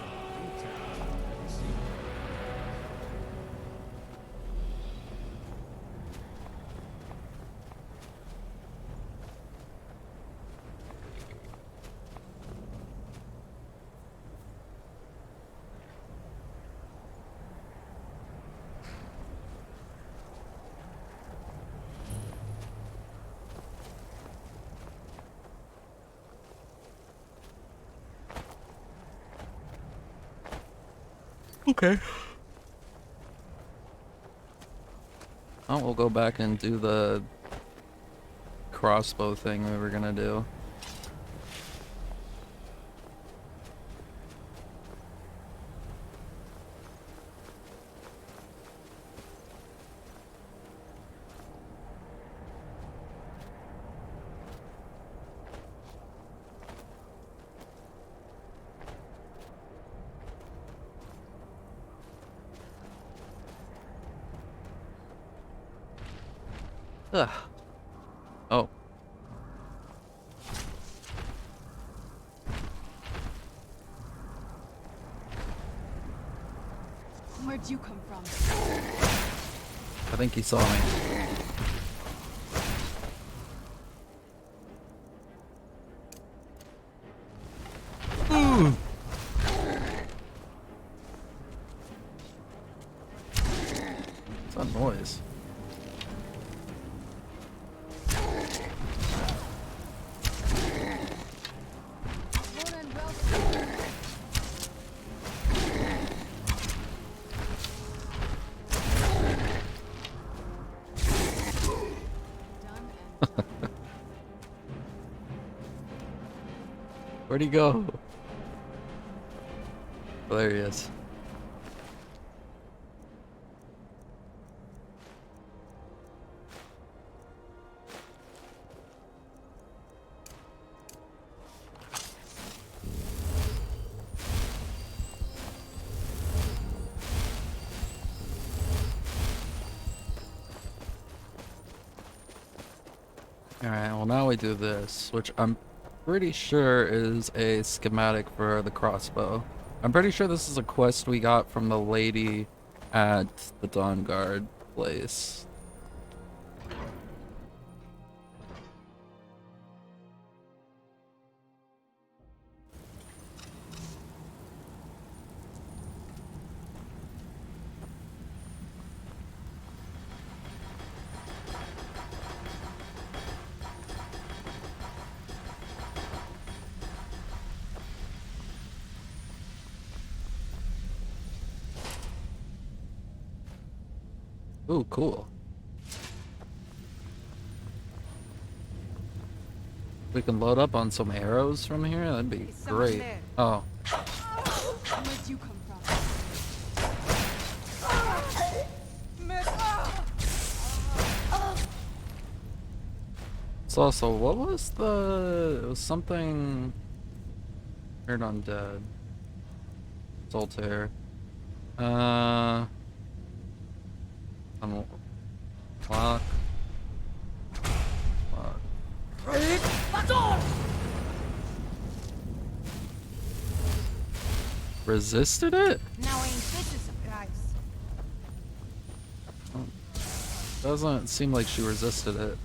Okay. Oh, we'll go back and do the crossbow thing we were gonna do. Ugh. Oh. Where'd you come from? I think he saw me. Ooh. What's that noise? Where'd he go? Oh, there he is. Alright, well now we do this, which I'm pretty sure is a schematic for the crossbow. I'm pretty sure this is a quest we got from the lady at the Dawn Guard place. Ooh, cool. We can load up on some arrows from here? That'd be great. Oh. Where'd you come from? It's also, what was the... It was something... Heard Undead. Solitaire. Clock. Resisted it? Now ain't this a surprise? Oh. Doesn't seem like she resisted it.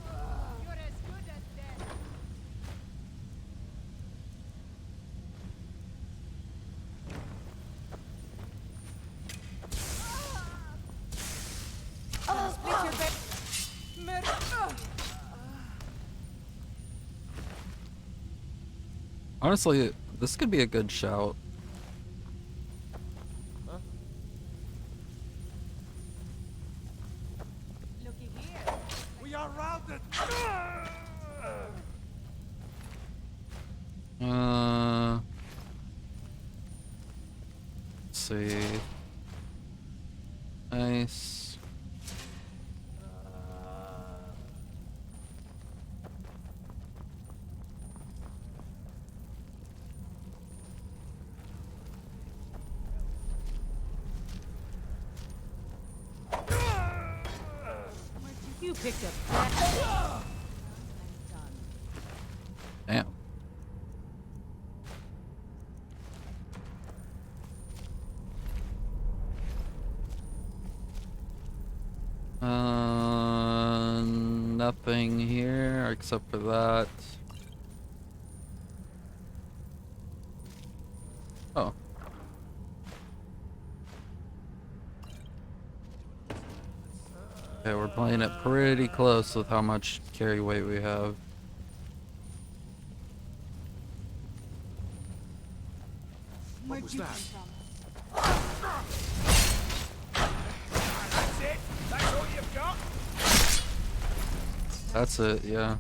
Honestly, this could be a good shout. Huh? Looky here. We are routed. Let's see. Nice. You picked up that. Damn. Nothing here except for that. Oh. Okay, we're playing it pretty close with how much carry weight we have. Where'd you come from? That's it? That's all you've got? That's it, yeah.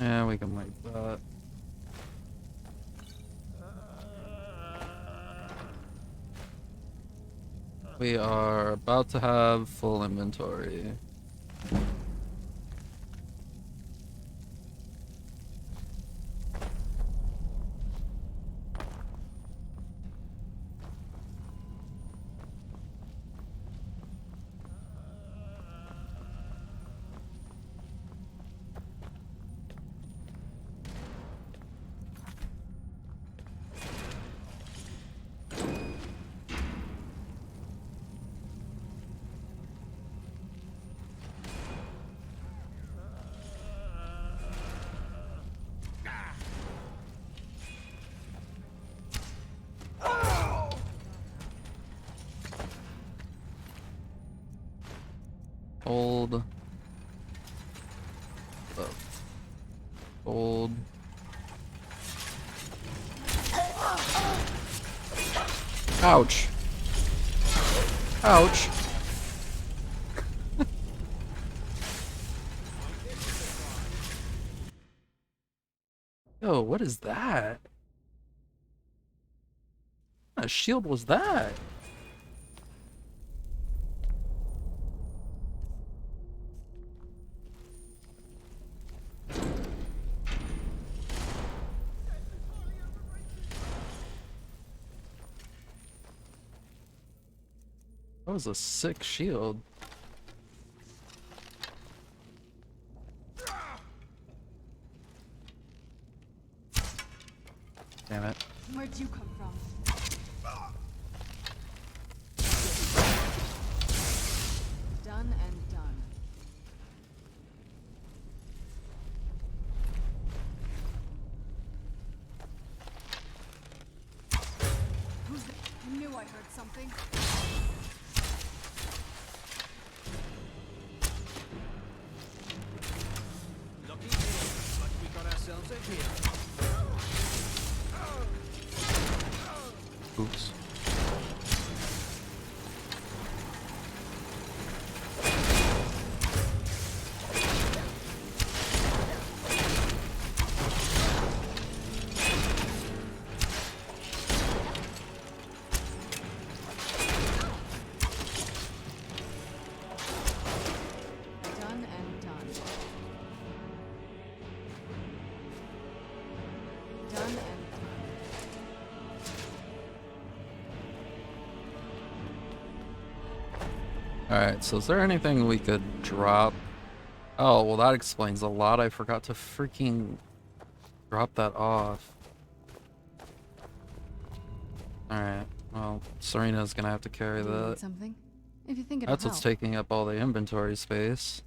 Yeah, we can make that. We are about to have full inventory. Old. Old. Ouch. Ouch. Yo, what is that? What kind of shield was that? That was a sick shield. Damn it. Where'd you come from? Done and done. Who's that? I knew I heard something. Lucky me, like we got ourselves a hero. Oops. Done and done. Done and done. Alright, so is there anything we could drop? Oh, well that explains a lot. I forgot to freaking drop that off. Alright, well, Serena's gonna have to carry Do you need that. something? If you think it'll That's what's help. taking up all the inventory space.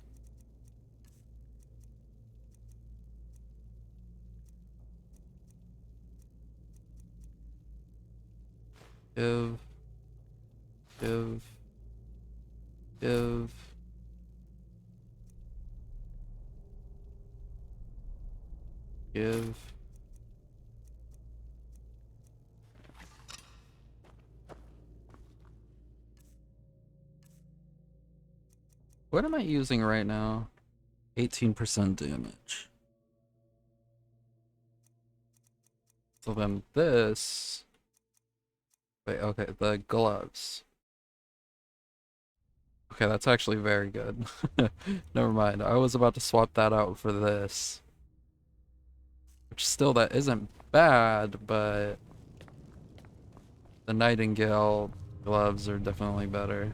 Give. Give. Give. Give. What am I using right now? 18% damage. So then this... Wait, okay, the gloves. Okay, that's actually very good. Never mind, I was about to swap that out for this. Which still, that isn't bad, but... the Nightingale gloves are definitely better.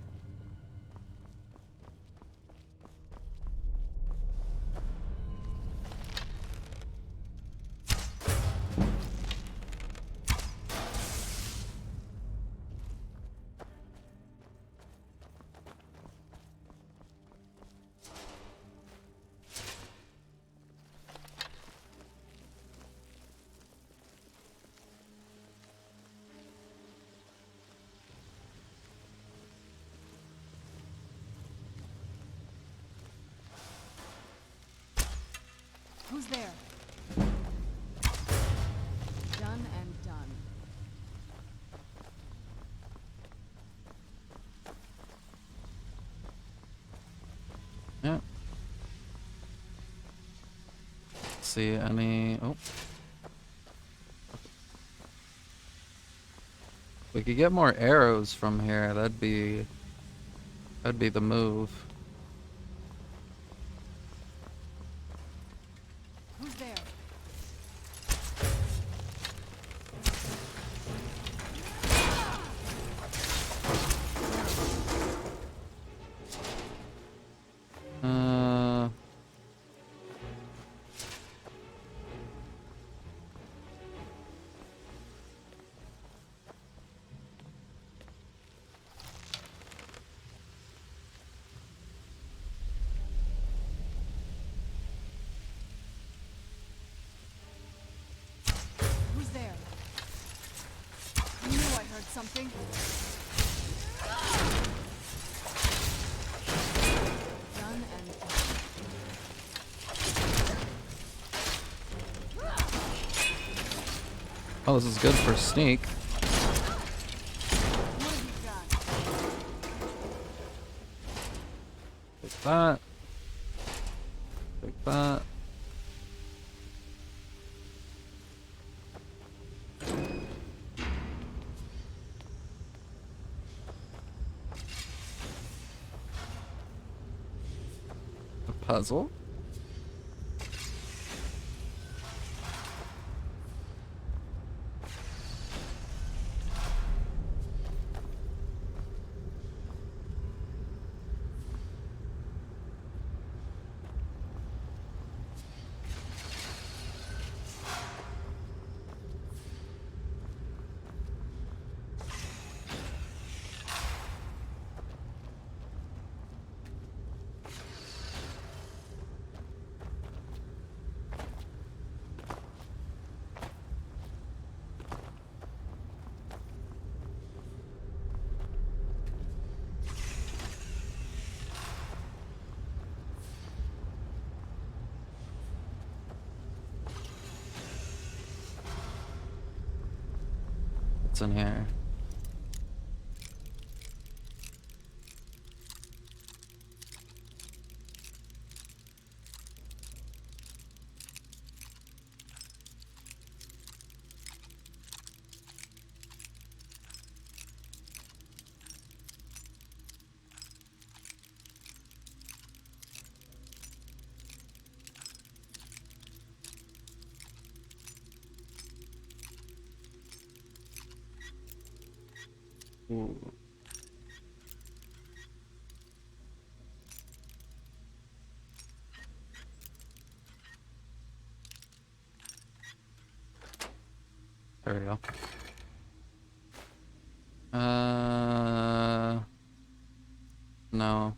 Who's there? Done and done. Yeah. See any... oh. We could get more arrows from here. That'd be the move. Who's there? Who's there? I knew I heard something. Done and Oh, this is good for sneak. what have you got? Take that. Take that. A puzzle. What's in here? Ooh. There we go. No.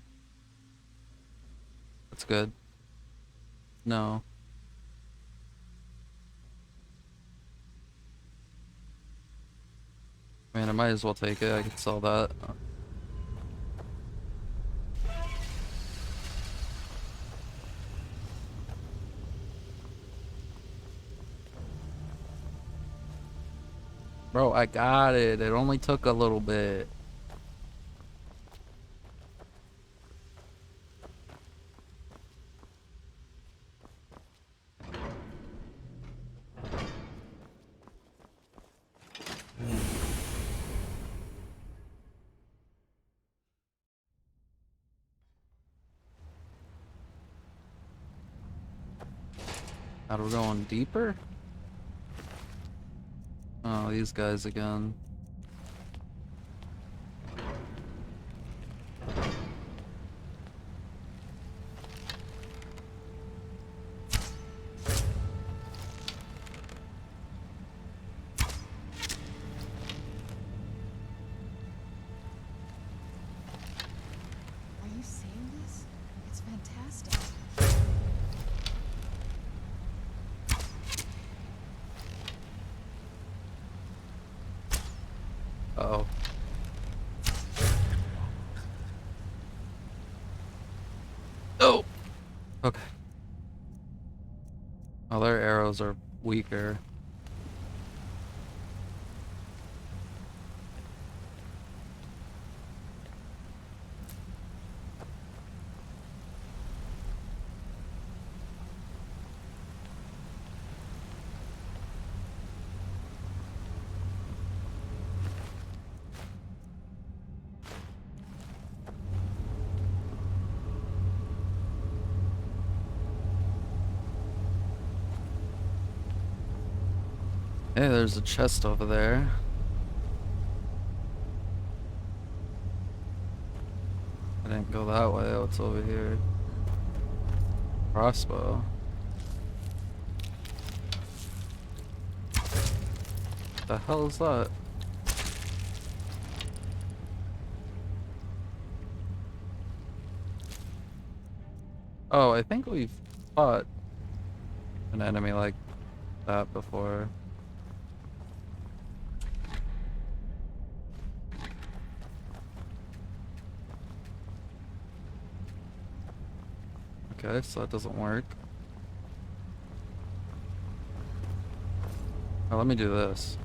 That's good. No. I mean, I might as well take it. I could sell that. Bro, I got it. It only took a little bit. Now we're going deeper? Oh, these guys again. Are you seeing this? It's fantastic. Uh-oh. Oh! Okay. Oh, their arrows are weaker. Hey, there's a chest over there. I didn't go that way. What's over here? Crossbow. What the hell is that? Oh, I think we've fought an enemy like that before. Okay, so that doesn't work. Oh, let me do this.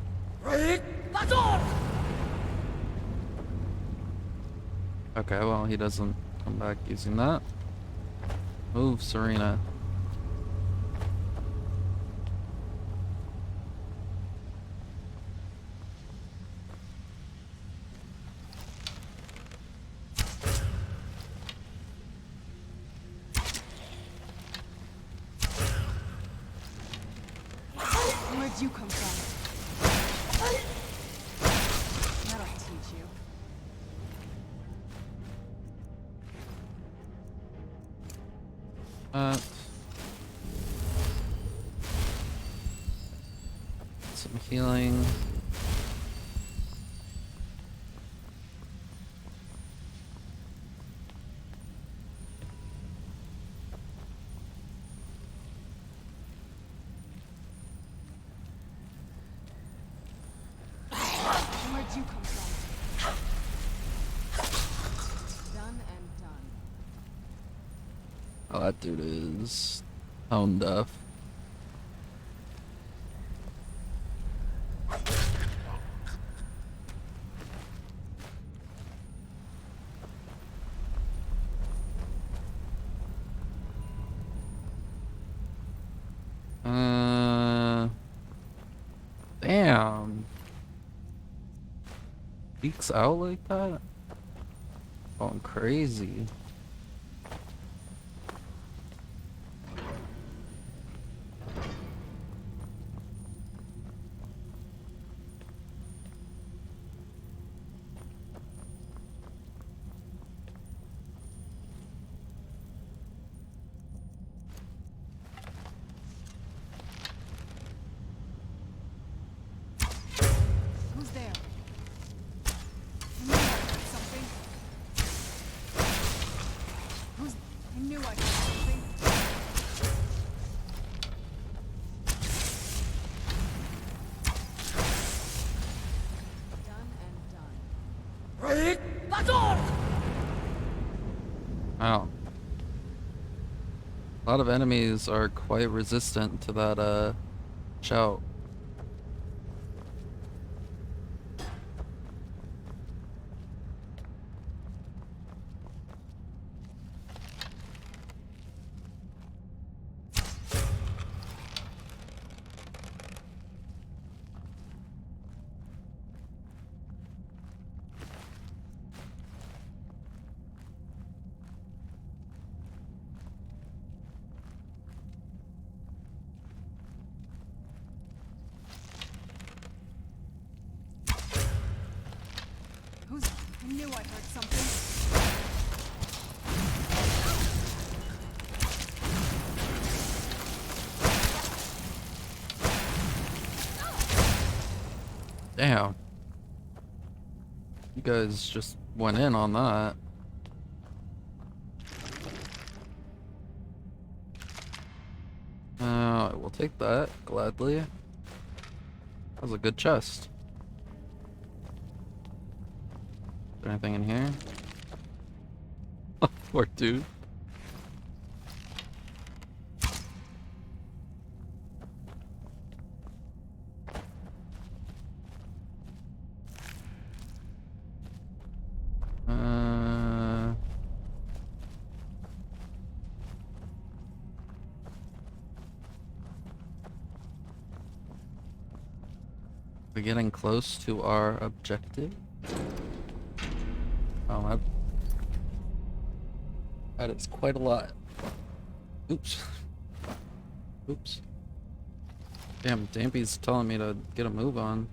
Okay, well, he doesn't come back using that. Move, Serena. Where'd you come from? That'll teach you. Some healing. Where'd you come from? Done and done. Oh, that dude is tone deaf. Damn. Peeks out like that? Going crazy. Who's there? I knew I heard something. I knew I heard something. Done and done. Wow. A lot of enemies are quite resistant to that shout. I knew I heard something. Damn. You guys just went in on that. I will take that gladly. That was a good chest. Is there anything in here? Poor dude. We're getting close to our objective. Oh, that is quite a lot. Oops. Oops. Damn, Dampy's telling me to get a move on.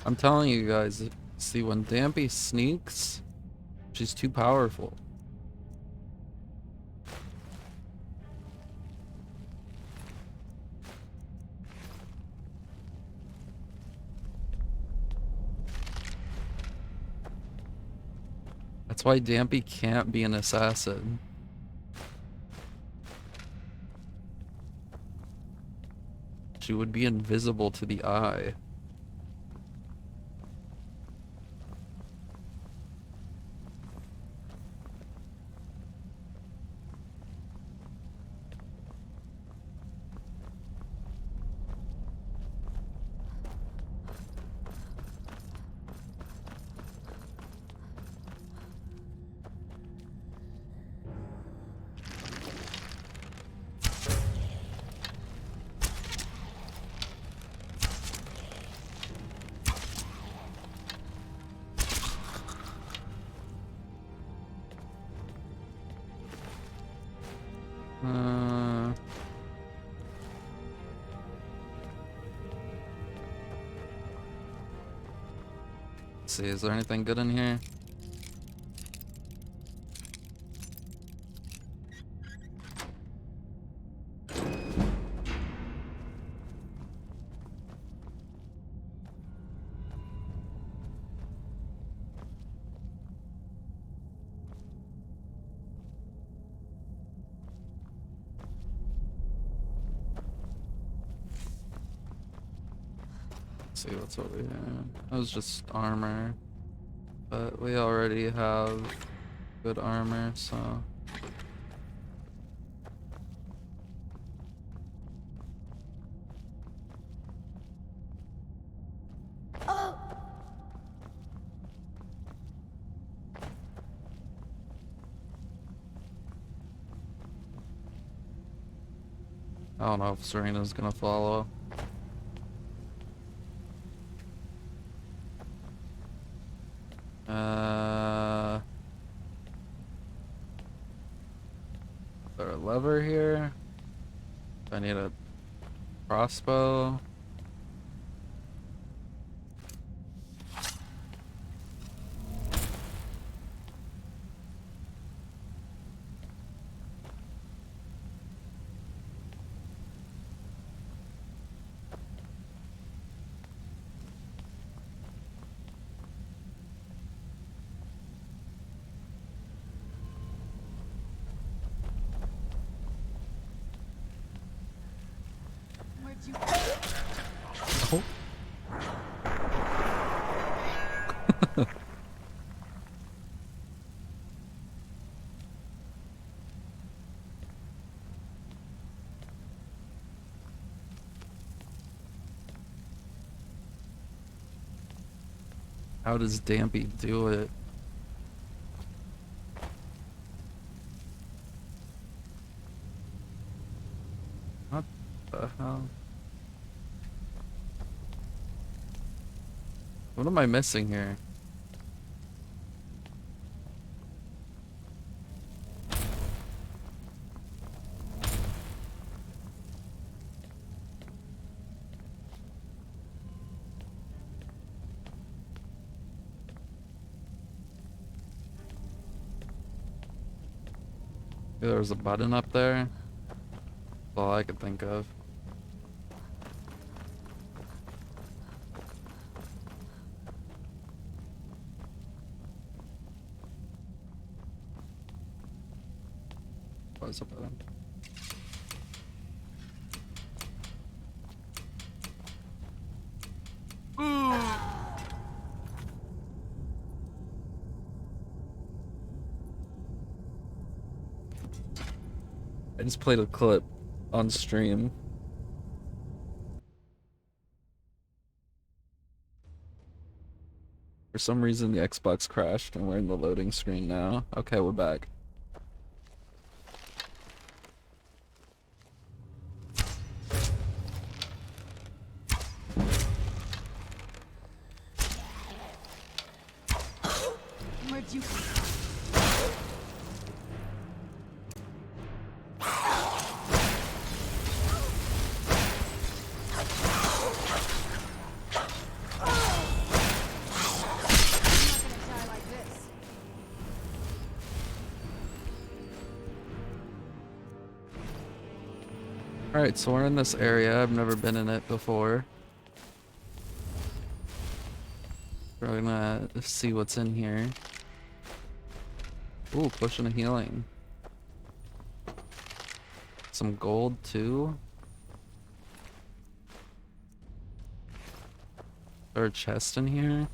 I'm telling you guys, see, when Dampy sneaks, she's too powerful. That's why Dampy can't be an assassin. She would be invisible to the eye. Let's see, is there anything good in here? See what's over here. That was just armor, but we already have good armor, so I don't know if Serena's gonna follow. Is there a lever here? I need a crossbow. Oh. How does Dampy do it? What the hell? What am I missing here? There was a button up there. That's all I could think of. Was a button. I just played a clip on stream. For some reason the Xbox crashed and we're in the loading screen now. Okay, we're back. Alright, so we're in this area. I've never been in it before. We're gonna see what's in here. Ooh, potion of healing. Some gold too. There a chest in here?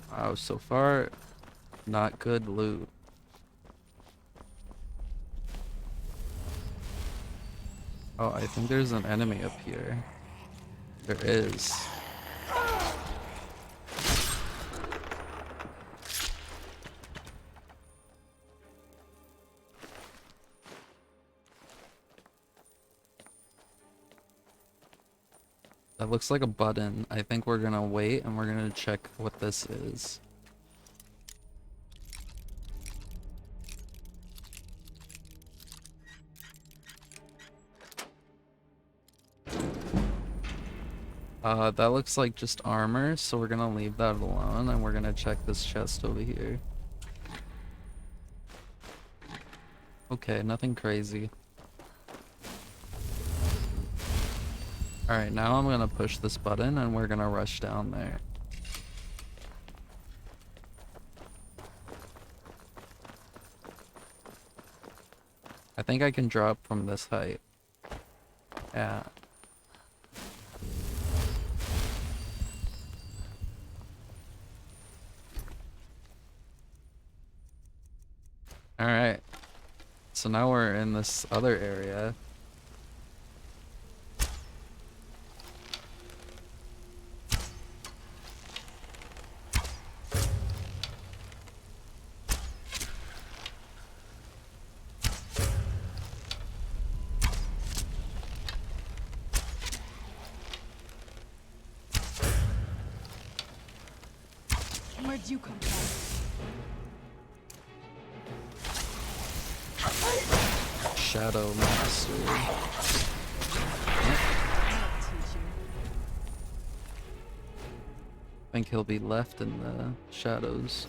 Wow, so far, not good loot. Oh, I think there's an enemy up here. There is. That looks like a button. I think we're gonna wait and we're gonna check what this is. That looks like just armor, so we're gonna leave that alone and we're gonna check this chest over here. Okay, nothing crazy. Alright, now I'm gonna push this button and we're gonna rush down there. I think I can drop from this height. Yeah. Alright. So now we're in this other area. Where'd you come from? Shadow Master. I think he'll be left in the shadows.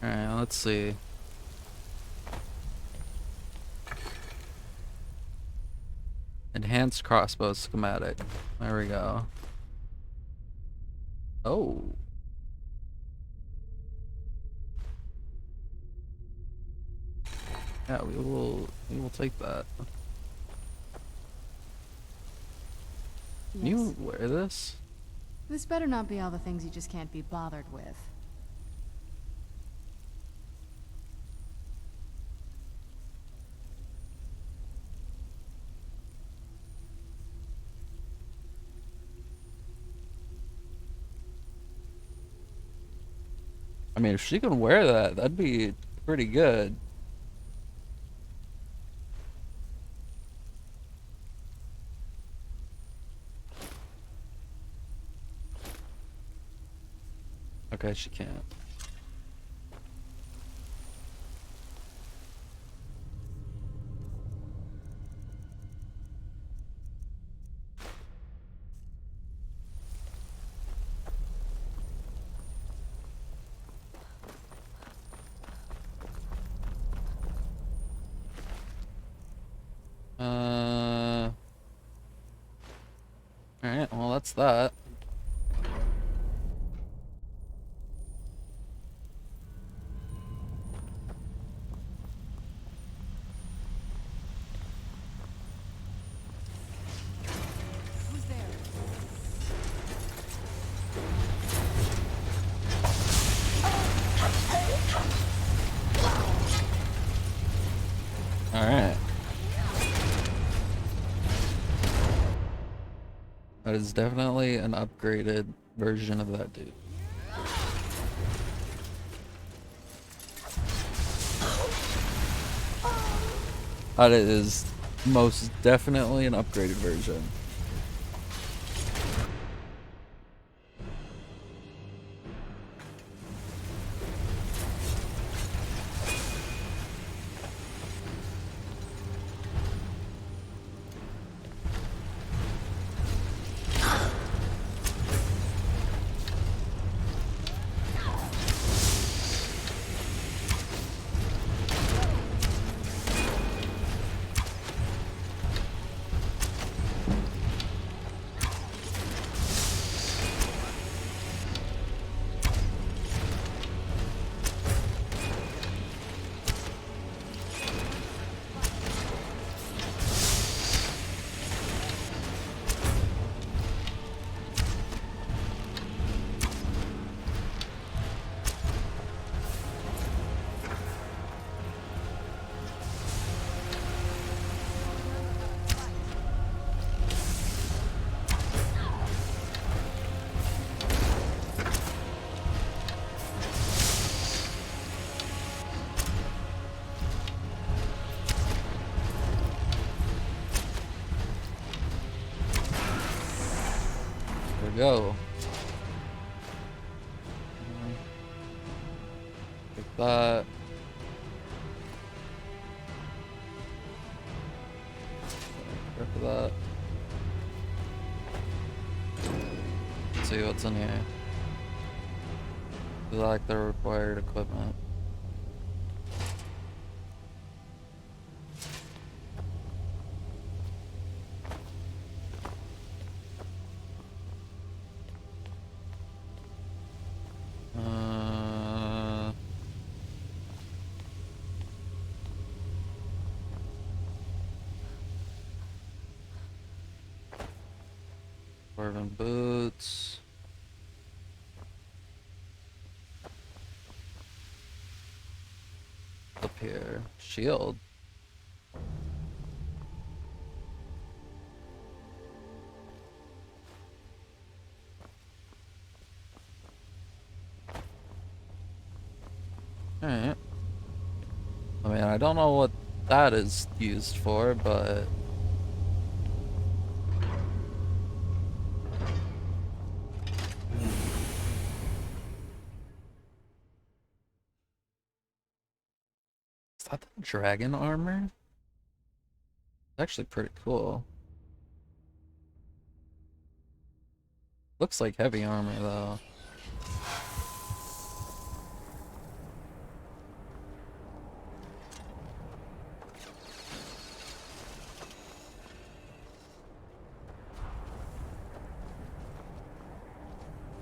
Alright, let's see. Enhanced crossbow schematic. There we go. Oh. Yeah, we will take that. Can you wear this? This better not be all the things you just can't be bothered with. I mean, if she can wear that, that'd be pretty good. Okay, she can't. Alright, well that's that. Who's there? Alright. That is definitely an upgraded version of that dude. That is most definitely an upgraded version. we go. Like that. Grab that. Let's see what's in here. Select the required equipment. Dwarven boots. Up here. Shield. Alright. I mean, I don't know what that is used for, but... Is that the dragon armor? It's actually pretty cool. Looks like heavy armor, though.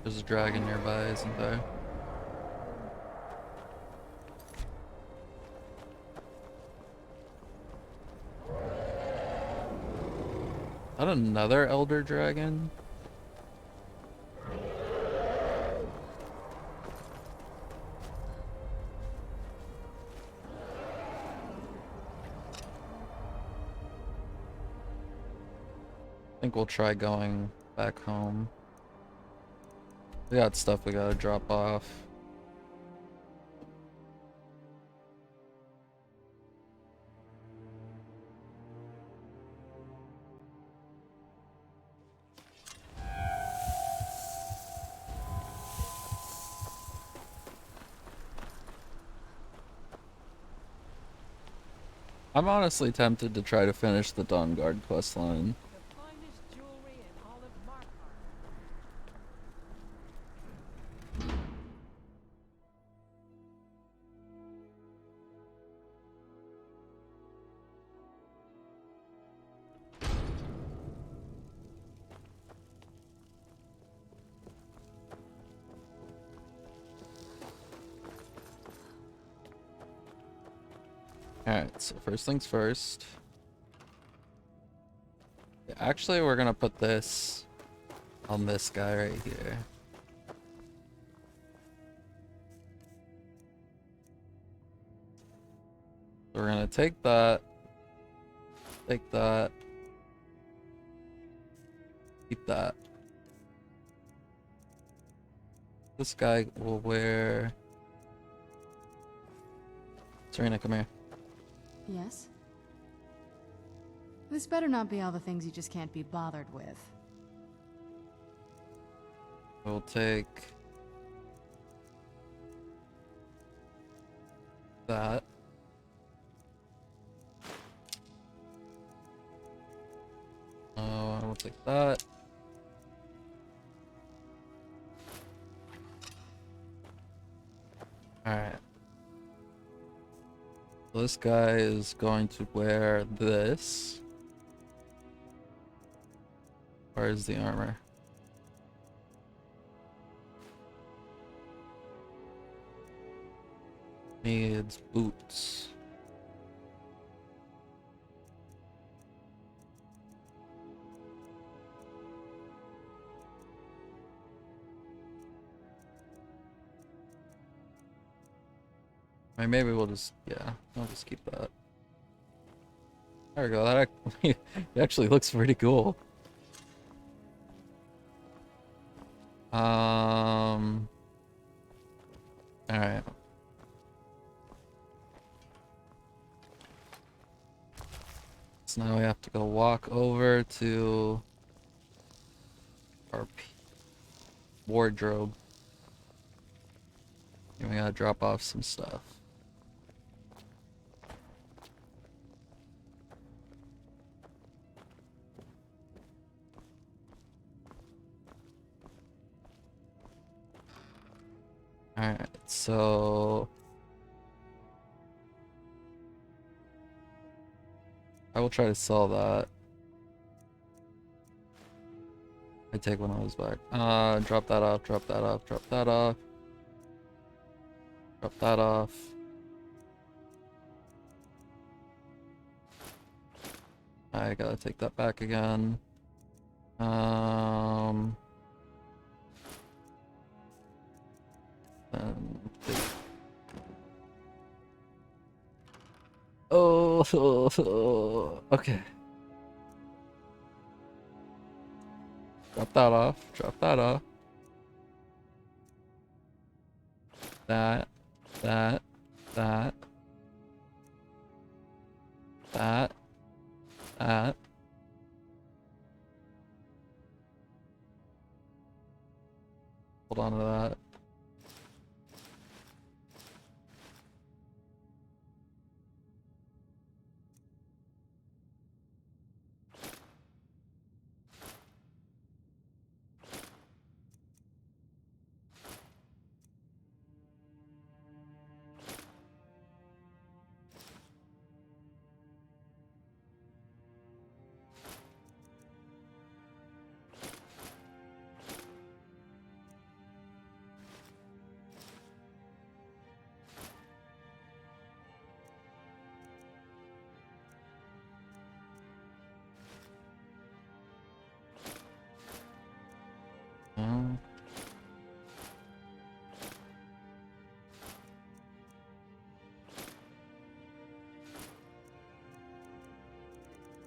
There's a dragon nearby, isn't there? Is that another elder dragon? I think we'll try going back home. We got stuff we gotta drop off. I'm honestly tempted to try to finish the Dawnguard questline. Alright, so first things first. Actually, we're gonna put this on this guy right here. So we're gonna take that, keep that. This guy will wear... Serena, come here. Yes? This better not be all the things you just can't be bothered with. We'll take that. Oh, I will take that. Alright. This guy is going to wear this. Where is the armor? Needs boots. I mean, maybe we'll just, yeah, I'll just keep that. There we go, that it actually looks pretty cool. Alright. So now we have to go walk over to our wardrobe. And we gotta drop off some stuff. Alright, so I will try to sell that. I take one of those back. Drop that off, drop that off, drop that off. Drop that off. I gotta take that back again. And oh, okay. Drop that off. Drop that off. That. That. That. That. That. Hold on to that.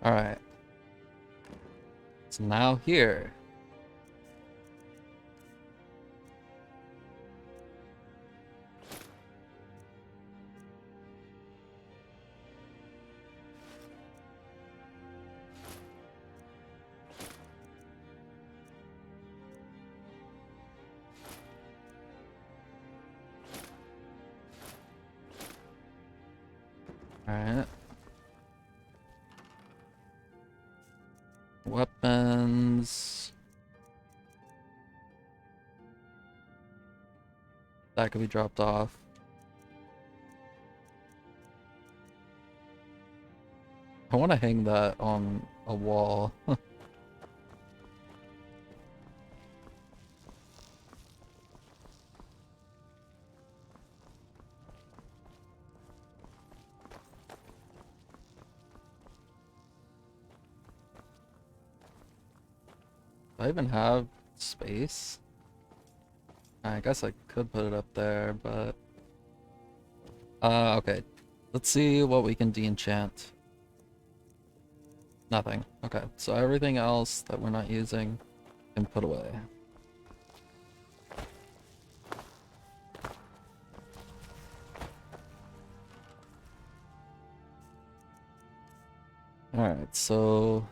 Alright. So now here. Alright. Weapons. That could be dropped off. I want to hang that on a wall. Do I even have space? I guess I could put it up there, but okay. Let's see what we can de-enchant. Nothing. Okay, so everything else that we're not using can put away. Alright, so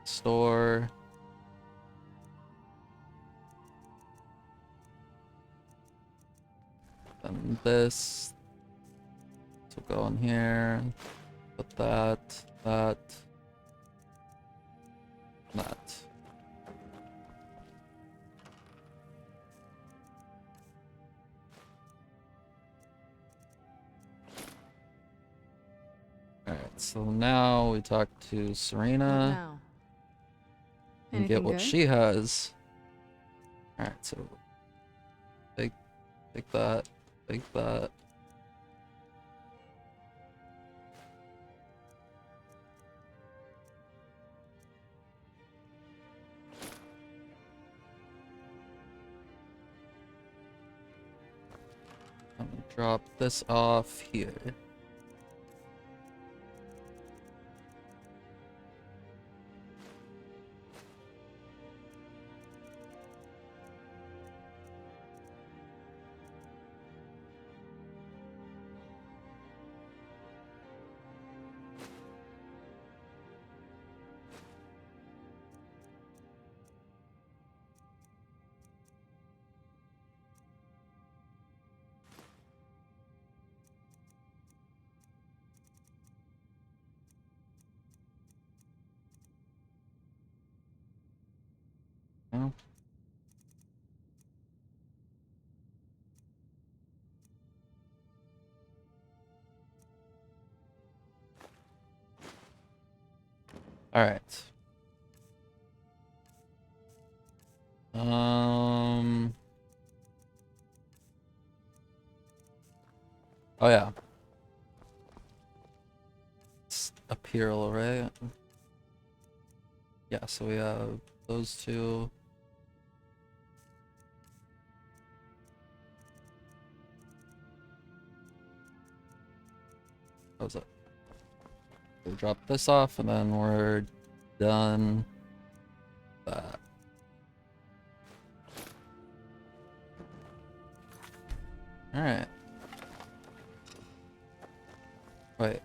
store. And this will go in here. Put that, that, that. Alright, so now we talk to Serena and get what she has. Alright, so take that, take that. I'm gonna drop this off here. All right. Oh yeah. It's up here, all right. Yeah, so we have those two. How's that? We'll drop this off and then we're done. That. All right. Wait.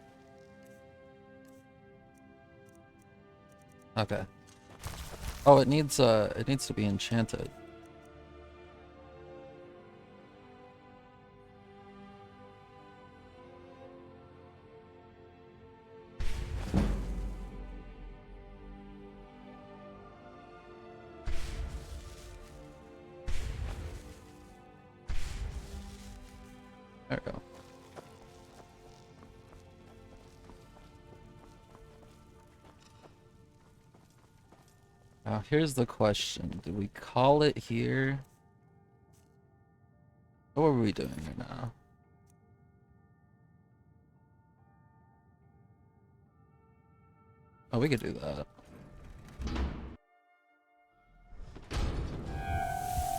Okay. Oh, it needs to be enchanted. There we go. Now here's the question. Do we call it here? What are we doing here now? Oh, we could do that.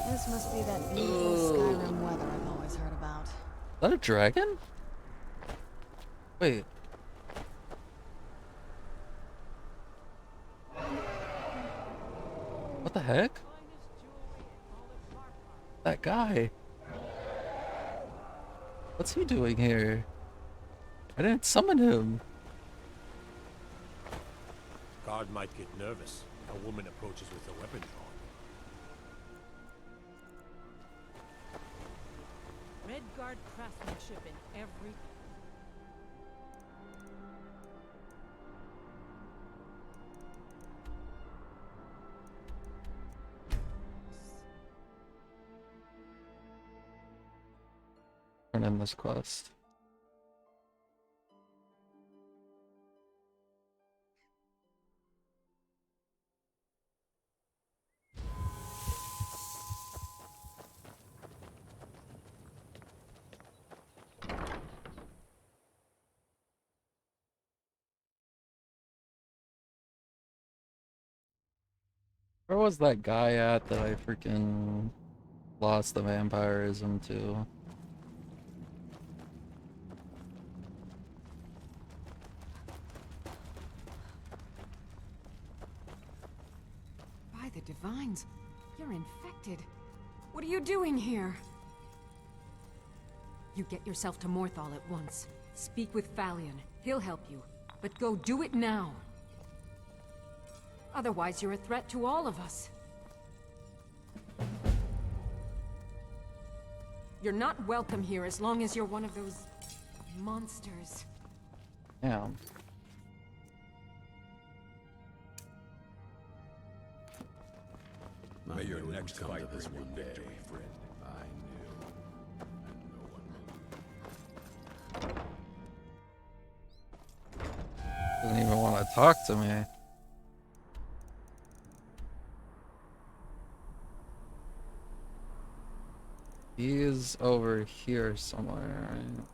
This must be that beautiful Skyrim weather I've always heard about. Is that a dragon? Wait. What the heck? That guy. What's he doing here? I didn't summon him. Guard might get nervous. A woman approaches with a weapon drawn. Redguard craftsmanship in every... Turn in this quest. Where was that guy at that I freaking lost the vampirism to? By the divines, you're infected. What are you doing here? You get yourself to Morthal at once. Speak with Falion. He'll help you. But go do it now. Otherwise, you're a threat to all of us. You're not welcome here as long as you're one of those... monsters. Yeah. May your next fight bring you victory, friend. I knew. Doesn't even want to talk to me. He's over here somewhere, right?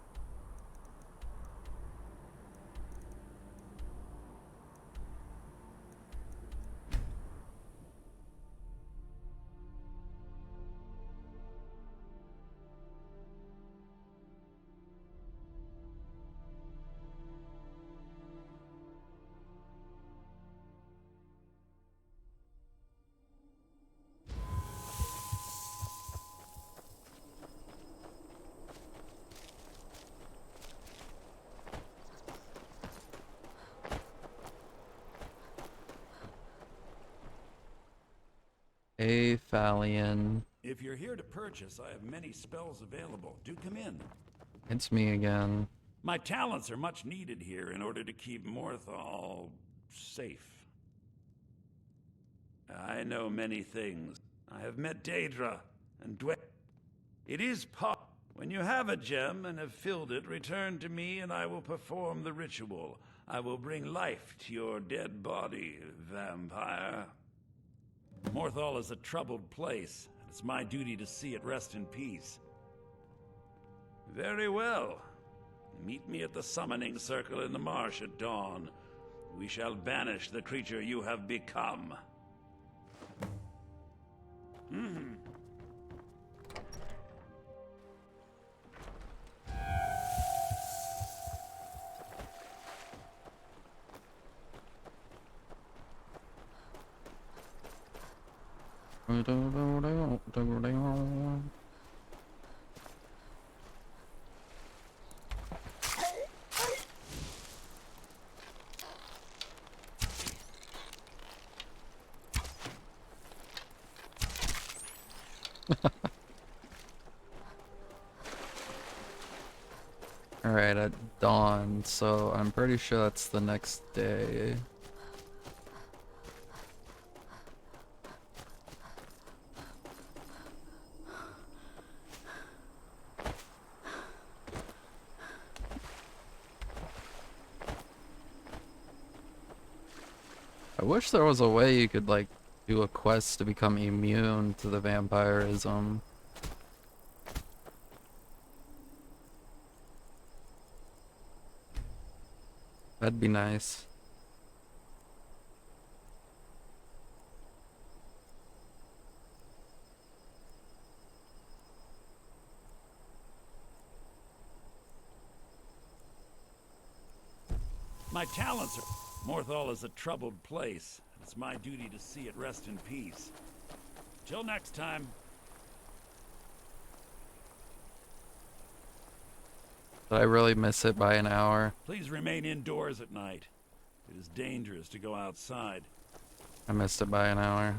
Hey, Falion. If you're here to purchase, I have many spells available. Do come in. It's me again. My talents are much needed here in order to keep Morthal safe. I know many things. I have met Daedra and Dwayne. It is possible. When you have a gem and have filled it, return to me and I will perform the ritual. I will bring life to your dead body, vampire. Morthal is a troubled place. It's my duty to see it rest in peace. Very well. Meet me at the summoning circle in the marsh at dawn. We shall banish the creature you have become. Alright, at dawn, so I'm pretty sure that's the next day. I wish there was a way you could, like, do a quest to become immune to the vampirism. That'd be nice. My talents are... Morthal is a troubled place. It's my duty to see it rest in peace. Till next time. Did I really miss it by an hour? Please remain indoors at night. It is dangerous to go outside. I missed it by an hour.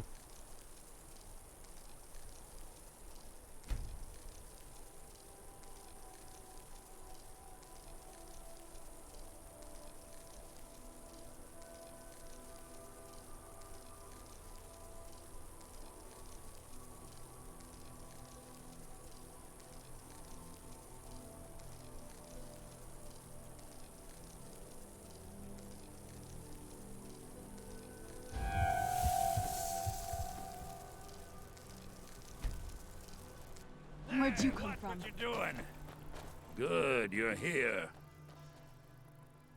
Where'd you come from? What you doing? Good, you're here.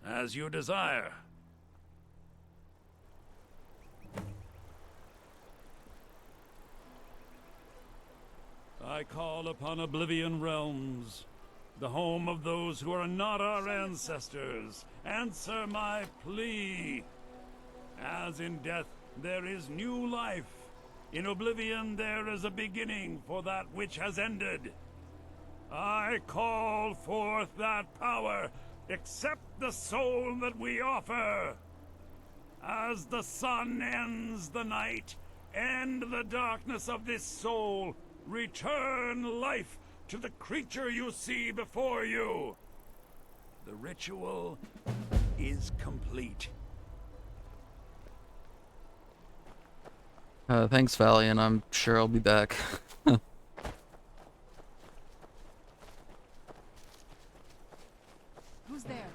As you desire. I call upon Oblivion Realms, the home of those who are not our ancestors. Answer my plea. As in death there is new life, in Oblivion there is a beginning for that which has ended. I call forth that power. Accept the soul that we offer. As the sun ends the night, end the darkness of this soul. Return life to the creature you see before you. The ritual is complete. Thanks, Valiant. I'm sure I'll be back. Who's there?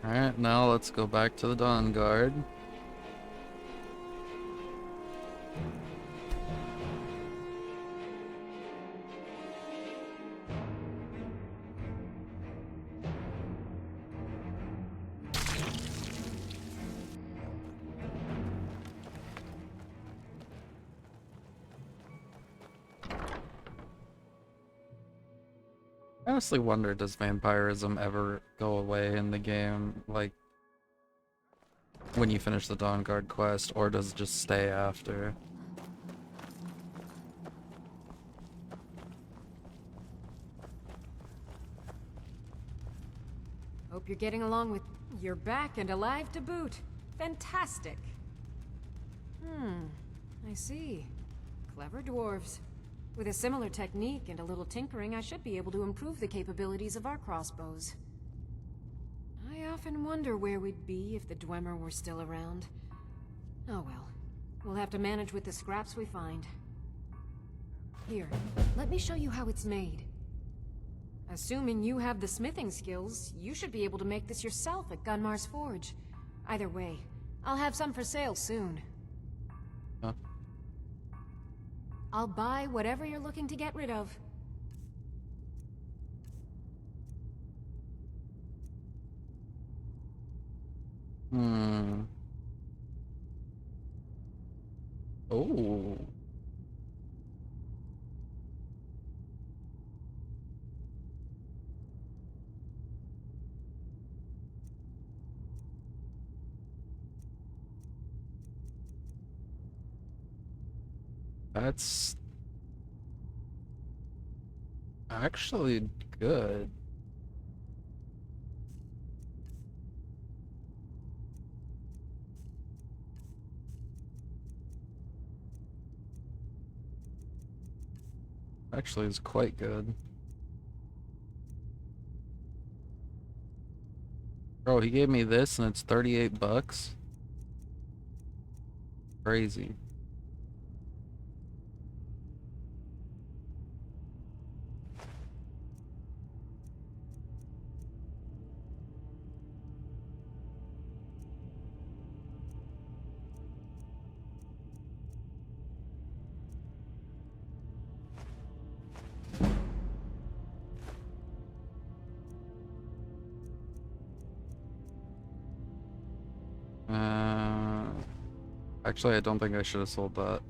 Alright, now let's go back to the Dawn Guard. I honestly wonder, does vampirism ever go away in the game, like, when you finish the Dawn Guard quest, or does it just stay after? Hope you're getting along with... You're back and alive to boot. Fantastic. I see. Clever dwarves. With a similar technique and a little tinkering, I should be able to improve the capabilities of our crossbows. I often wonder where we'd be if the Dwemer were still around. Oh well. We'll have to manage with the scraps we find. Here, let me show you how it's made. Assuming you have the smithing skills, you should be able to make this yourself at Gunmar's Forge. Either way, I'll have some for sale soon. Huh? I'll buy whatever you're looking to get rid of. Oh. That's actually good. Actually, is quite good. Bro, he gave me this and it's 38 bucks. Crazy. Actually, I don't think I should have sold that.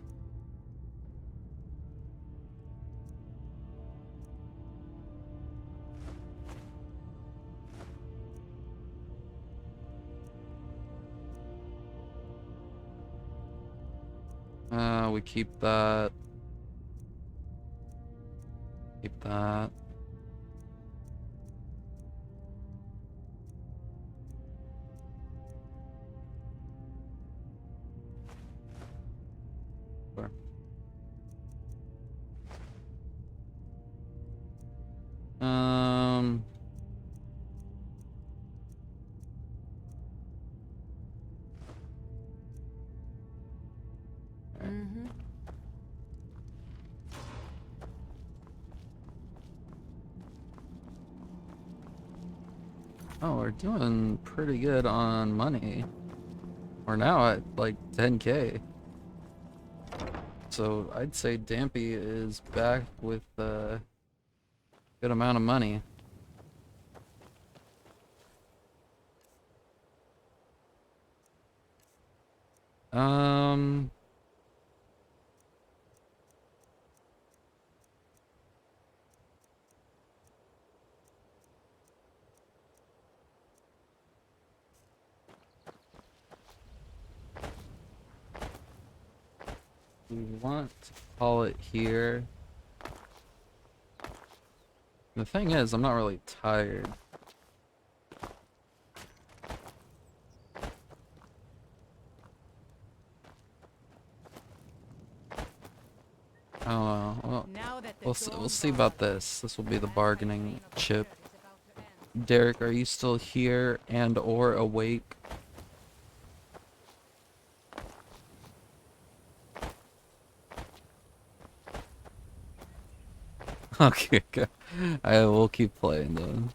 We keep that. Keep that. Sure. Oh, we're doing pretty good on money. We're now at like 10K. So I'd say Dampy is back with a good amount of money. We want to call it here. The thing is, I'm not really tired. Oh, well, we'll see about this. This will be the bargaining chip. Derek, are you still here and or awake? Okay, I will keep playing then.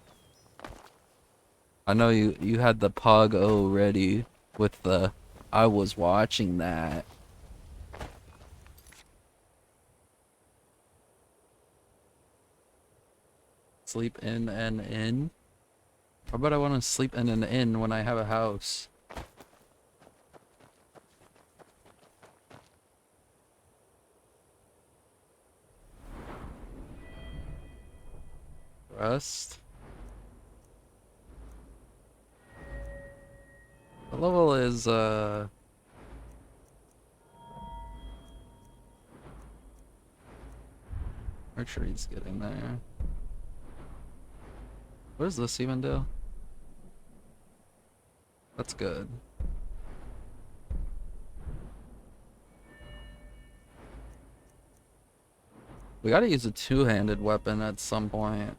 I know you had the Pog-O ready with the I was watching that. Sleep in an inn? How about I want to sleep in an inn when I have a house? Rest. The level is Archery's getting there. What does this even do? That's good. We gotta use a two-handed weapon at some point.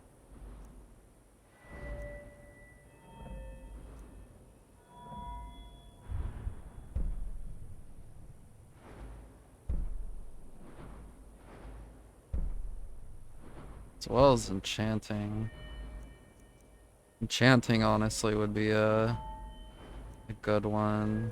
As well as enchanting. Enchanting, honestly, would be a good one.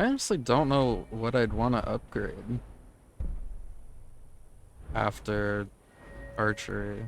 I honestly don't know what I'd want to upgrade after archery.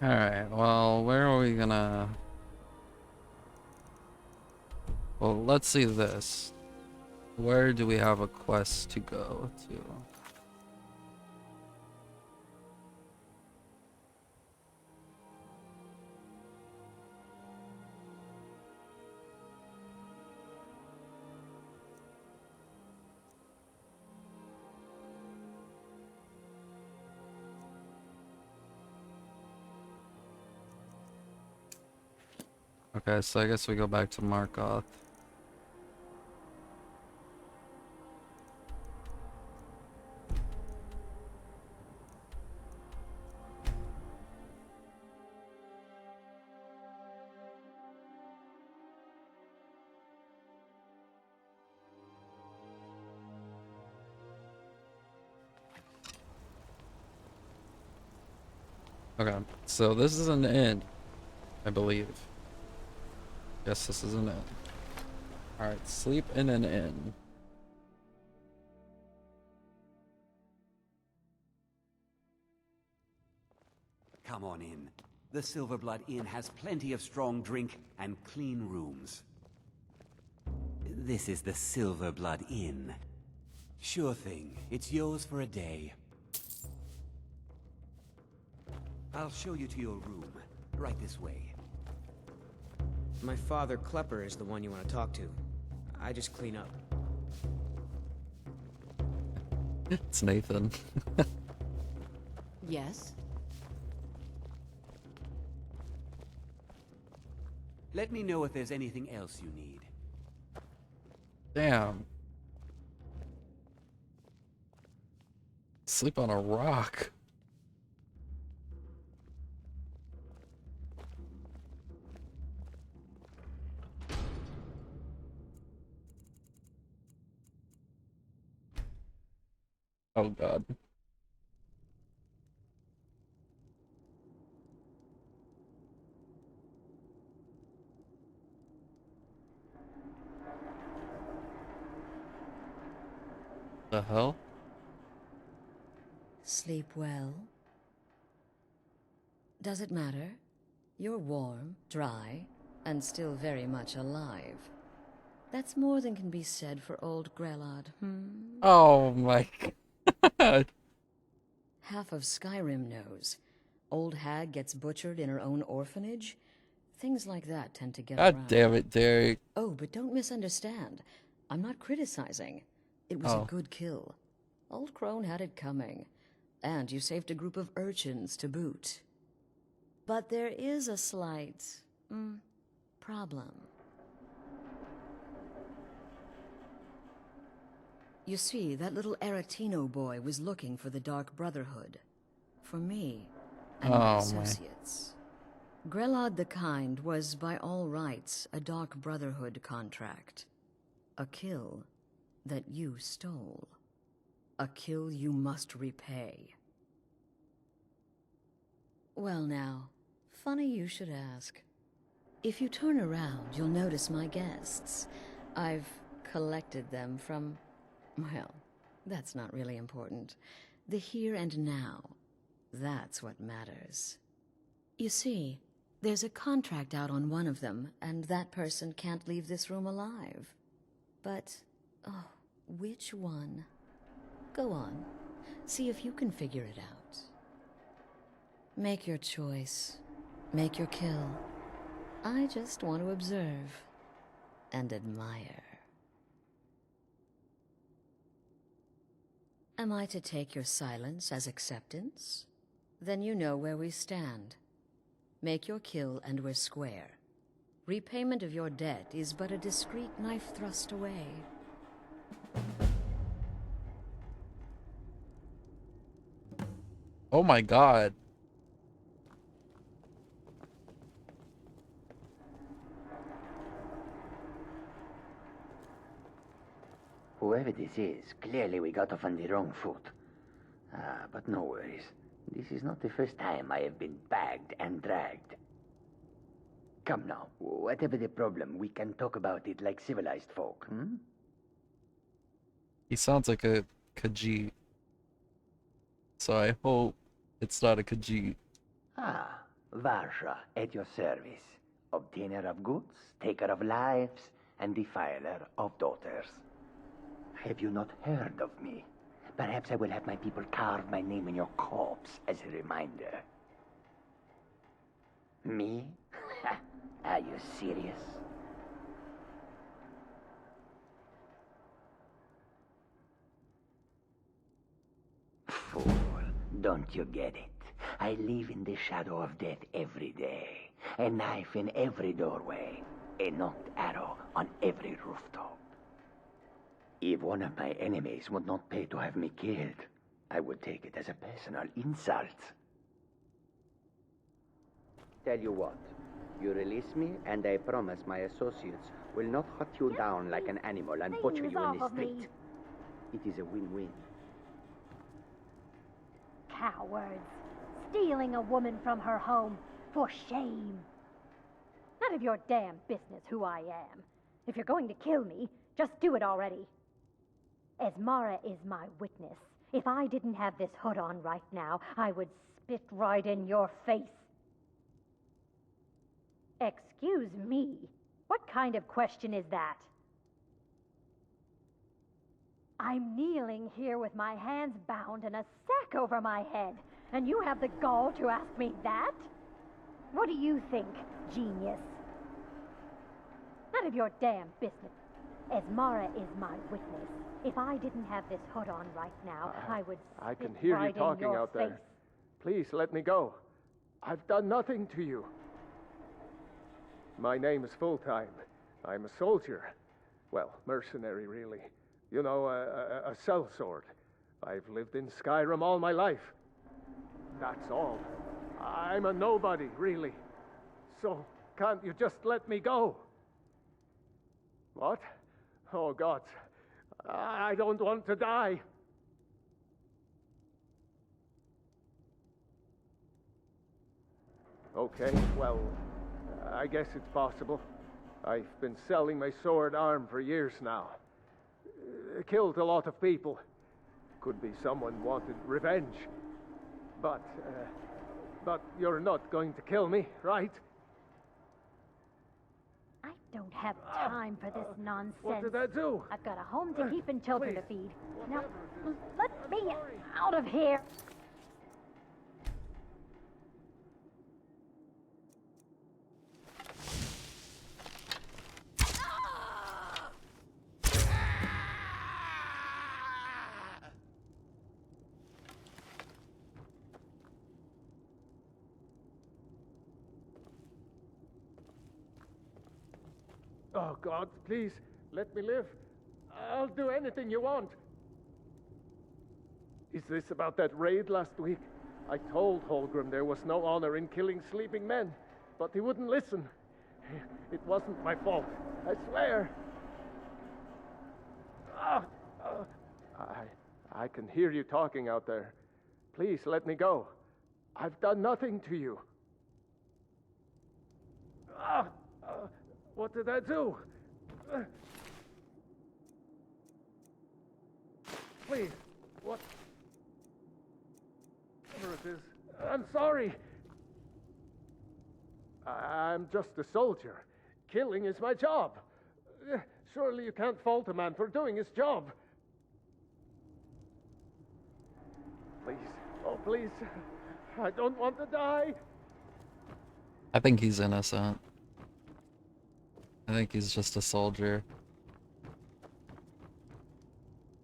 Alright, well, where are we gonna... Well, let's see this. Where do we have a quest to go to? Okay, so I guess we go back to Markoth. Okay, so this is an inn, I believe. Yes, this is an inn. Alright, sleep in an inn. Come on in. The Silverblood Inn has plenty of strong drink and clean rooms. This is the Silverblood Inn. Sure thing. It's yours for a day. I'll show you to your room. Right this way. My father, Klepper, is the one you want to talk to. I just clean up. It's Nathan. Yes? Let me know if there's anything else you need. Damn. Sleep on a rock. Oh god. The hell? Sleep well? Does it matter? You're warm, dry, and still very much alive. That's more than can be said for old Grelod, Oh my god. Half of Skyrim knows. Old hag gets butchered in her own orphanage. Things like that tend to get God around. damn it, Derek. Oh, but don't misunderstand. I'm not criticizing. It was a good kill. Old Crone had it coming. And you saved a group of urchins to boot. But there is a slight, problem. You see, that little Aretino boy was looking for the Dark Brotherhood. For me and my associates. Grelod the Kind was, by all rights, a Dark Brotherhood contract. A kill that you stole. A kill you must repay. Well now, funny you should ask. If you turn around, you'll notice my guests. I've collected them from... well, that's not really important. The here and now. That's what matters. You see, there's a contract out on one of them, and that person can't leave this room alive. But, oh, which one? Go on. See if you can figure it out. Make your choice. Make your kill. I just want to observe and admire. Am I to take your silence as acceptance? Then you know where we stand. Make your kill and we're square. Repayment of your debt is but a discreet knife thrust away. Oh my god. Whoever this is, clearly we got off on the wrong foot. But no worries. This is not the first time I have been bagged and dragged. Come now, whatever the problem, we can talk about it like civilized folk, hmm? He sounds like a Khajiit. So I hope it's not a Khajiit. Varsha, at your service. Obtainer of goods, taker of lives, and defiler of daughters. Have you not heard of me? Perhaps I will have my people carve my name in your corpse as a reminder. Me? Are you serious? Fool, don't you get it? I live in the shadow of death every day. A knife in every doorway. A knocked arrow on every rooftop. If one of my enemies would not pay to have me killed, I would take it as a personal insult. Tell you what, you release me and I promise my associates will not hunt you down like an animal and butcher you in the street. It is a win-win. Cowards. Stealing a woman from her home. For shame. None of your damn business who I am. If you're going to kill me, just do it already. Esmara is my witness. If I didn't have this hood on right now, I would spit right in your face. Excuse me. What kind of question is that? I'm kneeling here with my hands bound and a sack over my head, and you have the gall to ask me that? What do you think, genius? None of your damn business. Esmara is my witness. If I didn't have this hood on right now, I would spit I can hear right you talking in your out face. there. Please let me go. I've done nothing to you. My name is Full-Time. I'm a soldier. Well, mercenary, really. You know, a sellsword. I've lived in Skyrim all my life. That's all. I'm a nobody, really. So, can't you just let me go? What? Oh, God. I don't want to die. Okay, well, I guess it's possible. I've been selling my sword arm for years now. Killed a lot of people. Could be someone wanted revenge. But you're not going to kill me, right? I don't have time for this nonsense. What did I do? I've got a home to keep and children to feed. Now, let me out of here. Oh, God, please, let me live. I'll do anything you want. Is this about that raid last week? I told Holgrim there was no honor in killing sleeping men, but he wouldn't listen. It wasn't my fault, I swear. I can hear you talking out there. Please, let me go. I've done nothing to you. What did I do? Please, what? Whatever it is, I'm sorry. I'm just a soldier. Killing is my job. Surely you can't fault a man for doing his job. Please, oh please, I don't want to die. I think he's innocent. I think he's just a soldier.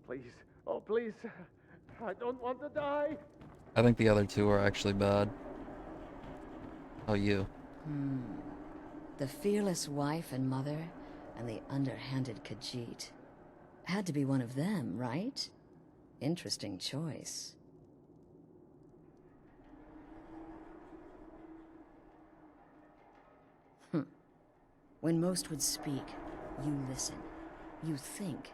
Please, oh please, I don't want to die. I think the other two are actually bad. Oh, you. The fearless wife and mother, and the underhanded Khajiit. Had to be one of them, right? Interesting choice. When most would speak, you listen. You think.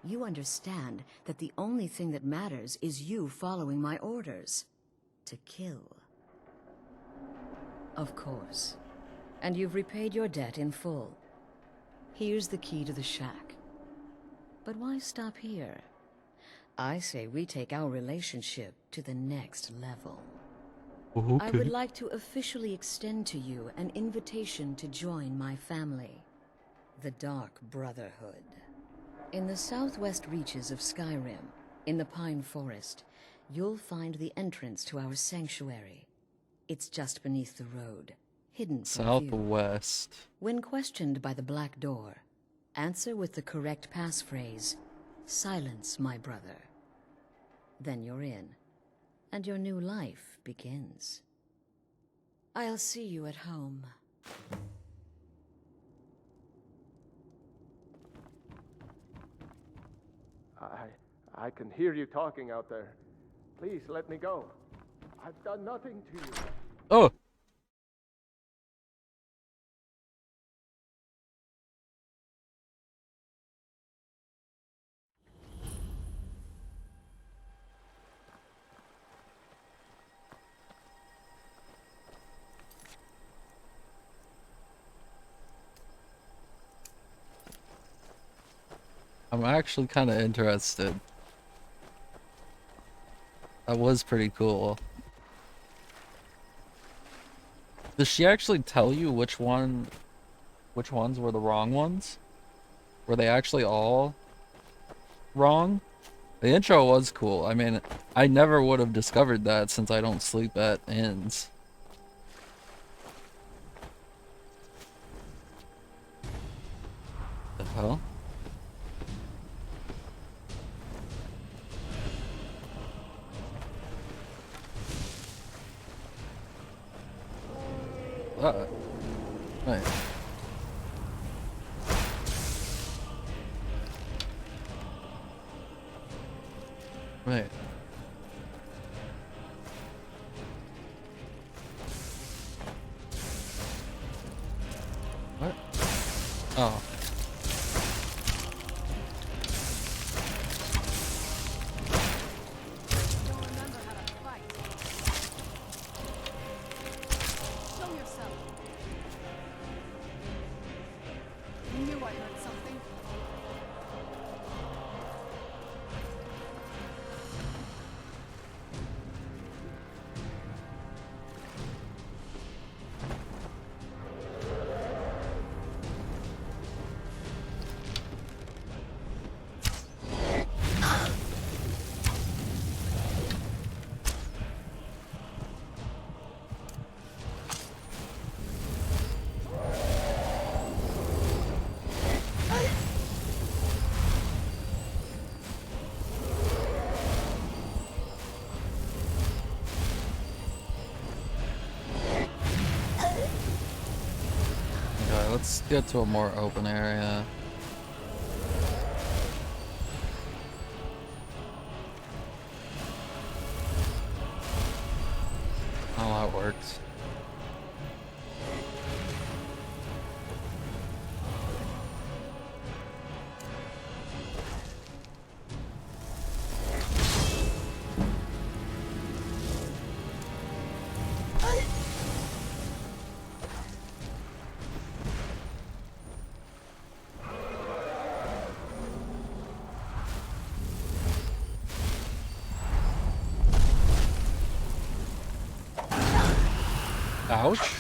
You understand that the only thing that matters is you following my orders. To kill. Of course. And you've repaid your debt in full. Here's the key to the shack. But why stop here? I say we take our relationship to the next level. Okay. I would like to officially extend to you an invitation to join my family, the Dark Brotherhood. In the southwest reaches of Skyrim, in the Pine Forest, you'll find the entrance to our sanctuary. It's just beneath the road, hidden from view. Southwest. When questioned by the Black Door, answer with the correct passphrase, "Silence, my brother." Then you're in, and your new life begins. I'll see you at home. I can hear you talking out there. Please let me go. I've done nothing to you. Oh! I'm actually kind of interested. That was pretty cool. Does she actually tell you which ones were the wrong ones? Were they actually all wrong? The intro was cool. I mean, I never would have discovered that since I don't sleep at inns. The hell? Right. Right. What? Oh. let's get to a more open area. How that works. Ouch.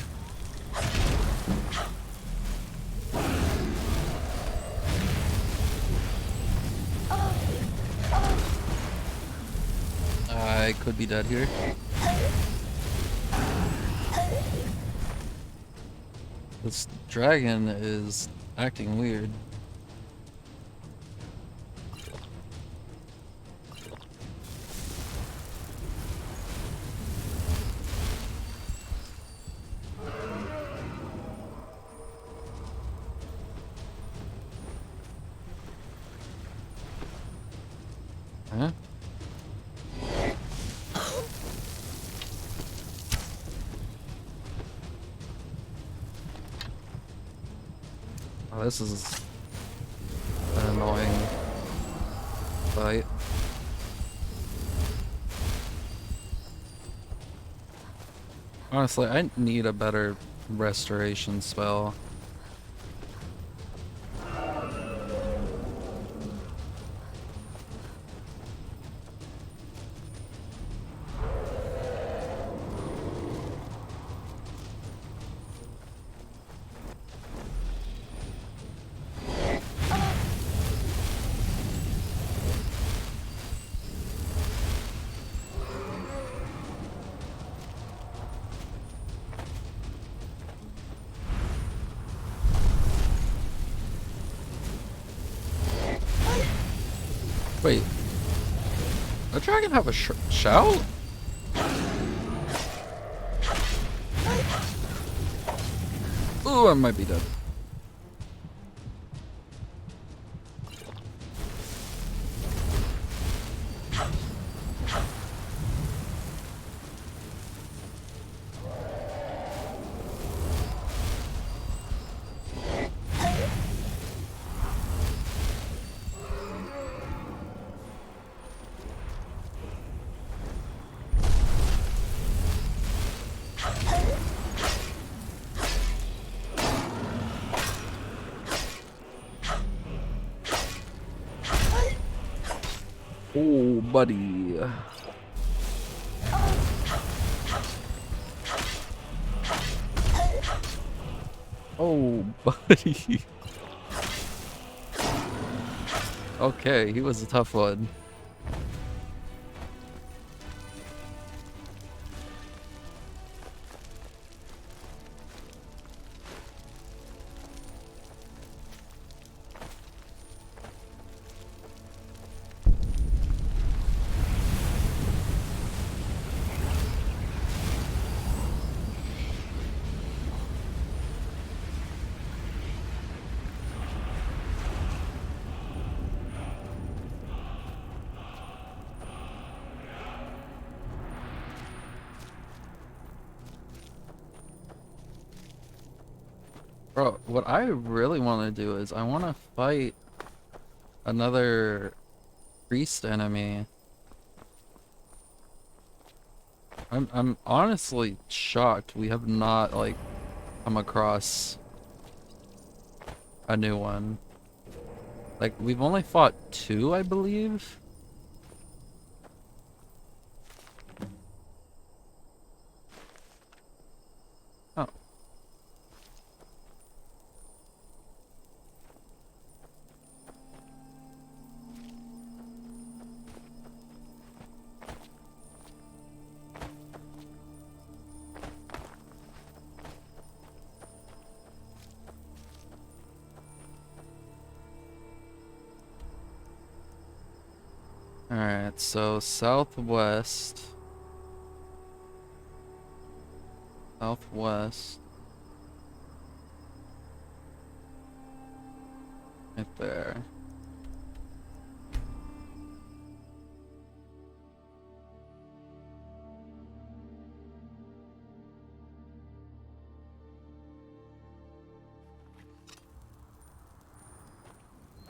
I could be dead here. This dragon is acting weird. Huh? Oh, this is an annoying fight. Honestly, I need a better restoration spell. Wait, a dragon have a shout? Ooh, I might be dead. Oh, buddy. Oh, buddy. Okay, he was a tough one. Bro, what I really want to do is I want to fight another priest enemy. I'm honestly shocked we have not like come across a new one. Like we've only fought 2, I believe. Oh. Alright, so southwest. Southwest. Right there.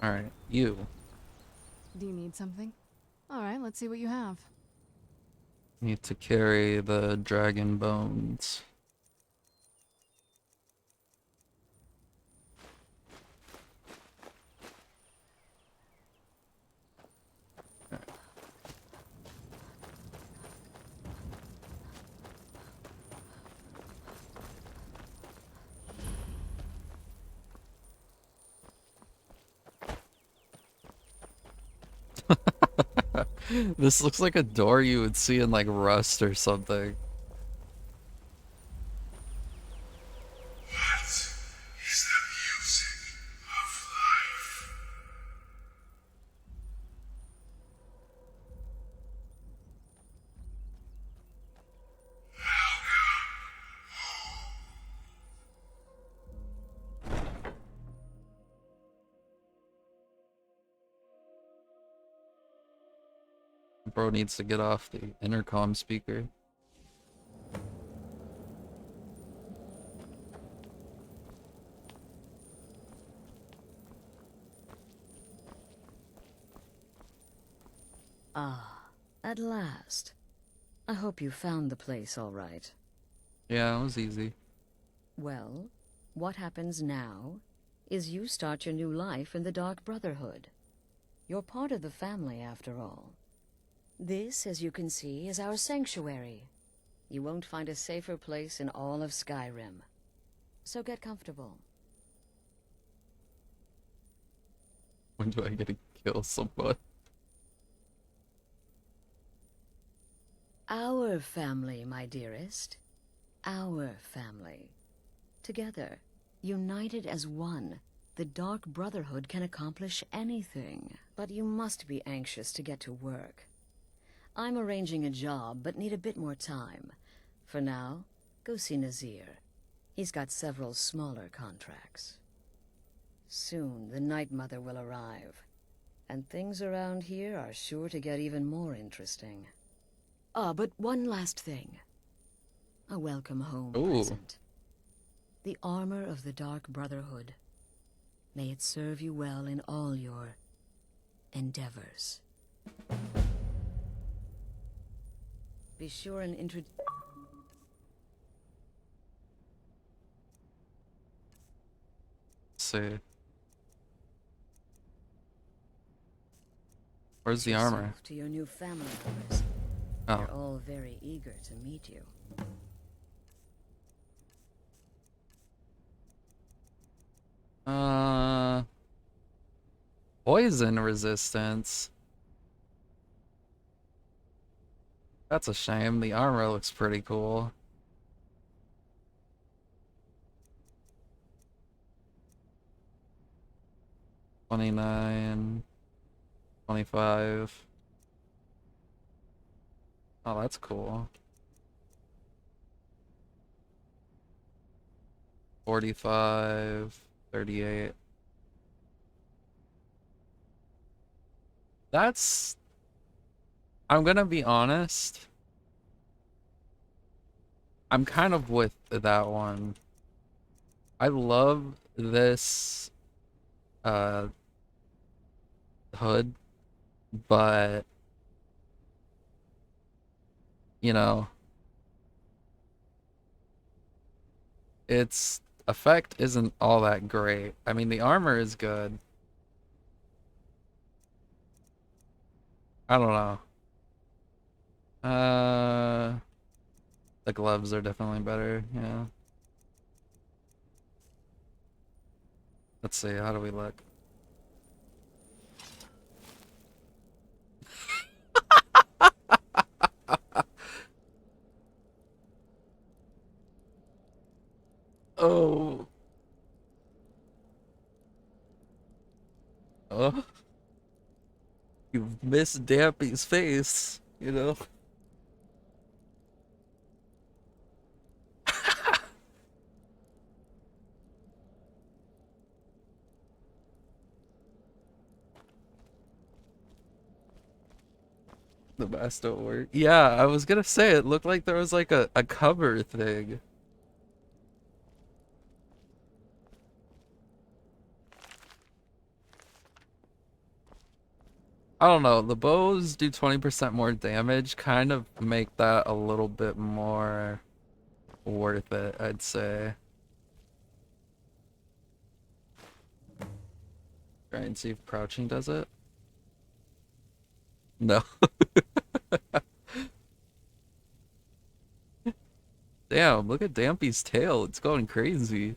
Alright, you. Do you need something? Alright, let's see what you have. Need to carry the dragon bones. This looks like a door you would see in like Rust or something. What is the music of life? Bro needs to get off the intercom speaker. Ah, at last. I hope you found the place all right. Yeah, it was easy. Well, what happens now is you start your new life in the Dark Brotherhood. You're part of the family, after all. This, as you can see, is our sanctuary. You won't find a safer place in all of Skyrim. So get comfortable. When do I get to kill someone? Our family, my dearest. Our family. Together, united as one, the Dark Brotherhood can accomplish anything. But you must be anxious to get to work. I'm arranging a job, but need a bit more time. For now, go see Nazir. He's got several smaller contracts. Soon, the Night Mother will arrive. And things around here are sure to get even more interesting. Ah, but one last thing. A welcome home present. The armor of the Dark Brotherhood. May it serve you well in all your endeavors. Be sure and introduce... See. Where's the armor? To your new family members. Oh. They're all very eager to meet you. Poison resistance. That's a shame. The armor looks pretty cool. $29, $25. Oh, that's cool. 45, 38. That's... I'm gonna be honest. I'm kind of with that one. I love this hood, but you know, its effect isn't all that great. I mean, the armor is good. I don't know. The gloves are definitely better, yeah. Let's see, how do we look? Oh. Oh. You've missed Dampy's face, you know? The mask don't work. Yeah, I was gonna say it looked like there was like a cover thing. I don't know, the bows do 20% more damage, kind of make that a little bit more worth it, I'd say. Try and see if crouching does it. No. Damn, look at Dampy's tail, it's going crazy.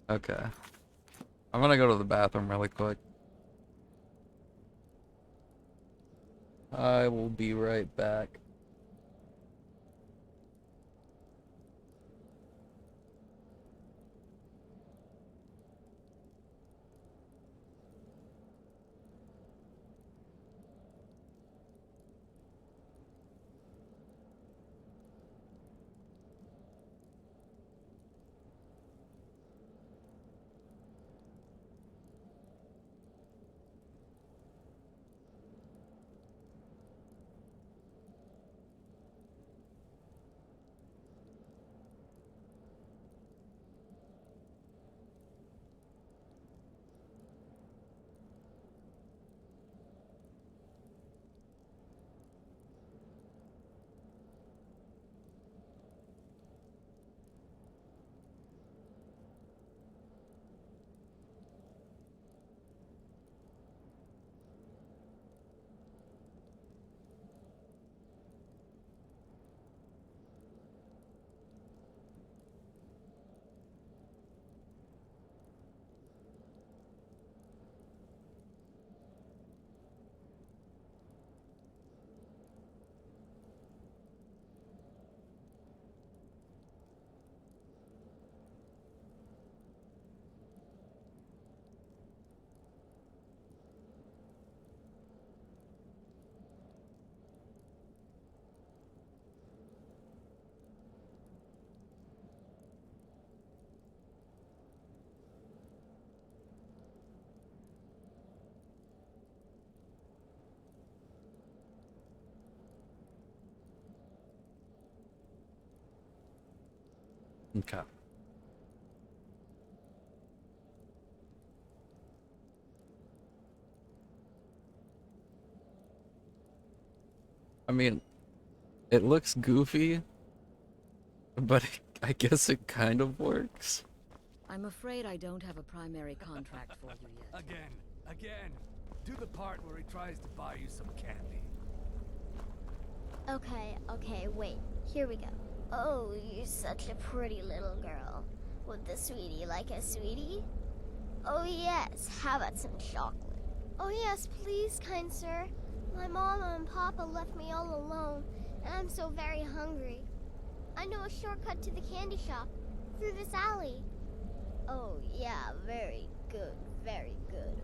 Okay. I'm gonna go to the bathroom really quick. I will be right back. Okay. I mean, it looks goofy, but I guess it kind of works. I'm afraid I don't have a primary contract for you yet. Again. Do the part where he tries to buy you some candy. Okay, wait. Here we go. Oh, you're such a pretty little girl. Would the sweetie like a sweetie? Oh yes, how about some chocolate? Oh yes, please, kind sir. My mama and papa left me all alone, and I'm so very hungry. I know a shortcut to the candy shop, through this alley. Oh yeah, very good, very good.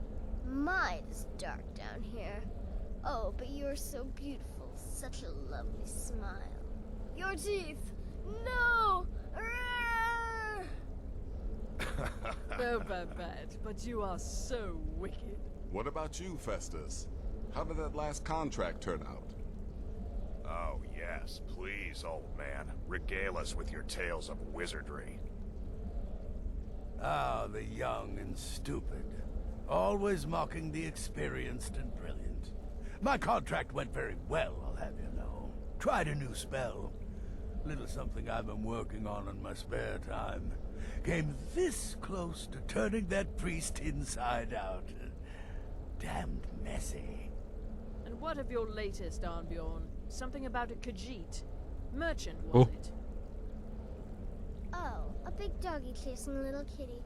My, it's dark down here. Oh, but you're so beautiful, such a lovely smile. Your teeth! No! No, Babette, but you are so wicked. What about you, Festus? How did that last contract turn out? Oh, yes. Please, old man. Regale us with your tales of wizardry. Ah, the young and stupid. Always mocking the experienced and brilliant. My contract went very well, I'll have you know. Tried a new spell. Little something I've been working on in my spare time. Came this close to turning that priest inside out. Damned messy. And what of your latest, Arnbjorn? Something about a Khajiit. Merchant, was it? Oh, a big doggy chasing a little kitty.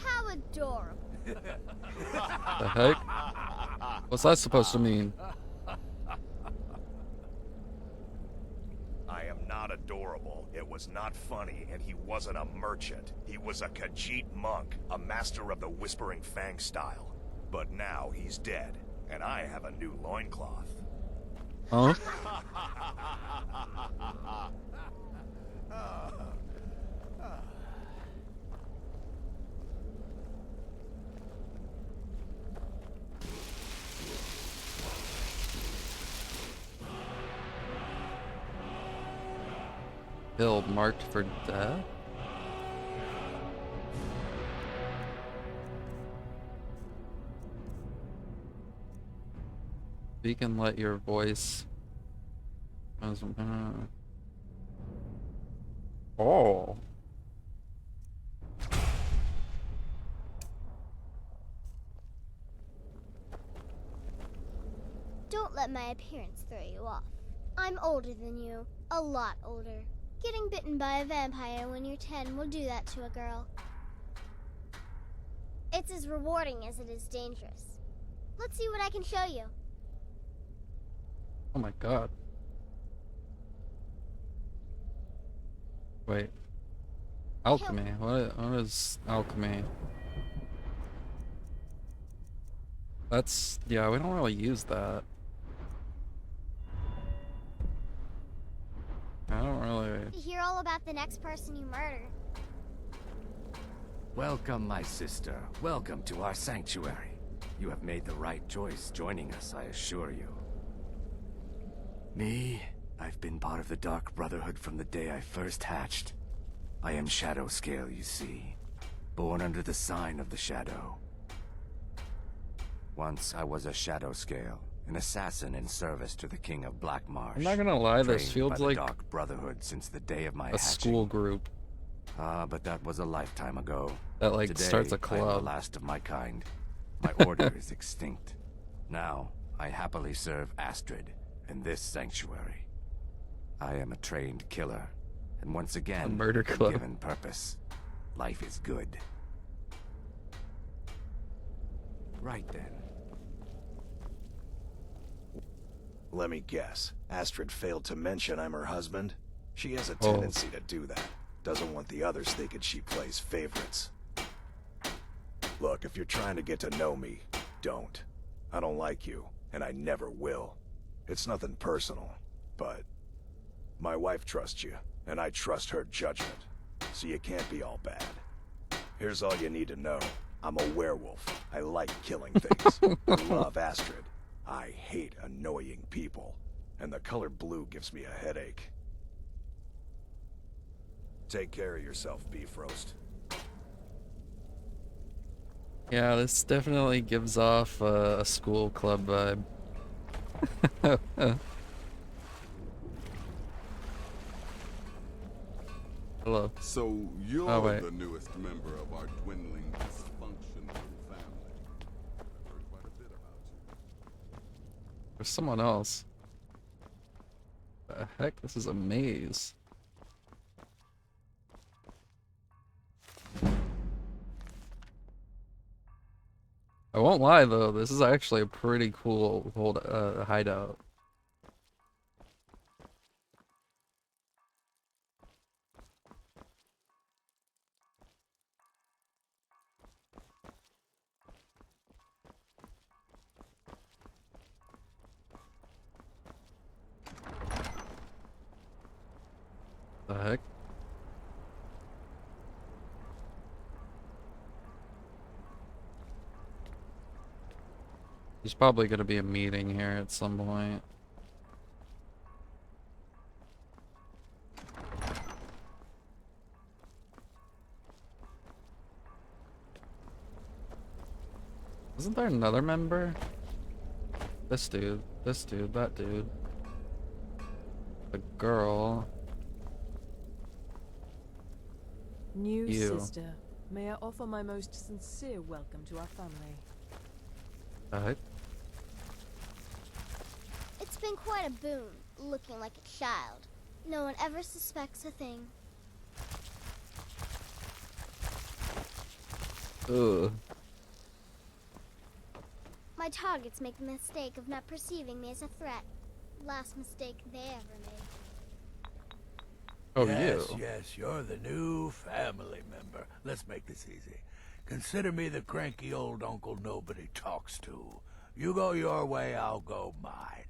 How adorable. The heck? What's that supposed to mean? I am not adorable. It was not funny, and he wasn't a merchant. He was a Khajiit monk, a master of the Whispering Fang style. But now he's dead, and I have a new loincloth. Huh? Hill marked for death? Speak and let your voice... Oh. Don't let my appearance throw you off. I'm older than you. A lot older. Getting bitten by a vampire when you're 10 will do that to a girl. It's as rewarding as it is dangerous. Let's see what I can show you. Oh my god. Wait. Alchemy. What is alchemy? That's... yeah, we don't really use that. I don't really... To hear all about the next person you murder. Welcome, my sister. Welcome to our sanctuary. You have made the right choice joining us, I assure you. Me, I've been part of the Dark Brotherhood from the day I first hatched. I am Shadow Scale, you see. Born under the sign of the Shadow. Once I was a Shadow Scale, an assassin in service to the King of Blackmarsh. I'm not gonna lie, this trained feels by the like Dark Brotherhood since the day of my a hatching. school group. Ah, but that was a lifetime ago. That, like, Today, starts a I am club. the last of my kind. My order is extinct. Now, I happily serve Astrid in this sanctuary. I am a trained killer, and once again, A murder been club. given purpose. Life is good. Right then. Let me guess. Astrid failed to mention I'm her husband? She has a Oh. tendency to do that. Doesn't want the others thinking she plays favorites. Look, if you're trying to get to know me, don't. I don't like you, and I never will. It's nothing personal, but my wife trusts you, and I trust her judgment, so you can't be all bad. Here's all you need to know. I'm a werewolf. I like killing things. I love Astrid. I hate annoying people, and the color blue gives me a headache. Take care of yourself, Beef Roast. Yeah, this definitely gives off a school club vibe. Hello. So you're Oh, wait. the newest member of our dwindling, dysfunctional family. I've heard quite a bit about you. There's someone else. The heck? This is a maze. I won't lie though, this is actually a pretty cool hideout. The heck? There's probably gonna be a meeting here at some point. Isn't there another member? This dude, that dude. The girl. New You. sister, may I offer my most sincere welcome to our family. Heck? It's been quite a boon, looking like a child. No one ever suspects a thing. Ugh. My targets make the mistake of not perceiving me as a threat. Last mistake they ever made. Oh, yes, you. Yes, you're the new family member. Let's make this easy. Consider me the cranky old uncle nobody talks to. You go your way, I'll go mine.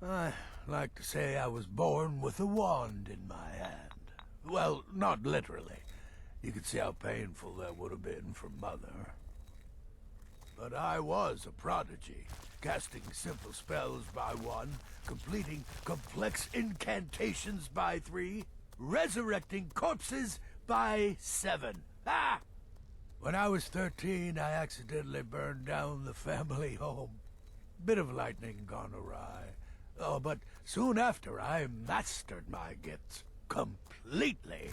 I like to say I was born with a wand in my hand. Well, not literally. You could see how painful that would have been for Mother. But I was a prodigy, casting simple spells by 1, completing complex incantations by 3, resurrecting corpses by 7. Ah! When I was 13, I accidentally burned down the family home. Bit of lightning gone awry. Oh, but soon after, I mastered my gifts completely.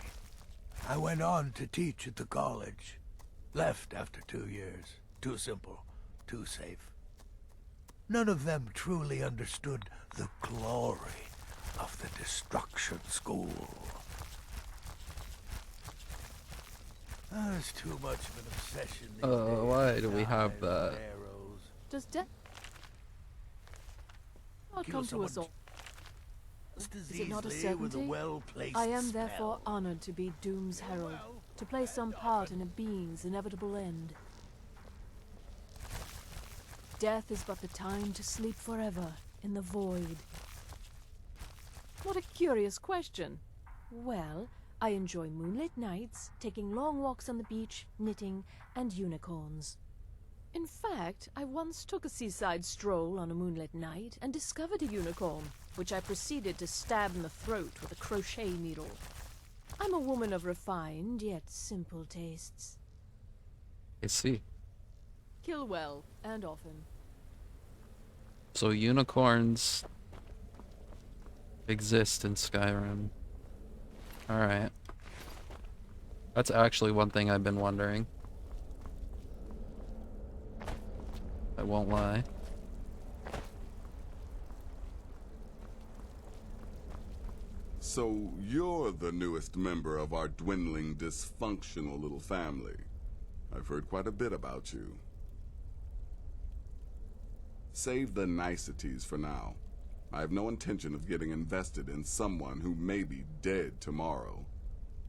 I went on to teach at the college. Left after 2 years. Too simple, too safe. None of them truly understood the glory of the Destruction School. There's too much of an obsession these days. Why do we have that? Does death not come to us all? Is it not a certainty? I am therefore honored to be Doom's herald, to play some part in a being's inevitable end. Death is but the time to sleep forever in the void. What a curious question. Well, I enjoy moonlit nights, taking long walks on the beach, knitting, and unicorns. In fact, I once took a seaside stroll on a moonlit night and discovered a unicorn, which I proceeded to stab in the throat with a crochet needle. I'm a woman of refined yet simple tastes. I see. Kill well, and often. So unicorns exist in Skyrim. Alright. That's actually one thing I've been wondering. I won't lie. So you're the newest member of our dwindling, dysfunctional little family. I've heard quite a bit about you. Save the niceties for now. I have no intention of getting invested in someone who may be dead tomorrow.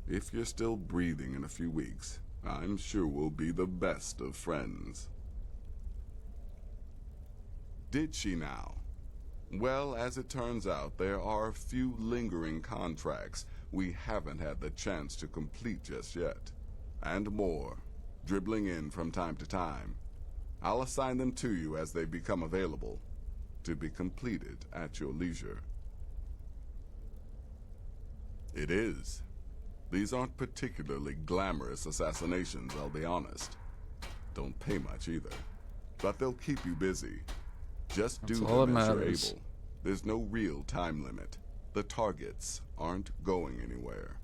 If you're still breathing in a few weeks, I'm sure we'll be the best of friends. Did she now? Well, as it turns out, there are a few lingering contracts we haven't had the chance to complete just yet. And more, dribbling in from time to time. I'll assign them to you as they become available, to be completed at your leisure. It is. These aren't particularly glamorous assassinations, I'll be honest. Don't pay much either. But they'll keep you busy. Just do them as you're able. There's no real time limit. The targets aren't going anywhere.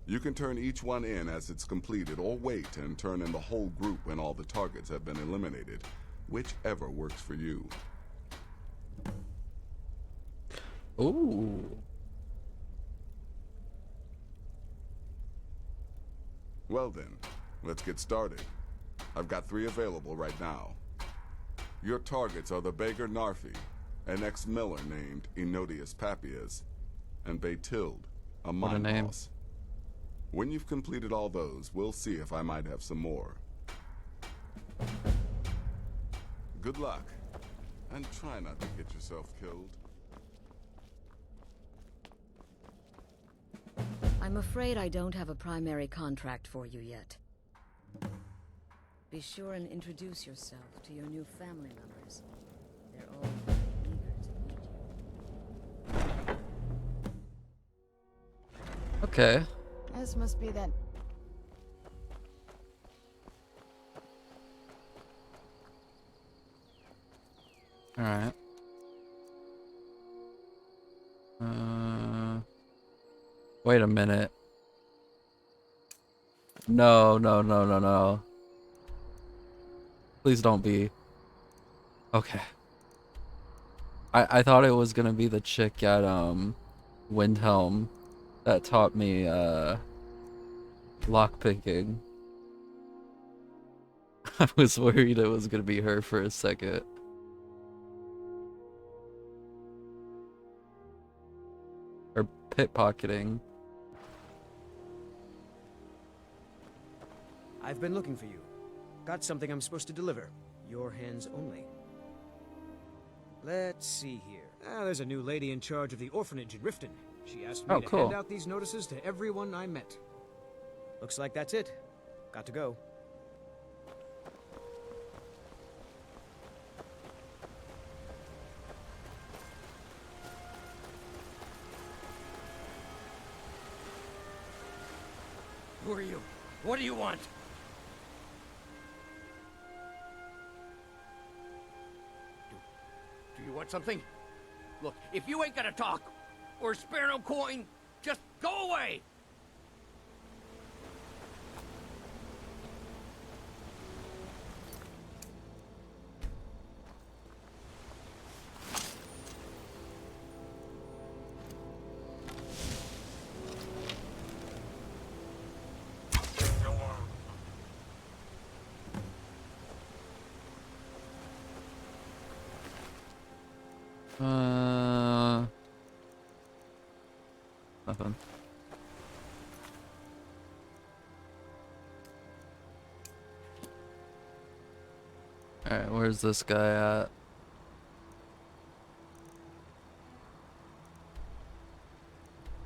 You can turn each one in as it's completed, or wait and turn in the whole group when all the targets have been eliminated. Whichever works for you. Ooh. Well then, let's get started. I've got 3 available right now. Your targets are the beggar Narfi, an ex-miller named Enodius Papias, and Baytild, a mine boss. When you've completed all those, we'll see if I might have some more. Good luck, and try not to get yourself killed. I'm afraid I don't have a primary contract for you yet. Be sure and introduce yourself to your new family members. They're all very eager to meet you. Okay. This must be that... Alright. Wait a minute. No. Please don't be. Okay. I thought it was gonna be the chick at Windhelm that taught me lockpicking. I was worried it was gonna be her for a second. Or pickpocketing. I've been looking for you. Got something I'm supposed to deliver. Your hands only. Let's see here. There's a new lady in charge of the orphanage in Riften. She asked Oh, me to cool. hand out these notices to everyone I met. Looks like that's it. Got to go. Who are you? What do you want? Do you want something? Look, if you ain't gonna talk, or spare no coin, just go away! Nothing. Alright, where's this guy at?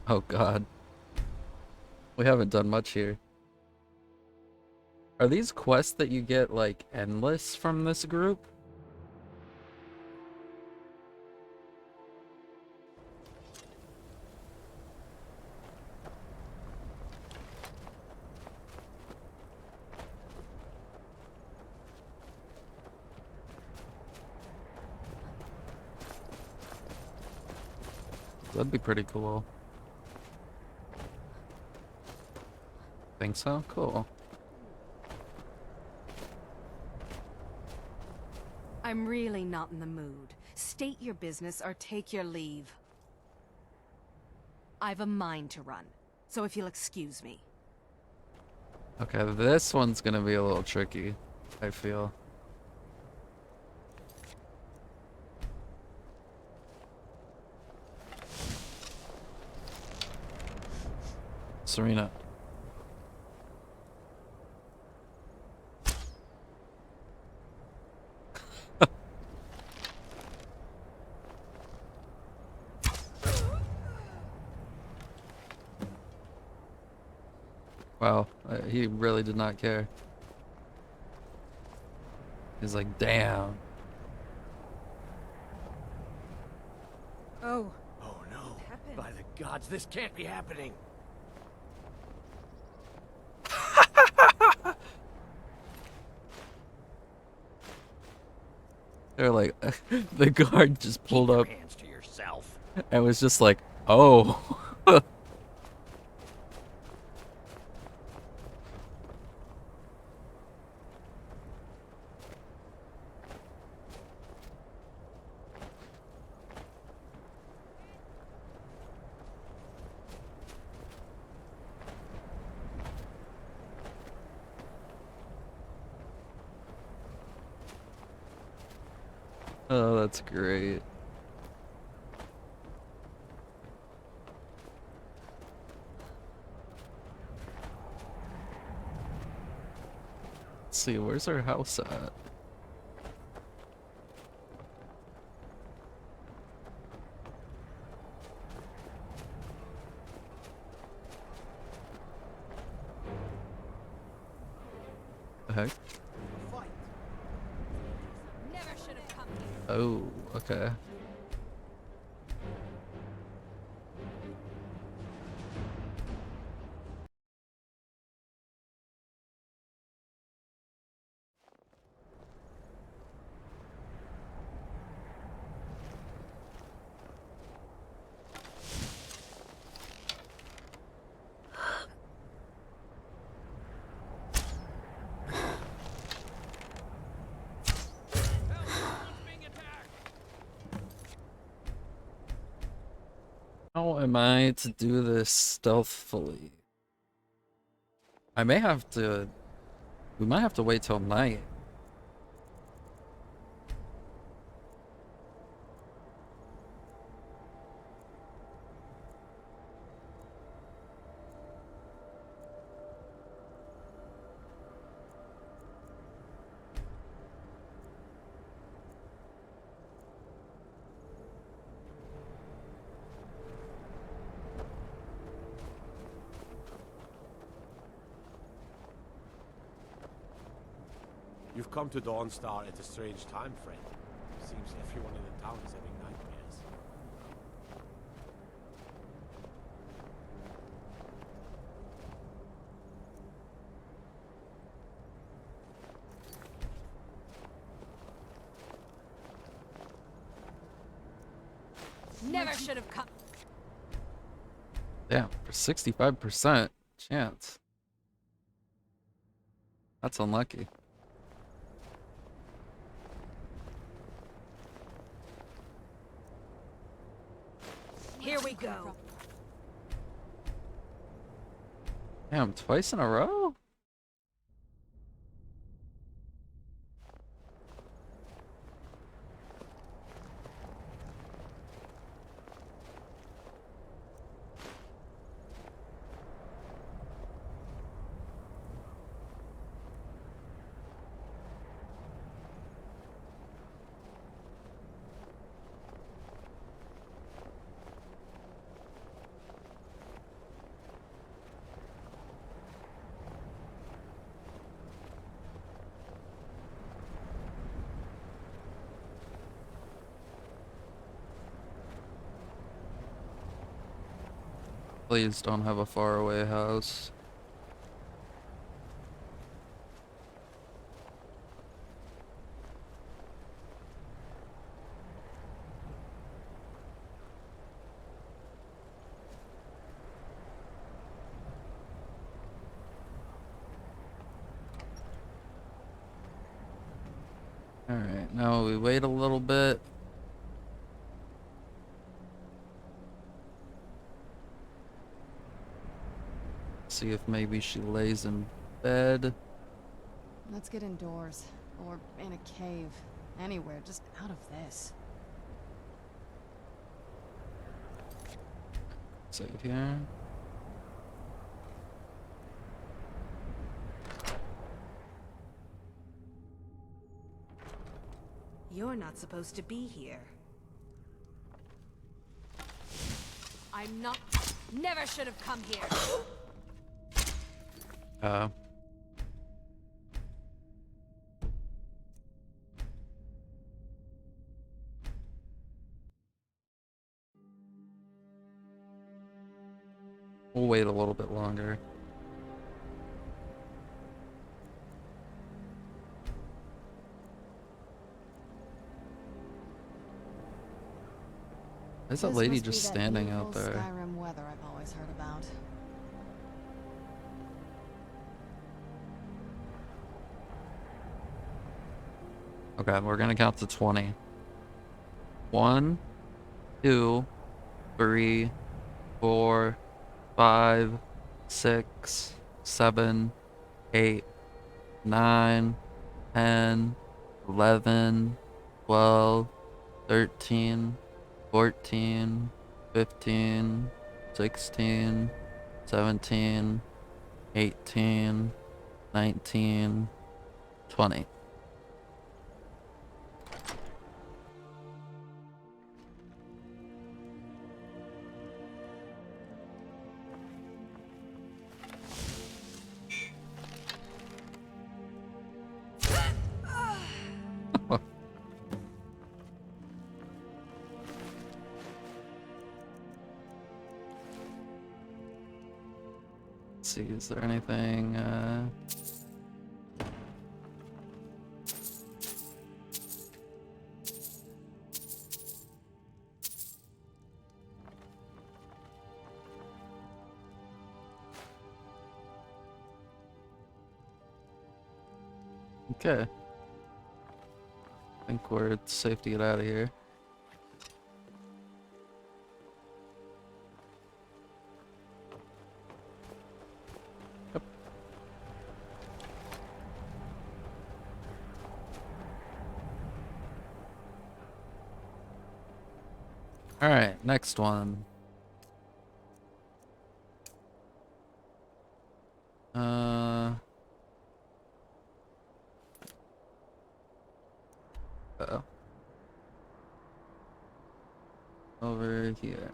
Oh god. We haven't done much here. Are these quests that you get, like, endless from this group? That'd be pretty cool. Think so? Cool. I'm really not in the mood. State your business or take your leave. I've a mine to run, so if you'll excuse me. Okay, this one's gonna be a little tricky, I feel. Serena. Wow, he really did not care. He's like, damn. Oh. Oh no. By the gods, this can't be happening. They're like, the guard just pulled up Hands to yourself. and was just like, oh. Oh, that's great. Let's see, where's our house at? The heck? Oh, okay. How am I to do this stealthily? I may have to... We might have to wait till night. You've come to Dawnstar at a strange time, friend. Seems everyone in the town is having nightmares. Never should have come. Damn, for 65% chance. That's unlucky. Here we go. Damn, twice in a row? Please don't have a faraway house. Alright, now we wait a little bit. See if maybe she lays in bed. Let's get indoors. Or in a cave. Anywhere, just out of this. Save here. You're not supposed to be here. I'm not. Never should have come here. We'll wait a little bit longer. There's that This lady must be just that standing out beautiful there. Skyrim weather I've always heard about. Okay, we're gonna count to 20. 1, 2, 3, 4, 5, 6, 7, 8, 9, 10, 11, 12, 13, 14, 15, 16, 17, 18, 19, 20. Let's see, is there anything, okay. I think we're safe to get out of here. Yep. All right, next one. Uh-oh. Over here.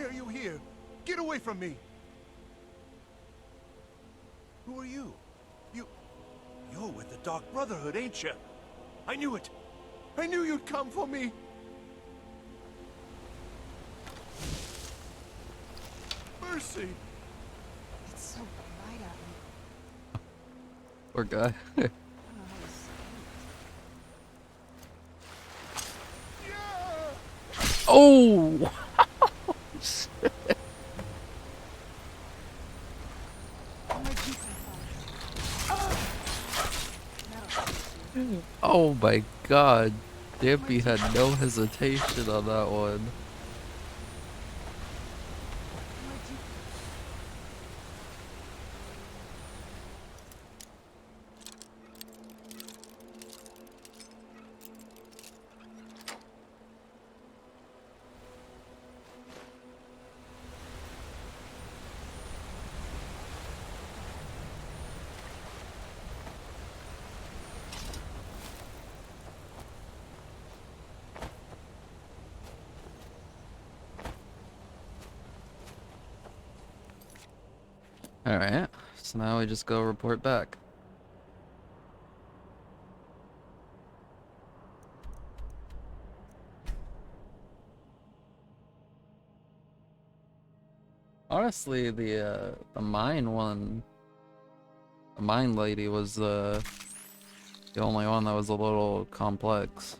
are you here? Get away from me! Who are you? You're with the Dark Brotherhood, ain't you? I knew it! I knew you'd come for me! Mercy! It's so bright out here. Poor guy. Oh! Oh my god. Dampy had no hesitation on that one. Alright, so now we just go report back. Honestly, the mine one, the mine lady was the only one that was a little complex.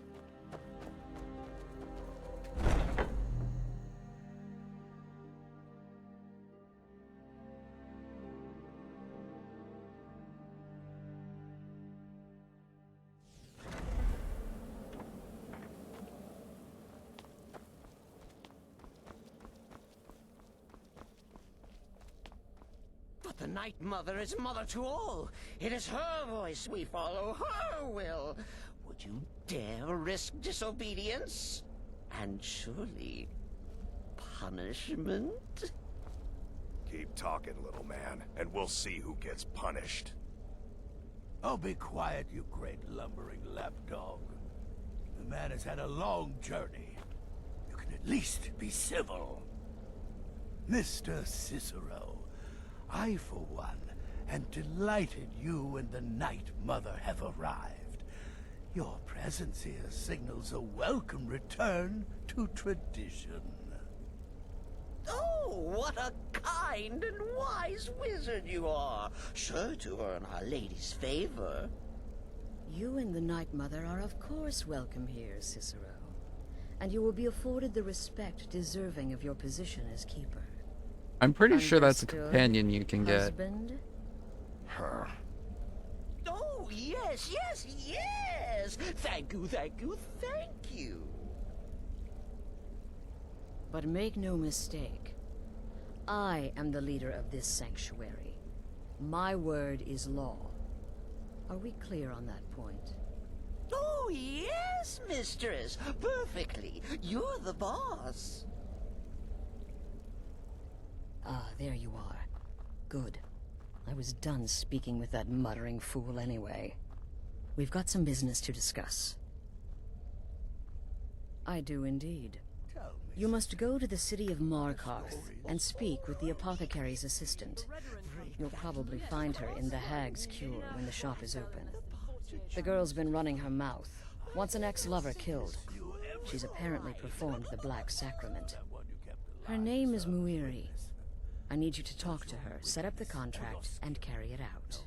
But the Night Mother is mother to all. It is her voice we follow, her will. Would you dare risk disobedience? And surely punishment? Keep talking, little man, and we'll see who gets punished. Oh, be quiet, you great lumbering lapdog. The man has had a long journey. You can at least be civil. Mr. Cicero, I, for one, am delighted you and the Night Mother have arrived. Your presence here signals a welcome return to tradition. Oh, what a kind and wise wizard you are, sure to earn Our Lady's favor. You and the Night Mother are of course welcome here, Cicero. And you will be afforded the respect deserving of your position as keeper. I'm pretty sure that's a Understood, companion you can get. husband? Her. Oh, yes, yes, yes! Thank you, thank you, thank you! But make no mistake, I am the leader of this sanctuary. My word is law. Are we clear on that point? Oh, yes, mistress! Perfectly! You're the boss! Ah, there you are. Good. I was done speaking with that muttering fool anyway. We've got some business to discuss. I do indeed. You must go to the city of Markarth and speak with the apothecary's assistant. You'll probably find her in the Hag's Cure when the shop is open. The girl's been running her mouth. Wants an ex-lover killed. She's apparently performed the Black Sacrament. Her name is Muiri. I need you to talk to her, set up the contract, and carry it out.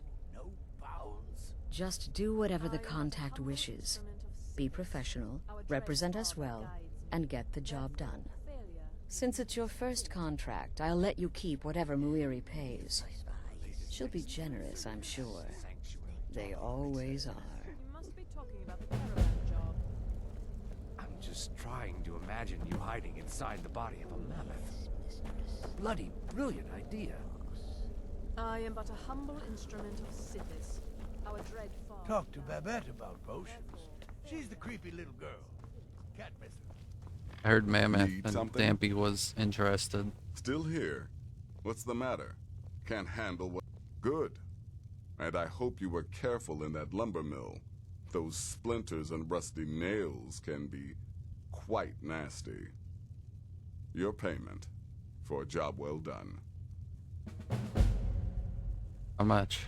Just do whatever the contact wishes. Be professional, represent us well, and get the job done. Since it's your first contract, I'll let you keep whatever Muiri pays. She'll be generous, I'm sure. They always are. I'm just trying to imagine you hiding inside the body of a mammoth. Bloody brilliant idea. I am but a humble instrument of Sithis. Our dread father. Talk to Babette about potions. She's the creepy little girl. Can't miss her. I heard Mammoth Need and something? Dampy was interested. Still here? What's the matter? Can't handle what? Good. And I hope you were careful in that lumber mill. Those splinters and rusty nails can be quite nasty. Your payment. for a job well done. How much?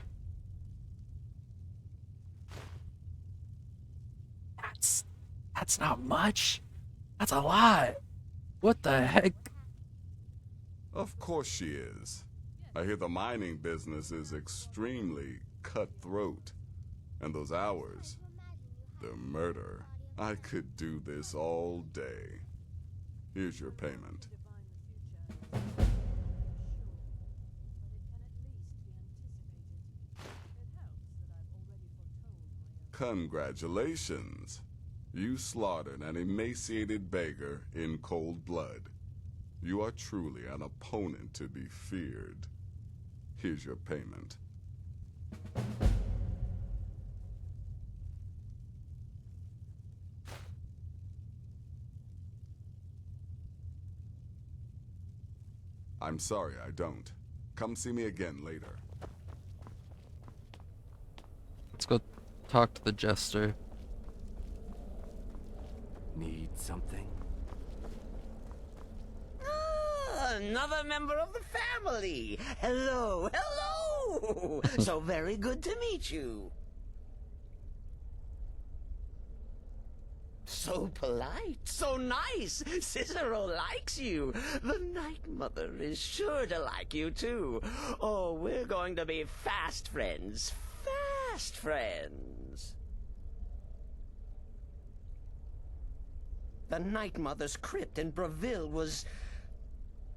That's not much. That's a lot. What the heck? Of course she is. I hear the mining business is extremely cutthroat. And those hours, the murder. I could do this all day. Here's your payment. Congratulations. You slaughtered an emaciated beggar in cold blood. You are truly an opponent to be feared. Here's your payment. I'm sorry, I don't. Come see me again later. Let's go talk to the jester. Need something? Another member of the family. Hello, hello. So very good to meet you. So polite, so nice. Cicero likes you. The Night Mother is sure to like you, too. Oh, we're going to be fast friends. Fast friends. The Night Mother's crypt in Breville was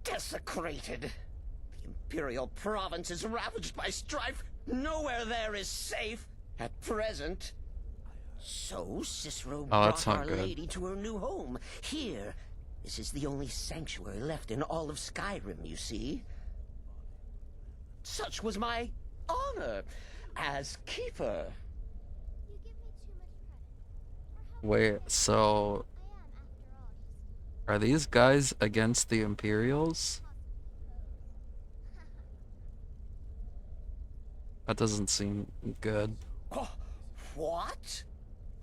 desecrated. The Imperial province is ravaged by strife. Nowhere there is safe at present. So Cicero brought Our Lady to her new home. Here, this is the only sanctuary left in all of Skyrim, you see. Such was my honor as keeper. Wait, so are these guys against the Imperials? That doesn't seem good. What?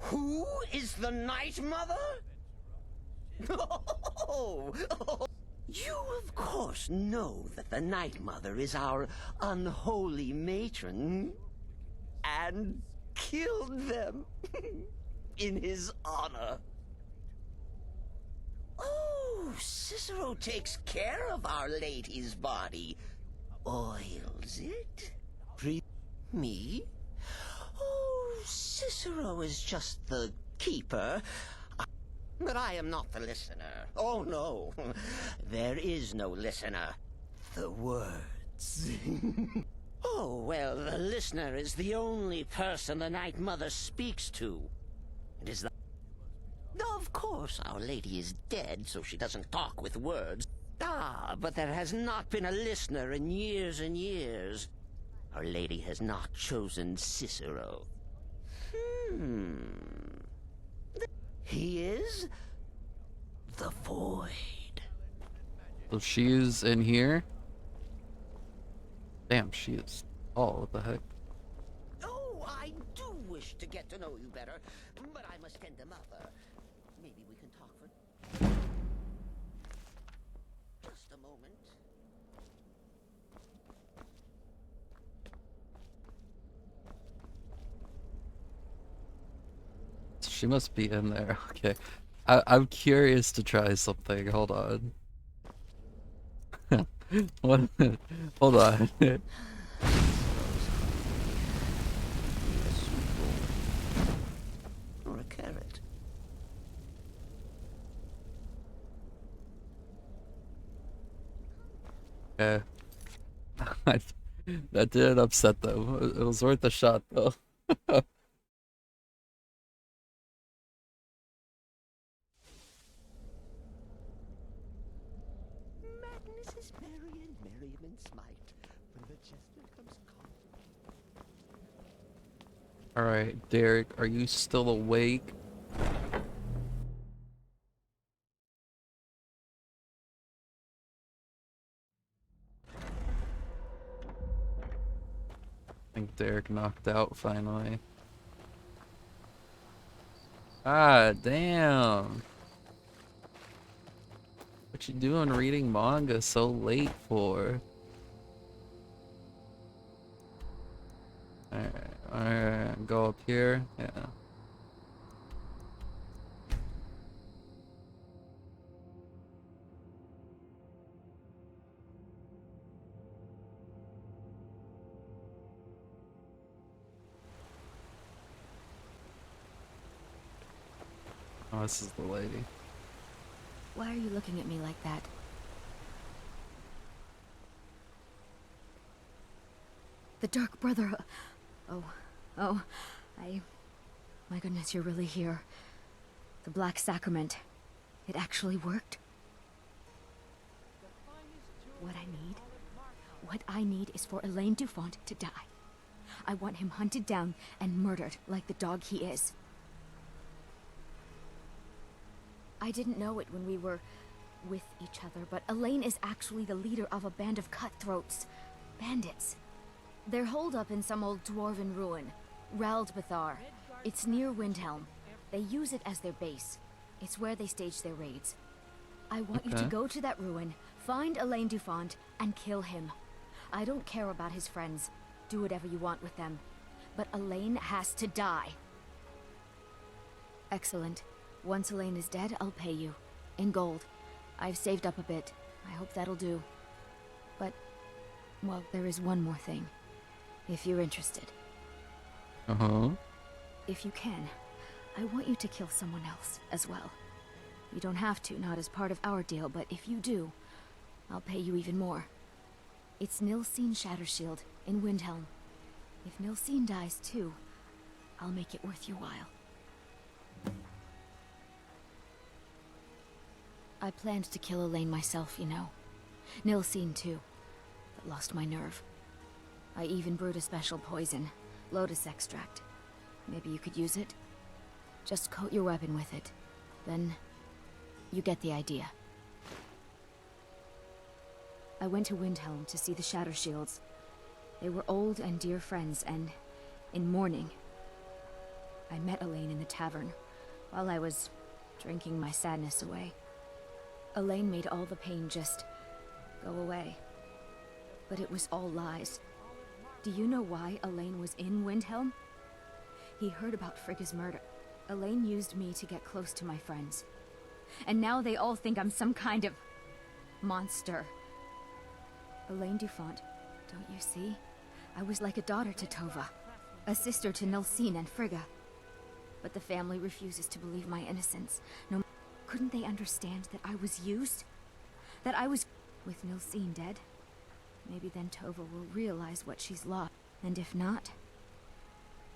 Who is the Night Mother? Oh, you of course know that the Night Mother is our unholy matron and killed them in his honor. Oh, Cicero takes care of Our Lady's body. Oils it? Me? Oh, Cicero is just the keeper. But I am not the listener. Oh, no. There is no listener. The words. Oh, well, the listener is the only person the Night Mother speaks to. It is the... Of course, Our Lady is dead, so she doesn't talk with words. Ah, but there has not been a listener in years and years. Our Lady has not chosen Cicero. He is the Void. So she is in here? Damn, she is. Oh, what the heck? Oh, I do wish to get to know you better, but I must tend to Mother. Maybe we can talk for just a moment. She must be in there. Okay. I'm curious to try something. Hold on. What? Hold on. Or a carrot. Okay. That didn't upset them. It was worth a shot, though. Madness is merry and merriment smite. When the jester comes Alright, Derek, are you still awake? I think Derek knocked out finally. Ah, damn. What you doing reading manga so late for? Alright, go up here. Yeah. Oh, this is the lady. Why are you looking at me like that? The Dark Brotherhood. Oh, my goodness, you're really here. The Black Sacrament. It actually worked. What I need is for Elaine Dufont to die. I want him hunted down and murdered like the dog he is. I didn't know it when we were with each other, but Elaine is actually the leader of a band of cutthroats. Bandits. They're holed up in some old dwarven ruin. Raldbathar. It's near Windhelm. They use it as their base. It's where they stage their raids. I want you to go to that ruin, find Elaine Dufont, and kill him. I don't care about his friends. Do whatever you want with them. But Elaine has to die. Excellent. Once Elaine is dead, I'll pay you. In gold. I've saved up a bit. I hope that'll do. But, well, there is one more thing. If you're interested. Uh-huh. If you can, I want you to kill someone else as well. You don't have to, not as part of our deal, but if you do, I'll pay you even more. It's Nilsine Shattershield in Windhelm. If Nilsine dies too, I'll make it worth your while. I planned to kill Elaine myself, you know. Nilsine too, but lost my nerve. I even brewed a special poison, lotus extract. Maybe you could use it? Just coat your weapon with it. Then, you get the idea. I went to Windhelm to see the Shattershields. They were old and dear friends, and in mourning. I met Elaine in the tavern, while I was drinking my sadness away. Elaine made all the pain just go away. But it was all lies. Do you know why Elaine was in Windhelm? He heard about Frigga's murder. Elaine used me to get close to my friends. And now they all think I'm some kind of monster. Elaine Dufont, don't you see? I was like a daughter to Tova, a sister to Nilsine and Frigga. But the family refuses to believe my innocence. No, couldn't they understand that I was used? That I was with Nilsine dead? Maybe then Tova will realize what she's lost. And if not,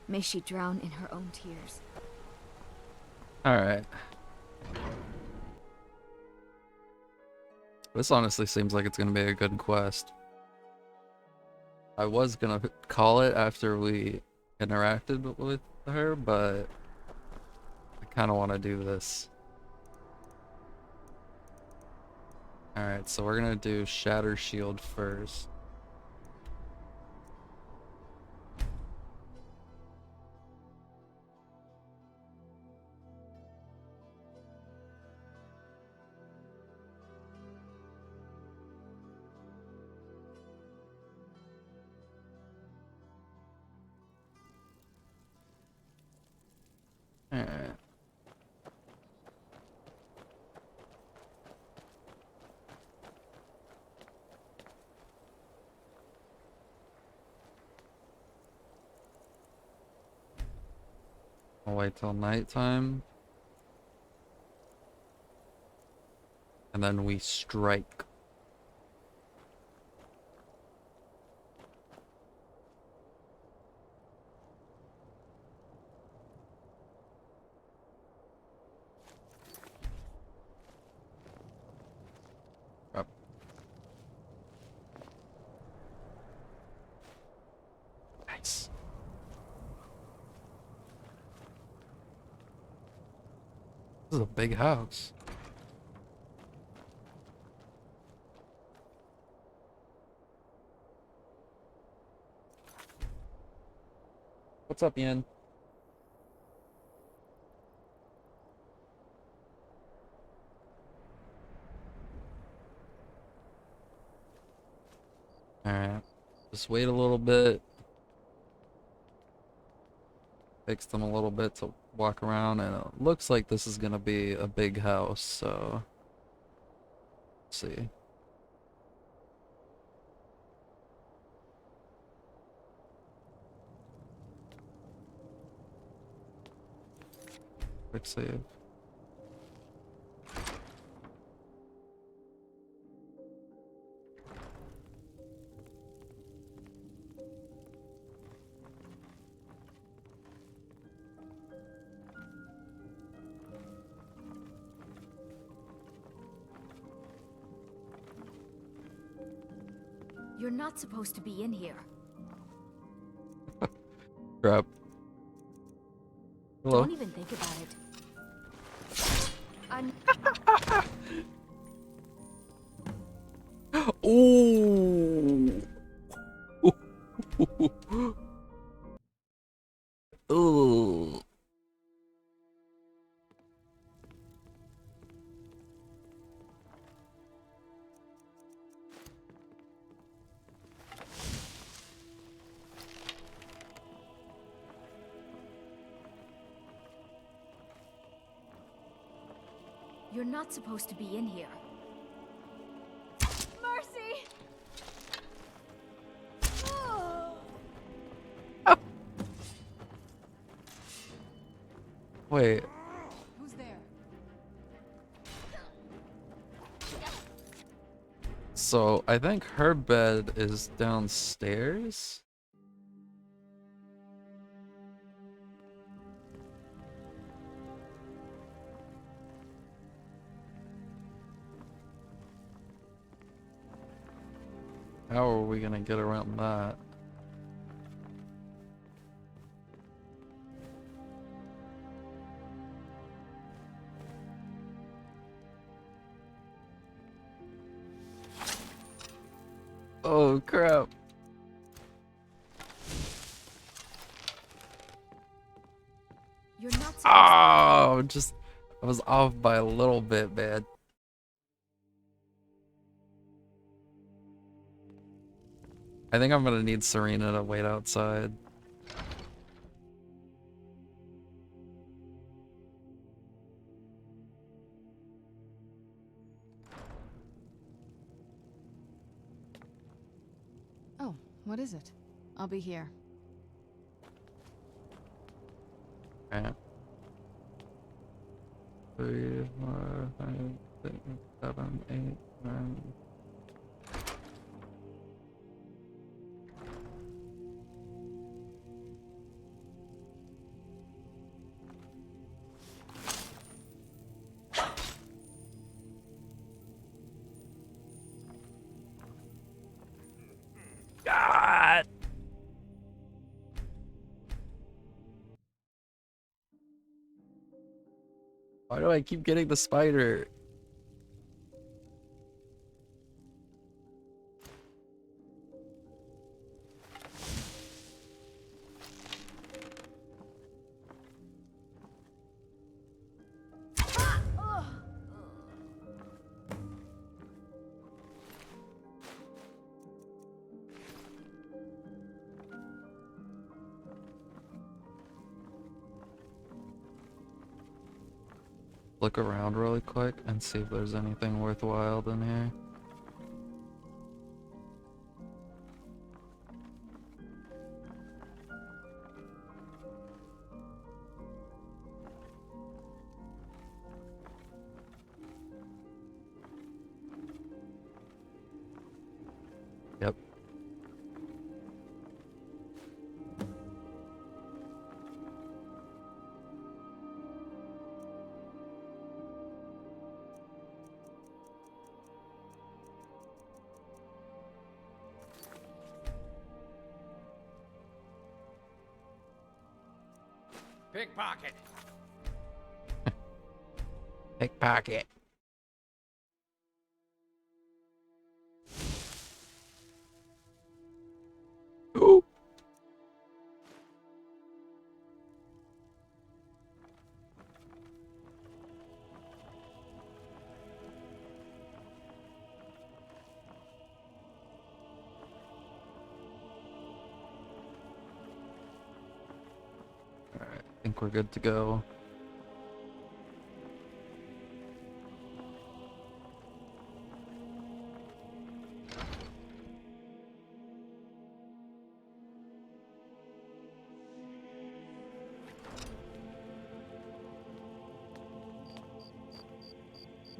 may she drown in her own tears. Alright. This honestly seems like it's gonna be a good quest. I was gonna call it after we interacted with her, but I kinda wanna do this. Alright, so we're gonna do Shatter Shield first. Alright. I'll wait till nighttime. And then we strike. Up. Nice. This is a big house. What's up, Ian? Just wait a little bit. Takes them a little bit to walk around, and it looks like this is gonna be a big house, so let's see. Quick save. You're not supposed to be in here. Crap. Hello? Don't even think about it. I'm... Ooh. Ooh. You're not supposed to be in here. Mercy! Wait. Who's there? So I think her bed is downstairs. How are we gonna get around that? Oh crap. You're not supposed Oh, just I was off by a little bit, man. I think I'm gonna need Serena to wait outside. Oh, what is it? I'll be here. Okay. 3, 4, 5, 6, 7, 8, 9. God. Why do I keep getting the spider? Look around really quick and see if there's anything worthwhile in here. Yep. Pickpocket. Pickpocket. Ooh. think we're good to go.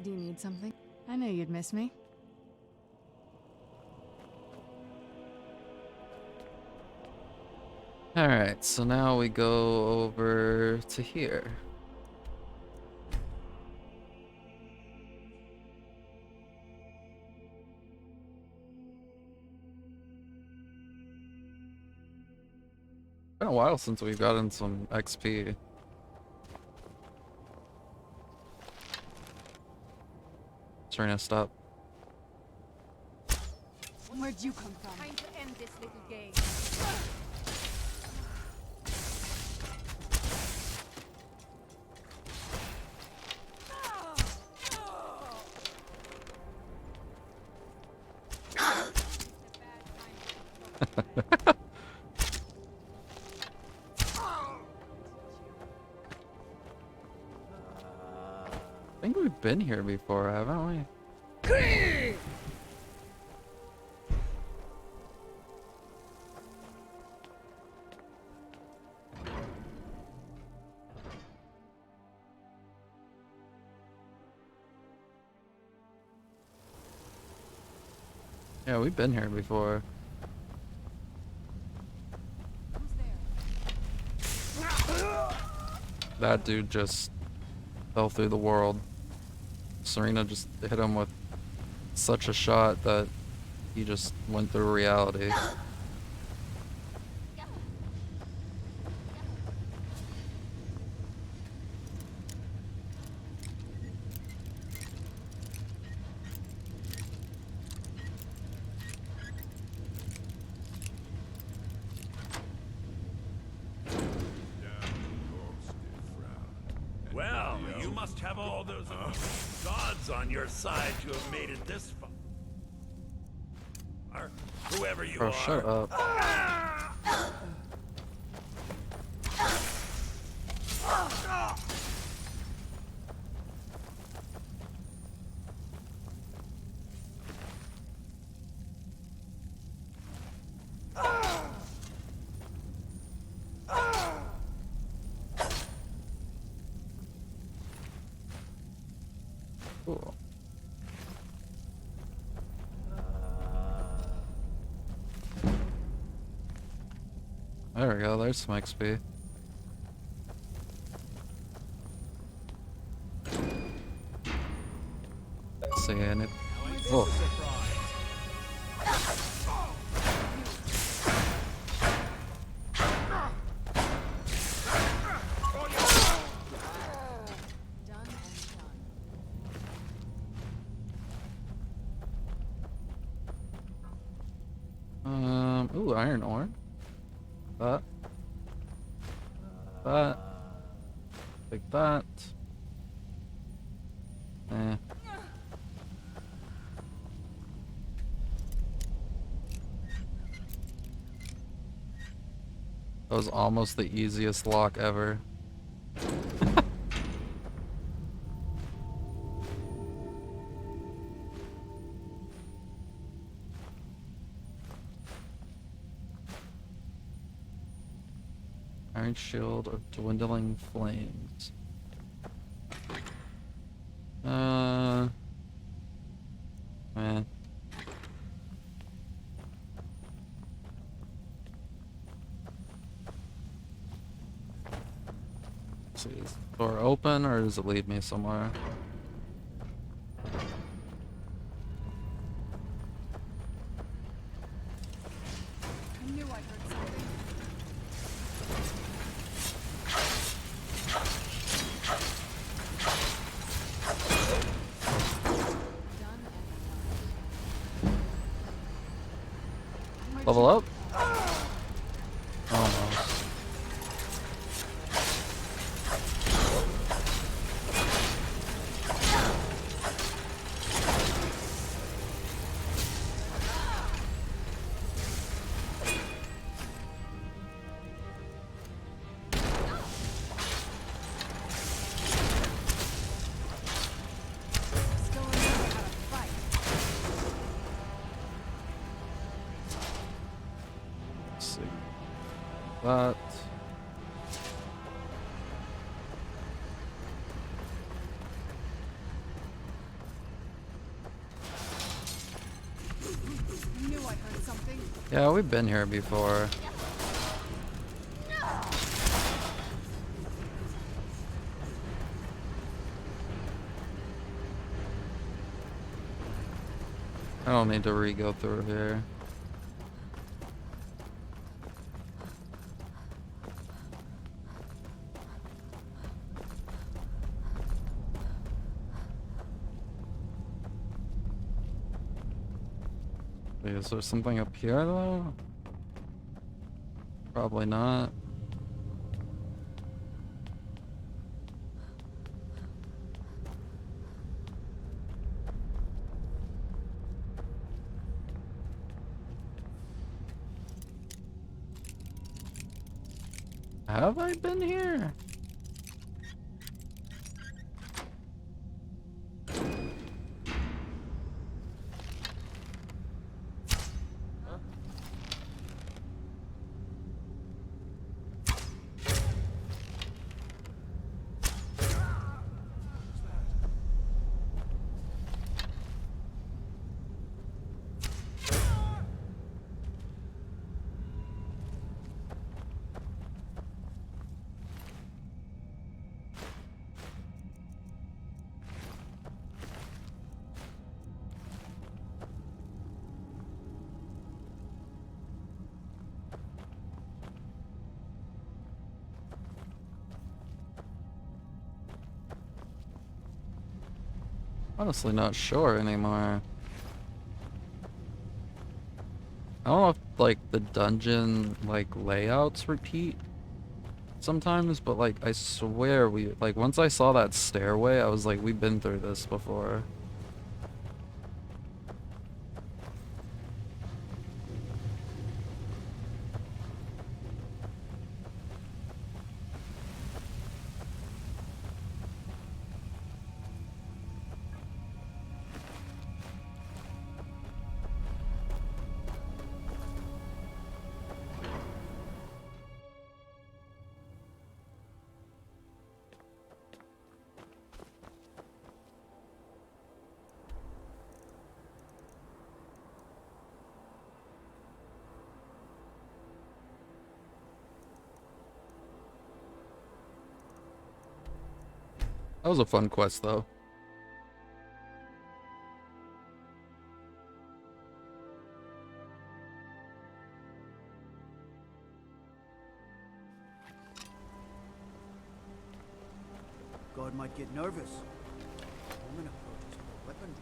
Do you need something? I knew you'd miss me. Alright, so now we go over to here. Been a while since we've gotten some XP. Trying to stop. Where'd you come from? Time to end this little game. I think we've been here before, haven't we? Yeah, we've been here before. That dude just fell through the world. Serena just hit him with such a shot that he just went through reality. Well, you must have all those gods on your side to have made it this far. Whoever you Oh, are. shut up. Cool. There we go, there's some XP. Seeing it. Oh. Ooh, iron ore. That. Like that. Eh. That was almost the easiest lock ever. Iron shield of dwindling flames. Man. Let's see, is the door open or does it lead me somewhere? I knew I heard something. Level up? Almost. that. I knew I heard something. Yeah, we've been here before. I don't need to re-go through here. Wait, is there something up here though? Probably not. Have I been here? Honestly not sure anymore. I don't know if like the dungeon like layouts repeat sometimes, but like I swear we like once I saw that stairway I was like, we've been through this before. That was a fun quest though. God might get nervous. Woman approaches with a weapon.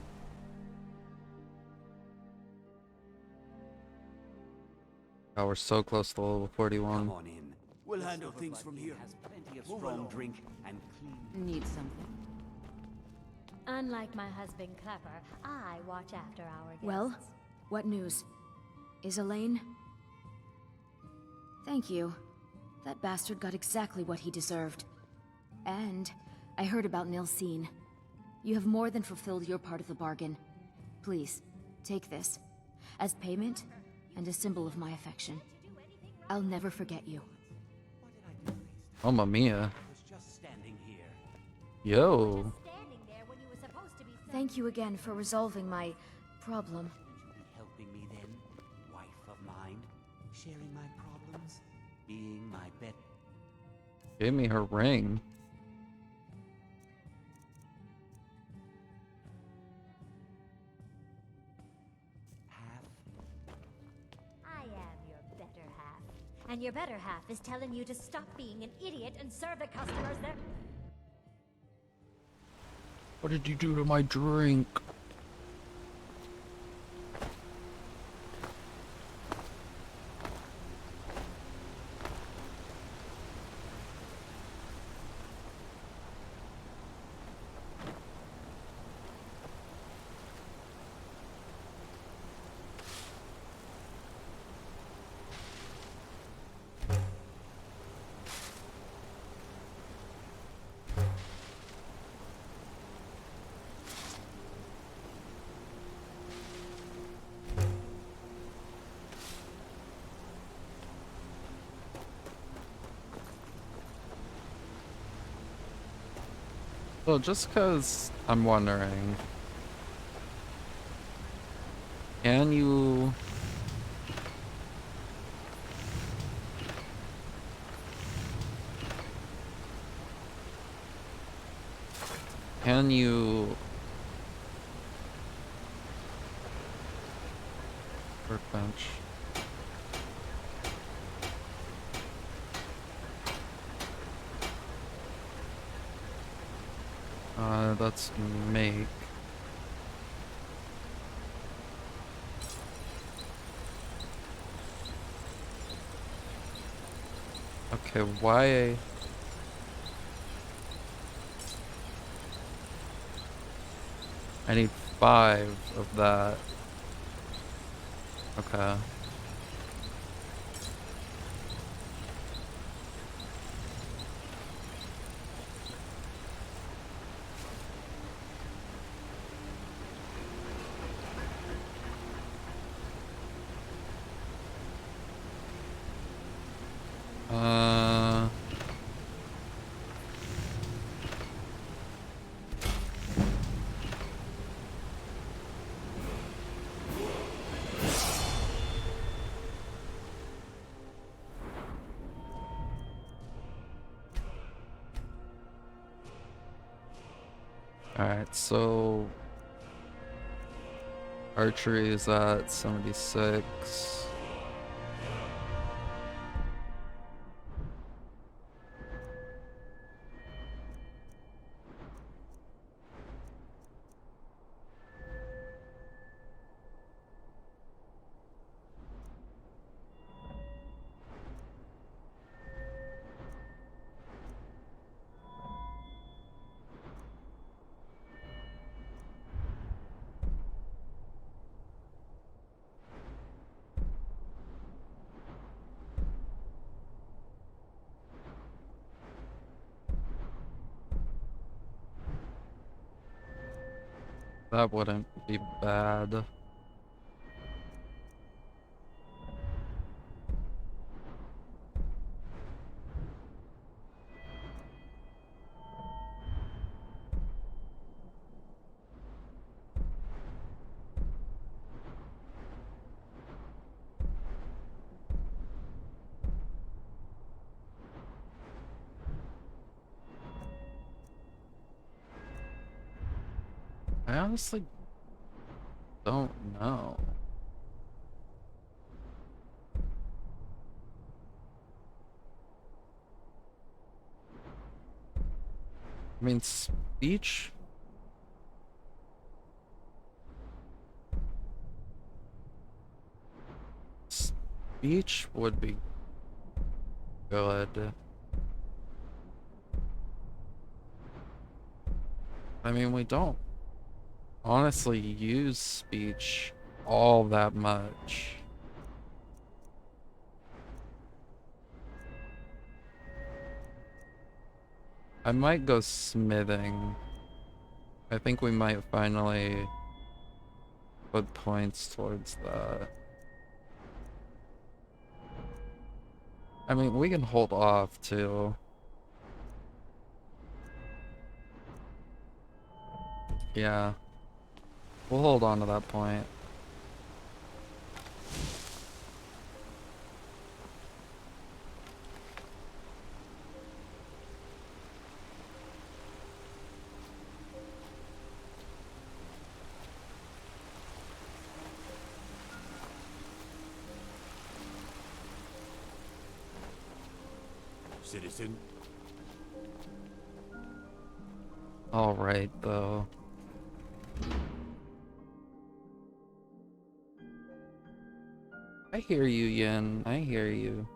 Oh, we're so close to level 41. Come on in. We'll handle things from here. Has plenty of strong drink and clean. Need something? Unlike my husband Clepper, I watch after our guests. Well, what news? Is Elaine? Thank you. That bastard got exactly what he deserved. And I heard about Nilsine. You have more than fulfilled your part of the bargain. Please, take this. As payment, and a symbol of my affection. I'll never forget you. Mamma mia. Yo. Thank you again for resolving my problem. Helping me then, wife of mine, sharing my problems, being my bet. Gave me her ring. I am your better half. And your better half is telling you to stop being an idiot and serve the customers there. What did you do to my drink? Well, just because I'm wondering, can you... Can you... Workbench. Let's make... Okay, why... I need 5 of that. Okay. Alright, so archery is at 76. That wouldn't be bad. I honestly don't know. I mean, speech? Speech would be good. I mean, we don't honestly use speech all that much. I might go smithing. I think we might finally put points towards that. I mean, we can hold off too. Yeah. We'll hold on to that point. Citizen. All right, though. I hear you, Yin. I hear you.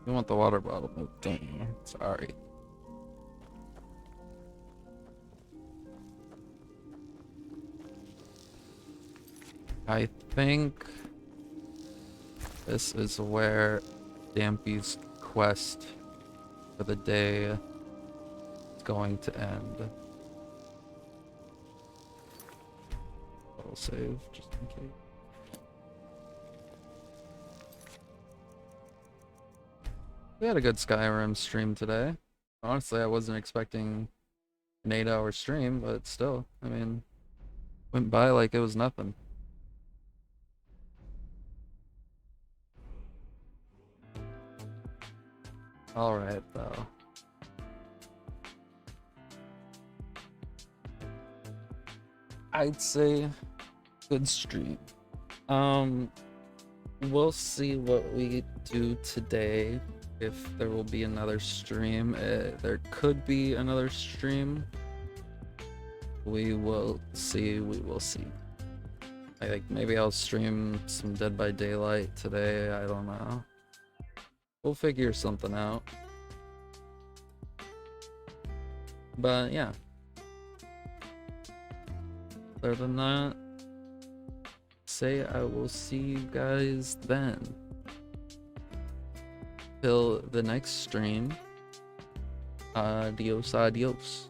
You want the water bottle moved, don't you? Sorry. I think this is where Dampy's quest for the day is going to end. I'll save just in case. We had a good Skyrim stream today. Honestly, I wasn't expecting an 8-hour stream, but still, I mean, went by like it was nothing. Alright, though. I'd say good stream. We'll see what we do today. If there will be another stream. There could be another stream. We will see. We will see. I think maybe I'll stream some Dead by Daylight today. I don't know. We'll figure something out. But yeah. Other than that, say I will see you guys then. Till the next stream. Adios, adios.